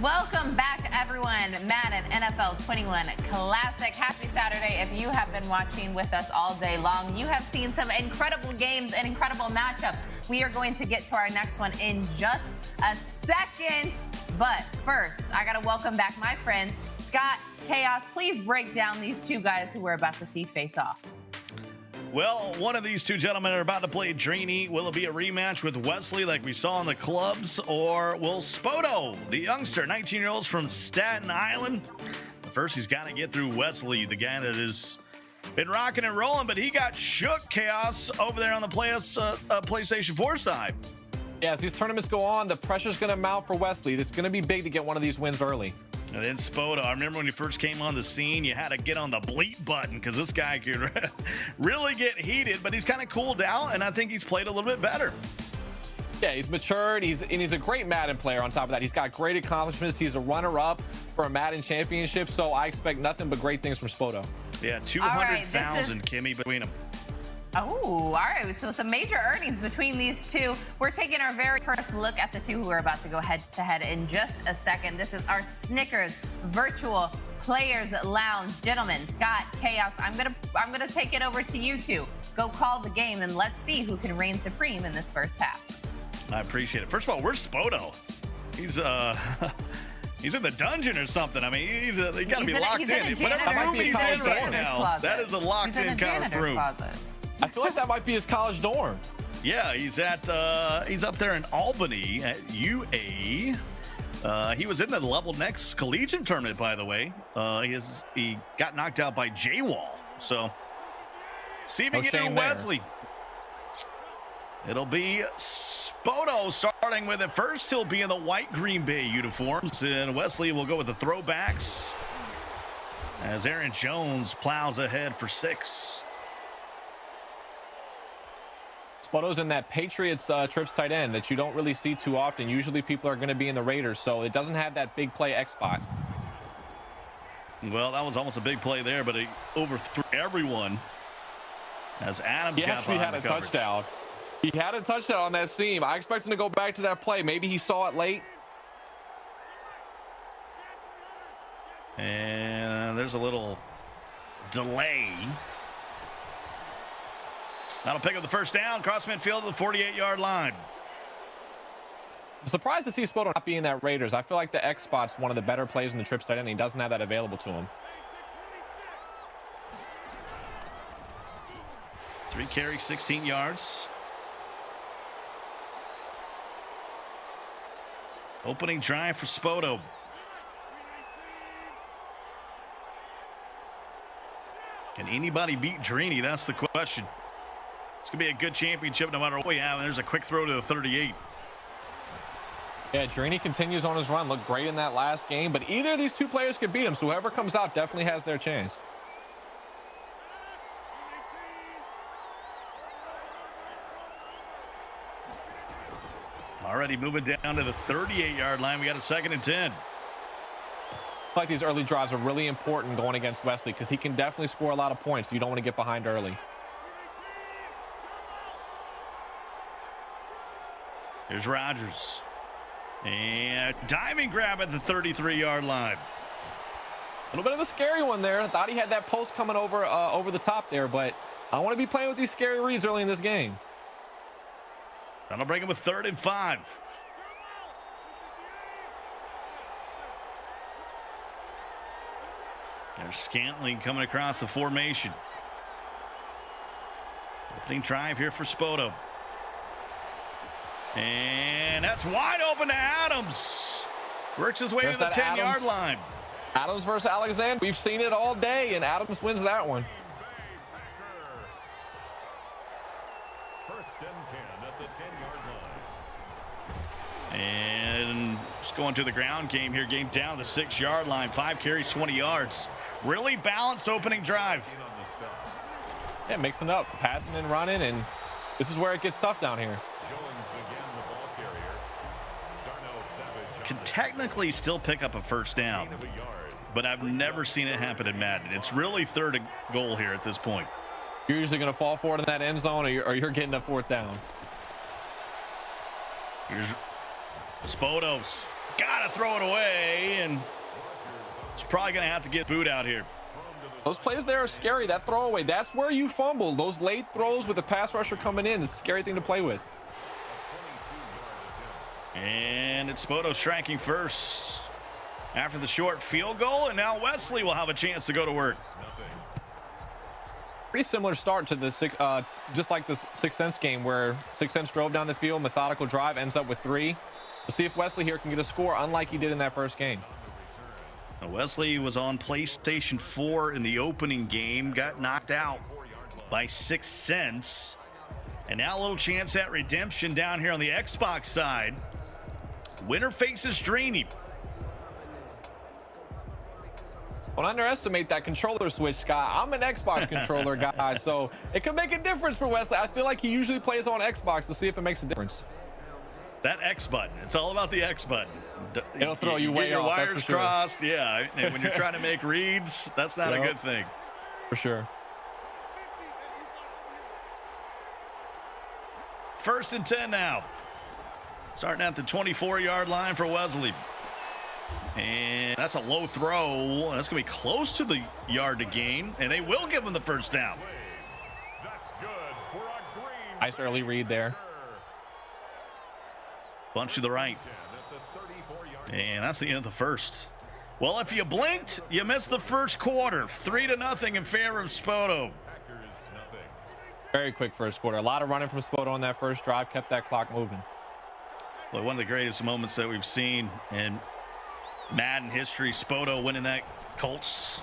Welcome back, everyone. Madden NFL 21 Classic. Happy Saturday. If you have been watching with us all day long, you have seen some incredible games and incredible matchups. We are going to get to our next one in just a second. But first, I got to welcome back my friends, Scott, Chaos. Please break down these two guys who we're about to see face off. Well, one of these two gentlemen are about to play Dreeny. Will it be a rematch with Wesley like we saw in the clubs? Or will Spoto, the youngster, 19-year-olds from Staten Island? But first, he's got to get through Wesley, the guy that has been rocking and rolling, but he got shook, Chaos, over there on the PlayStation 4 side. Yeah, as these tournaments go on, the pressure's going to mount for Wesley. It's going to be big to get one of these wins early. And then Spoto, I remember when you first came on the scene, you had to get on the bleep button because this guy could really get heated, but he's kind of cooled down, and I think he's played a little bit better. Yeah, he's matured. He's a great Madden player on top of that. He's got great accomplishments. He's a runner-up for a Madden championship, so I expect nothing but great things from Spoto. Yeah, 200,000, Kimmy, between them. Oh, all right. So some major earnings between these two. We're taking our very first look at the two who are about to go head-to-head in just a second. This is our Snickers Virtual Players Lounge. Gentlemen, Scott, Chaos, I'm gonna take it over to you two. Go call the game, and let's see who can reign supreme in this first half. I appreciate it. First of all, where's Spoto? He's he's in the dungeon or something. I mean, he's got to be locked in. Whatever room he's in right now, that is a locked-in kind of room. Closet. I feel like that might be his college dorm. Yeah, he's up there in Albany at UA. He was in the Level Next Collegiate tournament, by the way. He got knocked out by J-Wall. So, see if he can get Wesley. It'll be Spoto starting with it. First, he'll be in the white Green Bay uniforms, and Wesley will go with the throwbacks as Aaron Jones plows ahead for 6. Spoto's in that Patriots trips tight end that you don't really see too often. Usually people are going to be in the Raiders, so it doesn't have that big play X spot. Well, that was almost a big play there, but he overthrew everyone as Adams got actually had a touchdown. He had a touchdown on that seam. I expect him to go back to that play. Maybe he saw it late. And there's a little delay. That'll pick up the first down. Cross midfield to the 48-yard line. I'm surprised to see Spoto not be in that Raiders. I feel like the X spot's one of the better plays in the trips tight end, and he doesn't have that available to him. 3 carries, 16 yards. Opening drive for Spoto. Can anybody beat Dreeny? That's the question. It's going to be a good championship no matter what we have. And there's a quick throw to the 38. Yeah, Dreeny continues on his run. Looked great in that last game. But either of these two players could beat him. So whoever comes out definitely has their chance. Already moving down to the 38-yard line. We got a 2nd and 10. I feel like these early drives are really important going against Wesley because he can definitely score a lot of points. You don't want to get behind early. Here's Rodgers. And diving grab at the 33-yard line. A little bit of a scary one there. I thought he had that post coming over the top there, but I want to be playing with these scary reads early in this game. That'll bring him with 3rd and 5. There's Scantling coming across the formation. Opening drive here for Spoto. And that's wide open to Adams. Works his way to the 10-yard line. Adams versus Alexander. We've seen it all day, and Adams wins that one. First and 10 at the 10-yard line. And just going to the ground game here. Game down to the 6-yard line. 5 carries, 20 yards. Really balanced opening drive. Yeah, mixing up, passing and running, and this is where it gets tough down here. Can technically still pick up a first down, but I've never seen it happen in Madden. It's really 3rd and goal here at this point. You're usually going to fall forward in that end zone, or you're getting a 4th down. Here's Spotos Gotta throw it away, and it's probably gonna have to get booed out here. Those plays there are scary. That throwaway, that's where you fumble. Those late throws with the pass rusher coming in, it's a scary thing to play with. And it's Spoto striking first after the short field goal, and now Wesley will have a chance to go to work. Pretty similar start to the just like the Sixth Sense game, where Sixth Sense drove down the field, methodical drive, ends up with 3. Let's see if Wesley here can get a score, unlike he did in that first game. Now Wesley was on PlayStation 4 in the opening game, got knocked out by Sixth Sense, and now a little chance at redemption down here on the Xbox side. Winner faces Dreamy. Don't underestimate that controller switch, Scott. I'm an Xbox controller guy, so it could make a difference for Wesley. I feel like he usually plays on Xbox to see if it makes a difference. That X button, it's all about the X button. It'll throw you way your off, wires that's for sure. crossed, yeah. And when you're trying to make reads, that's not a good thing. For sure. 1st and 10 now. Starting at the 24-yard line for Wesley. And that's a low throw. That's going to be close to the yard to gain, and they will give him the first down. Nice early read there. Bunch to the right. And that's the end of the first. Well, if you blinked, you missed the first quarter. 3-0 in favor of Spoto. Very quick first quarter. A lot of running from Spoto on that first drive, kept that clock moving. Well, one of the greatest moments that we've seen in Madden history, Spoto winning that Colts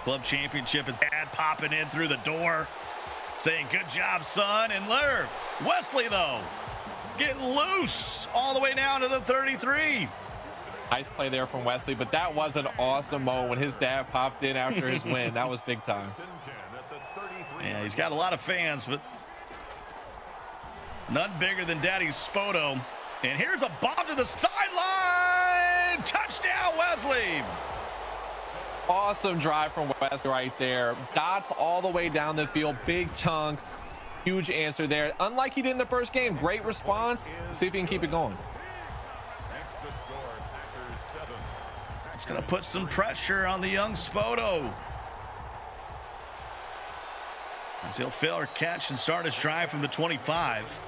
Club Championship. His dad popping in through the door, saying, "Good job, son." And Wesley, though, getting loose all the way down to the 33. Nice play there from Wesley, but that was an awesome moment when his dad popped in after his win. That was big time. Yeah, he's got a lot of fans, but none bigger than Daddy Spoto. And here's a bomb to the sideline. Touchdown, Wesley. Awesome drive from Wesley right there. Dots all the way down the field, big chunks, huge answer there. Unlike he did in the first game, great response. See if he can keep it going. It's going to put some pressure on the young Spoto, as he'll fail or catch and start his drive from the 25.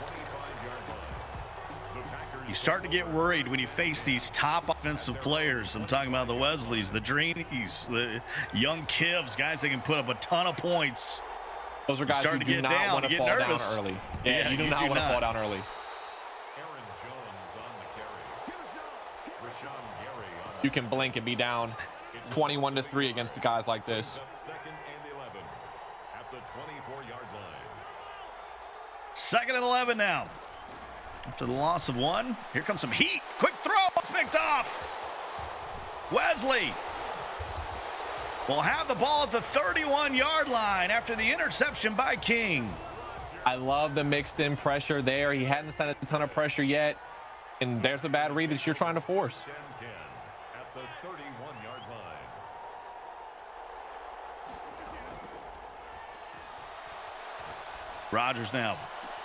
You start to get worried when you face these top offensive players. I'm talking about the Wesleys, the Dreamies, the young Kivs, guys that can put up a ton of points. Those are guys who do not want to fall down early. Yeah, you do not want to fall down early. You can blink and be down 21-3 against the guys like this. 2nd and 11 at the 24-yard line. 2nd and 11 now. After the loss of 1, here comes some heat. Quick throw, it's picked off. Wesley will have the ball at the 31-yard line after the interception by King. I love the mixed in pressure there. He hadn't sent a ton of pressure yet, and there's a bad read that you're trying to force. 10-10 at the 31-yard line. Rodgers now.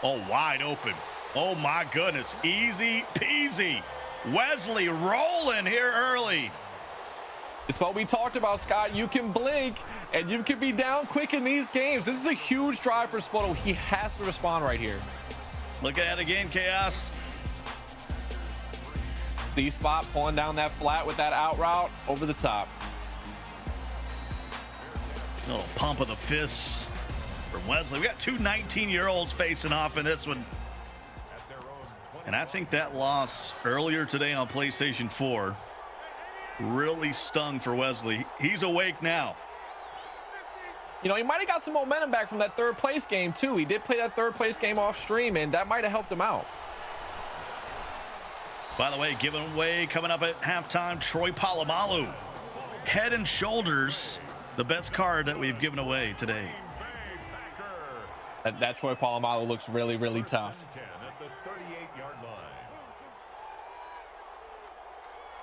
Oh, wide open. Oh, my goodness. Easy peasy. Wesley rolling here early. It's what we talked about, Scott. You can blink, and you can be down quick in these games. This is a huge drive for Spoto. He has to respond right here. Look at it again, Chaos. D-spot pulling down that flat with that out route over the top. Little pump of the fists from Wesley. We got two 19-year-olds facing off in this one. And I think that loss earlier today on PlayStation 4 really stung for Wesley. He's awake now. You know, he might have got some momentum back from that third place game, too. He did play that third place game off stream, and that might have helped him out. By the way, giving away coming up at halftime, Troy Polamalu. Head and shoulders the best card that we've given away today. That Troy Polamalu looks really, really tough.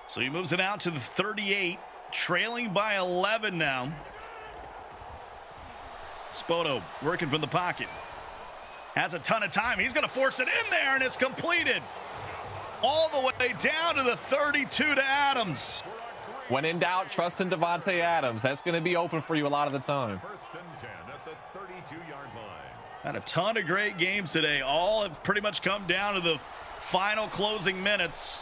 So he moves it out to the 38, trailing by 11 now. Spoto working from the pocket. Has a ton of time. He's going to force it in there, and it's completed. all the way down to the 32 to Adams. When in doubt, trust in Davante Adams. That's going to be open for you a lot of the time. First and 10 at the 32-yard line. Had a ton of great games today. All have pretty much come down to the final closing minutes.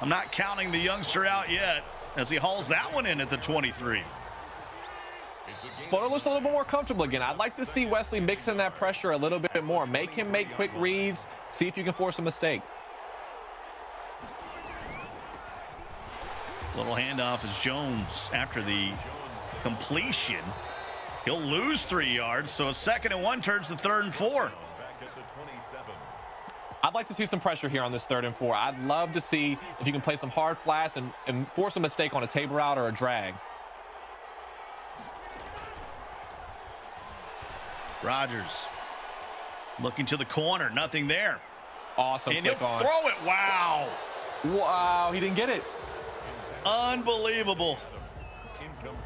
I'm not counting the youngster out yet as he hauls that one in at the 23. Spoto looks a little bit more comfortable again. I'd like to see Wesley mix in that pressure a little bit more. Make him make quick reads. See if you can force a mistake. Little handoff is Jones after the completion. He'll lose 3 yards, so a 2nd and 1 turns to 3rd and 4. I'd like to see some pressure here on this 3rd and 4. I'd love to see if you can play some hard flats and force a mistake on a tape route or a drag. Rodgers looking to the corner, nothing there. Awesome. And he'll throw it. Wow. Wow, he didn't get it. Unbelievable.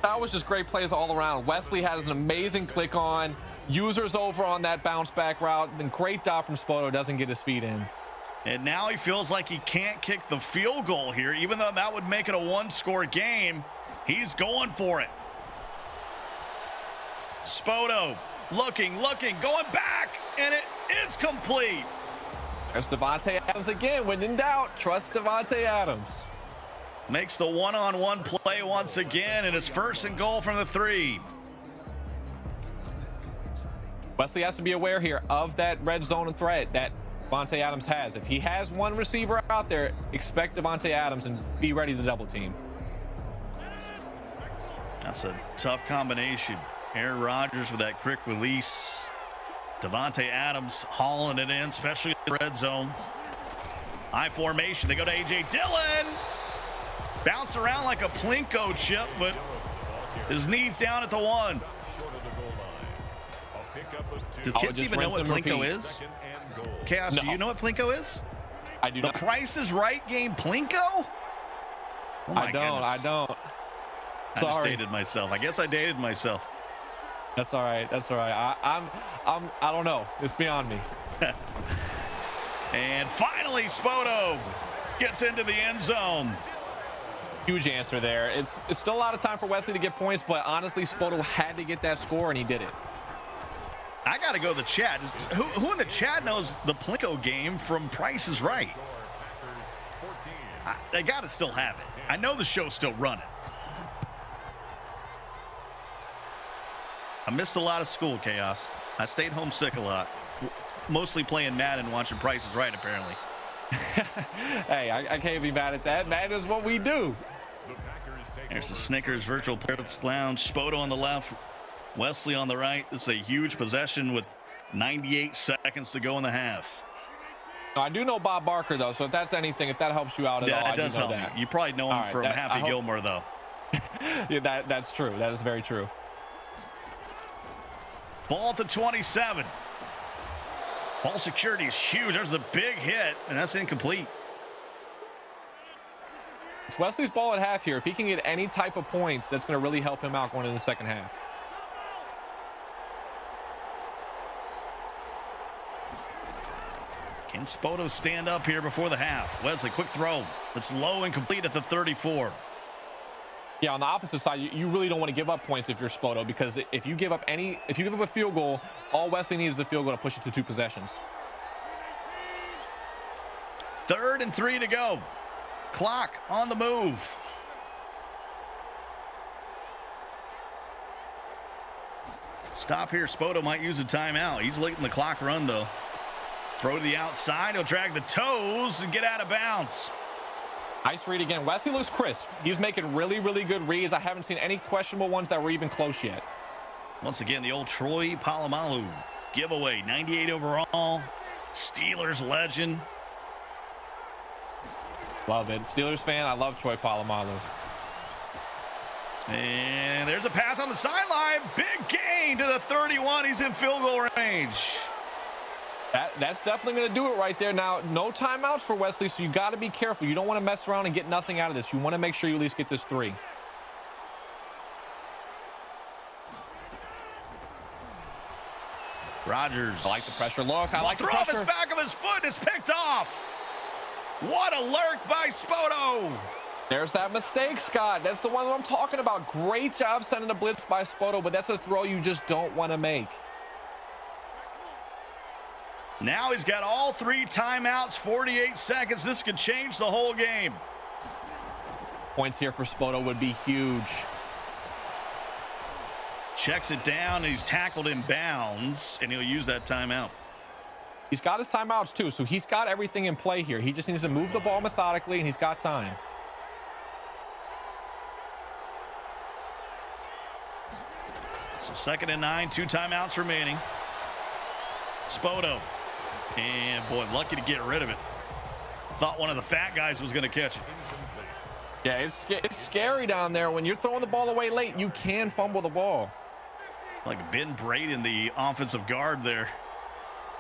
That was just great plays all around. Wesley has an amazing click on. Users over on that bounce back route. Then great dive from Spoto, doesn't get his feet in. And now he feels like he can't kick the field goal here, even though that would make it a 1-score game. He's going for it. Spoto looking, going back, and it is complete. There's Davante Adams again. When in doubt, trust Davante Adams. Makes the one-on-one play once again, and it's 1st and goal from the 3. Wesley has to be aware here of that red zone and threat that Davante Adams has. If he has one receiver out there, expect Davante Adams and be ready to double team. That's a tough combination. Aaron Rodgers with that quick release. Davante Adams hauling it in, especially in the red zone. High formation. They go to A.J. Dillon. Bounced around like a Plinko chip, but his knee's down at the 1. Do kids even know what Plinko is? Chaos, do you know what Plinko is? I do not. The Price is Right game Plinko? Oh my goodness. I don't. I just dated myself. I guess I dated myself. That's all right. That's all right. I don't know. It's beyond me. And finally, Spoto gets into the end zone. Huge answer there. It's still a lot of time for Wesley to get points, but honestly, Spoto had to get that score, and he did it. I got to go to the chat. Who in the chat knows the Plinko game from Price is Right? They got to still have it. I know the show's still running. I missed a lot of school, Chaos. I stayed home sick a lot. Mostly playing Madden, watching Price is Right, apparently. Hey, I can't be mad at that. Madden is what we do. There's the Snickers Virtual Players Lounge. Spoto on the left, Wesley on the right. This is a huge possession with 98 seconds to go in the half. I do know Bob Barker, though, so if that's anything, if that helps you out at all, that does help me. You probably know him from Happy Gilmore, though. Yeah, that's true. That is very true. Ball to 27. Ball security is huge. There's a big hit, and that's incomplete. It's Wesley's ball at half here. If he can get any type of points, that's going to really help him out going into the second half. Can Spoto stand up here before the half? Wesley, quick throw. It's low and complete at the 34. Yeah, on the opposite side, you really don't want to give up points if you're Spoto, because if you give up a field goal, all Wesley needs is a field goal to push it to 2 possessions. 3rd and 3 to go. Clock on the move. Stop here. Spoto might use a timeout. He's letting the clock run, though. Throw to the outside. He'll drag the toes and get out of bounds. Nice read again. Wesley looks crisp. He's making really, really good reads. I haven't seen any questionable ones that were even close yet. Once again, the old Troy Polamalu giveaway. 98 overall. Steelers legend. Love it. Steelers fan, I love Troy Polamalu. And there's a pass on the sideline. Big gain to the 31. He's in field goal range. That's definitely going to do it right there. Now, no timeouts for Wesley, so you got to be careful. You don't want to mess around and get nothing out of this. You want to make sure you at least get this 3. Rodgers. I like the pressure look. I like the pressure. pressure. Throw off his back of his foot. It's picked off. What a lurk by Spoto. There's that mistake, Scott. That's the one that I'm talking about. Great job sending a blitz by Spoto, but that's a throw you just don't want to make. Now he's got all 3 timeouts, 48 seconds. This could change the whole game. Points here for Spoto would be huge. Checks it down, and he's tackled in bounds, and he'll use that timeout. He's got his timeouts too, so he's got everything in play here. He just needs to move the ball methodically, and he's got time. So 2nd and 9, 2 timeouts remaining. Spoto. And boy, lucky to get rid of it. Thought one of the fat guys was going to catch it. Yeah, it's scary down there. When you're throwing the ball away late, you can fumble the ball. Like Ben Braden, the offensive guard there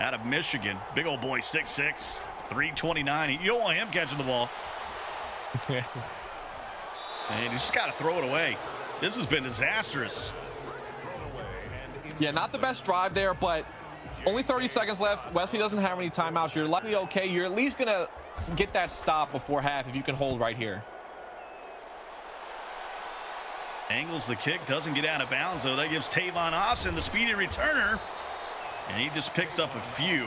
out of Michigan. Big old boy, 6'6", 329. You don't want him catching the ball. And you just got to throw it away. This has been disastrous. Yeah, not the best drive there, but only 30 seconds left. Wesley doesn't have any timeouts. You're likely okay. You're at least going to get that stop before half if you can hold right here. Angles the kick, doesn't get out of bounds, though. That gives Tavon Austin the speedy returner. And he just picks up a few.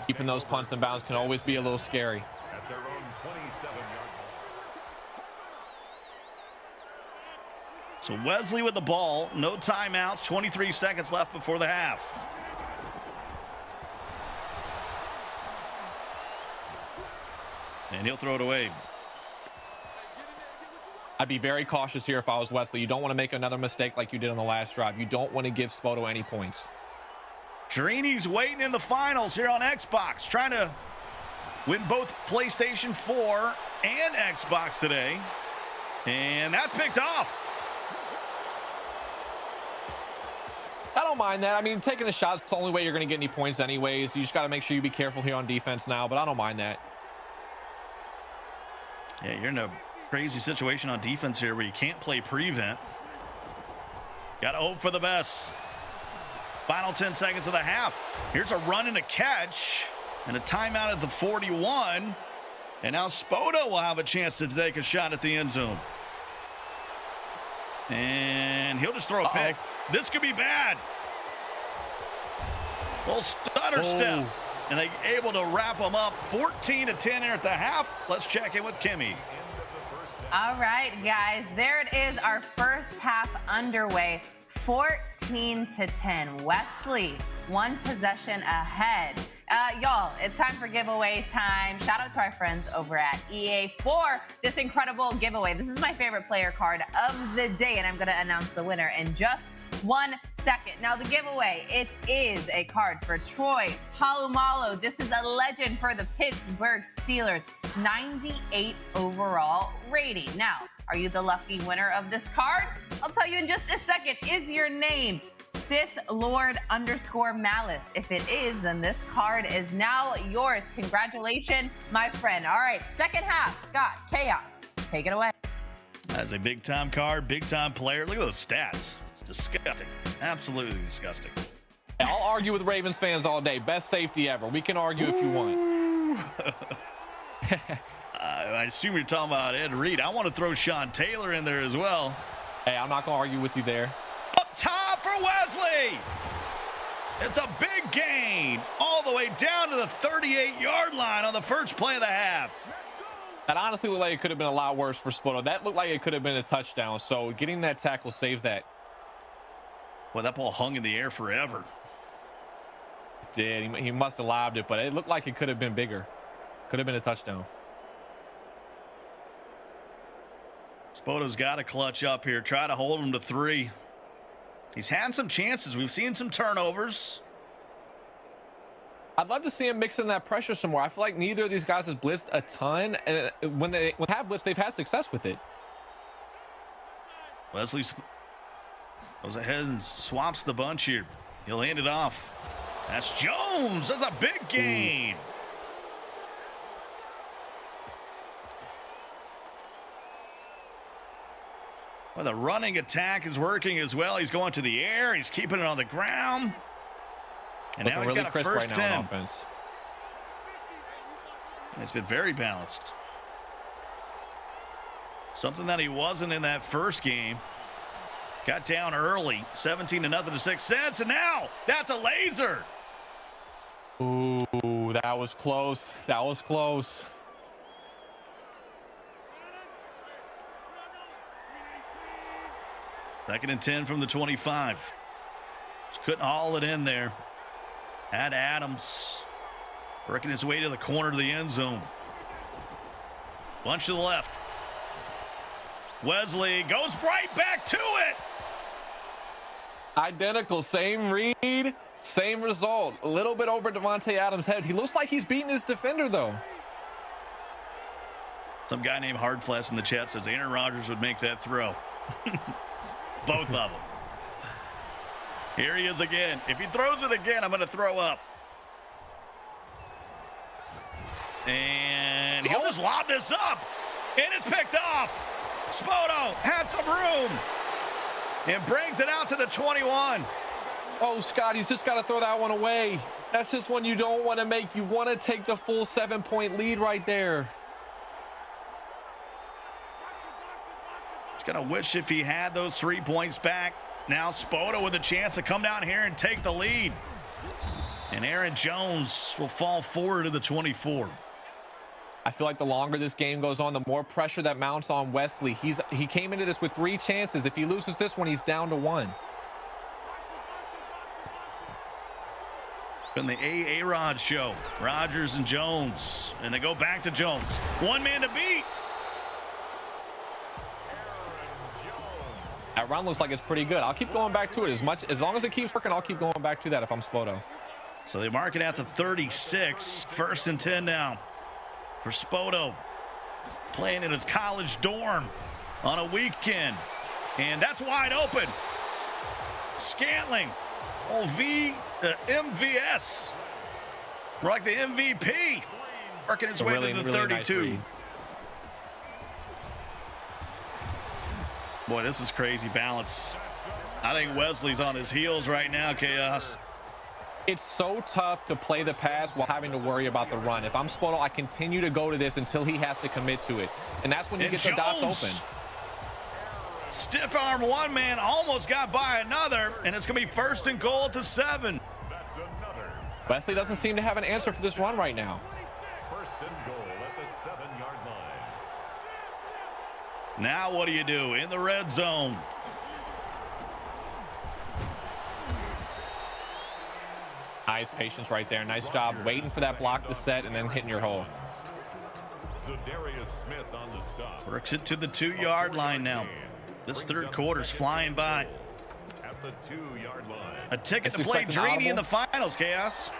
Keeping those punts in bounds can always be a little scary. At their own 27-yard. So Wesley with the ball, no timeouts, 23 seconds left before the half. And he'll throw it away. I'd be very cautious here if I was Wesley. You don't want to make another mistake like you did on the last drive. You don't want to give Spoto any points. Drini's waiting in the finals here on Xbox, trying to win both PlayStation 4 and Xbox today. And that's picked off. I don't mind that. I mean, taking a shot is the only way you're going to get any points anyways. You just got to make sure you be careful here on defense now, but I don't mind that. Yeah, you're in a crazy situation on defense here where you can't play prevent. Got to hope for the best. Final 10 seconds of the half. Here's a run and a catch and a timeout at the 41. And now Spoto will have a chance to take a shot at the end zone. And he'll just throw a pick. This could be bad. Little stutter step. And they able to wrap them up 14-10 here at the half. Let's check in with Kimmy. All right, guys, there it is, our first half underway, 14-10. Wesley, 1 possession ahead. Y'all, it's time for giveaway time. Shout out to our friends over at EA for this incredible giveaway. This is my favorite player card of the day, and I'm going to announce the winner in just 1 second. Now, the giveaway, it is a card for Troy Polamalu. This is a legend for the Pittsburgh Steelers, 98 overall rating. Now, are you the lucky winner of this card? I'll tell you in just a second. Is your name Sith Lord _Malice? If it is, then this card is now yours. Congratulations, my friend. All right, second half, Scott, Chaos, take it away. That's a big-time card, big-time player. Look at those stats. It's disgusting. Absolutely disgusting. I'll argue with Ravens fans all day. Best safety ever. We can argue if you want. I assume you're talking about Ed Reed. I want to throw Sean Taylor in there as well. Hey, I'm not going to argue with you there. Up top for Wesley. It's a big gain all the way down to the 38-yard line on the first play of the half. That honestly looked like it could have been a lot worse for Spoto. That looked like it could have been a touchdown. So getting that tackle saves that. Well, that ball hung in the air forever. It did. He must have lobbed it, but it looked like it could have been bigger. Could have been a touchdown. Spoto's got to clutch up here. Try to hold him to 3. He's had some chances. We've seen some turnovers. I'd love to see him mix in that pressure some more. I feel like neither of these guys has blitzed a ton, and when they have blitzed, they've had success with it. Wesley goes ahead and swaps the bunch here. He'll hand it off. That's Jones. That's a big gain. Well, the running attack is working as well. He's going to the air. He's keeping it on the ground. And now he's got a first 10. Offense. It's been very balanced. Something that he wasn't in that first game. Got down early, 17-0 to 6 cents, and now that's a laser. Ooh, that was close. That was close. Second and 10 from the 25. Just couldn't haul it in there. Had Adams working his way to the corner of the end zone. Bunch to the left. Wesley goes right back to it. Identical, same read, same result. A little bit over Devontae Adams' head. He looks like he's beating his defender, though. Some guy named Hardflash in the chat says Aaron Rodgers would make that throw. Both of them. Here he is again. If he throws it again, I'm going to throw up. And he'll just lob this up. And it's picked off. Spoto has some room. And brings it out to the 21. Oh, Scott, he's just got to throw that one away. That's just one you don't want to make. You want to take the full 7-point lead right there. He's going to wish if he had those 3 points back. Now Spoto with a chance to come down here and take the lead. And Aaron Jones will fall forward to the 24. I feel like the longer this game goes on, the more pressure that mounts on Wesley. He came into this with 3 chances. If he loses this one, he's down to 1. From the A-Rod show, Rodgers and Jones. And they go back to Jones. One man to beat. That run looks like it's pretty good. I'll keep going back to it. As long as it keeps working, I'll keep going back to that if I'm Spoto. So they mark it at the 36. 1st and 10 now for Spoto. Playing in his college dorm on a weekend. And that's wide open. Scantling. Oh, MVS. We're like the MVP. Working its way to the 32. Nice. Boy, this is crazy balance. I think Wesley's on his heels right now, Chaos. It's so tough to play the pass while having to worry about the run. If I'm Spoto, I continue to go to this until he has to commit to it. And that's when you get the dots open. Stiff arm one man, almost got by another, and it's going to be 1st and goal at the 7. Wesley doesn't seem to have an answer for this run right now. 1st and goal at the 7-yard line. Now what do you do in the red zone? Nice patience right there. Nice job waiting for that block to set and then hitting your hole. Darius Smith on the stop. Works it to the 2-yard line now. This 3rd quarter's flying by. At the 2-yard line. A ticket to play Drini in the finals, Chaos.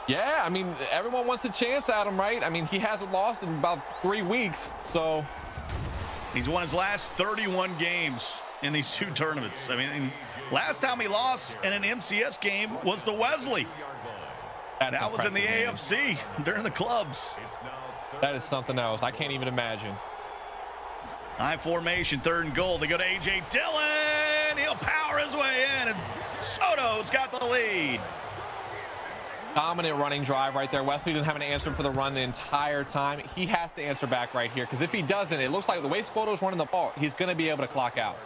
Yeah, I mean, everyone wants a chance at him, right? I mean, he hasn't lost in about 3 weeks, so. He's won his last 31 games in these 2 tournaments. I mean, last time he lost in an MCS game was the Wesley. That was in the AFC during the clubs. That is something else. I can't even imagine. High formation, 3rd and goal. They go to A.J. Dillon. He'll power his way in, and Soto's got the lead. Dominant running drive right there. Wesley didn't have an answer for the run the entire time. He has to answer back right here, because if he doesn't, it looks like the way Spoto's running the ball, he's going to be able to clock out.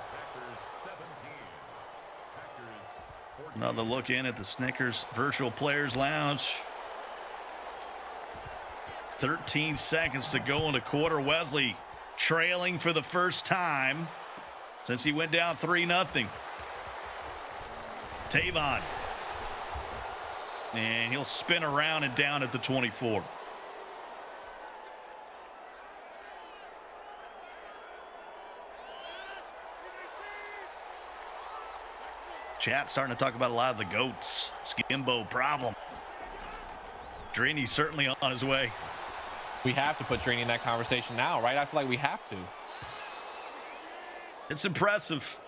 Another look in at the Snickers Virtual Players Lounge. 13 seconds to go in the quarter. Wesley trailing for the first time since he went down 3-0. Tavon. And he'll spin around and down at the 24. Chat starting to talk about a lot of the GOATs. Skimbo problem. Drini's certainly on his way. We have to put Drini in that conversation now, right? I feel like we have to. It's impressive.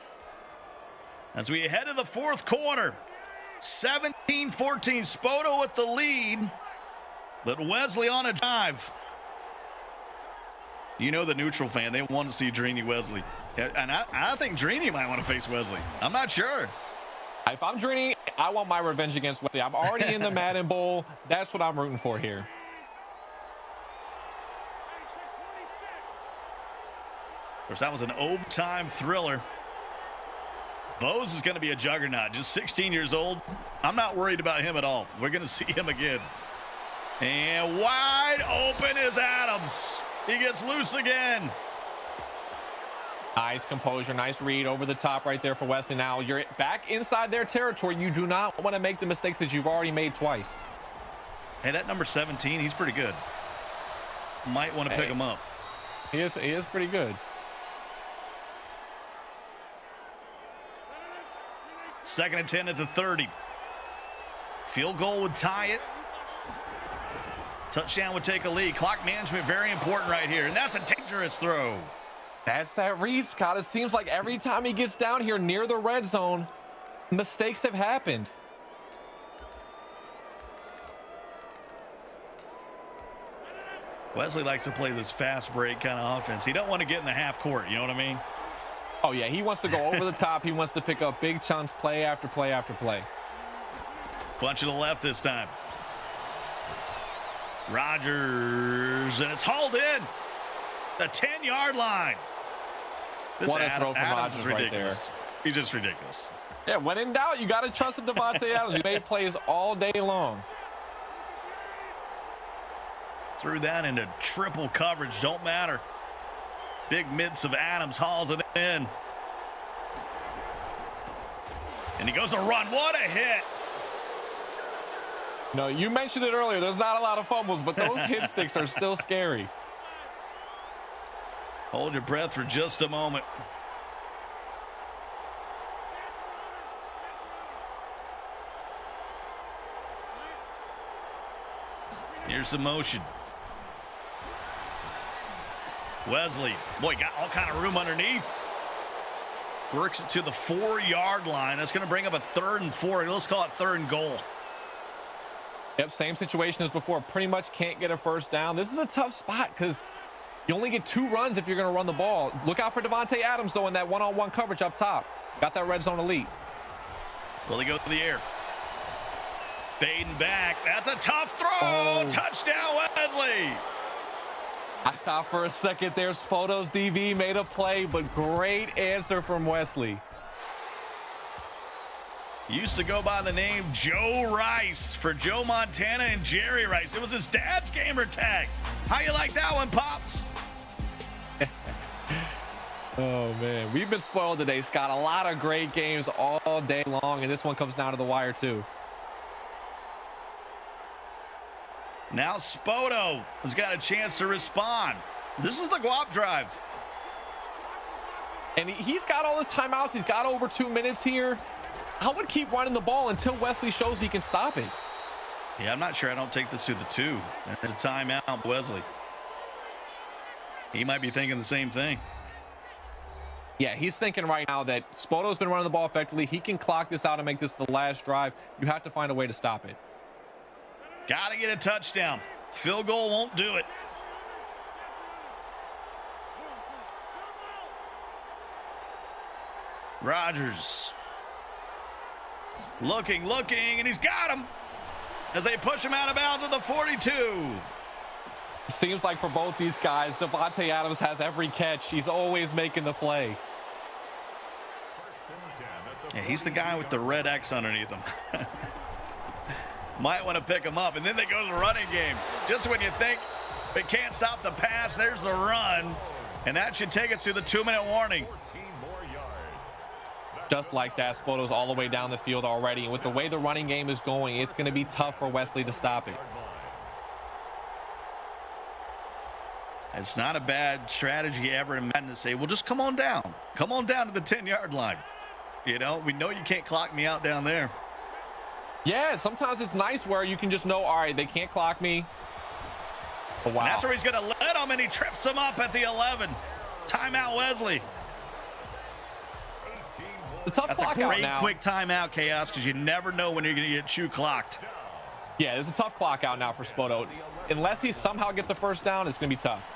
As we head to the 4th quarter, 17-14, Spoto with the lead, but Wesley on a drive. You know the neutral fan, they want to see Drini Wesley. And I think Drini might want to face Wesley. I'm not sure. If I'm Drini, I want my revenge against Wesley. I'm already in the Madden Bowl. That's what I'm rooting for here. course, that was an overtime thriller. Bose is going to be a juggernaut, just 16 years old. I'm not worried about him at all. We're going to see him again. And wide open is Adams. He gets loose again. Nice composure, nice read over the top right there for Wesley. Now you're back inside their territory. You do not want to make the mistakes that you've already made twice. Hey, that number 17, he's pretty good. Might want to pick him up. He is pretty good. Second and 10 at the 30. Field goal would tie it. Touchdown would take a lead. Clock management very important right here, and that's a dangerous throw. That's that read, Scott. It seems like every time he gets down here near the red zone, mistakes have happened. Wesley likes to play this fast break kind of offense. He don't want to get in the half court, you know what I mean? Oh, yeah, he wants to go over the top. He wants to pick up big chunks play after play after play. Bunch to the left this time. Rodgers, and it's hauled in. The 10-yard line. What a throw from Rodgers right there. He's just ridiculous. Yeah, when in doubt, you got to trust in Davante Adams. He made plays all day long. Threw that into triple coverage. Don't matter. Big mitts of Adams hauls it in. And he goes to run. What a hit. No, you mentioned it earlier. There's not a lot of fumbles, but those hit sticks are still scary. Hold your breath for just a moment. Here's some motion. Wesley, boy, got all kind of room underneath. Works it to the 4-yard line. That's going to bring up a 3rd and 4. Let's call it 3rd and goal. Yep, same situation as before. Pretty much can't get a first down. This is a tough spot because you only get 2 runs if you're going to run the ball. Look out for Davante Adams, though, in that one-on-one coverage up top. Got that red zone elite. Will he go to the air? Fading back. That's a tough throw. Oh. Touchdown, Wesley. I thought for a second there's photos. DV made a play, but great answer from Wesley. Used to go by the name Joe Rice for Joe Montana and Jerry Rice. It was his dad's gamer tag. How you like that one, Pops? Oh, man. We've been spoiled today, Scott. A lot of great games all day long, and this one comes down to the wire, too. Now Spoto has got a chance to respond. This is the Guap drive. And he's got all his timeouts. He's got over 2 minutes here. I would keep running the ball until Wesley shows he can stop it. Yeah, I'm not sure I don't take this to the 2. It's a timeout, Wesley. He might be thinking the same thing. Yeah, he's thinking right now that Spoto's been running the ball effectively. He can clock this out and make this the last drive. You have to find a way to stop it. Got to get a touchdown. Field goal won't do it. Rodgers. Looking, and he's got him as they push him out of bounds at the 42. Seems like for both these guys, Davante Adams has every catch. He's always making the play. Yeah, he's the guy with the red X underneath him. Might want to pick him up. And then they go to the running game. Just when you think they can't stop the pass, there's the run. And that should take us to the 2-minute warning. Just like that, Spoto's all the way down the field already. And with the way the running game is going, it's going to be tough for Wesley to stop it. It's not a bad strategy ever in Madden to say, well, just come on down. Come on down to the 10-yard line. You know, we know you can't clock me out down there. Yeah, sometimes it's nice where you can just know, all right, they can't clock me. Oh, wow. And that's where he's going to let him, and he trips him up at the 11. Timeout, Wesley. The tough That's clock a out great now. quick timeout, Chaos, because you never know when you're going to get chew clocked. Yeah, there's a tough clock out now for Spoto. Unless he somehow gets a first down, it's going to be tough.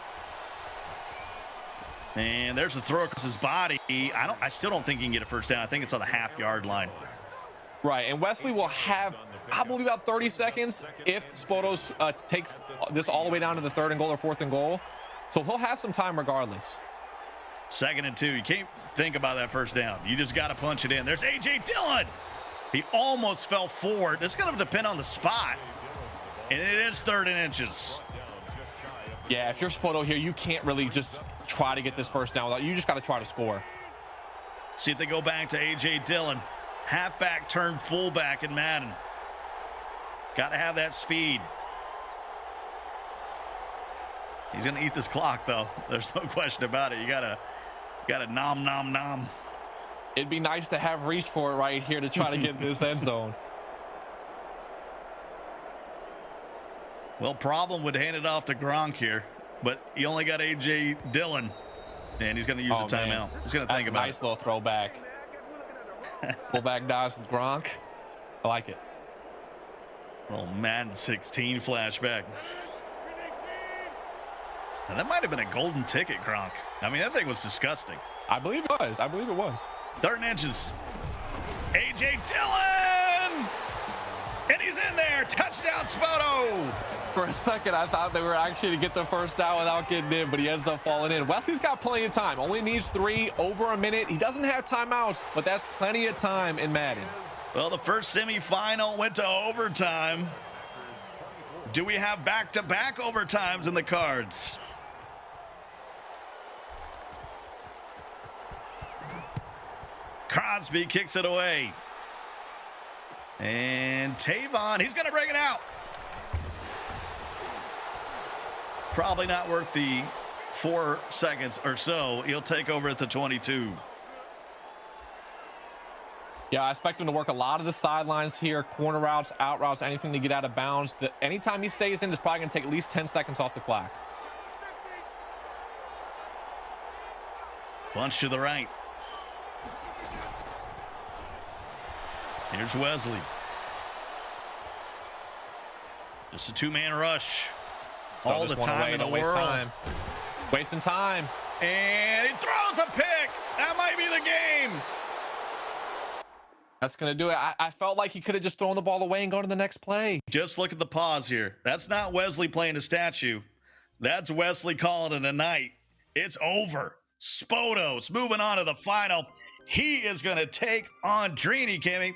And there's the throw across his body. I still don't think he can get a first down. I think it's on the half-yard line. Right, and Wesley will have probably about 30 seconds if Spoto takes this all the way down to the 3rd and goal or 4th and goal. So he'll have some time regardless. 2nd and 2. You can't think about that first down. You just got to punch it in. There's A.J. Dillon. He almost fell forward. It's going to depend on the spot. And it is 3rd and inches. Yeah, if you're Spoto here, you can't really just try to get this first down. You just got to try to score. See if they go back to A.J. Dillon. Halfback turned fullback in Madden. Got to have that speed. He's going to eat this clock, though. There's no question about it. You got to nom, nom, nom. It'd be nice to have reached for it right here to try to get this end zone. Well, problem would hand it off to Gronk here, but he only got A.J. Dillon, and he's going to use a timeout. Man. He's going to think about it. Nice little throwback. Fullback dives with Gronk. I like it. Well, Madden 16 flashback. Now, that might have been a golden ticket, Gronk. I mean, that thing was disgusting. I believe it was. 3rd and inches. A.J. Dillon! And he's in there. Touchdown, Spoto! For a second, I thought they were actually to get the first down without getting in, but he ends up falling in. Wesley's got plenty of time. Only needs 3, over a minute. He doesn't have timeouts, but that's plenty of time in Madden. Well, the first semifinal went to overtime. Do we have back-to-back overtimes in the cards? Crosby kicks it away. And Tavon, he's going to bring it out. Probably not worth the 4 seconds or so. He'll take over at the 22. Yeah, I expect him to work a lot of the sidelines here, corner routes, out routes, anything to get out of bounds. Anytime he stays in, it's probably going to take at least 10 seconds off the clock. Bunch to the right. Here's Wesley. Just a 2-man rush. All the time in the world. Wasting time. And he throws a pick. That might be the game. That's going to do it. I felt like he could have just thrown the ball away and gone to the next play. Just look at the pause here. That's not Wesley playing a statue. That's Wesley calling it a night. It's over. Spoto's moving on to the final. He is going to take on Drini, Kimmy.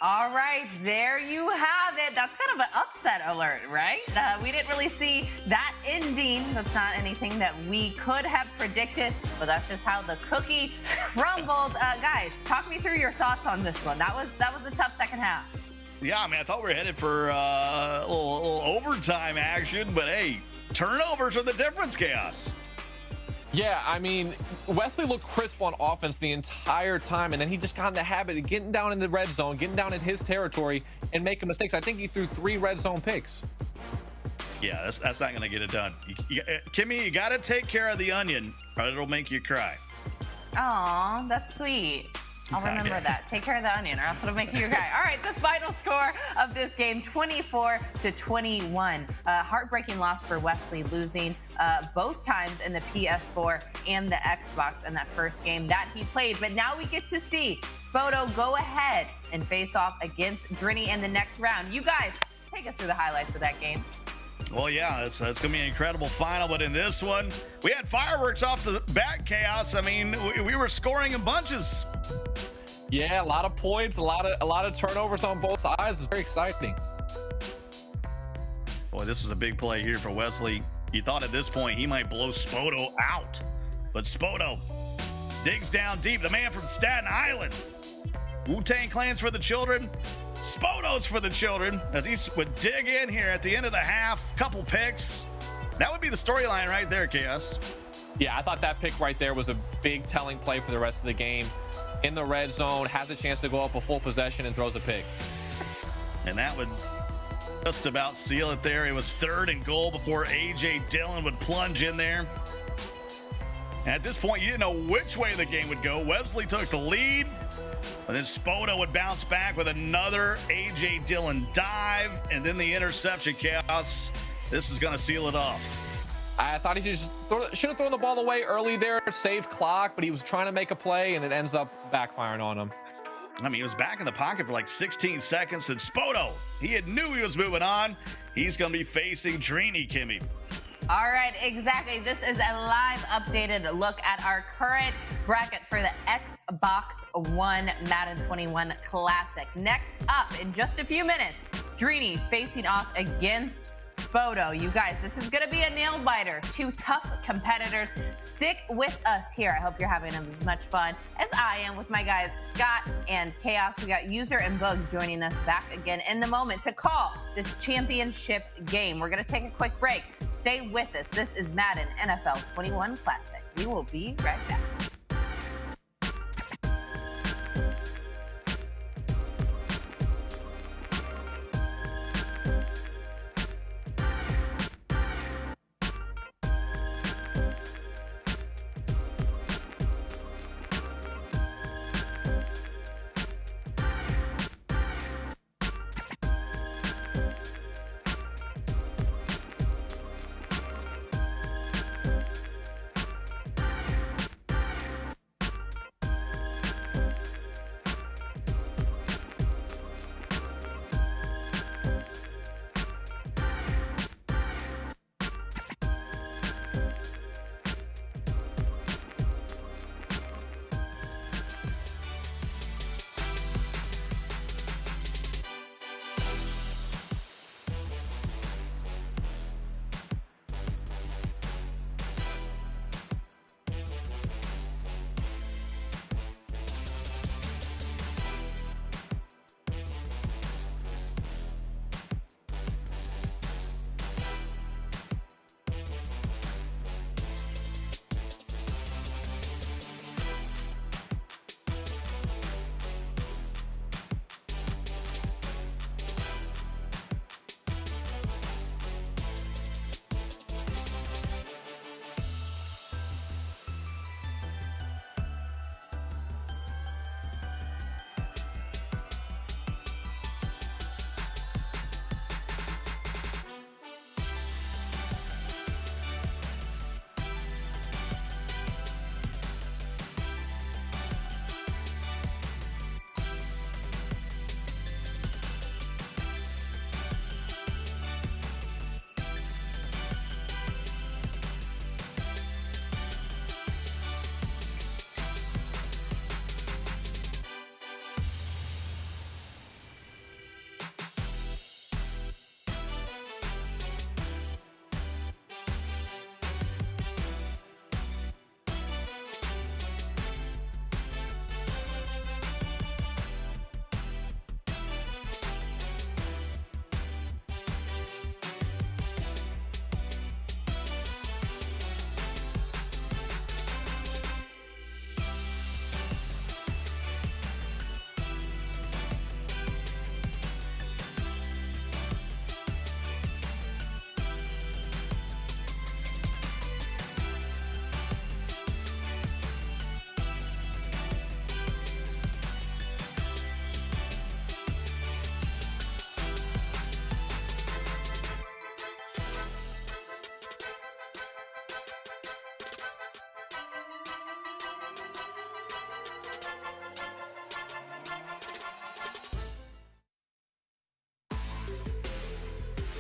All right, there you have it. That's kind of an upset alert, right? We didn't really see that ending. That's not anything that we could have predicted, but that's just how the cookie crumbled. Guys, talk me through your thoughts on this one. That was a tough second half. Yeah, I mean, I thought we were headed for a little overtime action, but hey, turnovers are the difference, Chaos. Yeah, I mean, Wesley looked crisp on offense the entire time, and then he just got in the habit of getting down in the red zone, getting down in his territory, and making mistakes. I think he threw 3 red zone picks. Yeah, that's not going to get it done. Kimmy, you got to take care of the onion, or it'll make you cry. Aw, that's sweet. I'll remember that. Take care of the onion, or else it'll make you cry. All right, the final score of this game, 24-21. Heartbreaking loss for Wesley, losing both times in the PS4 and the Xbox in that first game that he played. But now we get to see Spoto go ahead and face off against Drini in the next round. You guys, take us through the highlights of that game. Well, yeah, it's going to be an incredible final, but in this one, we had fireworks off the bat, Chaos. I mean, we were scoring in bunches. Yeah, a lot of points, a lot of turnovers on both sides. It's very exciting. Boy, this was a big play here for Wesley. You thought at this point he might blow Spoto out, but Spoto digs down deep. The man from Staten Island. Wu-Tang Clan's for the children. Spoto's for the children, as he would dig in here at the end of the half. Couple picks. That would be the storyline right there, Chaos. Yeah, I thought that pick right there was a big telling play for the rest of the game. In the red zone, has a chance to go up a full possession and throws a pick. And that would just about seal it there. It was 3rd and goal before A.J. Dillon would plunge in there. And at this point, you didn't know which way the game would go. Wesley took the lead, and then Spoto would bounce back with another A.J. Dillon dive, and then the interception. Chaos. This is going to seal it off. I thought he should have thrown the ball away early there, save clock, but he was trying to make a play, and it ends up backfiring on him. I mean, he was back in the pocket for like 16 seconds, and Spoto, knew he was moving on. He's going to be facing Drini, Kimmy. All right, exactly. This is a live updated look at our current bracket for the Xbox One Madden 21 Classic. Next up, in just a few minutes, Drini facing off against Photo. You guys, this is going to be a nail biter. Two tough competitors. Stick with us here. I hope you're having as much fun as I am with my guys Scott and Chaos. We got User and Bugs joining us back again in the moment to call this championship game. We're going to take a quick break. Stay with us. This is Madden NFL 21 Classic. We will be right back.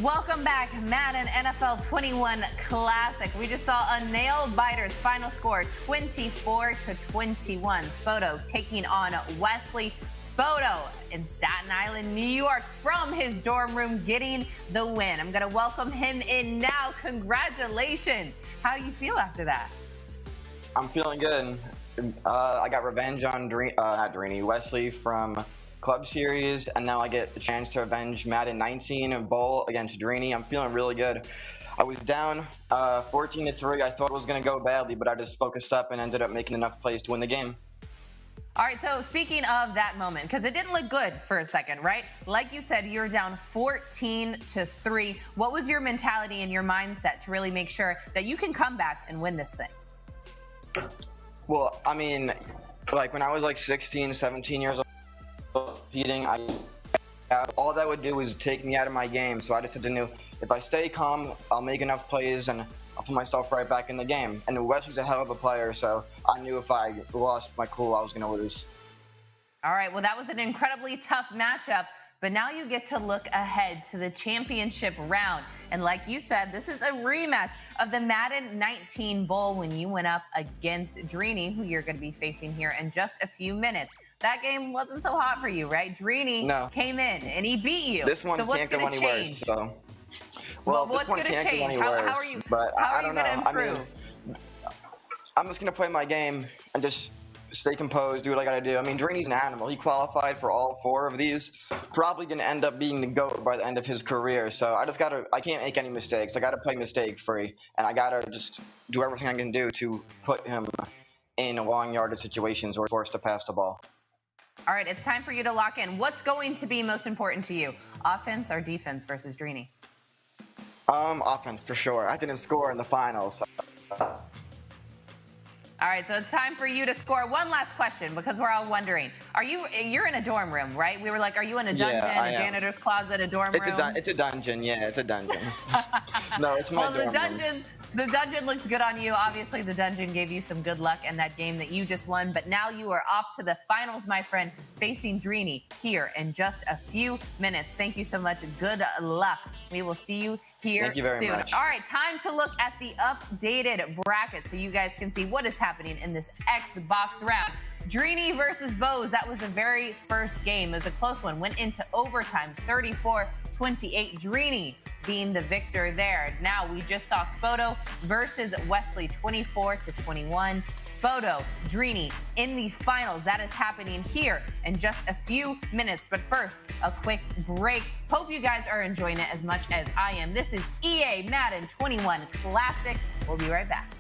Welcome back, Madden NFL 21 Classic. We just saw a nail biter's final score, 24-21. Spoto taking on Wesley. Spoto in Staten Island, New York, from his dorm room, getting the win. I'm going to welcome him in now. Congratulations. How do you feel after that? I'm feeling good. I got revenge on Wesley from Club Series, and now I get the chance to avenge Madden 19 and Bowl against Drini. I'm feeling really good. I was down 14-3. I thought it was going to go badly, but I just focused up and ended up making enough plays to win the game. All right, so speaking of that moment, because it didn't look good for a second, right? Like you said, you were down 14-3. What was your mentality and your mindset to really make sure that you can come back and win this thing? Well, I mean, like when I was like 16, 17 years old, competing, all that would do is take me out of my game. So I just had to know, if I stay calm, I'll make enough plays and I'll put myself right back in the game. And Wes was a hell of a player, so I knew if I lost my cool, I was going to lose. All right, well, that was an incredibly tough matchup. but now you get to look ahead to the championship round. And like you said, this is a rematch of the Madden 19 Bowl when you went up against Dreeny, who you're going to be facing here in just a few minutes. That game wasn't so hot for you, right? Dreeny came in and he beat you. This one so what's can't go going to any change? worse. So. Well, what's going to change? How are you? But how I are don't you going to know. improve? I mean, I'm just going to play my game and just stay composed, do what I got to do. I mean, Dreeny's an animal. He qualified for all 4 of these. Probably going to end up being the GOAT by the end of his career. So I can't make any mistakes. I got to play mistake free. And I got to just do everything I can do to put him in long yardage situations where he's forced to pass the ball. All right, it's time for you to lock in. What's going to be most important to you? Offense or defense versus Dreeny? Offense, for sure. I didn't score in the finals. All right, so it's time for you to score. One last question, because we're all wondering. You're in a dorm room, right? We were like, are you in a dungeon, I a am. janitor's closet, a dorm room? It's a dungeon, yeah, it's a dungeon. No, it's my dorm room. The dungeon looks good on you. Obviously, the dungeon gave you some good luck in that game that you just won. But now you are off to the finals, my friend, facing Dreeny here in just a few minutes. Thank you so much. Good luck. We will see you here Thank you very soon. much. All right, time to look at the updated bracket so you guys can see what is happening in this Xbox round. Dreeny versus Bose. That was the very first game. It was a close one. Went into overtime, 34-28. Dreeny being the victor there. Now we just saw Spoto versus Wesley, 24-21. Spoto, Dreeny in the finals. That is happening here in just a few minutes. But first, a quick break. Hope you guys are enjoying it as much as I am. This is EA Madden 21 Classic. We'll be right back.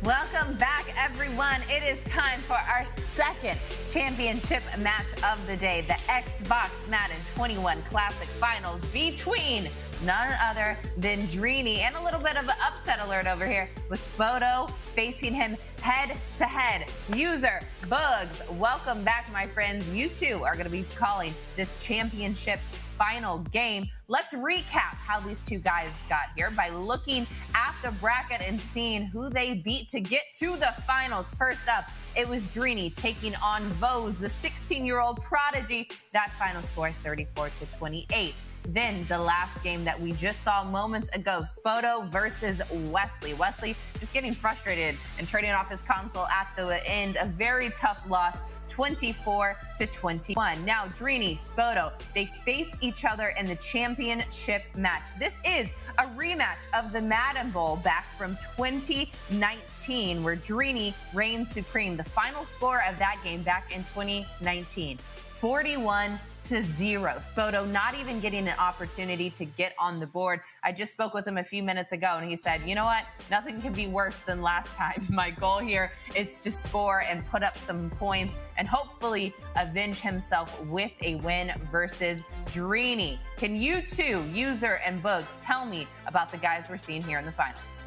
Welcome back, everyone. It is time for our second championship match of the day, the Xbox Madden 21 Classic Finals between none other than Dreeny, and a little bit of an upset alert over here with Spoto facing him head-to-head. User Bugs, welcome back, my friends. You two are going to be calling this championship final game. Let's recap how these two guys got here by looking at the bracket and seeing who they beat to get to the finals. First up, it was Dreeny taking on Vose, the 16-year-old prodigy. That final score, 34-28. Then the last game that we just saw moments ago, Spoto versus Wesley. Wesley just getting frustrated and turning off his console at the end. A very tough loss, 24-21. Now, Dreeny, Spoto, they face each other in the championship match. This is a rematch of the Madden Bowl back from 2019, where Dreeny reigned supreme. The final score of that game back in 2019, 41-0. Spoto not even getting an opportunity to get on the board. I just spoke with him a few minutes ago, and he said, you know what? Nothing can be worse than last time. My goal here is to score and put up some points and hopefully avenge himself with a win versus Dreeny. Can you two, User and Bugs, tell me about the guys we're seeing here in the finals?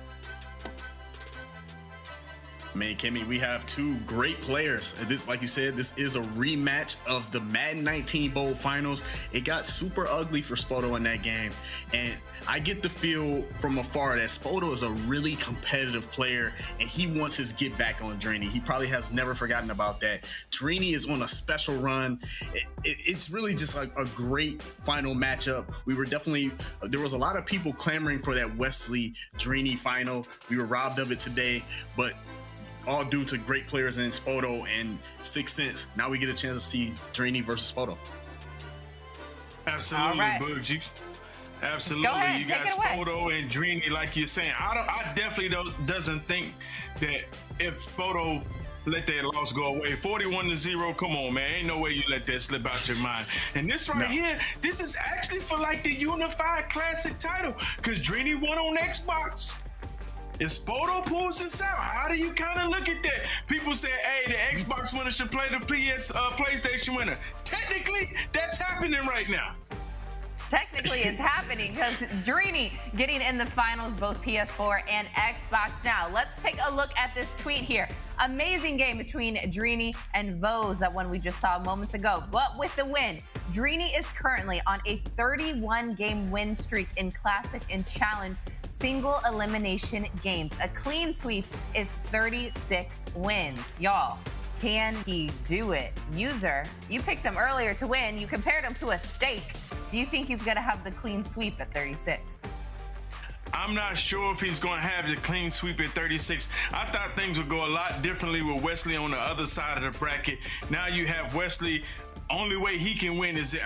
Man, Kimmy, we have two great players. This, like you said, this is a rematch of the Madden 19 Bowl Finals. It got super ugly for Spoto in that game, and I get the feel from afar that Spoto is a really competitive player, and he wants his get back on Dreeny. He probably has never forgotten about that. Dreeny is on a special run. It's really just like a great final matchup. There was a lot of people clamoring for that Wesley Dreeny final. We were robbed of it today, but all due to great players in Spoto and 6 cents. Now we get a chance to see Dreeny versus Spoto. Absolutely, right. Bugs. Absolutely. Go ahead, you got Spoto and Dreeny, like you're saying. I definitely doesn't think that if Spoto let that loss go away, 41-0, come on, man. Ain't no way you let that slip out your mind. And this right here, this is actually for like the Unified Classic title, because Dreeny won on Xbox. If Spoto pulls this out, how do you kind of look at that? People say, hey, the Xbox winner should play the PlayStation winner. Technically, that's happening right now. Technically, it's happening because Dreeny getting in the finals, both PS4 and Xbox. Now, let's take a look at this tweet here. Amazing game between Dreeny and Vose, that one we just saw moments ago. But with the win, Dreeny is currently on a 31-game win streak in Classic and Challenge single elimination games. A clean sweep is 36 wins. Y'all, can he do it? User, you picked him earlier to win. You compared him to a steak. Do you think he's going to have the clean sweep at 36? I'm not sure if he's going to have the clean sweep at 36. I thought things would go a lot differently with Wesley on the other side of the bracket. Now you have Wesley. Only way he can win is,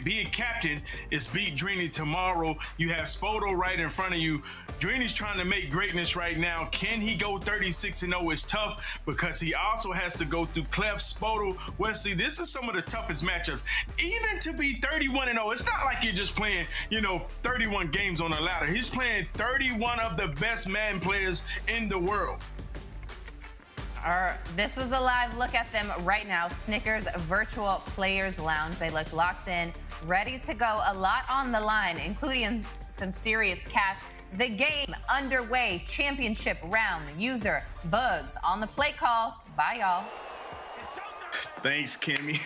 be a captain is beat Dreeny tomorrow. You have Spoto right in front of you. Dreeny's trying to make greatness right now. Can he go 36-0? It's tough because he also has to go through Clef, Spoto, Wesley. This is some of the toughest matchups. Even to be 31-0, it's not like you're just playing, 31 games on a ladder. He's playing 31 of the best Madden players in the world. This was a live look at them right now. Snickers Virtual Players Lounge. They look locked in, ready to go. A lot on the line, including some serious cash. The game underway. Championship round. User Bugs on the play calls. Bye, y'all. Thanks, Kimmy.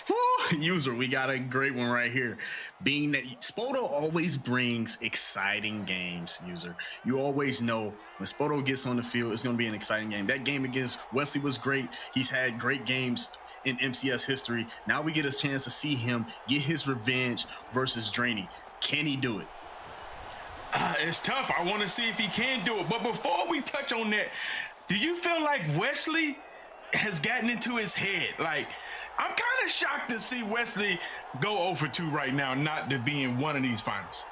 Woo, User, we got a great one right here. Being that Spoto always brings exciting games, User. You always know when Spoto gets on the field, it's going to be an exciting game. That game against Wesley was great. He's had great games in MCS history. Now we get a chance to see him get his revenge versus Dreeny. Can he do it? It's tough. I want to see if he can do it. But before we touch on that, do you feel like Wesley has gotten into his head? Like, I'm kind of shocked to see Wesley go 0-2 right now, not to be in one of these finals.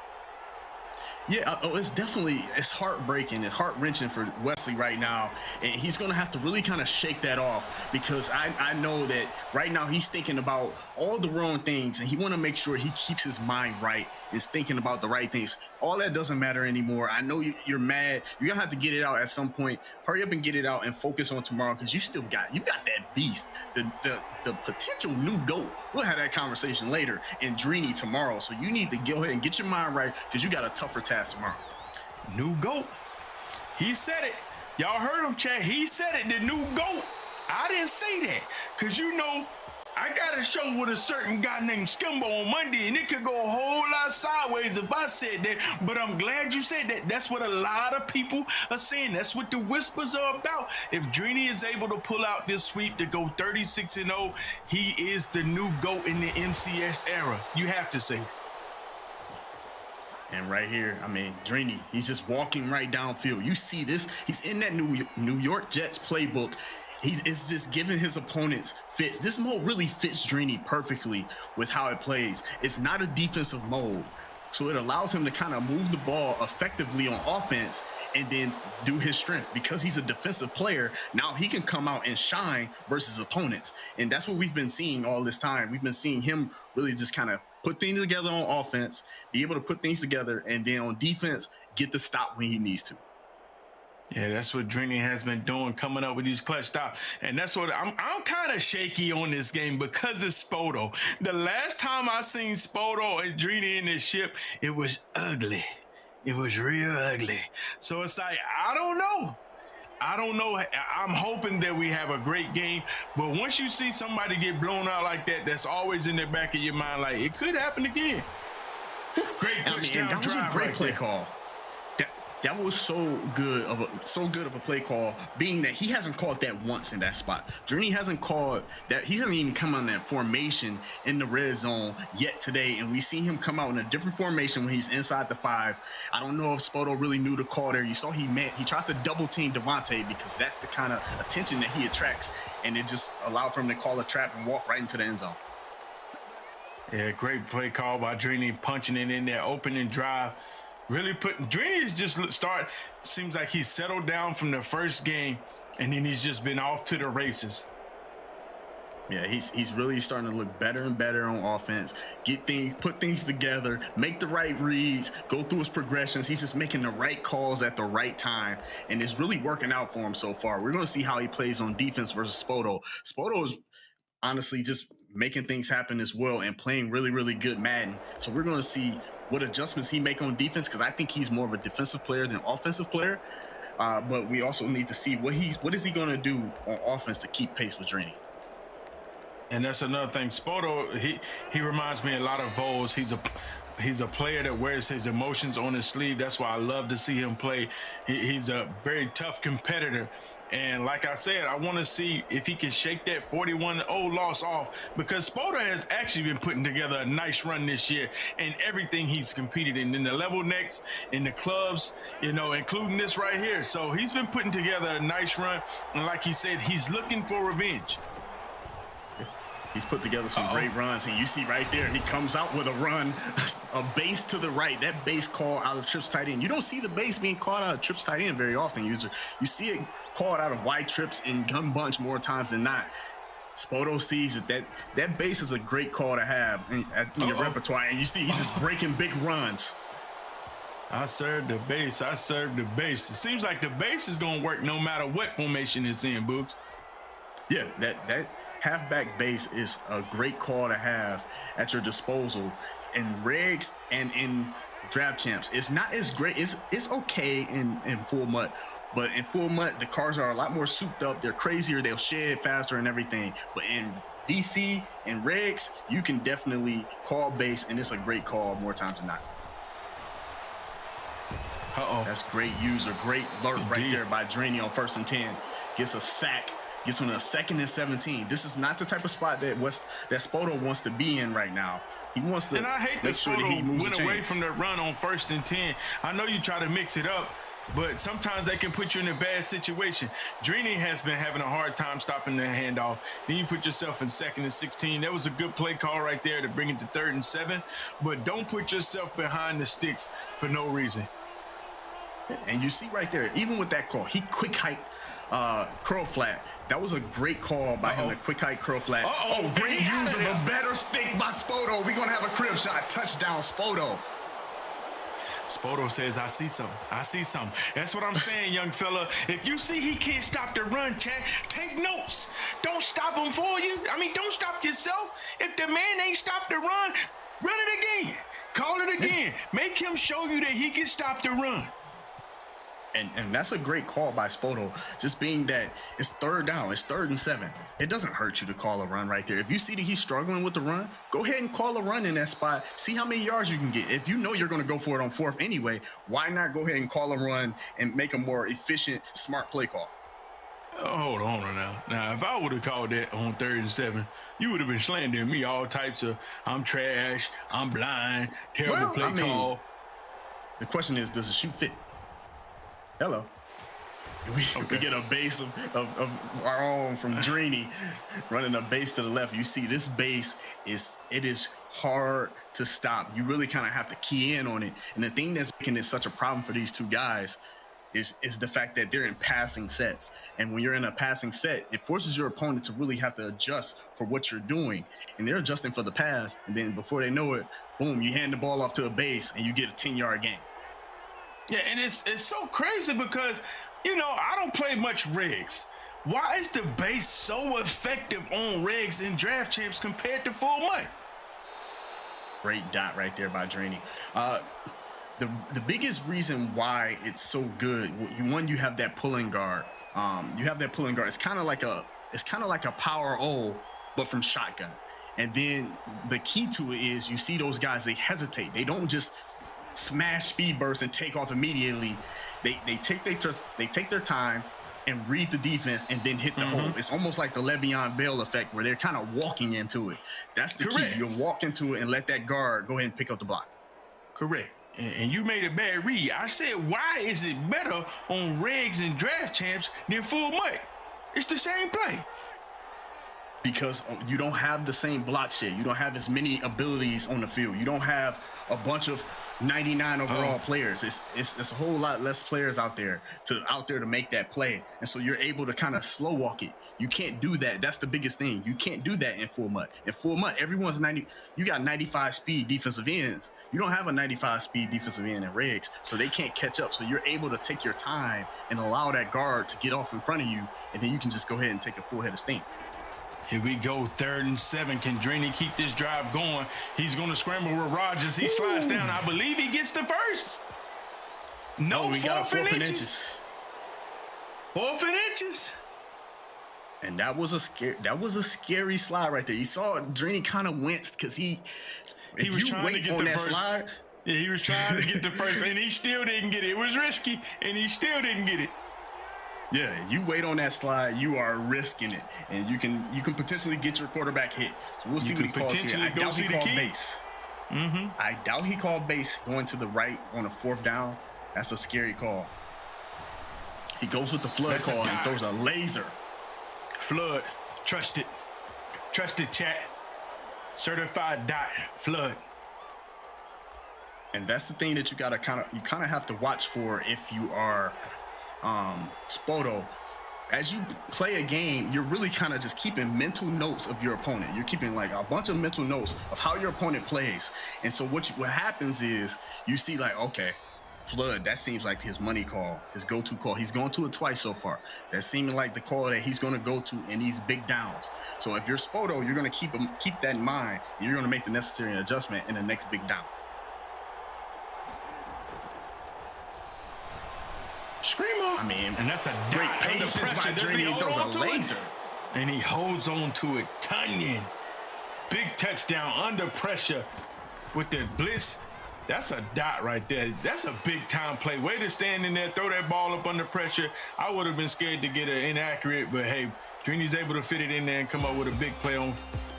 Yeah, it's heartbreaking and heart-wrenching for Wesley right now, and he's going to have to really kind of shake that off, because I know that right now he's thinking about all the wrong things, and he want to make sure he keeps his mind right is thinking about the right things. All that doesn't matter anymore. I know you're mad. You're going to have to get it out at some point. Hurry up and get it out and focus on tomorrow because you got that beast, the potential new GOAT. We'll have that conversation later in Dreeny tomorrow. So you need to go ahead and get your mind right because you got a tougher task tomorrow. New GOAT. He said it. Y'all heard him, chat. He said it, the new GOAT. I didn't say that because, I got a show with a certain guy named Skimbo on Monday, and it could go a whole lot sideways if I said that, but I'm glad you said that. That's what a lot of people are saying. That's what the whispers are about. If Dreeny is able to pull out this sweep to go 36-0, he is the new GOAT in the MCS era. You have to say it. And right here, Dreeny, he's just walking right downfield. You see this? He's in that New York Jets playbook. It's just giving his opponents fits. This mode really fits Dreeny perfectly with how it plays. It's not a defensive mode, so it allows him to kind of move the ball effectively on offense and then do his strength. Because he's a defensive player, now he can come out and shine versus opponents. And that's what we've been seeing all this time. We've been seeing him really just kind of put things together on offense, be able to put things together, and then on defense, get the stop when he needs to. Yeah, that's what Dreeny has been doing, coming up with these clutch stops. And that's what I'm kind of shaky on this game because it's Spoto. The last time I seen Spoto and Dreeny in this ship, it was ugly. It was real ugly. So it's like, I don't know. I'm hoping that we have a great game. But once you see somebody get blown out like that, that's always in the back of your mind, like, it could happen again. Great touchdown that was a great right play there. call. That was so good of a play call, being that he hasn't called that once in that spot. Dreeny hasn't called that. He hasn't even come on that formation in the red zone yet today, and we see him come out in a different formation when he's inside the 5. I don't know if Spoto really knew the call there. You saw he tried to double team Devontae because that's the kind of attention that he attracts, and it just allowed for him to call a trap and walk right into the end zone. Yeah, great play call by Dreeny, punching it in there, opening drive. Really Dreeny is just seems like he's settled down from the first game, and then he's just been off to the races. Yeah, he's really starting to look better and better on offense, put things together, make the right reads, go through his progressions. He's just making the right calls at the right time, and it's really working out for him so far. We're going to see how he plays on defense versus Spoto. Spoto is honestly just making things happen as well and playing really, really good Madden. So we're going to see what adjustments he make on defense, because I think he's more of a defensive player than offensive player. But we also need to see what is he going to do on offense to keep pace with Dreeny. And that's another thing. Spoto, he reminds me a lot of Vols. He's a player that wears his emotions on his sleeve. That's why I love to see him play. He's a very tough competitor. And like I said, I want to see if he can shake that 41-0 loss off, because Spoto has actually been putting together a nice run this year in everything he's competed in the level next, in the clubs, including this right here. So he's been putting together a nice run. And like he said, he's looking for revenge. He's put together some great runs, and you see right there, he comes out with a run, a base to the right. That base call out of trips tight end. You don't see the base being called out of trips tight end very often. You see it called out of wide trips and gun bunch more times than not. Spoto sees that base is a great call to have in your repertoire, and you see he's just breaking big runs. I serve the base. It seems like the base is going to work no matter what formation it's in, Boogs. Yeah, that halfback base is a great call to have at your disposal in regs and in draft champs. It's not as great. It's okay in full MUT, but in full MUT, the cars are a lot more souped up. They're crazier. They'll shed faster and everything. But in DC and regs, you can definitely call base, and it's a great call more times than not. That's great user, great alert right there by Dreeny on 1st and 10. Gets a sack. Gets on a 2nd and 17. This is not the type of spot that Spoto wants to be in right now. He wants to make sure that he moves went away from the run on 1st and 10. I know you try to mix it up, but sometimes that can put you in a bad situation. Dreeny has been having a hard time stopping the handoff. Then you put yourself in 2nd and 16. That was a good play call right there to bring it to 3rd and 7, but don't put yourself behind the sticks for no reason. And you see right there, even with that call, he quick hike curl flat. That was a great call by him, the quick hike curl flat. Great use of a better stick by Spoto. We're going to have a crib shot. Touchdown, Spoto. Spoto says, I see something. I see something. That's what I'm saying, young fella. If you see he can't stop the run, Chad, take notes. Don't stop him for you. I mean, don't stop yourself. If the man ain't stopped the run it again. Call it again. Make him show you that he can stop the run. And that's a great call by Spoto. Just being that it's third down, it's 3rd and 7. It doesn't hurt you to call a run right there. If you see that he's struggling with the run, go ahead and call a run in that spot. See how many yards you can get. If you know you're going to go for it on 4th anyway, why not go ahead and call a run and make a more efficient, smart play call? Oh, hold on now. Now, if I would have called that on 3rd and 7, you would have been slandering me all types of I'm trash, I'm blind, terrible play call. The question is, does the shoe fit? Hello. We get a base of our own from Drini running a base to the left. You see this base is hard to stop. You really kind of have to key in on it. And the thing that's making it such a problem for these two guys is the fact that they're in passing sets. And when you're in a passing set, it forces your opponent to really have to adjust for what you're doing. And they're adjusting for the pass. And then before they know it, boom, you hand the ball off to a base and you get a 10-yard gain. Yeah, and it's so crazy because, you know, I don't play much regs. Why is the base so effective on regs and draft champs compared to full money? Great dot right there by Drini. The biggest reason why it's so good, one, you have that pulling guard. It's kind of like a power O, but from shotgun. And then the key to it is you see those guys, they hesitate. They don't just smash speed bursts and take off immediately. They take their time and read the defense and then hit the hole. It's almost like the Le'Veon Bell effect where they're kind of walking into it. That's the key. You walk into it and let that guard go ahead and pick up the block. Correct. And you made a bad read. I said, why is it better on regs and draft champs than full money? It's the same play. Because you don't have the same block shit. You don't have as many abilities on the field. You don't have a bunch of 99 overall players. It's a whole lot less players out there to make that play. And so you're able to kind of slow walk it. You can't do that. That's the biggest thing. You can't do that in full mud. In full mud, everyone's 90. You got 95 speed defensive ends. You don't have a 95 speed defensive end in regs, so they can't catch up. So you're able to take your time and allow that guard to get off in front of you, and then you can just go ahead and take a full head of steam. Here we go, 3rd and 7. Can Drini keep this drive going? He's going to scramble with Rodgers. He slides down. I believe he gets the first. No, we got a 4th and inches. 4th and inches. And that was a scary slide right there. You saw Drini kind of winced because he was trying to get the first slide. Yeah, he was trying to get the first, and he still didn't get it. It was risky, and he still didn't get it. Yeah, you wait on that slide, you are risking it, and you can potentially get your quarterback hit. So we'll see what he calls here. I doubt he called base. I doubt he called base going to the right on a 4th down. That's a scary call. He goes with the flood call and throws a laser. Flood, trust it. Trust it, chat. Certified dot, flood. And that's the thing that you kind of have to watch for if you are Spoto. As you play a game, you're really kind of just keeping mental notes of your opponent. You're keeping like a bunch of mental notes of how your opponent plays. And so what happens is you see like, okay, Flood, that seems like his money call, his go-to call. He's gone to it twice so far. That's seeming like the call that he's going to go to in these big downs. So if you're Spoto, you're going to keep that in mind, and you're going to make the necessary adjustment in the next big down. Screamer. I mean, and that's a great patience by Drini. He throws a laser. And he holds on to it. Tunyon. Big touchdown under pressure with the blitz. That's a dot right there. That's a big time play. Way to stand in there, throw that ball up under pressure. I would have been scared to get it inaccurate, but hey, Drini's able to fit it in there and come up with a big play on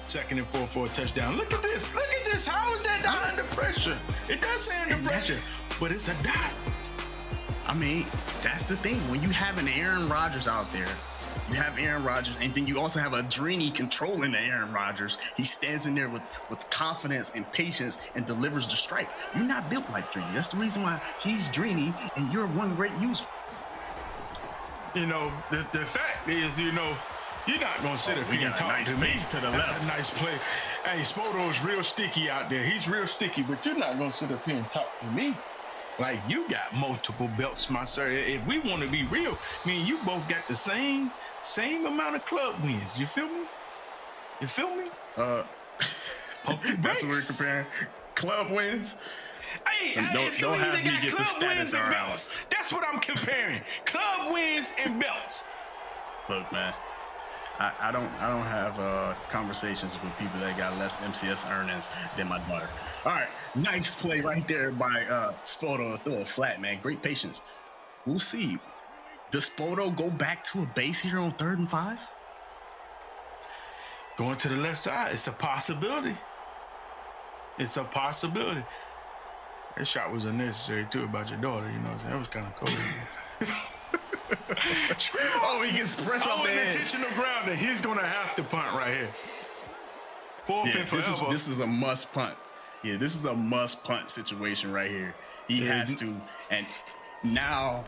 2nd and 4 for a touchdown. Look at this. Look at this. How is that dot under pressure? It does say under pressure, but it's a dot. I mean, that's the thing. When you have an Aaron Rodgers out there, you have Aaron Rodgers, and then you also have a Drini controlling the Aaron Rodgers. He stands in there with confidence and patience and delivers the strike. You're not built like Drini. That's the reason why he's Drini, and you're one great user. You know, the fact is, you know, you're not going to sit up here and talk to me. That's a nice play. Hey, Spoto's real sticky out there. He's real sticky, but you're not going to sit up here and talk to me. Like, you got multiple belts, my sir. If we want to be real, I mean, you both got the same amount of club wins. You feel me? You feel me? That's what we're comparing. Club wins. Hey, don't have me get the status around. That's what I'm comparing. Club wins and belts. Look, man, I don't have conversations with people that got less MCS earnings than my daughter. All right, nice play right there by Spoto. Throw it flat, man. Great patience. We'll see. Does Spoto go back to a base here on 3rd and 5? Going to the left side, it's a possibility. It's a possibility. That shot was unnecessary too about your daughter, you know what I'm saying? That was kind of cold. Oh, he gets pressed off the edge. Intentional grounding. He's going to have to punt right here. Forfeit forever. This is a must punt. Yeah, this is a must punt situation right here. He has to. And now,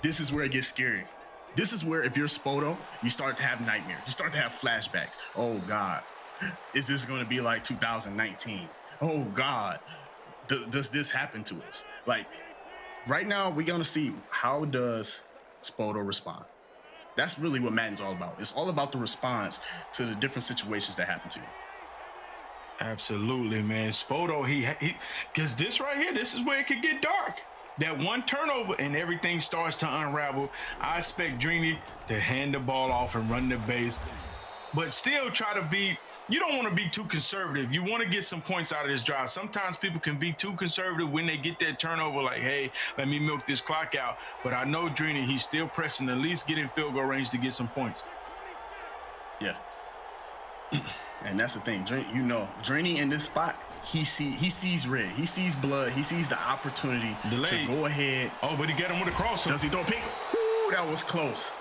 this is where it gets scary. This is where, if you're Spoto, you start to have nightmares. You start to have flashbacks. Oh, God. Is this going to be like 2019? Oh, God. Does this happen to us? Like, right now, we're going to see how does Spoto respond. That's really what Madden's all about. It's all about the response to the different situations that happen to you. Absolutely, man. Spoto, because this right here, this is where it could get dark. That one turnover and everything starts to unravel. I expect Drini to hand the ball off and run the base, but still try to be, you don't want to be too conservative. You want to get some points out of this drive. Sometimes people can be too conservative when they get that turnover, like, hey, let me milk this clock out. But I know Drini, he's still pressing, at least get in field goal range to get some points. Yeah. And that's the thing, Drini in this spot, he sees red, he sees blood, he sees the opportunity to go ahead. Oh, but he got him with a crosser. Does he throw a pick? Woo, that was close.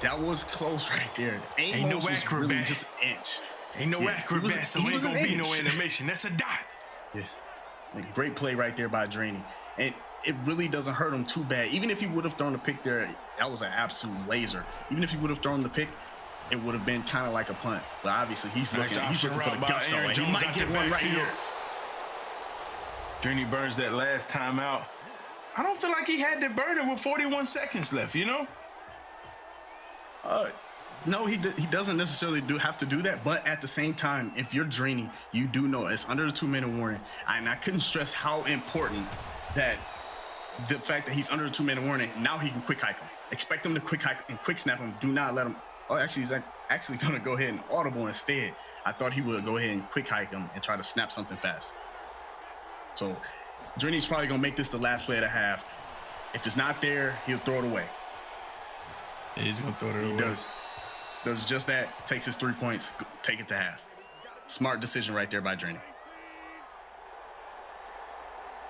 That was close right there. Ain't no was really just an inch. Ain't no acrobat, so ain't gonna be no animation. That's a dot. Yeah. Great play right there by Drini. And it really doesn't hurt him too bad. Even if he would have thrown the pick there, that was an absolute laser. Even if he would have thrown the pick, it would have been kind of like a punt. But obviously, he's looking for the gusto. And he might get one right here. Drini burns that last time out. I don't feel like he had to burn it with 41 seconds left, you know? No, he doesn't necessarily have to do that. But at the same time, if you're Drini, you do know it's under the 2-minute warning. And I couldn't stress how important that the fact that he's under the 2-minute warning, now he can quick hike him. Expect him to quick hike and quick snap him. Do not let him. Oh, actually, he's actually going to go ahead and audible instead. I thought he would go ahead and quick hike him and try to snap something fast. So Drini's probably going to make this the last play of the half. If it's not there, he'll throw it away. Yeah, he's going to throw it away. He does just that, takes his 3 points, take it to half. Smart decision right there by Drini.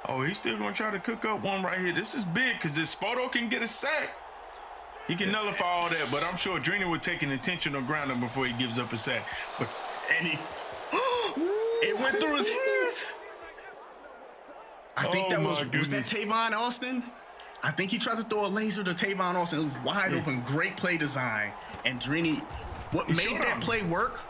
Oh, he's still going to try to cook up one right here. This is big because if Spoto can get a sack, he can nullify all that, but I'm sure Drini would take an intentional grounding before he gives up a sack. And it went through his hands. I think that was that Tavon Austin? I think he tried to throw a laser to Tavon Austin. It was wide open, great play design. And Drini, what made that play work?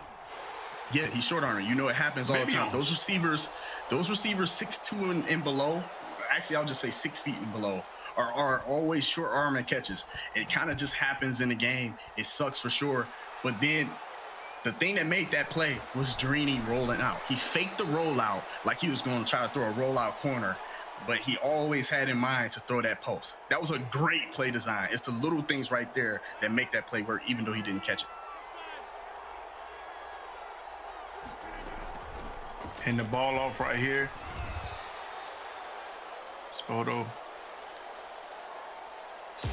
Yeah, he's short arming. You know it happens all the time. Those receivers 6'2" and below, actually I'll just say 6 feet and below, are always short arming catches. It kind of just happens in the game. It sucks for sure. But then the thing that made that play was Drini rolling out. He faked the rollout like he was going to try to throw a rollout corner, but he always had in mind to throw that post. That was a great play design. It's the little things right there that make that play work, even though he didn't catch it. And the ball off right here. Spoto.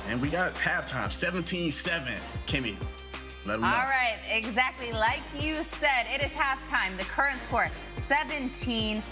And we got halftime, 17-7. Kimmy, let them know. All right, exactly like you said, it is halftime. The current score, 17-7.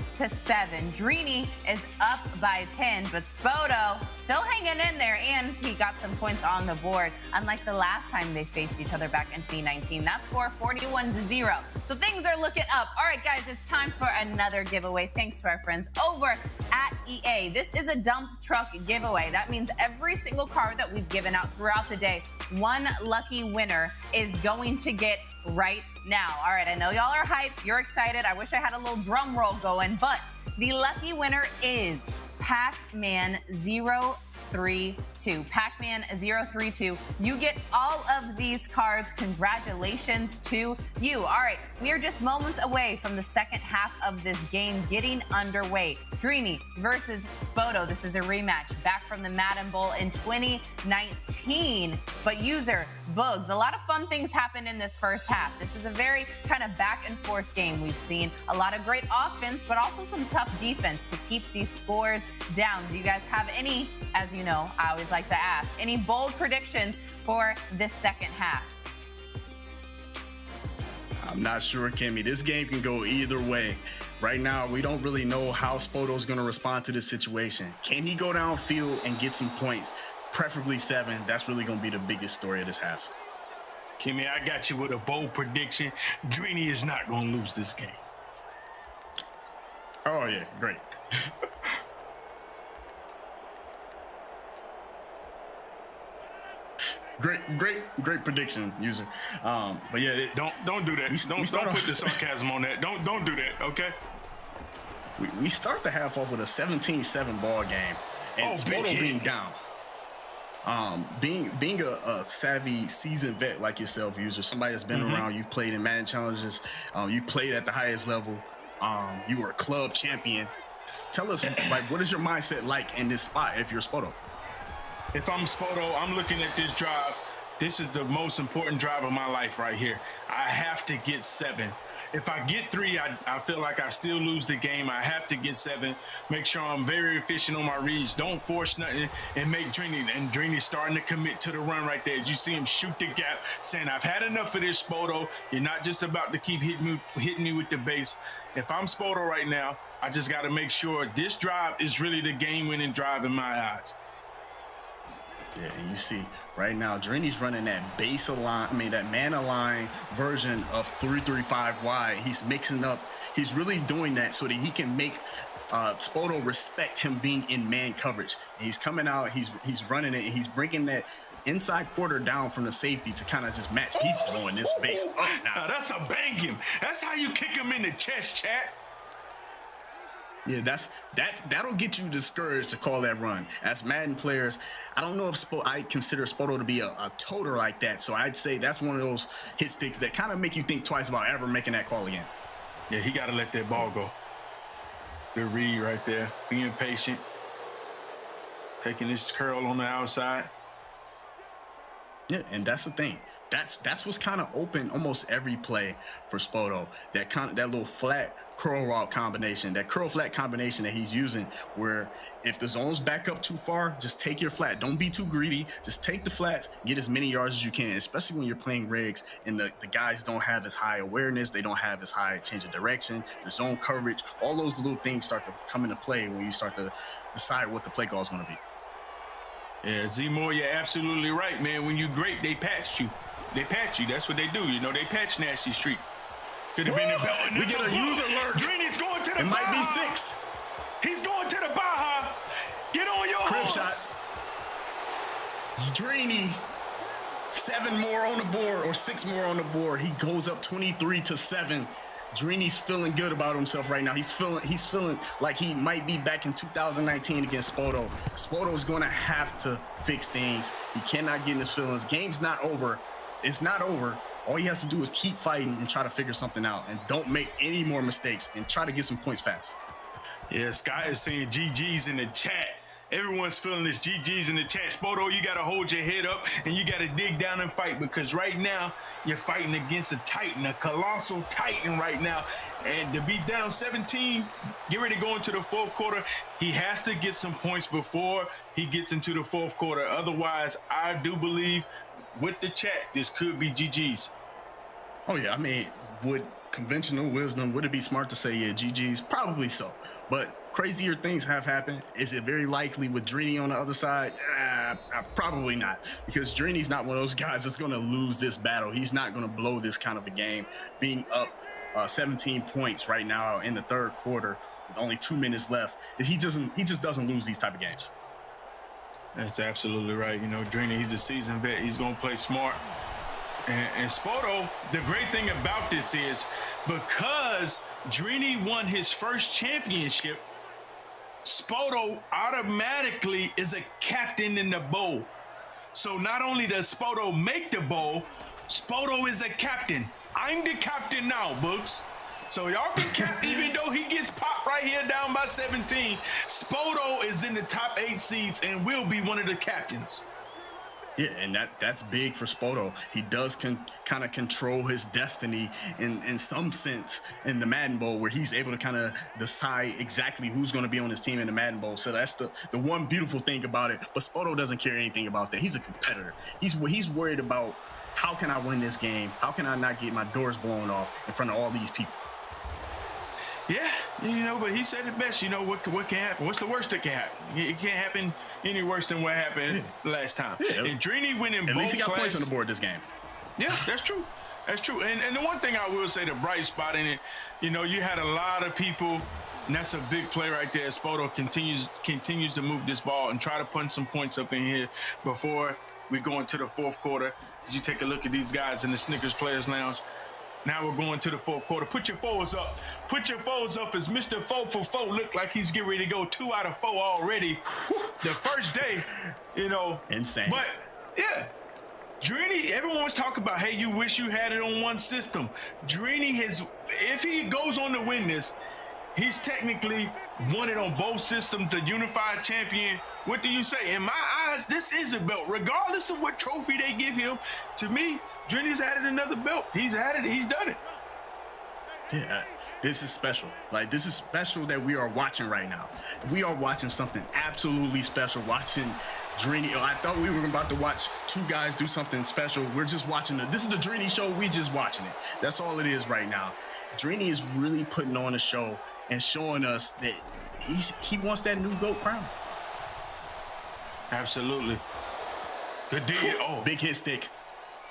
Drini is up by 10, but Spoto still hanging in there, and he got some points on the board. Unlike the last time they faced each other back in 2019, that score 41-0. So things are looking up. All right, guys, it's time for another giveaway. Thanks to our friends over at EA. This is a dump truck giveaway. That means every single card that we've given out throughout the day, one lucky winner is going to get right now. All right, I know y'all are hyped. You're excited. I wish I had a little drum roll going, but the lucky winner is Pac-Man 032. Pac-Man 032. You get all of these cards. Congratulations to you. All right, we are just moments away from the second half of this game getting underway. Dreeny versus Spoto. This is a rematch back from the Madden Bowl in 2019. But user, Boogs, a lot of fun things happened in this first half. This is a very kind of back and forth game. We've seen a lot of great offense, but also some tough defense to keep these scores down. Do you guys have any, as you know, I always like to ask, any bold predictions for this second half? I'm not sure, Kimmy. This game can go either way. Right now, we don't really know how Spoto's going to respond to this situation. Can he go downfield and get some points, preferably 7? That's really going to be the biggest story of this half. Kimmy, I got you with a bold prediction. Dreeny is not going to lose this game. Oh, yeah, great. Great prediction, user. But yeah, don't do that. Don't put the sarcasm on that. Don't do that. Okay. We start the half off with a 17-7 ball game, and Spoto being down. Being a savvy, seasoned vet like yourself, user, somebody that's been around. You've played in Madden challenges. You played at the highest level. You were a club champion. Tell us, like, what is your mindset like in this spot if you're Spoto? If I'm Spoto, I'm looking at this drive. This is the most important drive of my life right here. I have to get 7. If I get 3, I feel like I still lose the game. I have to get 7. Make sure I'm very efficient on my reads. Don't force nothing and make Dreeny. And Dreeny's starting to commit to the run right there. As you see him shoot the gap, saying, I've had enough of this, Spoto. You're not just about to keep hitting me with the base. If I'm Spoto right now, I just got to make sure this drive is really the game-winning drive in my eyes. Yeah, and you see right now, Dreeny's running that base align, that man align version of 3-3-5 wide. He's mixing up. He's really doing that so that he can make Spoto respect him being in man coverage. And he's coming out, he's running it, and he's bringing that inside quarter down from the safety to kind of just match. He's blowing this base up now. That's a bang him. That's how you kick him in the chest, chat. Yeah, that'll get you discouraged to call that run. As Madden players, I don't know if I consider Spoto to be a toter like that. So I'd say that's one of those hit sticks that kind of make you think twice about ever making that call again. Yeah, he got to let that ball go. Good read right there. Being patient. Taking his curl on the outside. Yeah, and that's the thing. That's what's kind of open almost every play for Spoto. That little flat curl route combination, that curl flat combination that he's using, where if the zone's back up too far, just take your flat. Don't be too greedy. Just take the flats, get as many yards as you can, especially when you're playing regs and the guys don't have as high awareness, they don't have as high change of direction, the zone coverage, all those little things start to come into play when you start to decide what the play call is going to be. Yeah, Z Moore, you're absolutely right, man. When you're great, they patch you. They patch you. That's what they do. You know, they patch Nasty Street. Could have been the belt. We get a user alert. Dreeny's going to the It Baja. might be 6. He's going to the Baja. Get on your Crib horse. shot. Dreeny, 7 more on the board or 6 more on the board. He goes up 23-7. Dreeny's feeling good about himself right now. He's feeling like he might be back in 2019 against Spoto. Spoto's going to have to fix things. He cannot get in his feelings. Game's not over. It's not over. All he has to do is keep fighting and try to figure something out, and don't make any more mistakes, and try to get some points fast. Yeah, Sky is saying GG's in the chat. Everyone's feeling this GG's in the chat. Spoto, you got to hold your head up and you got to dig down and fight, because right now you're fighting against a titan, a colossal titan right now. And to be down 17, get ready to go into the fourth quarter. He has to get some points before he gets into the fourth quarter. Otherwise, I do believe with the chat, this could be GG's. Oh, yeah. Would conventional wisdom, would it be smart to say, yeah, GG's? Probably so. But crazier things have happened. Is it very likely with Dreeny on the other side? Probably not, because Dreeny's not one of those guys that's going to lose this battle. He's not going to blow this kind of a game, being up 17 points right now in the third quarter with only 2 minutes left. He just doesn't lose these type of games. That's absolutely right. You know, Dreeny, he's a seasoned vet. He's going to play smart. And Spoto, the great thing about this is because Dreeny won his first championship, Spoto automatically is a captain in the bowl. So not only does Spoto make the bowl, Spoto is a captain. I'm the captain now, Books. So y'all can cap, even though he gets popped right here down by 17, Spoto is in the top 8 seeds and will be one of the captains. Yeah, and that's big for Spoto. He does kind of control his destiny in some sense in the Madden Bowl, where he's able to kind of decide exactly who's going to be on his team in the Madden Bowl. So that's the one beautiful thing about it. But Spoto doesn't care anything about that. He's a competitor. He's worried about, how can I win this game? How can I not get my doors blown off in front of all these people? Yeah, but he said it best. What can happen? What's the worst that can happen? It can't happen any worse than what happened last time. Yeah. And Drini winning both. At least he got points on the board this game. Yeah, that's true. That's true. And the one thing I will say, the bright spot in it, you had a lot of people, and that's a big play right there. Spoto continues to move this ball and try to punch some points up in here before we go into the fourth quarter. As you take a look at these guys in the Snickers Players Lounge. Now we're going to the fourth quarter. Put your fours up. Put your fours up as Mr. 4 for 4 look like he's getting ready to go 2 out of 4 already. The first day, Insane. But, yeah, Drini, everyone was talking about, hey, you wish you had it on one system. Drini if he goes on to win this, he's technically won it on both systems, the unified champion. What do you say? In my eyes, this is a belt. Regardless of what trophy they give him, to me, Drini's added another belt. He's added it. He's done it. Yeah, this is special. This is special that we are watching right now. We are watching something absolutely special. Watching Drini. I thought we were about to watch 2 guys do something special. We're just watching it. This is the Drini show. We just watching it. That's all it is right now. Drini is really putting on a show and showing us that he wants that new GOAT crown. Absolutely. Good deal. Oh, big hit stick.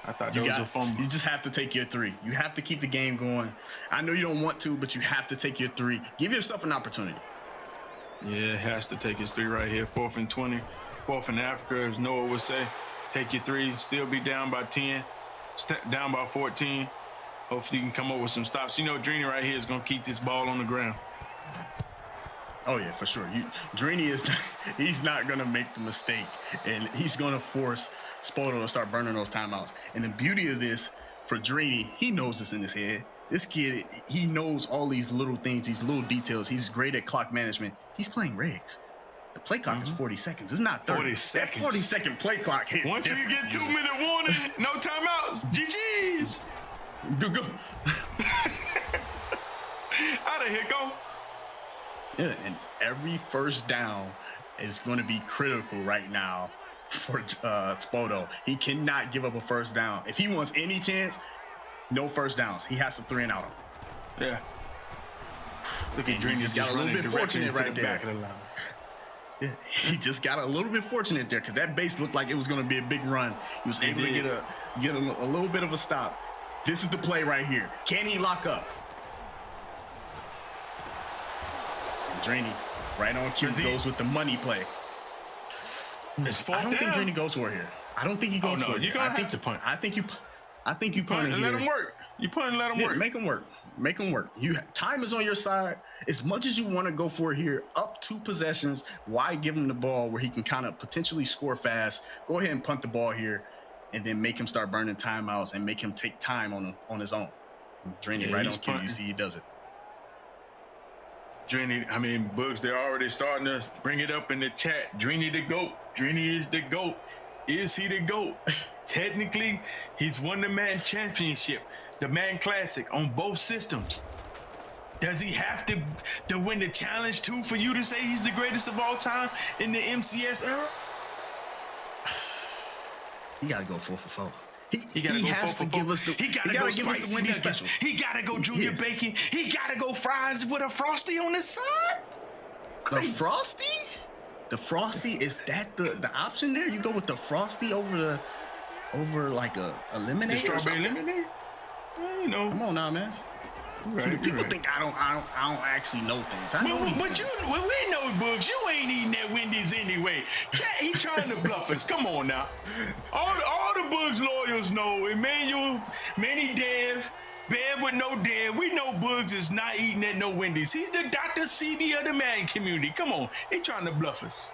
I thought that was a fumble. You just have to take your 3. You have to keep the game going. I know you don't want to, but you have to take your 3. Give yourself an opportunity. Yeah, it has to take his 3 right here. 4th and 20. 4th in Africa, as Noah would say. Take your 3. Still be down by 10. Down by 14. Hopefully you can come up with some stops. Drini right here is going to keep this ball on the ground. Oh, yeah, for sure. Drini he's not going to make the mistake, and he's going to force Spoto to start burning those timeouts. And the beauty of this for Drini, he knows this in his head. This kid, he knows all these little things, these little details. He's great at clock management. He's playing regs. The play clock is 40 seconds. It's not 30. 40 seconds. That 40-second play clock hit. Once you get 2-minute warning, no timeouts. GG's. Go. Out of here, go. Yeah, and every first down is going to be critical right now for Spoto. He cannot give up a first down. If he wants any chance, no first downs. He has to 3 and out him. Yeah. Look at Drini, just got a little bit fortunate right there. Yeah, he just got a little bit fortunate there because that base looked like it was going to be a big run. He was able to get a little bit of a stop. This is the play right here. Can he lock up? And Drini, right on cue, goes with the money play. I don't think Drini goes for it here. I don't think he goes for it. You're gonna have to punt. I think you punt it here. Let him work. You punt and let him work. Make him work. Make him work. Time is on your side. As much as you want to go for it here, up 2 possessions, why give him the ball where he can kind of potentially score fast? Go ahead and punt the ball here, and then make him start burning timeouts and make him take time on his own. Drini right on cue. You see he does it. Drini, Bugs, they're already starting to bring it up in the chat. Drini the GOAT. Drini is the GOAT. Is he the GOAT? Technically, he's won the Madden Championship, the Madden Classic on both systems. Does he have to win the challenge too for you to say he's the greatest of all time in the MCS era? He got to go 4 for 4. He has to give us the. He got to go give us the Wendy's special. He got to go Junior Bacon. He got to go fries with a Frosty on the side. Crazy. The Frosty? The Frosty, is that the option there? You go with the Frosty over like a lemonade or something? Lemonade? Well, Come on now, man. Right, see, the people think I don't actually know things. I know these things. We know, Books. You ain't eating that Wendy's anyway. He trying to bluff us. Come on now. All the Books lawyers know. Emmanuel, Manny Dev, Bev with no dead. We know Bugs is not eating at no Wendy's. He's the Dr. CD of the Madden community. Come on, he trying to bluff us.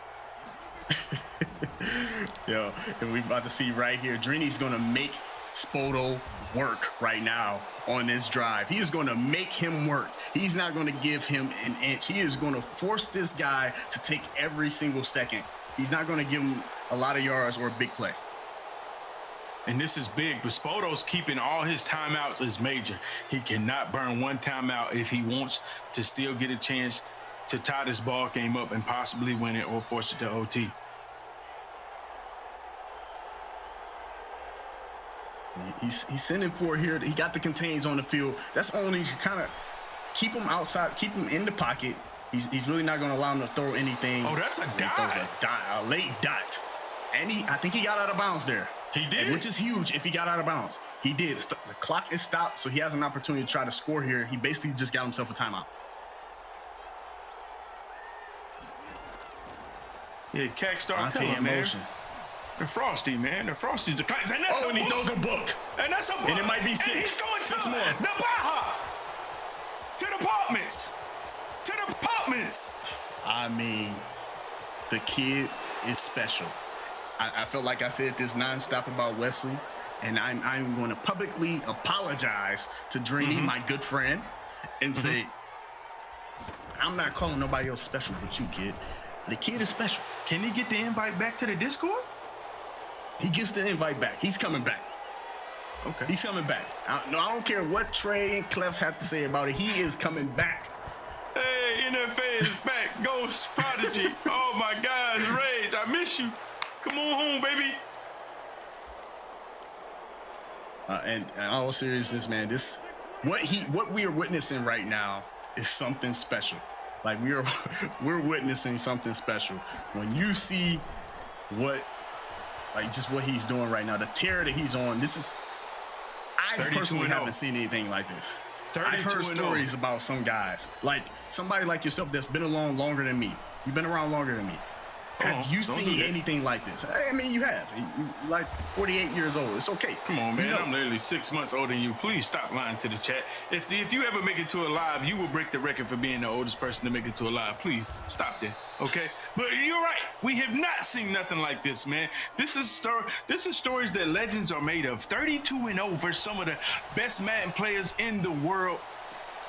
Yo, and we about to see right here, Drini's gonna make Spoto work right now on this drive. He is gonna make him work. He's not gonna give him an inch. He is gonna force this guy to take every single second. He's not gonna give him a lot of yards or a big play. And this is big, but Spoto's keeping all his timeouts is major. He cannot burn one timeout if he wants to still get a chance to tie this ball game up and possibly win it or force it to OT. He's sending for here. He got the contains on the field. That's only kind of keep him outside, keep him in the pocket. He's really not going to allow him to throw anything. Oh, that's a dot. A late dot. And I think he got out of bounds there. He did. Which is huge if he got out of bounds. He did. The clock is stopped, so he has an opportunity to try to score here. He basically just got himself a timeout. Yeah, Cack start telling, man. The Frosty, man. The Frosty's the class. And that's and he throws a book. And that's a book. And it might be 6. And he's going 6 more. The Baja. To the apartments. To the apartments. I mean, the kid is special. I felt like I said this nonstop about Wesley, and I'm going to publicly apologize to Drini, my good friend, and say, I'm not calling nobody else special but you, kid. The kid is special. Can he get the invite back to the Discord? He gets the invite back. He's coming back. Okay. He's coming back. I don't care what Trey and Clef have to say about it. He is coming back. Hey, NFL is back. Ghost Prodigy. Oh, my God. Rage. I miss you. Come on home, baby. And in all seriousness, man, what we are witnessing right now is something special. Like we're witnessing something special. When you see what he's doing right now, the tear that he's on, I personally haven't seen anything like this. I've heard stories about some guys, like somebody like yourself that's been along longer than me. You've been around longer than me. Have you seen anything like this? I mean, you have. You're like 48 years old. It's okay. Come on, man. I'm literally 6 months older than you. Please stop lying to the chat. If you ever make it to a live, you will break the record for being the oldest person to make it to a live. Please stop that, okay? But you're right. We have not seen nothing like this, man. This is stories that legends are made of. 32-0 versus some of the best Madden players in the world.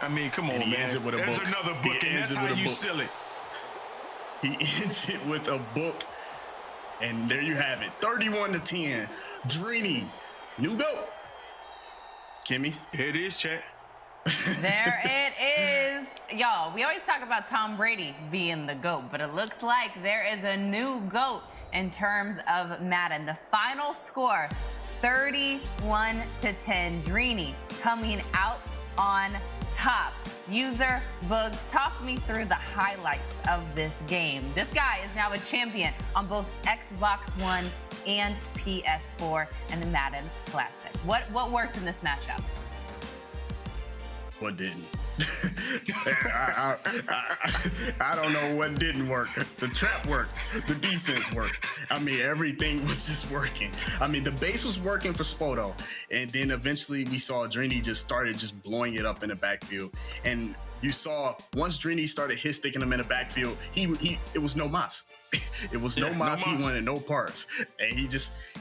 I mean, come on, man. There's another book, and that's how you seal it. He ends it with a book, and there you have it. 31-10. Drini, new GOAT. Kimmy? Here it is, chat. There it is. Y'all, we always talk about Tom Brady being the GOAT, but it looks like there is a new GOAT in terms of Madden. The final score, 31-10. Drini coming out on top. User Bugs, talk me through the highlights of this game. This guy is now a champion on both Xbox One and PS4 and the Madden Classic. What worked in this matchup? What didn't? I don't know what didn't work. The trap worked. The defense worked. I mean, everything was just working. I mean, the base was working for Spoto, and then eventually we saw Drini just started just blowing it up in the backfield. And you saw once Drini started sticking him in the backfield, it was no mas. It was no mas. He wanted no parts, and he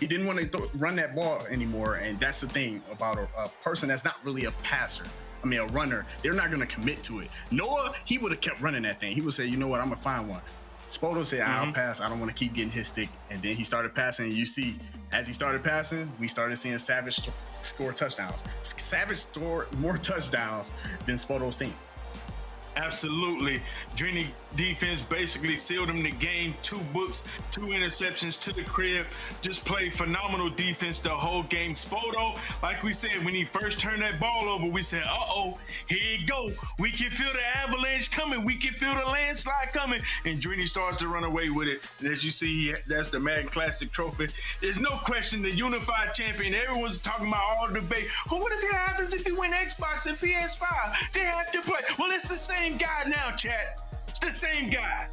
didn't want to run that ball anymore. And that's the thing about a person that's not really a passer. I mean, a runner, they're not going to commit to it. Noah, he would have kept running that thing. He would say, you know what, I'm going to find one. Spoto said, I'll pass. I don't want to keep getting his stick. And then he started passing. And you see, as he started passing, we started seeing Savage score touchdowns. Savage scored more touchdowns than Spoto's team. Absolutely. Drini defense basically sealed him the game. 2 books, 2 interceptions to the crib. Just played phenomenal defense the whole game. Spoto, like we said, when he first turned that ball over, we said, uh-oh, here you go. We can feel the avalanche coming. We can feel the landslide coming. And Drini starts to run away with it. And as you see, that's the Madden Classic trophy. There's no question the unified champion. Everyone's talking about all the debate. What if it happens if you win Xbox and PS5? They have to play. Well, it's the same guy now, chat. It's the same guy.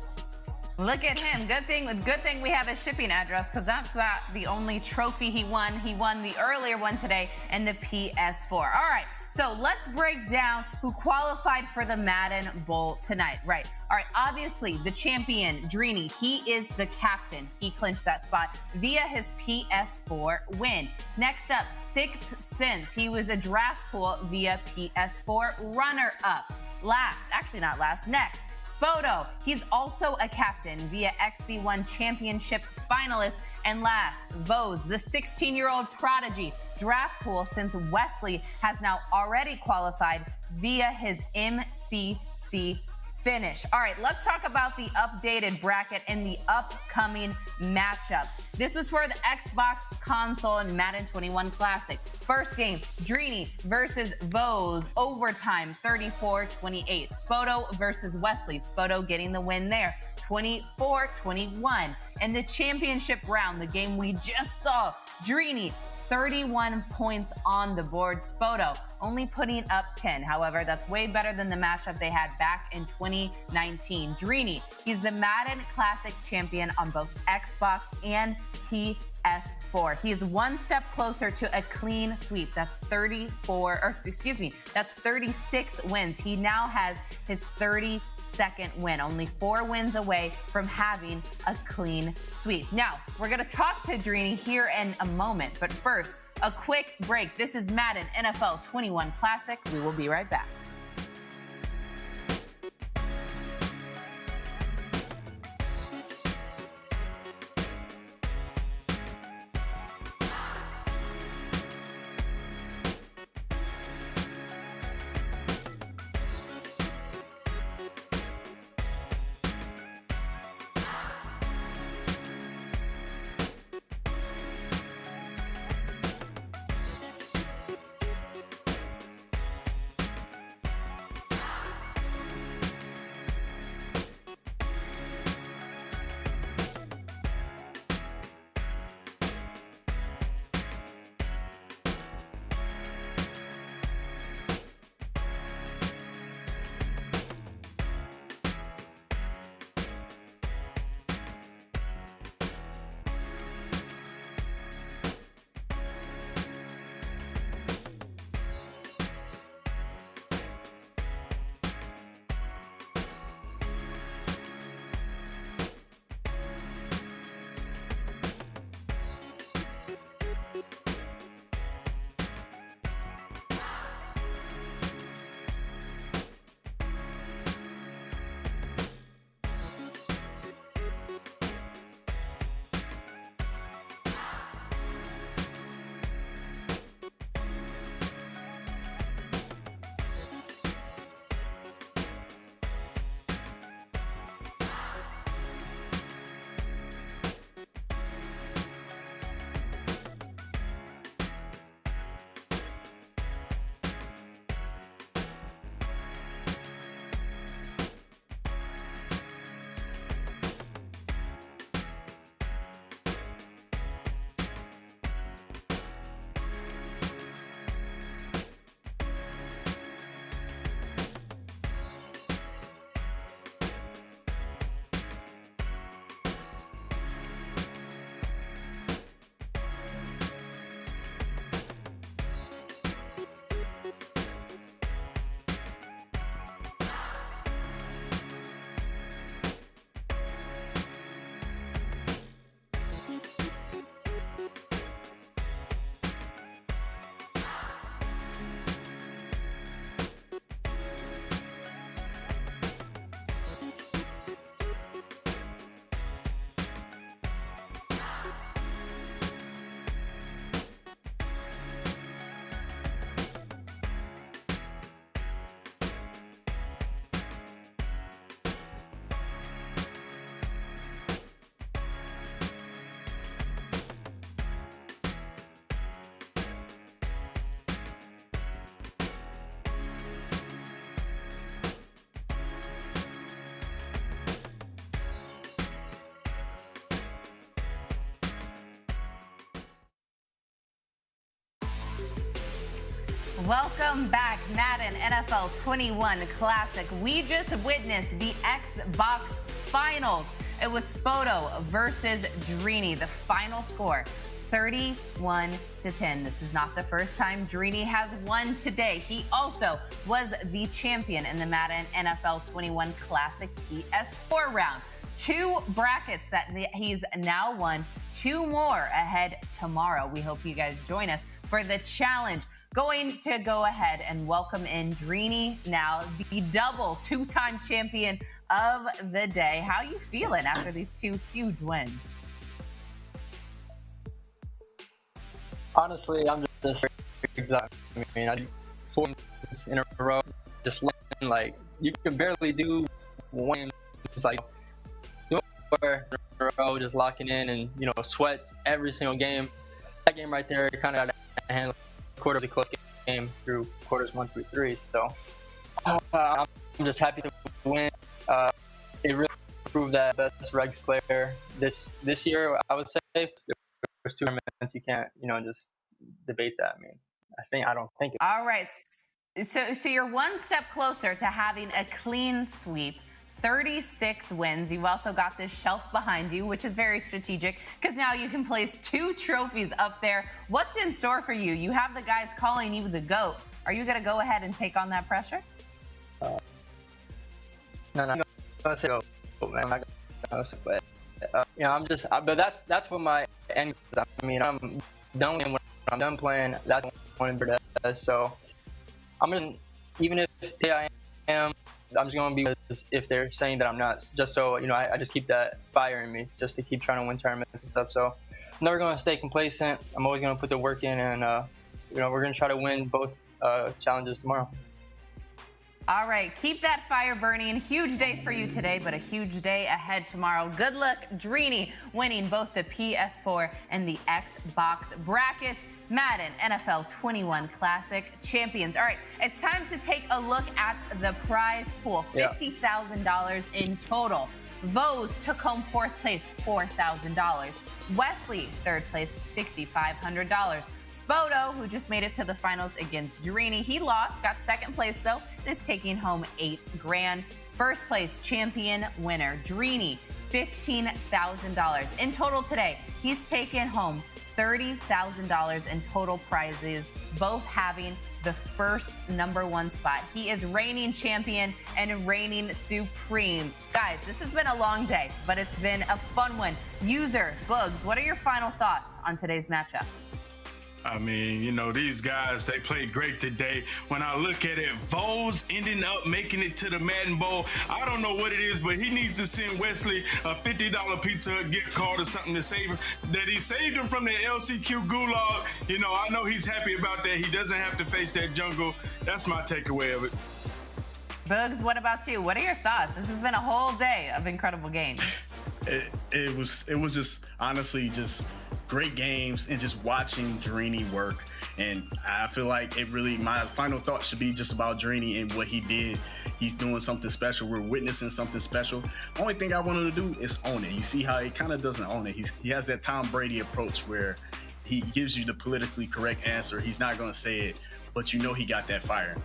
Look at him. Good thing we have his shipping address, because that's not the only trophy he won. He won the earlier one today and the PS4. All right, so let's break down who qualified for the Madden Bowl tonight. Right. All right, obviously, the champion, Dreeny, he is the captain. He clinched that spot via his PS4 win. Next up, Sixth Sense. He was a draft pool via PS4 runner-up. Next, Spoto. He's also a captain via XB1 championship finalist. And last, Vose, the 16-year-old prodigy, draft pool since Wesley has now already qualified via his MCC finish. All right, let's talk about the updated bracket and the upcoming matchups. This was for the Xbox console and Madden 21 Classic. First game, Dreeny versus Vose, overtime, 34-28. Spoto versus Wesley. Spoto getting the win there, 24-21. And the championship round, the game we just saw, Dreeny, 31 points on the board. Spoto only putting up 10. However, that's way better than the matchup they had back in 2019. Dreeny, he's the Madden Classic champion on both Xbox and PS4. He is one step closer to a clean sweep. That's 36 wins. He now has his 32nd win, only 4 wins away from having a clean sweep. Now, we're going to talk to Dreeny here in a moment, but first, a quick break. This is Madden NFL 21 Classic. We will be right back. Welcome back, Madden NFL 21 Classic. We just witnessed the Xbox Finals. It was Spoto versus Dreeny. The final score, 31-10. This is not the first time Drini has won today. He also was the champion in the Madden NFL 21 Classic PS4 round. 2 brackets that he's now won, 2 more ahead tomorrow. We hope you guys join us for the challenge. Going to go ahead and welcome in Drini now, the double 2-time champion of the day. How you feeling after these 2 huge wins? Honestly, I'm just excited. I mean, I did 4 games in a row, just like you can barely do one. It's like doing 4 in a row, just locking in and sweats every single game. That game right there kind of got a hand. Quarters a close game through quarters 1 through 3. So I'm just happy to win. It really proved that best regs player this year. I would say there's 2 tournaments you can't just debate that. I don't think. All right, so you're 1 step closer to having a clean sweep. 36 wins. You've also got this shelf behind you, which is very strategic because now you can place 2 trophies up there. What's in store for you? You have the guys calling you the GOAT. Are you going to go ahead and take on that pressure? No, I'm gonna say GOAT, man. I'm not gonna say, but I'm just. But that's what my end. I mean, I'm done when I'm done playing. That's what I'm does. So I'm gonna, even if I am. I'm just going to be if they're saying that I'm not, just so, I just keep that fire in me just to keep trying to win tournaments and stuff. So I'm never going to stay complacent. I'm always going to put the work in and, we're going to try to win both challenges tomorrow. All right, keep that fire burning. Huge day for you today, but a huge day ahead tomorrow. Good luck, Drini, winning both the PS4 and the Xbox brackets. Madden NFL 21 Classic champions. All right, it's time to take a look at the prize pool. $50,000 in total. Vose took home 4th place, $4,000. Wesley, 3rd place, $6,500. Spodo, who just made it to the finals against Drini, he lost, got 2nd place though, and is taking home $8,000. 1st place champion winner, Drini, $15,000. In total today, he's taken home $30,000 in total prizes, both having the first #1 spot. He is reigning champion and reigning supreme. Guys, this has been a long day, but it's been a fun one. User, Bugs, what are your final thoughts on today's matchups? I mean, these guys, they played great today. When I look at it, Vose ending up making it to the Madden Bowl. I don't know what it is, but he needs to send Wesley a $50 Pizza Hut gift card or something to save him. That he saved him from the LCQ gulag. I know he's happy about that. He doesn't have to face that jungle. That's my takeaway of it. Bugs, what about you? What are your thoughts? This has been a whole day of incredible games. It was just honestly just great games and just watching Drini work. And I feel like my final thought should be just about Drini and what he did. He's doing something special. We're witnessing something special. Only thing I want him to do is own it. You see how he kind of doesn't own it. He has that Tom Brady approach where he gives you the politically correct answer. He's not going to say it, but he got that fire.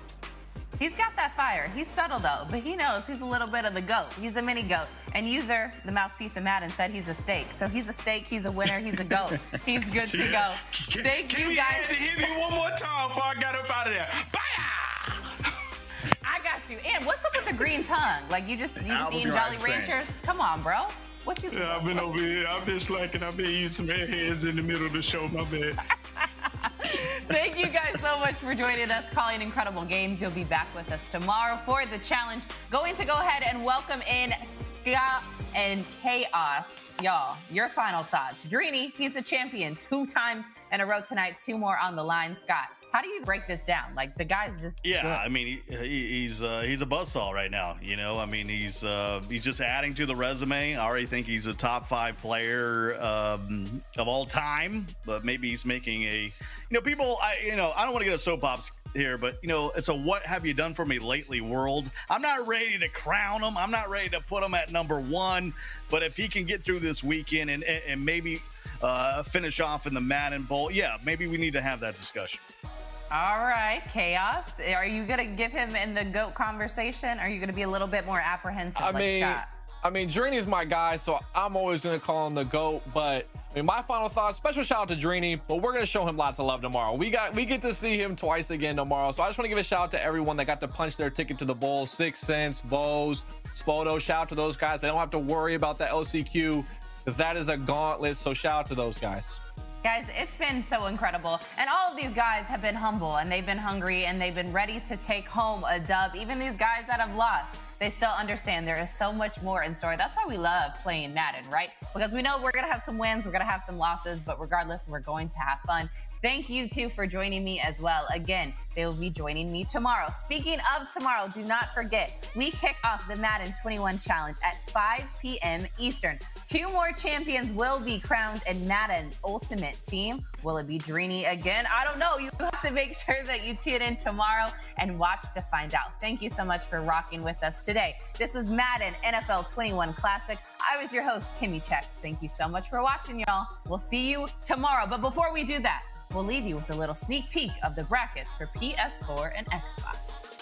He's got that fire. He's subtle though, but he knows he's a little bit of the GOAT. He's a mini GOAT. And User, the mouthpiece of Madden, said he's a steak. So he's a steak, he's a winner, he's a GOAT. He's good to go. Thank you guys. Hit me one more time before I got up out of there. Bye! I got you. And what's up with the green tongue? Like you just eating Jolly Ranchers? Come on, bro. What you? Yeah, I've been over here. I've been slacking. I've been eating some airheads in the middle of the show. My bad. Thank you guys so much for joining us, calling incredible games. You'll be back with us tomorrow for the challenge. Going to go ahead and welcome in Scott and Chaos. Y'all, your final thoughts. Drini, he's a champion 2 times in a row tonight. 2 more on the line. Scott, how do you break this down? Like the guy's just I mean he's a buzzsaw right now. I mean he's just adding to the resume. I already think he's a top 5 player of all time, but maybe he's making a people. I don't want to get a soapbox here, but it's a what have you done for me lately world. I'm not ready to crown him. I'm not ready to put him at #1, but if he can get through this weekend and maybe finish off in the Madden Bowl, maybe we need to have that discussion. All right, Chaos. Are you going to give him in the GOAT conversation? Or are you going to be a little bit more apprehensive like Scott? I mean, Drini's my guy, so I'm always going to call him the GOAT. But I mean, my final thoughts, special shout out to Drini, but we're going to show him lots of love tomorrow. We get to see him twice again tomorrow. So I just want to give a shout out to everyone that got to punch their ticket to the bowl. 6 Cents, Bose, Spoto, shout out to those guys. They don't have to worry about the LCQ because that is a gauntlet. So shout out to those guys. Guys, it's been so incredible. And all of these guys have been humble and they've been hungry and they've been ready to take home a dub. Even these guys that have lost, they still understand there is so much more in store. That's why we love playing Madden, right? Because we know we're going to have some wins, we're going to have some losses, but regardless, we're going to have fun. Thank you, too, for joining me as well. Again, they will be joining me tomorrow. Speaking of tomorrow, do not forget, we kick off the Madden 21 Challenge at 5 p.m. Eastern. 2 more champions will be crowned in Madden Ultimate Team. Will it be Drini again? I don't know. You have to make sure that you tune in tomorrow and watch to find out. Thank you so much for rocking with us today. This was Madden NFL 21 Classic. I was your host, Kimmy Checks. Thank you so much for watching, y'all. We'll see you tomorrow. But before we do that, we'll leave you with a little sneak peek of the brackets for PS4 and Xbox.